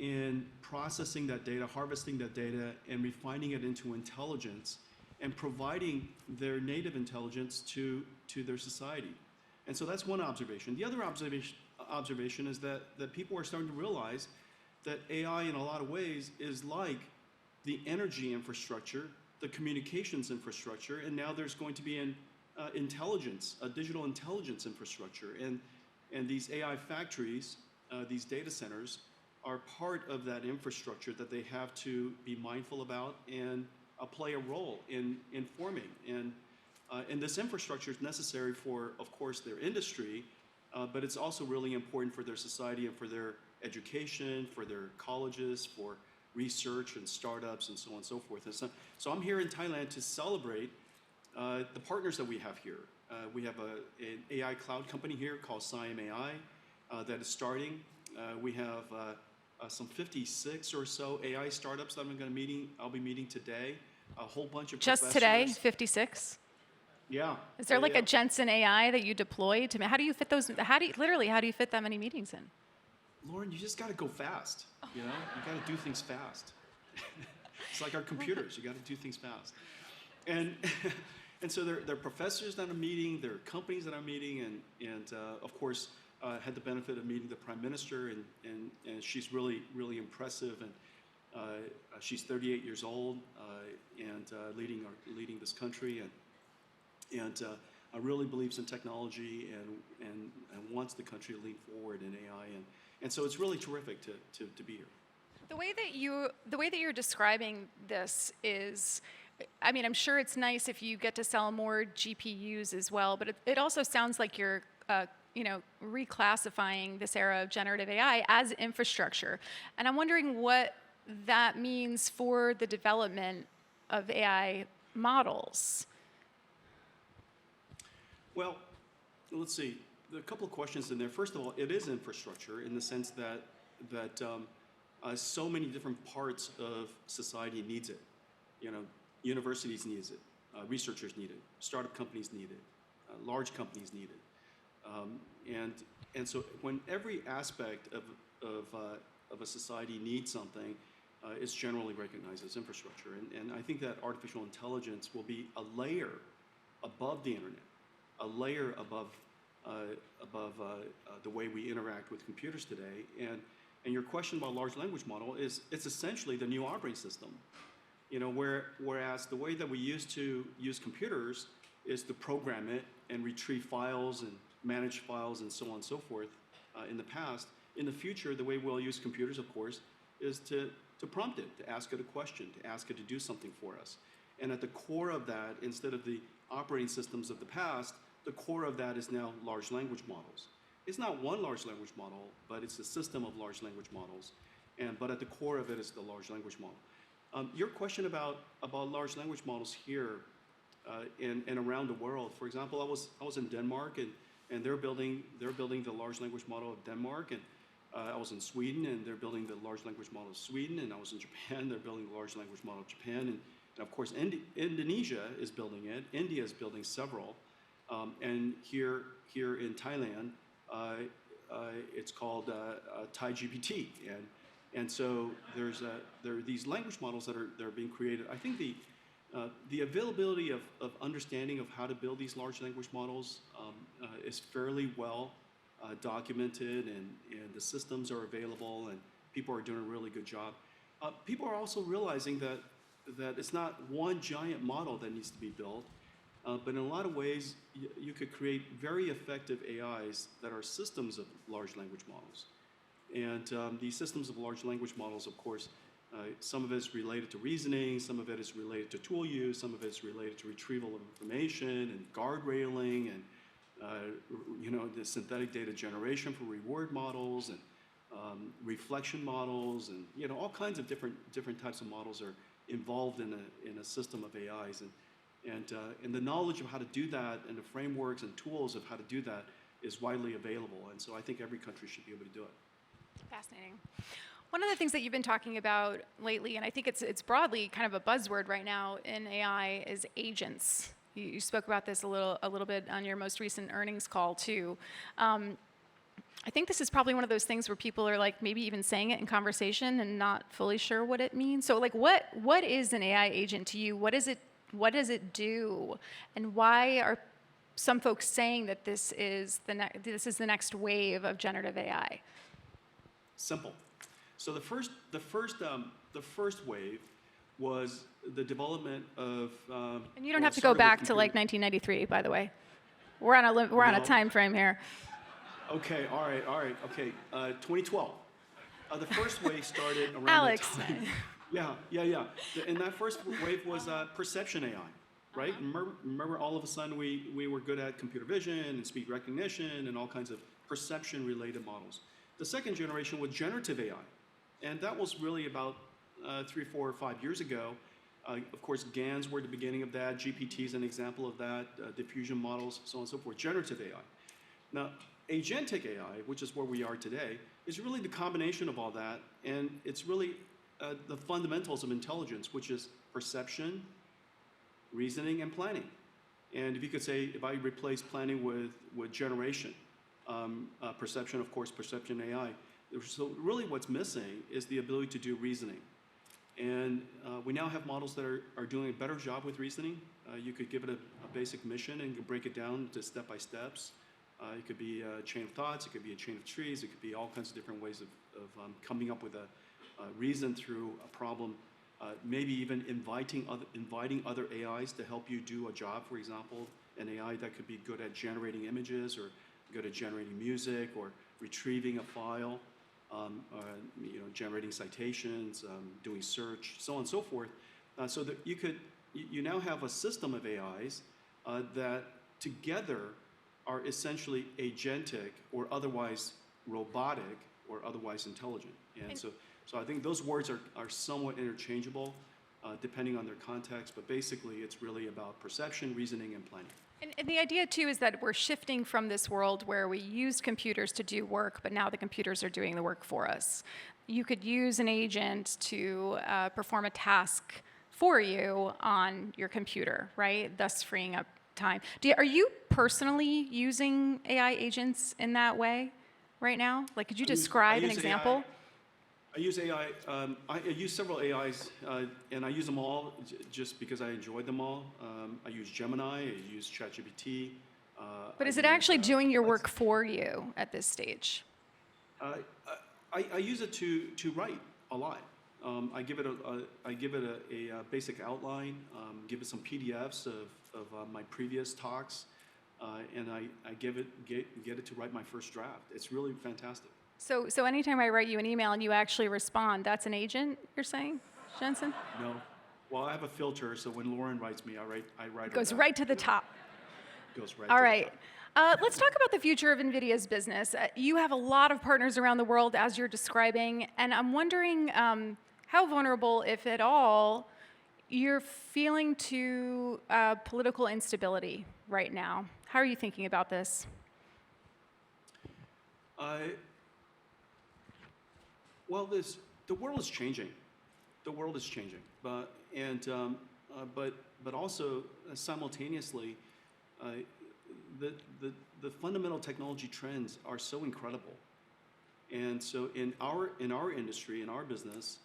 in processing that data, harvesting that data, and refining it into intelligence, and providing their native intelligence to their society. And so that's one observation. The other observation is that people are starting to realize that AI in a lot of ways is like the energy infrastructure, the communications infrastructure, and now there's going to be an intelligence, a digital intelligence infrastructure. And these AI factories, these data centers, are part of that infrastructure that they have to be mindful about and play a role in forming. And this infrastructure is necessary for, of course, their industry, but it's also really important for their society and for their education, for their colleges, for research and startups and so on and so forth. And so I'm here in Thailand to celebrate the partners that we have here. We have an AI cloud company here called Siam AI that is starting. We have some 56 or so AI startups that I'll be meeting today. A whole bunch of Just today, 56? Yeah. Is there a Jensen AI that you deploy to? How do you fit those? How do you fit that many meetings in? Lauren, you just got to go fast. You got to do things fast. It's like our computers. You got to do things fast. And so there are professors that I'm meeting, there are companies that I'm meeting, and of course had the benefit of meeting the Prime Minister, and she's really impressive, and she's 38 years old and leading this country, and really believes in technology and wants the country to lean forward in AI, and so it's really terrific to be here. The way that you're describing this is, I mean, I'm sure it's nice if you get to sell more GPUs as well, but it also sounds like you're reclassifying this era of generative AI as infrastructure. And I'm wondering what that means for the development of AI models. Well, let's see. There are a couple of questions in there. First of all, it is infrastructure in the sense that so many different parts of society needs it. Universities needs it, researchers need it, startup companies need it, large companies need it, and so when every aspect of of a society needs something, it's generally recognized as infrastructure. And I think that artificial intelligence will be a layer above the internet, a layer above the way we interact with computers today. And your question about large language model is, it's essentially the new operating system. You know, whereas the way that we used to use computers is to program it and retrieve files and manage files and so on and so forth in the past. In the future, the way we'll use computers, of course, is to prompt it, to ask it a question, to ask it to do something for us. And at the core of that, instead of the operating systems of the past, the core of that is now large language models. It's not one large language model, but it's a system of large language models. But at the core of it is the large language model. Your question about large language models here and around the world. For example, I was in Denmark, and they're building the large language model of Denmark, and I was in Sweden, and they're building the large language model of Sweden, and I was in Japan, they're building the large language model of Japan, and of course Indonesia is building it. India is building several, and here in Thailand, it's called Thai GPT, and so there are these language models that are being created. I think the availability of understanding of how to build these large language models is fairly well documented, and the systems are available, and people are doing a really good job. People are also realizing that it's not one giant model that needs to be built, but in a lot of ways, you could create very effective AIs that are systems of large language models. And these systems of large language models, of course, some of it is related to reasoning, some of it is related to tool use, some of it is related to retrieval of information and guardrailing, and the synthetic data generation for reward models, and reflection models, and all kinds of different types of models are involved in a system of AIs, and the knowledge of how to do that, and the frameworks and tools of how to do that is widely available, and so I think every country should be able to do it. Fascinating. One of the things that you've been talking about lately, and I think it's broadly kind of a buzzword right now in AI, is agents. You spoke about this a little bit on your most recent earnings call too. I think this is probably one of those things where people are like maybe even saying it in conversation and not fully sure what it means. So like, what is an AI agent to you? What does it do? And why are some folks saying that this is the next wave of generative AI? Simple. So the first wave was the development of. And you don't have to go back to like 1993, by the way. We're on a time frame here. Okay. All right. Okay. 2012. The first wave started around. Alex. That time. Yeah. And that first wave was perception AI, right? Remember, all of a sudden we were good at computer vision and speech recognition and all kinds of perception-related models. The second generation was generative AI, and that was really about 3, 4, or 5 years ago. Of course, GANs were the beginning of that. GPT is an example of that. Diffusion models, so on and so forth. Generative AI. Now, agentic AI, which is where we are today, is really the combination of all that, and it's really the fundamentals of intelligence, which is perception, reasoning, and planning. And if you could say, if I replace planning with generation, perception, of course, perception AI. So really what's missing is the ability to do reasoning. And we now have models that are doing a better job with reasoning. You could give it a basic mission and you break it down to step-by-steps. It could be a chain of thoughts, it could be a chain of trees, it could be all kinds of different ways of coming up with a reason through a problem. Maybe even inviting other AIs to help you do a job, for example, an AI that could be good at generating images, or good at generating music, or retrieving a file, generating citations, doing search, so on and so forth. So that you now have a system of AIs that together are essentially agentic, or otherwise robotic, or otherwise intelligent. And so I think those words are somewhat interchangeable depending on their context, but basically it's really about perception, reasoning, and planning. And the idea, too, is that we're shifting from this world where we used computers to do work, but now the computers are doing the work for us. You could use an agent to perform a task for you on your computer, right? Thus freeing up time. Are you personally using AI agents in that way right now? Like, could you describe an example? I use AI. I use several AIs, and I use them all just because I enjoy them all. I use Gemini. I use ChatGPT. But is it actually doing your work for you at this stage? I use it to write a lot. I give it a basic outline, give it some PDFs of my previous talks, and I get it to write my first draft. It's really fantastic. So anytime I write you an email and you actually respond, that's an agent, you're saying, Jensen? No. Well, I have a filter, so when Lauren writes me, I write. It goes right to the top. Goes right. All to right. Let's talk about the future of NVIDIA's business. You have a lot of partners around the world, as you're describing, and I'm wondering how vulnerable, if at all, you're feeling to political instability right now. How are you thinking about this? Well, the world is changing. The world is changing, but also simultaneously, the fundamental technology trends are so incredible, and so in our industry, in our business,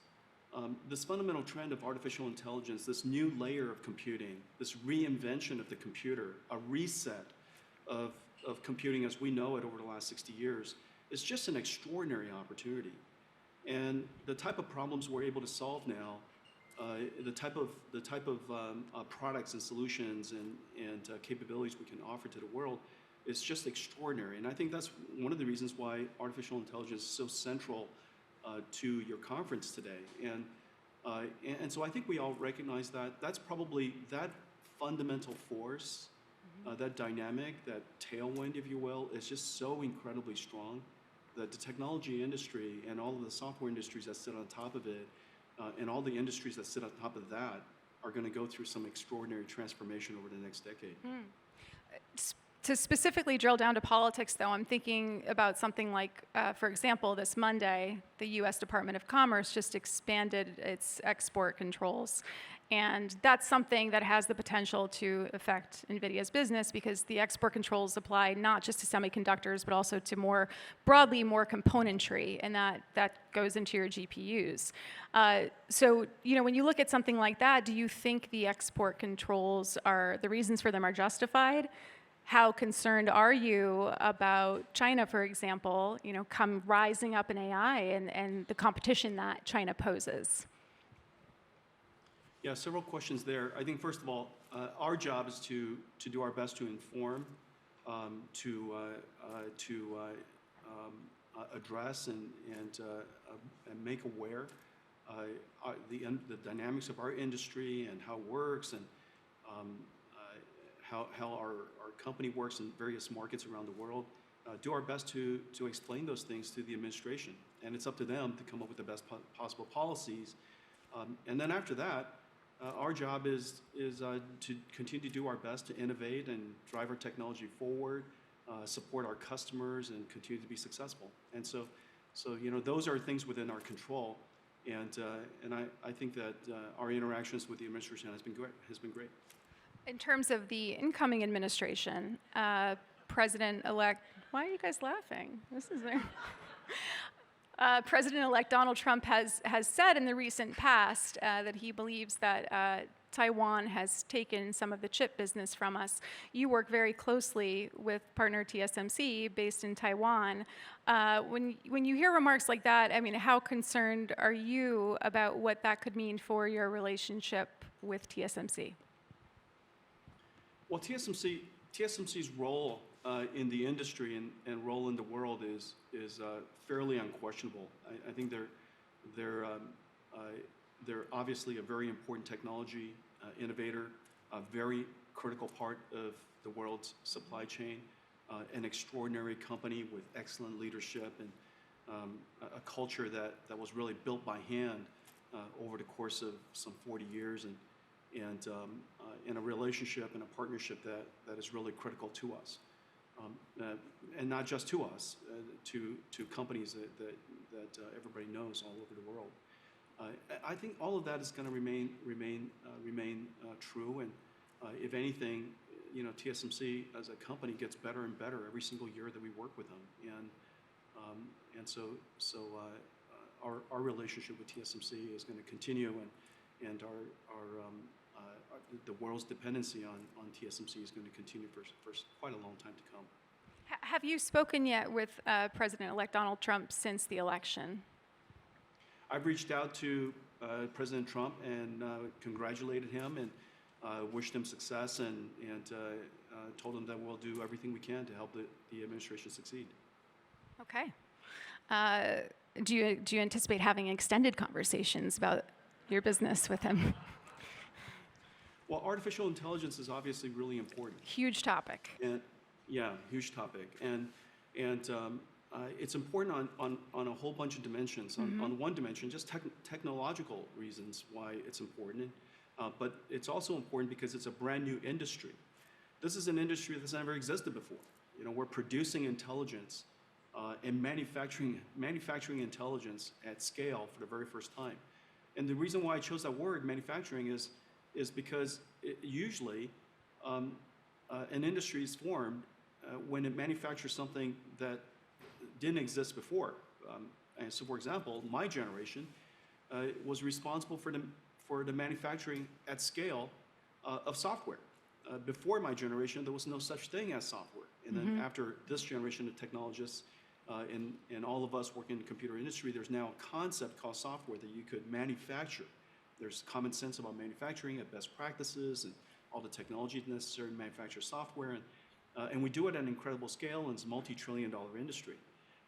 this fundamental trend of artificial intelligence, this new layer of computing, this reinvention of the computer, a reset of computing as we know it over the last 60 years, is just an extraordinary opportunity. And the type of problems we're able to solve now, the type of products and solutions and capabilities we can offer to the world is just extraordinary. And I think that's one of the reasons why artificial intelligence is so central to your conference today. And so I think we all recognize that that's probably that fundamental force, that dynamic, that tailwind, if you will, is just so incredibly strong that the technology industry and all of the software industries that sit on top of it, and all the industries that sit on top of that, are going to go through some extraordinary transformation over the next decade. To specifically drill down to politics, though, I'm thinking about something like, for example, this Monday, the U.S. Department of Commerce just expanded its export controls. And that's something that has the potential to affect NVIDIA's business because the export controls apply not just to semiconductors, but also to more broadly, more componentry, and that goes into your GPUs. So, when you look at something like that, do you think the export controls the reasons for them are justified? How concerned are you about China, for example, come rising up in AI and the competition that China poses? Yeah, several questions there. I think first of all, our job is to do our best to inform, to address and make aware the dynamics of our industry and how it works and how our company works in various markets around the world. Do our best to explain those things to the administration, and it's up to them to come up with the best possible policies. And then after that, our job is to continue to do our best to innovate and drive our technology forward, support our customers, and continue to be successful. And so those are things within our control. And I think that our interactions with the administration has been great. In terms of the incoming administration, President-elect, why are you guys laughing? This is there. President-elect Donald Trump has said in the recent past that he believes that Taiwan has taken some of the chip business from us. You work very closely with partner TSMC based in Taiwan. When you hear remarks like that, I mean, how concerned are you about what that could mean for your relationship with TSMC? Well, TSMC's role in the industry and role in the world is fairly unquestionable. I think they're obviously a very important technology innovator, a very critical part of the world's supply chain, an extraordinary company with excellent leadership and a culture that was really built by hand over the course of some 40 years, and in a relationship and a partnership that is really critical to us. And not just to us, to companies that everybody knows all over the world. I think all of that is going to remain true, and if anything, TSMC as a company gets better and better every single year that we work with them, and so our relationship with TSMC is going to continue, and the world's dependency on TSMC is going to continue for quite a long time to come. Have you spoken yet with President-elect Donald Trump since the election? I've reached out to President Trump and congratulated him and wished him success and told him that we'll do everything we can to help the administration succeed. Okay. Do you anticipate having extended conversations about your business with him? Well, artificial intelligence is obviously really important. Huge topic. And, yeah, huge topic. And it's important on a whole bunch of dimensions. On one dimension, just technological reasons why it's important. But it's also important because it's a brand new industry. This is an industry that's never existed before. You know, we're producing intelligence and manufacturing intelligence at scale for the very first time. And the reason why I chose that word, manufacturing, is because usually an industry is formed when it manufactures something that didn't exist before. And so, for example, my generation was responsible for the manufacturing at scale of software. Before my generation, there was no such thing as software. And then after this generation of technologists and all of us working in the computer industry, there's now a concept called software that you could manufacture. There's common sense about manufacturing and best practices and all the technology necessary to manufacture software. And we do it at an incredible scale, and it's a multi-trillion-dollar industry.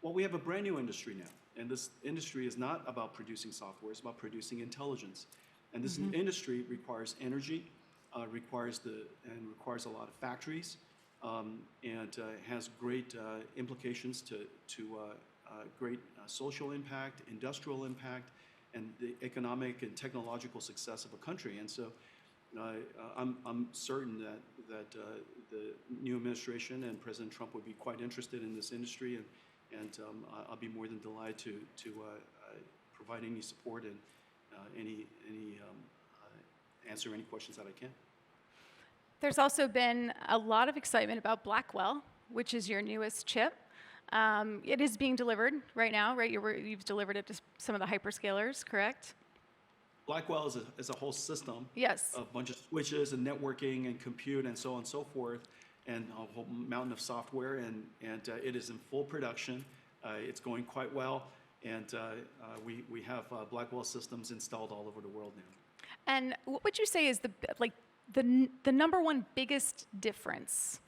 Well, we have a brand new industry now. And this industry is not about producing software, it's about producing intelligence. And this industry requires energy, requires a lot of factories, and has great implications to great social impact, industrial impact, and the economic and technological success of a country. And so I'm certain that the new administration and President Trump would be quite interested in this industry, and I'll be more than delighted to provide any support and answer any questions that I can. There's also been a lot of excitement about Blackwell, which is your newest chip. It is being delivered right now, right? You've delivered it to some of the hyperscalers, correct? Blackwell is a whole system. Yes. A bunch of switches and networking and compute and so on and so forth, and a whole mountain of software, and it is in full production. It's going quite well, and we have Blackwell systems installed all over the world now. And what would you say is the number one biggest difference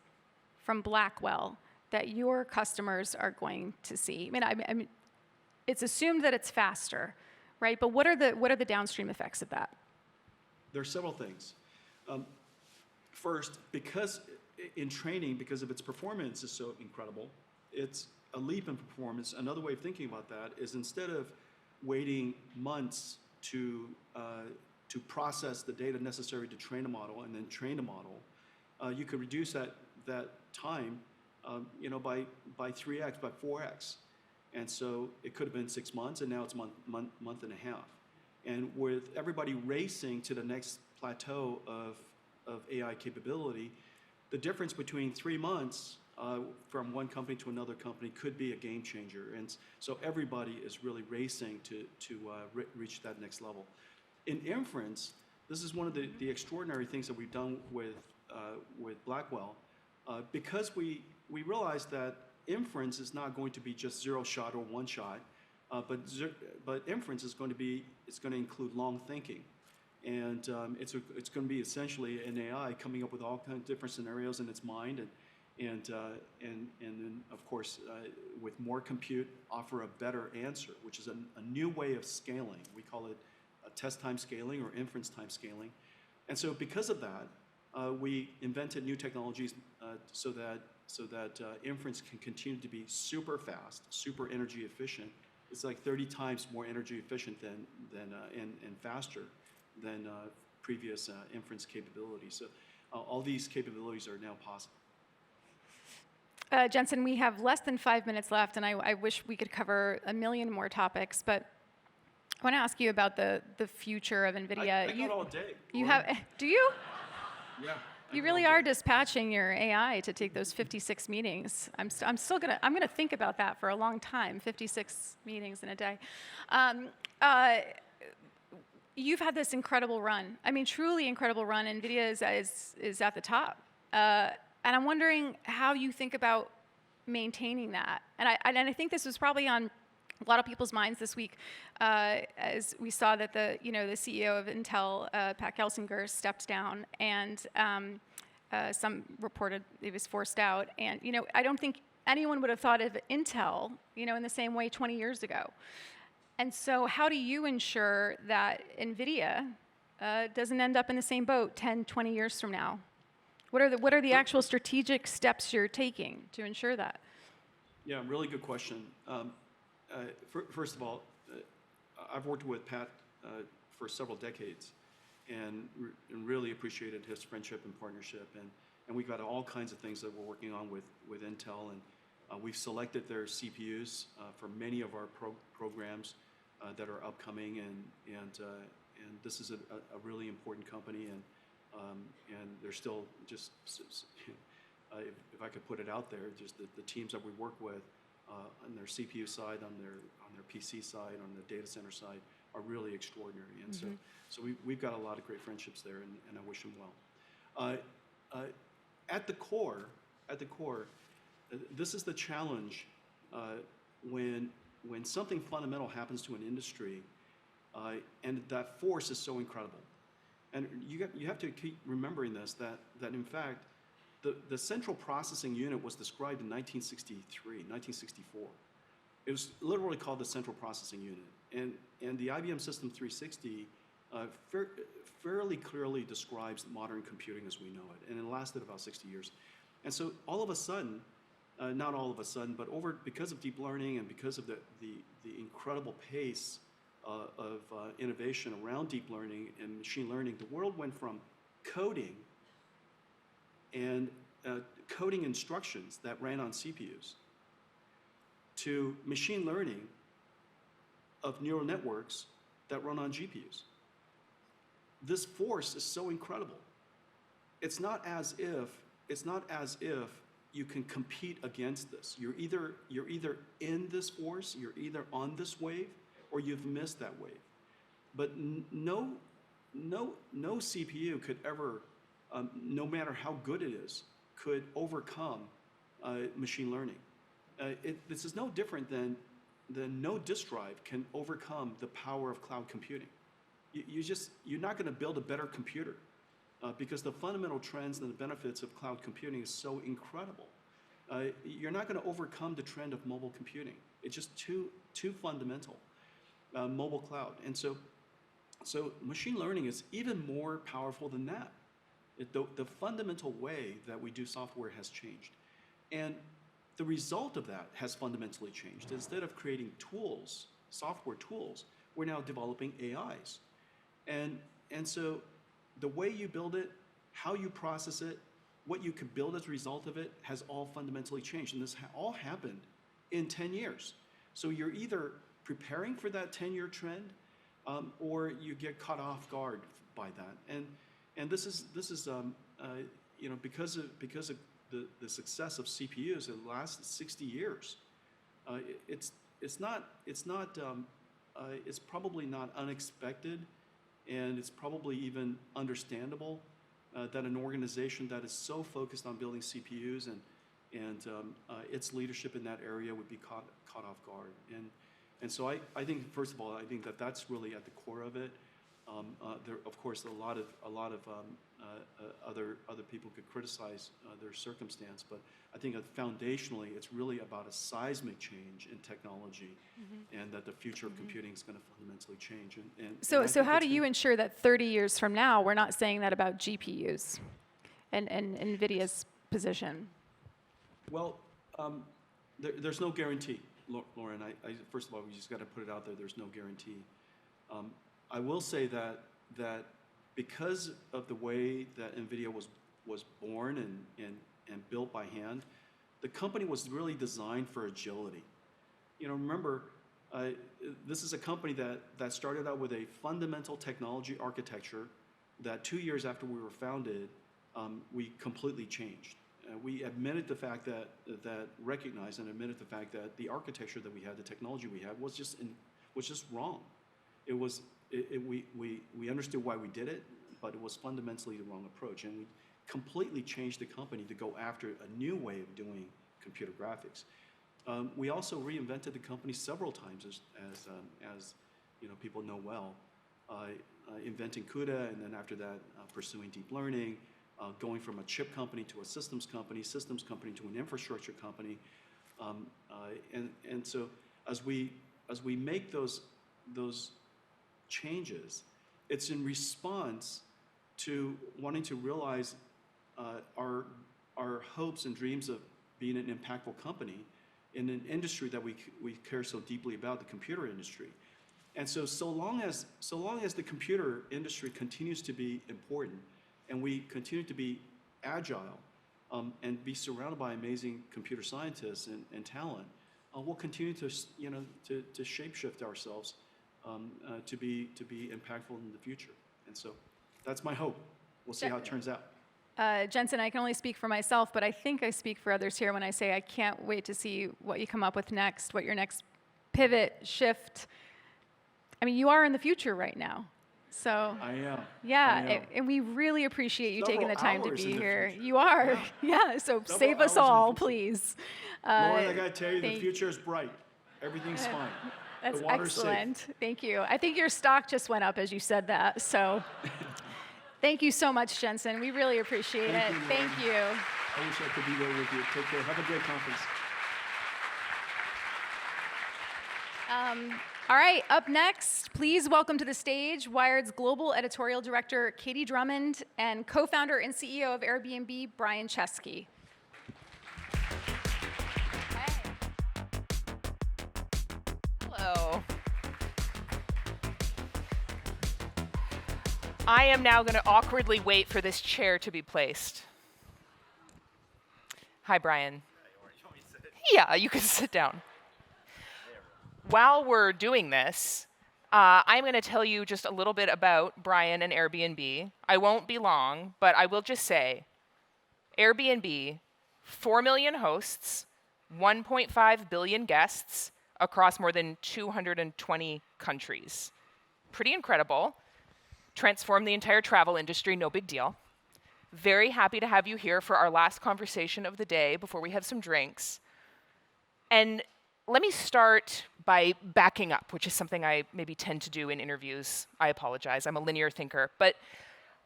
from Blackwell that your customers are going to see? I mean, it's assumed that it's faster, right? But what are the downstream effects of that? There are several things. First, because in training, because of its performance is so incredible, it's a leap in performance. Another way of thinking about that is instead of waiting months to process the data necessary to train a model and then train a model, you could reduce that time by 3x, by 4x. And so it could have been 6 months, and now it's month and a half. And with everybody racing to the next plateau of AI capability, the difference between 3 months from one company to another company could be a game changer. And so everybody is really racing to reach that next level. In inference, this is one of the extraordinary things that we've done with Blackwell, because we realized that inference is not going to be just zero shot or one shot, but inference is going to include long thinking, and it's going to be essentially an AI coming up with all kinds of different scenarios in its mind, and then of course with more compute offer a better answer, which is a new way of scaling. We call it test time scaling or inference time scaling. And so because of that, we invented new technologies so that inference can continue to be super fast, super energy efficient. It's like 30 times more energy efficient and faster than previous inference capabilities. So all these capabilities are now possible. Jensen, we have less than 5 minutes left, and I wish we could cover a million more topics, but I want to ask you about the future of NVIDIA. I got all day. You have? Do you? Yeah. You really are dispatching your AI to take those 56 meetings. I'm gonna think about that for a long time. 56 meetings in a day. You've had this incredible run. I mean, truly incredible run. NVIDIA is at the top, and I'm wondering how you think about maintaining that. And I think this was probably on a lot of people's minds this week, as we saw that the CEO of Intel, Pat Gelsinger, stepped down, and some reported he was forced out. And I don't think anyone would have thought of Intel, in the same way 20 years ago. And so, how do you ensure that NVIDIA doesn't end up in the same boat 10, 20 years from now? What are the actual strategic steps you're taking to ensure that? Yeah, really good question. First of all, I've worked with Pat for several decades, and really appreciated his friendship and partnership. And we've got all kinds of things that we're working on with Intel, and we've selected their CPUs for many of our programs that are upcoming. And this is a really important company, and they're still just. If I could put it out there, just the teams that we work with on their CPU side, on their PC side, on the data center side, are really extraordinary. And so we've got a lot of great friendships there, and I wish them well. At the core, this is the challenge when something fundamental happens to an industry, and that force is so incredible. And you have to keep remembering this, that in fact, the central processing unit was described in 1963, 1964. It was literally called the central processing unit. And the IBM System 360 fairly clearly describes modern computing as we know it. And it lasted about 60 years. And so all of a sudden, not all of a sudden, but because of deep learning and because of the incredible pace of innovation around deep learning and machine learning, the world went from coding and coding instructions that ran on CPUs to machine learning of neural networks that run on GPUs. This force is so incredible. It's not as if you can compete against this. You're either in this force, you're either on this wave, or you've missed that wave. But no CPU could ever, no matter how good it is, could overcome machine learning. This is no different than no disk drive can overcome the power of cloud computing. You're not going to build a better computer because the fundamental trends and the benefits of cloud computing is so incredible. You're not going to overcome the trend of mobile computing. It's just too fundamental. Mobile cloud, and so machine learning is even more powerful than that. The fundamental way that we do software has changed, and the result of that has fundamentally changed. Instead of creating tools, software tools, we're now developing AIs, and so the way you build it, how you process it, what you could build as a result of it has all fundamentally changed, and this all happened in 10 years. So you're either preparing for that 10-year trend, or you get caught off guard by that. And this is because of the success of CPUs in the last 60 years, it's probably not unexpected, and it's probably even understandable that an organization that is so focused on building CPUs and its leadership in that area would be caught off guard. And so I think, first of all, I think that's really at the core of it. There, of course, a lot of other people could criticize their circumstance, but I think foundationally, it's really about a seismic change in technology, and that the future of computing is going to fundamentally change. So how do you ensure that 30 years from now, we're not saying that about GPUs and NVIDIA's position? Well, there's no guarantee. Lauren, first of all, we just got to put it out there. There's no guarantee. I will say that because of the way that NVIDIA was born and built by hand, the company was really designed for agility. Remember, this is a company that started out with a fundamental technology architecture that 2 years after we were founded we completely changed. We admitted the fact that recognized and admitted the fact that the architecture that we had, the technology we had, was just wrong. We understood why we did it, but it was fundamentally the wrong approach, and we completely changed the company to go after a new way of doing computer graphics. We also reinvented the company several times, as people know well, inventing CUDA, and then after that, pursuing deep learning, going from a chip company to a systems company to an infrastructure company, and so as we make those changes, it's in response to wanting to realize our hopes and dreams of being an impactful company in an industry that we care so deeply about, the computer industry. And so long as the computer industry continues to be important, and we continue to be agile, and be surrounded by amazing computer scientists and talent, we'll continue to shapeshift ourselves to be impactful in the future. And so that's my hope. We'll see how it turns out. Jensen, I can only speak for myself, but I think I speak for others here when I say I can't wait to see what you come up with next, what your next pivot, shift. I mean, you are in the future right now. So I am. Yeah, I am. And we really appreciate you taking the time to be here. future. You are. Yeah, so save us all, please. Lauren, I got to tell you, the future is bright. Everything's fine. That's The water's excellent. safe. Thank you. I think your stock just went up as you said that. So thank you so much, Jensen. We really appreciate it. Thank you. I wish I could be there with you. Take care. Have a great conference. All right, up next, please welcome to the stage Wired's Global Editorial Director, Katie Drummond, and co-founder and CEO of Airbnb, Brian Chesky. Hello. I am now going to awkwardly wait for this chair to be placed. Hi, Brian. Yeah, you can sit down. While we're doing this, I'm going to tell you just a little bit about Brian and Airbnb. I won't be long, but I will just say, Airbnb, 4 million hosts, 1.5 billion guests across more than 220 countries. Pretty incredible. Transformed the entire travel industry, no big deal. Very happy to have you here for our last conversation of the day before we have some drinks. And let me start by backing up, which is something I maybe tend to do in interviews. I apologize, I'm a linear thinker. But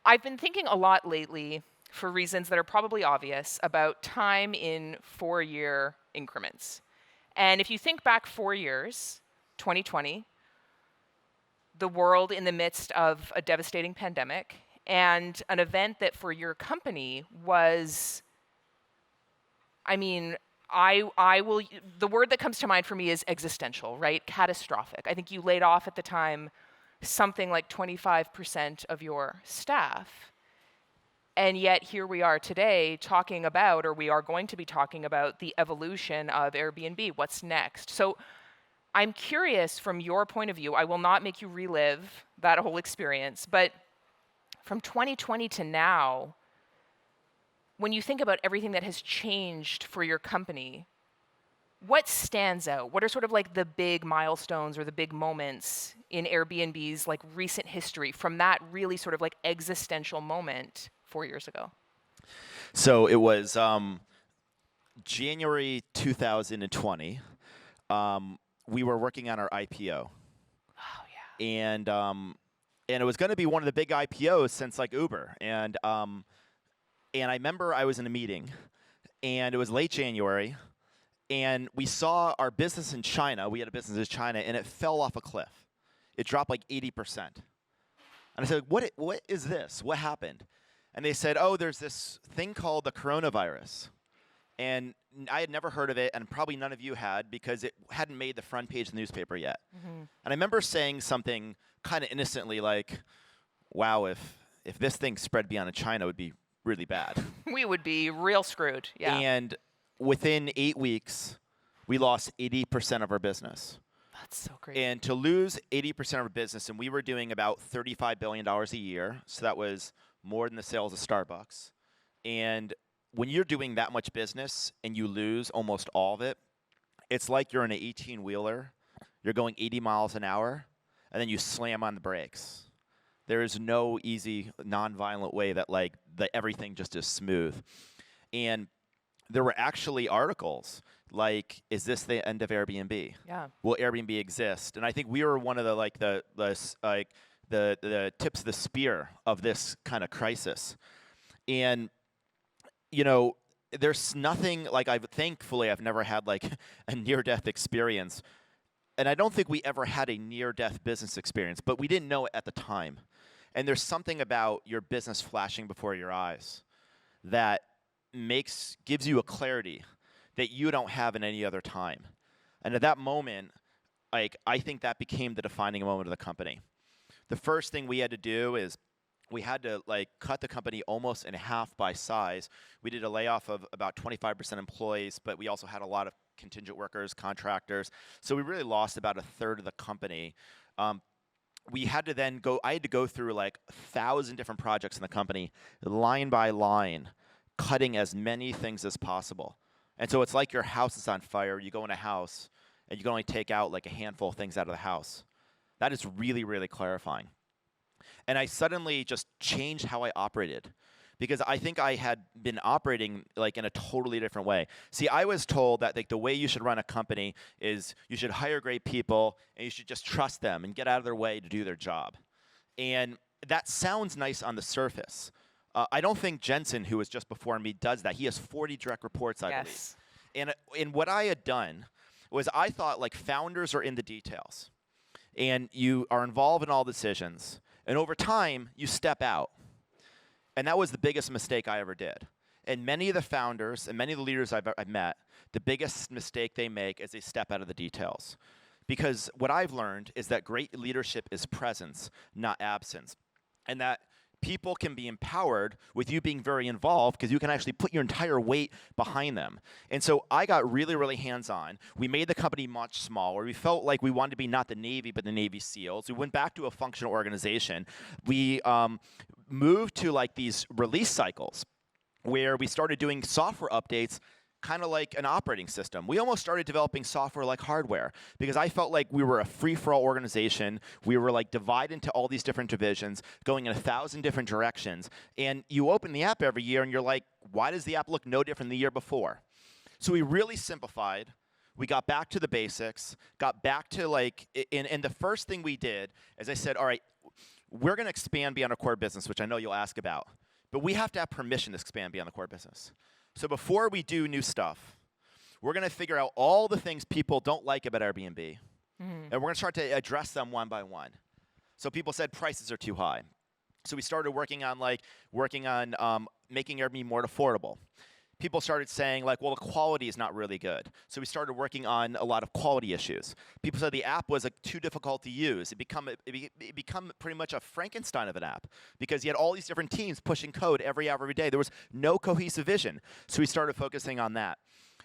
I've been thinking a lot lately, for reasons that are probably obvious, about time in 4-year increments. And if you think back 4 years, 2020, the world in the midst of a devastating pandemic, and an event that for your company was, I mean, the word that comes to mind for me is existential, right? Catastrophic. I think you laid off at the time something like 25% of your staff. And yet here we are today talking about, or we are going to be talking about, the evolution of Airbnb. What's next? So I'm curious from your point of view, I will not make you relive that whole experience, but from 2020 to now, when you think about everything that has changed for your company, what stands out? What are sort of like the big milestones or the big moments in Airbnb's like recent history from that really sort of like existential moment 4 years ago? So it was January 2020. We were working on our IPO. Oh yeah. And it was going to be one of the big IPOs since like Uber. And I remember I was in a meeting, and it was late January, and we saw our business in China. We had a business in China, and it fell off a cliff. It dropped like 80%. And I said, what is this? What happened? And they said, oh, there's this thing called the coronavirus. And I had never heard of it, and probably none of you had, because it hadn't made the front page of the newspaper yet. Mm-hmm. And I remember saying something kind of innocently like, wow, if this thing spread beyond China, it would be really bad. We would be real screwed, yeah. And within 8 weeks, we lost 80% of our business. That's so crazy. And to lose 80% of our business, and we were doing about $35 billion a year, so that was more than the sales of Starbucks. And when you're doing that much business and you lose almost all of it, it's like you're in an 18-wheeler, you're going 80 miles an hour, and then you slam on the brakes. There is no easy, non-violent way that everything just is smooth. And there were actually articles like, "Is this the end of Airbnb? Yeah. Will Airbnb exist?" And I think we were one of the tips of the spear of this kind of crisis. And there's nothing thankfully I've never had a near-death experience, and I don't think we ever had a near-death business experience, but we didn't know it at the time. And there's something about your business flashing before your eyes that gives you a clarity that you don't have in any other time. And at that moment, I think that became the defining moment of the company. The first thing we had to do is we had to cut the company almost in half by size. We did a layoff of about 25% employees, but we also had a lot of contingent workers, contractors. So we really lost about a third of the company. We had to then I had to go through 1,000 different projects in the company, line by line, cutting as many things as possible. And so it's like your house is on fire. You go in a house, and you can only take out a handful of things out of the house. That is really, really clarifying. And I suddenly just changed how I operated, because I think I had been operating in a totally different way. See, I was told that the way you should run a company is you should hire great people and you should just trust them and get out of their way to do their job. And that sounds nice on the surface. I don't think Jensen, who was just before me, does that. He has 40 direct reports, I believe. And what I had done was I thought founders are in the details, and you are involved in all decisions. And over time, you step out. And that was the biggest mistake I ever did. And many of the founders and many of the leaders I've met, the biggest mistake they make is they step out of the details. Because what I've learned is that great leadership is presence, not absence. And that people can be empowered with you being very involved because you can actually put your entire weight behind them. And so I got really, really hands-on. We made the company much smaller. We felt like we wanted to be not the Navy, but the Navy SEALs. We went back to a functional organization. We moved to these release cycles where we started doing software updates kind of like an operating system. We almost started developing software like hardware because I felt like we were a free-for-all organization. We were divided into all these different divisions, going in 1,000 different directions. And you open the app every year and you're like, why does the app look no different than the year before? So we really simplified. We got back to the basics, got back to and the first thing we did is I said, all right, we're going to expand beyond our core business, which I know you'll ask about. But we have to have permission to expand beyond the core business. So before we do new stuff, we're going to figure out all the things people don't like about Airbnb, and we're going to start to address them one by one. So people said prices are too high. So we started working on making Airbnb more affordable. People started saying well, the quality is not really good. So we started working on a lot of quality issues. People said the app was too difficult to use. It become pretty much a Frankenstein of an app because you had all these different teams pushing code every hour, every day. There was no cohesive vision. So we started focusing on that.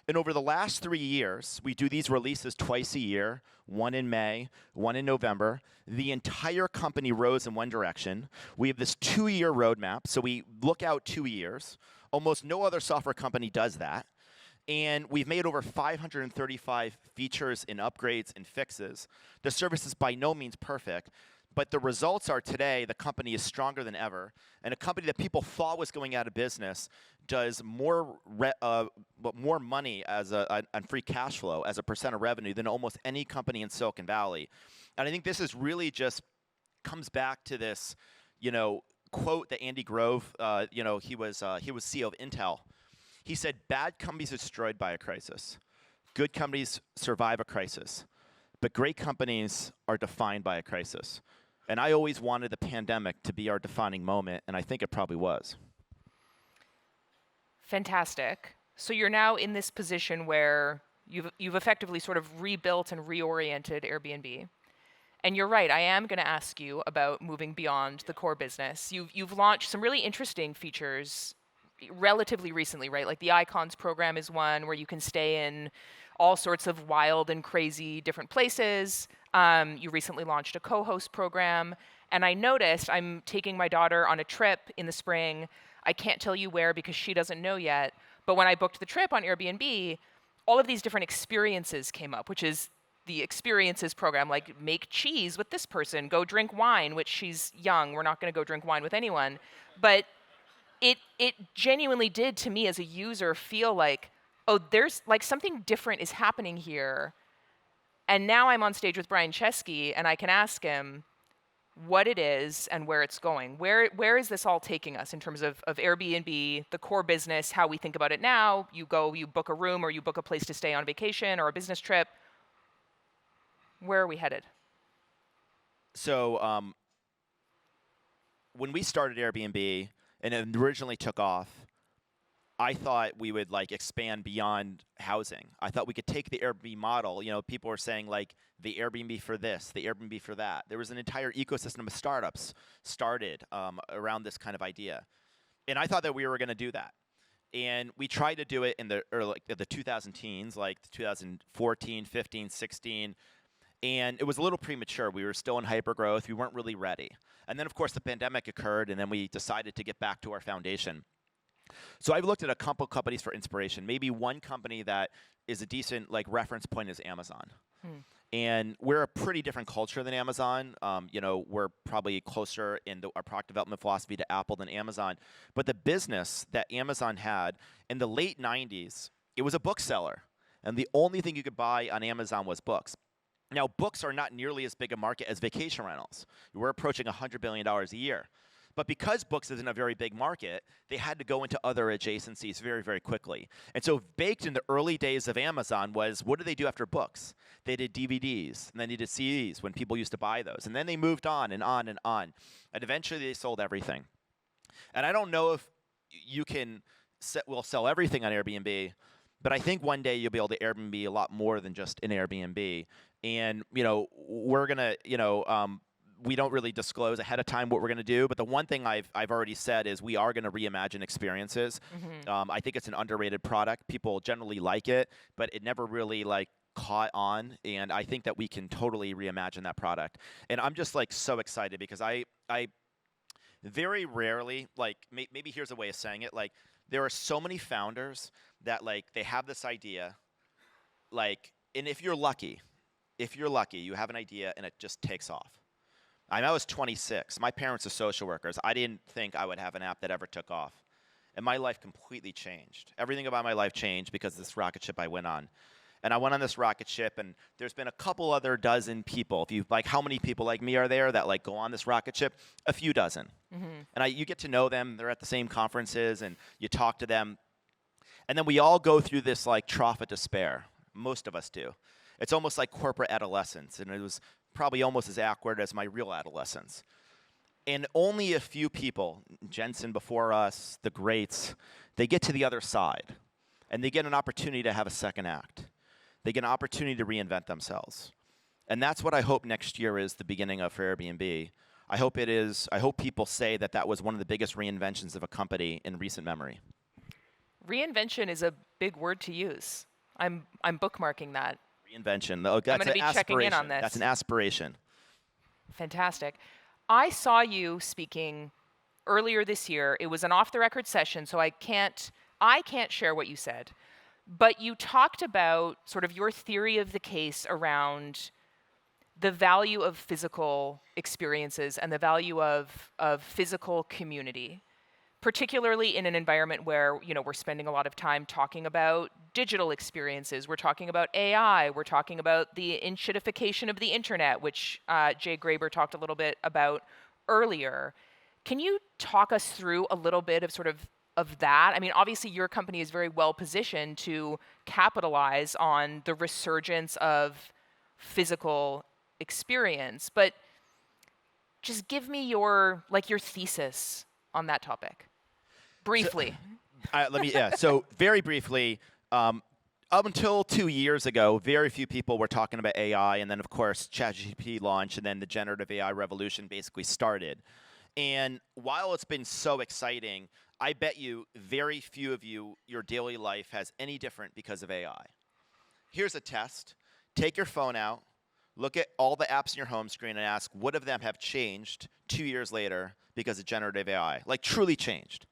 And over the last 3 years, we do these releases twice a year, one in May, one in November. The entire company rows in one direction. We have this 2-year roadmap, so we look out 2 years. Almost no other software company does that. And we've made over 535 features and upgrades and fixes. The service is by no means perfect, but the results are today the company is stronger than ever. And a company that people thought was going out of business does more money on free cash flow as a percent of revenue than almost any company in Silicon Valley. And I think this is really just comes back to this, quote that Andy Grove, he was CEO of Intel. He said, "Bad companies are destroyed by a crisis. Good companies survive a crisis, but great companies are defined by a crisis." And I always wanted the pandemic to be our defining moment, and I think it probably was. Fantastic. So you're now in this position where you've effectively sort of rebuilt and reoriented Airbnb. And you're right, I am going to ask you about moving beyond the core business. You've launched some really interesting features relatively recently, right? Like the Icons program is one where you can stay in all sorts of wild and crazy different places. You recently launched a co-host program. And I noticed I'm taking my daughter on a trip in the spring. I can't tell you where because she doesn't know yet. But when I booked the trip on Airbnb, all of these different experiences came up, which is the experiences program, like make cheese with this person, go drink wine, which she's young. We're not going to go drink wine with anyone. But it genuinely did to me as a user feel like, oh, there's like something different is happening here. And now I'm on stage with Brian Chesky, and I can ask him what it is and where it's going. Where is this all taking us in terms of Airbnb, the core business, how we think about it now? You go, you book a room, or you book a place to stay on vacation or a business trip. Where are we headed? So when we started Airbnb and it originally took off, I thought we would like expand beyond housing. I thought we could take the Airbnb model. You know, people were saying like the Airbnb for this, the Airbnb for that. There was an entire ecosystem of startups started around this kind of idea. And I thought that we were going to do that. And we tried to do it in the 2000 teens, like 2014, 15, 16. And it was a little premature. We were still in hypergrowth. We weren't really ready. And then, of course, the pandemic occurred, and then we decided to get back to our foundation. So I've looked at a couple companies for inspiration. Maybe one company that is a decent like reference point is Amazon. And we're a pretty different culture than Amazon. You know, we're probably closer in our product development philosophy to Apple than Amazon. But the business that Amazon had in the late 90s, it was a bookseller. And the only thing you could buy on Amazon was books. Now, books are not nearly as big a market as vacation rentals. We're approaching $100 billion a year. But because books isn't a very big market, they had to go into other adjacencies very, very quickly. And so baked in the early days of Amazon was, what did they do after books? They did DVDs, and then they did CDs when people used to buy those. And then they moved on and on and on. And eventually they sold everything. And I don't know if you can will sell everything on Airbnb, but I think one day you'll be able to Airbnb a lot more than just an Airbnb. And, you know, we're going to, you know, we don't really disclose ahead of time what we're going to do, but the one thing I've already said is we are going to reimagine experiences. I think it's an underrated product. People generally like it, but it never really like caught on, and I think that we can totally reimagine that product. And I'm just like so excited because I very rarely, like maybe here's a way of saying it, like there are so many founders that like they have this idea, like, and if you're lucky, you have an idea and it just takes off. I was 26. My parents are social workers. I didn't think I would have an app that ever took off. And my life completely changed. Everything about my life changed because of this rocket ship I went on. And I went on this rocket ship, and there's been a couple other dozen people. If you like, how many people like me are there that like go on this rocket ship? A few dozen. And you get to know them. They're at the same conferences, and you talk to them. And then we all go through this like trough of despair. Most of us do. It's almost like corporate adolescence, and it was probably almost as awkward as my real adolescence. And only a few people, Jensen before us, the greats, they get to the other side, and they get an opportunity to have a second act. They get an opportunity to reinvent themselves. And that's what I hope next year is the beginning of for Airbnb. I hope it is. I hope people say that that was one of the biggest reinventions of a company in recent memory. Reinvention is a big word to use. I'm bookmarking that. Reinvention. Oh, that's I'm going to be checking in on this. That's an aspiration. Fantastic. I saw you speaking earlier this year. It was an off-the-record session, so I can't share what you said. But you talked about sort of your theory of the case around the value of physical experiences and the value of physical community, particularly in an environment where, you know, we're spending a lot of time talking about digital experiences. We're talking about AI. We're talking about the inshitification of the internet, which Jay Graber talked a little bit about earlier. Can you talk us through a little bit of sort of that? I mean, obviously your company is very well positioned to capitalize on the resurgence of physical experience, but just give me your thesis on that topic. Briefly. So very briefly, up until 2 years ago, very few people were talking about AI, and then of course ChatGPT launched, and then the generative AI revolution basically started. And while it's been so exciting, I bet you very few of you, your daily life has any different because of AI. Here's a test. Take your phone out, look at all the apps in your home screen, and ask what of them have changed 2 years later because of generative AI, like truly changed.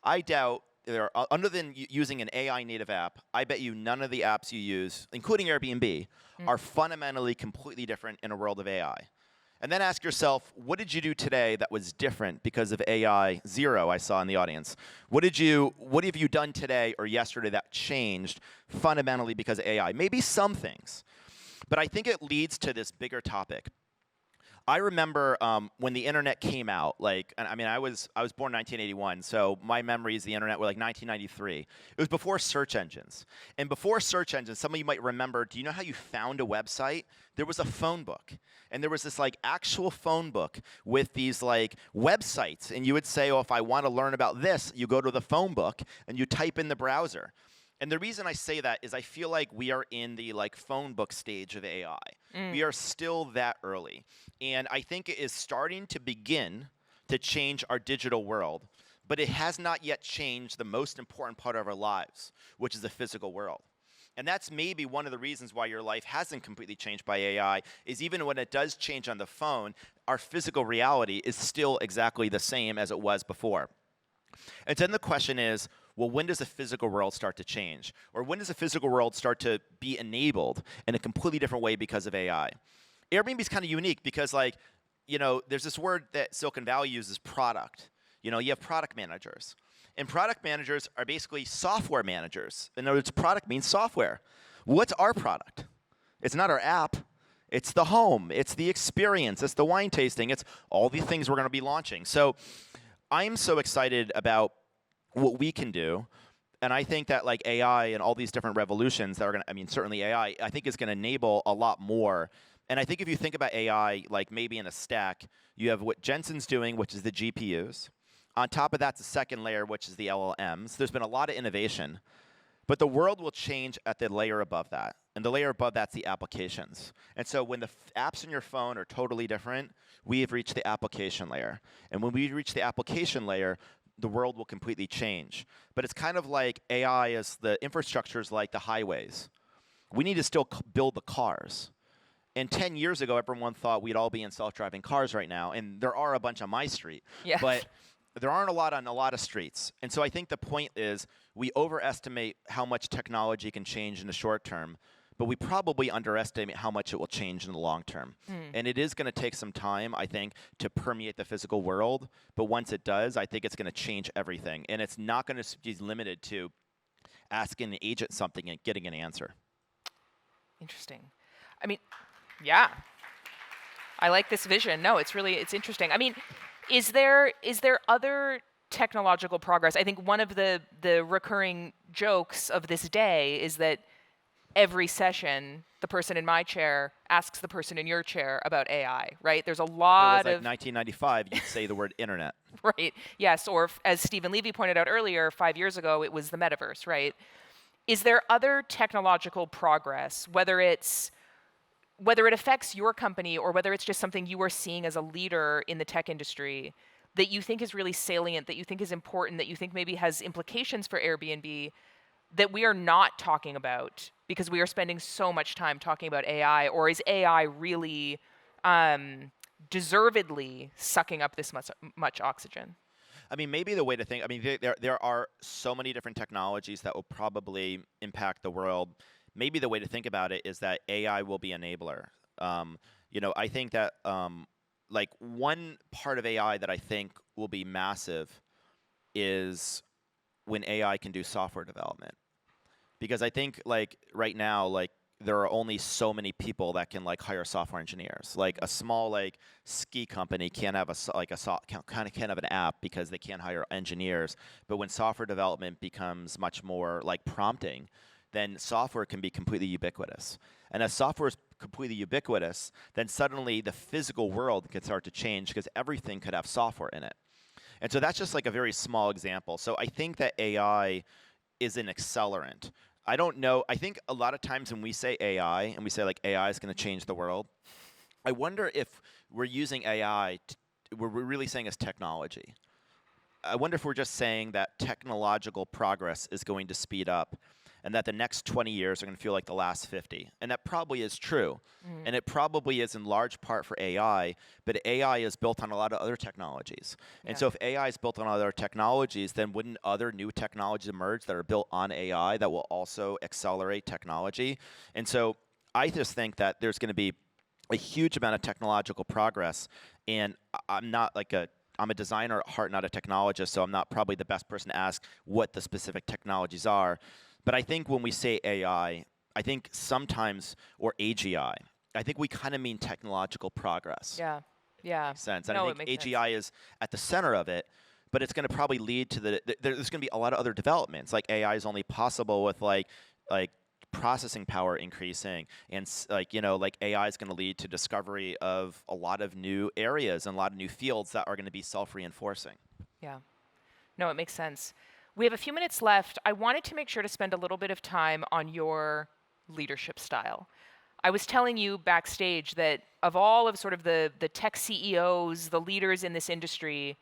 I doubt there are, other than using an AI native app, I bet you none of the apps you use, including Airbnb, are fundamentally completely different in a world of AI. And then ask yourself, what did you do today that was different because of AI? Zero, I saw in the audience. What have you done today or yesterday that changed fundamentally because of AI? Maybe some things, but I think it leads to this bigger topic. I remember when the internet came out, I was born in 1981, so my memories of the internet were like 1993. It was before search engines. And before search engines, some of you might remember, do you know how you found a website? There was a phone book. And there was this actual phone book with these websites. And you would say, oh, if I want to learn about this, you go to the phone book and you type in the browser. And the reason I say that is I feel like we are in the phone book stage of AI. We are still that early. And I think it is starting to begin to change our digital world, but it has not yet changed the most important part of our lives, which is the physical world. And that's maybe one of the reasons why your life hasn't completely changed by AI, is even when it does change on the phone, our physical reality is still exactly the same as it was before. And then the question is, well, when does the physical world start to change? Or when does the physical world start to be enabled in a completely different way because of AI? Airbnb is kind of unique because, there's this word that Silicon Valley uses, product. You have product managers. And product managers are basically software managers. In other words, product means software. What's our product? It's not our app. It's the home. It's the experience. It's the wine tasting. It's all the things we're going to be launching. So I'm so excited about what we can do. And I think that AI and all these different revolutions that are going to, certainly AI, I think is going to enable a lot more. And I think if you think about AI, maybe in a stack, you have what Jensen's doing, which is the GPUs. On top of that's the second layer, which is the LLMs. There's been a lot of innovation. But the world will change at the layer above that. And the layer above that's the applications. And so when the apps in your phone are totally different, we have reached the application layer. And when we reach the application layer, the world will completely change. But it's kind of like AI is the infrastructure is like the highways. We need to still build the cars. And 10 years ago, everyone thought we'd all be in self-driving cars right now. And there are a bunch on my street. Yeah. But there aren't a lot on a lot of streets. And so I think the point is we overestimate how much technology can change in the short term, but we probably underestimate how much it will change in the long term. And it is going to take some time, I think, to permeate the physical world. But once it does, I think it's going to change everything. And it's not going to be limited to asking the agent something and getting an answer. Interesting. Yeah. I like this vision. No, it's interesting. Is there other technological progress? I think one of the recurring jokes of this day is that every session, the person in my chair asks the person in your chair about AI, right? There's a lot of... of... 1995, you'd say the word internet. Right, yes, or as Stephen Levy pointed out earlier, 5 years ago, it was the metaverse, right? Is there other technological progress, whether it affects your company or whether it's just something you are seeing as a leader in the tech industry that you think is really salient, that you think is important, that you think maybe has implications for Airbnb that we are not talking about because we are spending so much time talking about AI? Or is AI really deservedly sucking up this much oxygen? Maybe the way to think, there are so many different technologies that will probably impact the world. Maybe the way to think about it is that AI will be enabler. I think that one part of AI that I think will be massive is when AI can do software development. Because I think right now, there are only so many people that can hire software engineers. A small ski company can't have can't have an app because they can't hire engineers. But when software development becomes much more prompting, then software can be completely ubiquitous. And as software is completely ubiquitous, then suddenly the physical world can start to change because everything could have software in it. And so that's just a very small example. So I think that AI is an accelerant. I don't know. I think a lot of times when we say AI and we say AI is going to change the world, I wonder if we're using AI, we're really saying it's technology. I wonder if we're just saying that technological progress is going to speed up. and that the next 20 years are going to feel like the last 50. And that probably is true. And it probably is in large part for AI, but AI is built on a lot of other technologies. And so if AI is built on other technologies, then wouldn't other new technologies emerge that are built on AI that will also accelerate technology? And so I just think that there's going to be a huge amount of technological progress, and I'm a designer at heart, not a technologist, so I'm not probably the best person to ask what the specific technologies are. But I think when we say AI, I think sometimes, or AGI, I think we kind of mean technological progress. Yeah, yeah. Makes sense. No, I think AGI is at the center of it, but it's going to probably lead to there's going to be a lot of other developments. Like AI is only possible with like processing power increasing, and like AI is going to lead to discovery of a lot of new areas and a lot of new fields that are going to be self-reinforcing. Yeah. No, it makes sense. We have a few minutes left. I wanted to make sure to spend a little bit of time on your leadership style. I was telling you backstage that of all of sort of the tech CEOs, the leaders in this industry,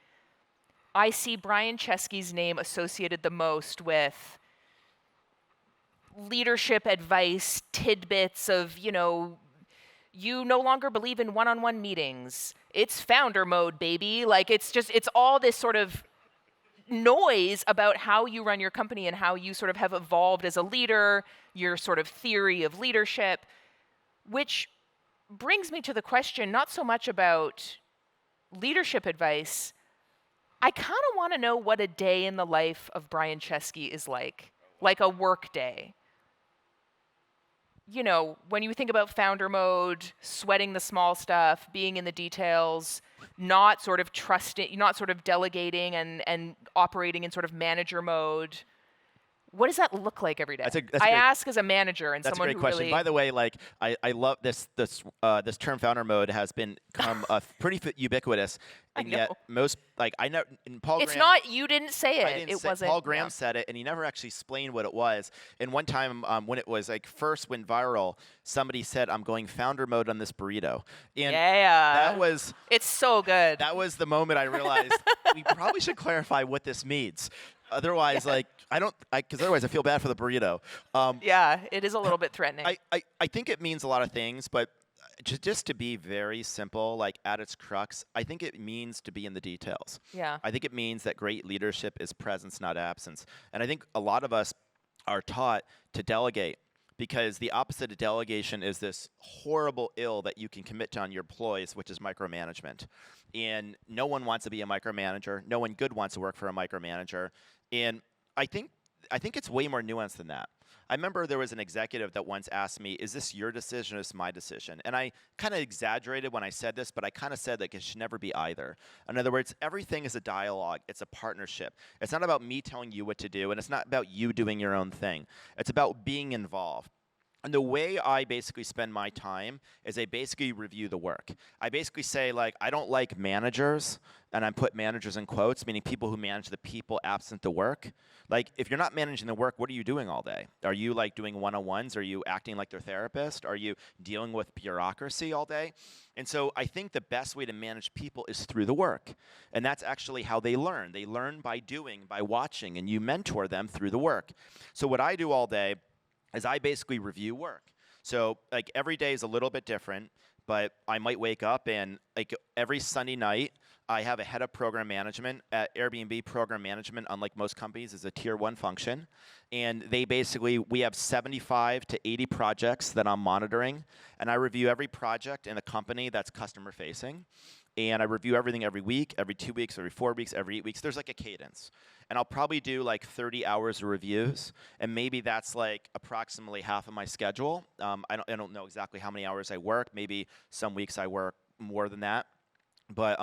I see Brian Chesky's name associated the most with leadership advice, tidbits of, you no longer believe in one-on-one meetings. It's founder mode, baby. Like, it's all this sort of noise about how you run your company and how you sort of have evolved as a leader, your sort of theory of leadership, which brings me to the question, not so much about leadership advice. I kind of want to know what a day in the life of Brian Chesky is like a work day. When you think about founder mode, sweating the small stuff, being in the details, not sort of trusting, not sort of delegating and operating in sort of manager mode. What does that look like every day? I ask as a manager and someone who That's a great question. really. By the way, I love this term founder mode has become pretty ubiquitous, and yet most I know Paul. It's Graham, not you didn't say it. It wasn't. Paul Graham said it, and he never actually explained what it was. And one time when it was first went viral, somebody said, "I'm going founder mode on this burrito," and that was. It's so good. That was the moment I realized we probably should clarify what this means. Otherwise, because otherwise I feel bad for the burrito. Yeah, it is a little bit threatening. I think it means a lot of things, but just to be very simple, at its crux, I think it means to be in the details. Yeah. I think it means that great leadership is presence, not absence. And I think a lot of us are taught to delegate, because the opposite of delegation is this horrible ill that you can commit to on your employees, which is micromanagement. And no one wants to be a micromanager. No one good wants to work for a micromanager. And I think it's way more nuanced than that. I remember there was an executive that once asked me, "Is this your decision or is this my decision?" And I kind of exaggerated when I said this, but I kind of said it should never be either. In other words, everything is a dialogue. It's a partnership. It's not about me telling you what to do, and it's not about you doing your own thing. It's about being involved. And the way I basically spend my time is I basically review the work. I basically say, I don't like managers, and I put managers in quotes, meaning people who manage the people absent the work. If you're not managing the work, what are you doing all day? Are you doing one-on-ones? Are you acting like their therapist? Are you dealing with bureaucracy all day? And so I think the best way to manage people is through the work. And that's actually how they learn. They learn by doing, by watching, and you mentor them through the work. So what I do all day is I basically review work. So every day is a little bit different, but I might wake up and every Sunday night, I have a head of program management at Airbnb. Program management, unlike most companies, is a tier 1 function. And we have 75 to 80 projects that I'm monitoring. And I review every project in the company that's customer facing. And I review everything every week, every 2 weeks, every 4 weeks, every 8 weeks. There's a cadence. And I'll probably do 30 hours of reviews. And maybe that's approximately half of my schedule. I don't know exactly how many hours I work. Maybe some weeks I work more than that. But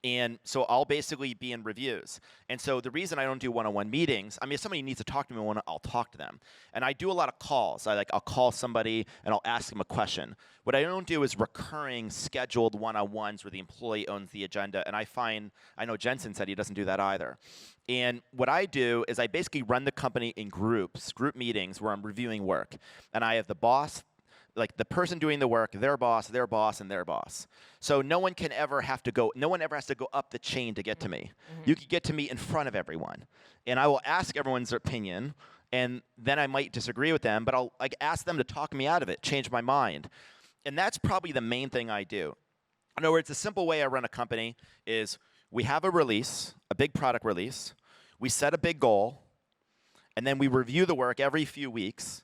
and so I'll basically be in reviews. And so the reason I don't do one-on-one meetings, if somebody needs to talk to me, I'll talk to them. And I do a lot of calls. I'll call somebody and I'll ask them a question. What I don't do is recurring scheduled one-on-ones where the employee owns the agenda. And I know Jensen said he doesn't do that either. And what I do is I basically run the company in group meetings where I'm reviewing work. And I have the boss, the person doing the work, their boss, and their boss. So no one ever has to go up the chain to get to me. You can get to me in front of everyone. And I will ask everyone's opinion, And then I might disagree with them, but I'll like ask them to talk me out of it, change my mind. And that's probably the main thing I do. In other words, the simple way I run a company is we have a release, a big product release. We set a big goal, and then we review the work every few weeks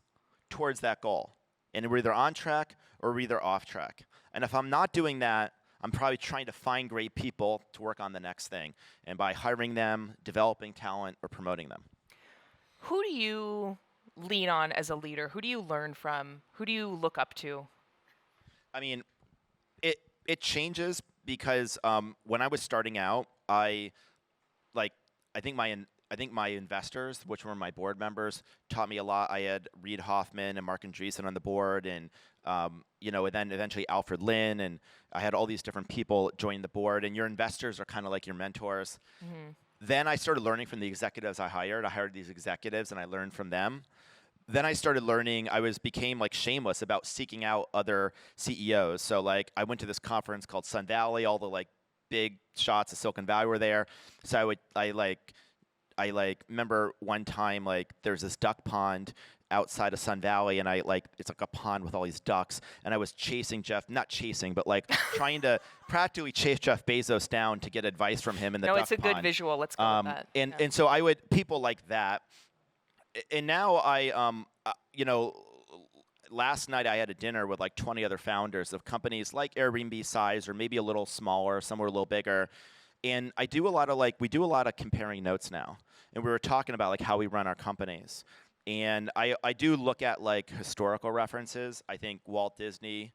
towards that goal. And we're either on track or we're either off track. And if I'm not doing that, I'm probably trying to find great people to work on the next thing. And by hiring them, developing talent, or promoting them. Who do you lean on as a leader? Who do you learn from? Who do you look up to? I mean, it changes because when I was starting out, I think my investors, which were my board members, taught me a lot. I had Reid Hoffman and Mark Andreessen on the board, and and then eventually Alfred Lin, and I had all these different people join the board. And your investors are kind of like your mentors. Mm-hmm. Then I started learning from the executives I hired. I hired these executives, and I learned from them. Then I started learning. Became like shameless about seeking out other CEOs. So like I went to this conference called Sun Valley. All the like big shots of Silicon Valley were there. So I remember one time like there's this duck pond outside of Sun Valley, and it's like a pond with all these ducks, and I was chasing not chasing, but like trying to practically chase Jeff Bezos down to get advice from him in the duck pond. No, it's a good visual. Let's go with that. And so I would people like that, and now last night I had a dinner with like 20 other founders of companies like Airbnb size or maybe a little smaller, some were a little bigger. And we do a lot of comparing notes now. And we were talking about like how we run our companies. And I do look at like historical references. I think Walt Disney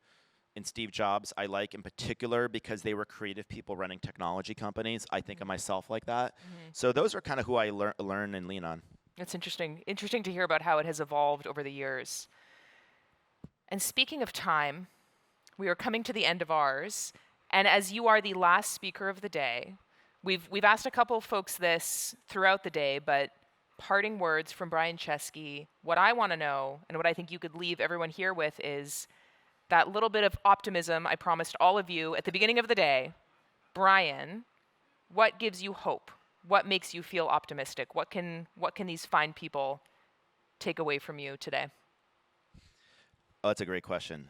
and Steve Jobs I like in particular because they were creative people running technology companies. I think of myself like that. Mm-hmm. So those are kind of who I learn and lean on. That's interesting. Interesting to hear about how it has evolved over the years. And speaking of time, we are coming to the end of ours. And as you are the last speaker of the day, we've asked a couple of folks this throughout the day, but parting words from Brian Chesky, what I want to know and what I think you could leave everyone here with is that little bit of optimism I promised all of you at the beginning of the day. Brian, what gives you hope? What makes you feel optimistic? What can these fine people take away from you today? Oh, that's a great question.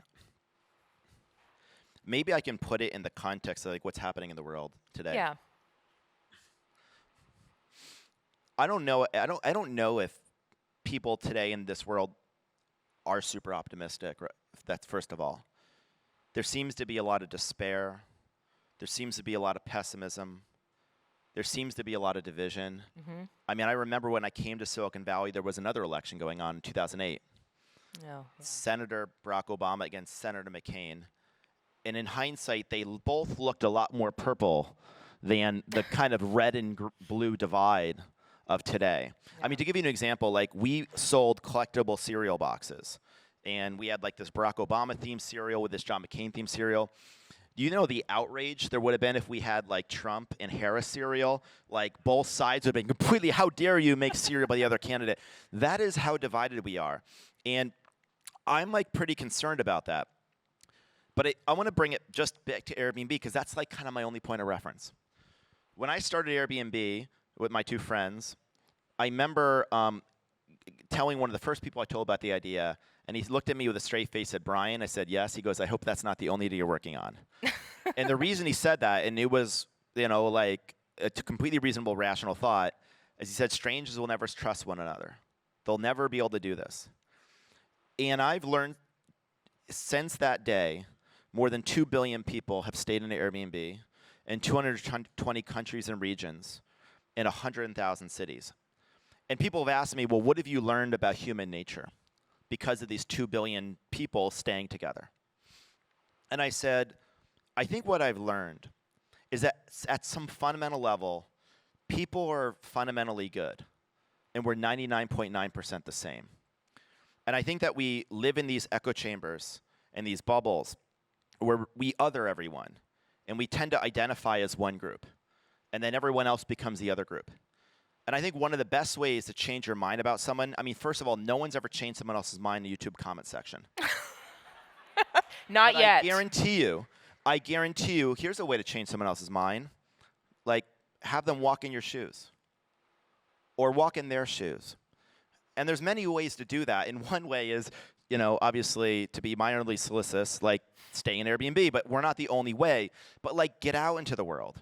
Maybe I can put it in the context of like what's happening in the world today. Yeah. I don't know if people today in this world are super optimistic. That's first of all. There seems to be a lot of despair. There seems to be a lot of pessimism. There seems to be a lot of division. Mm-hmm. I mean, I remember when I came to Silicon Valley, there was another election going on in 2008. Oh, yeah. Senator Barack Obama against Senator McCain. And in hindsight, they both looked a lot more purple than the kind of red and blue divide of today. Yeah. I mean, to give you an example, like we sold collectible cereal boxes. And we had like this Barack Obama themed cereal with this John McCain themed cereal. Do you know the outrage there would have been if we had like Trump and Harris cereal? Like both sides would have been completely, how dare you make cereal by the other candidate? That is how divided we are. And I'm like pretty concerned about that. But I want to bring it just back to Airbnb because that's like kind of my only point of reference. When I started Airbnb with my two friends, I remember telling one of the first people I told about the idea, and he looked at me with a straight face, said, "Brian?" I said, "Yes." He goes, "I hope that's not the only idea you're working on." And the reason he said that, and it was, like a completely reasonable, rational thought, is he said, strangers will never trust one another. They'll never be able to do this. And I've learned since that day, more than 2 billion people have stayed in Airbnb in 220 countries and regions in 100,000 cities. And people have asked me, well, what have you learned about human nature because of these 2 billion people staying together? And I said, I think what I've learned is that at some fundamental level, people are fundamentally good, and we're 99.9% the same. And I think that we live in these echo chambers and these bubbles where we other everyone, and we tend to identify as one group, and then everyone else becomes the other group. And I think one of the best ways to change your mind about someone, I mean, first of all, no one's ever changed someone else's mind in the YouTube comment section. Not yet. I guarantee you, here's a way to change someone else's mind. Like, have them walk in your shoes. Or walk in their shoes. And there's many ways to do that. And one way is, obviously to be minorly solicitous, like staying in Airbnb, but we're not the only way. But like get out into the world.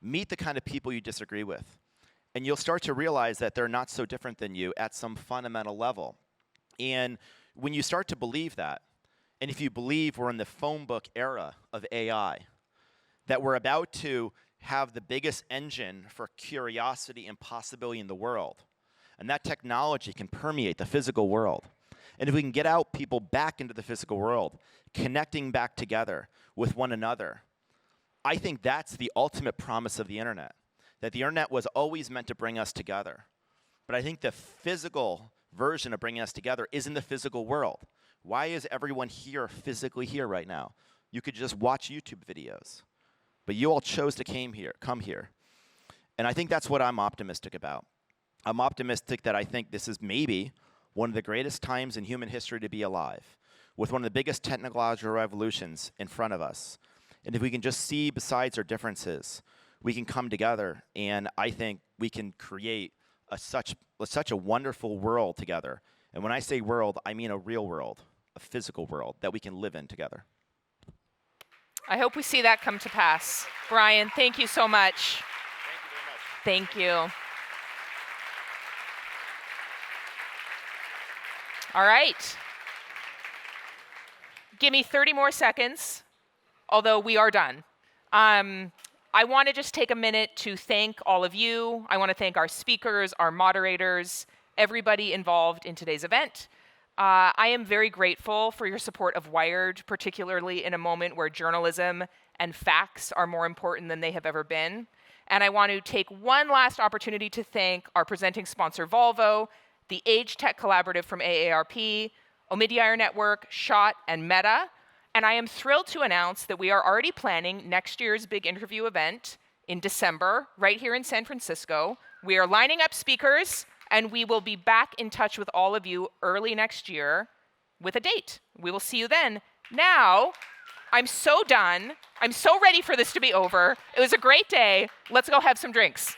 Meet the kind of people you disagree with. And you'll start to realize that they're not so different than you at some fundamental level. And when you start to believe that, and if you believe we're in the phone book era of AI, that we're about to have the biggest engine for curiosity and possibility in the world, and that technology can permeate the physical world. And if we can get out people back into the physical world, connecting back together with one another, I think that's the ultimate promise of the internet, that the internet was always meant to bring us together. But I think the physical version of bringing us together is in the physical world. Why is everyone here physically here right now? You could just watch YouTube videos. But you all chose to come here. And I think that's what I'm optimistic about. I'm optimistic that I think this is maybe one of the greatest times in human history to be alive, with one of the biggest technological revolutions in front of us. And if we can just see besides our differences, we can come together, and I think we can create such a wonderful world together. And when I say world, I mean a real world, a physical world that we can live in together. I hope we see that come to pass. Brian, thank you so much. Thank you. All right. Give me 30 more seconds, although we are done. I want to just take a minute to thank all of you. I want to thank our speakers, our moderators, everybody involved in today's event. I am very grateful for your support of Wired, particularly in a moment where journalism and facts are more important than they have ever been. And I want to take one last opportunity to thank our presenting sponsor, Volvo, the Age Tech Collaborative from AARP, Omidyar Network, SHOT, and Meta. And I am thrilled to announce that we are already planning next year's big interview event in December, right here in San Francisco. We are lining up speakers, and we will be back in touch with all of you early next year with a date. We will see you then. Now, I'm so done. I'm so ready for this to be over. It was a great day. Let's go have some drinks.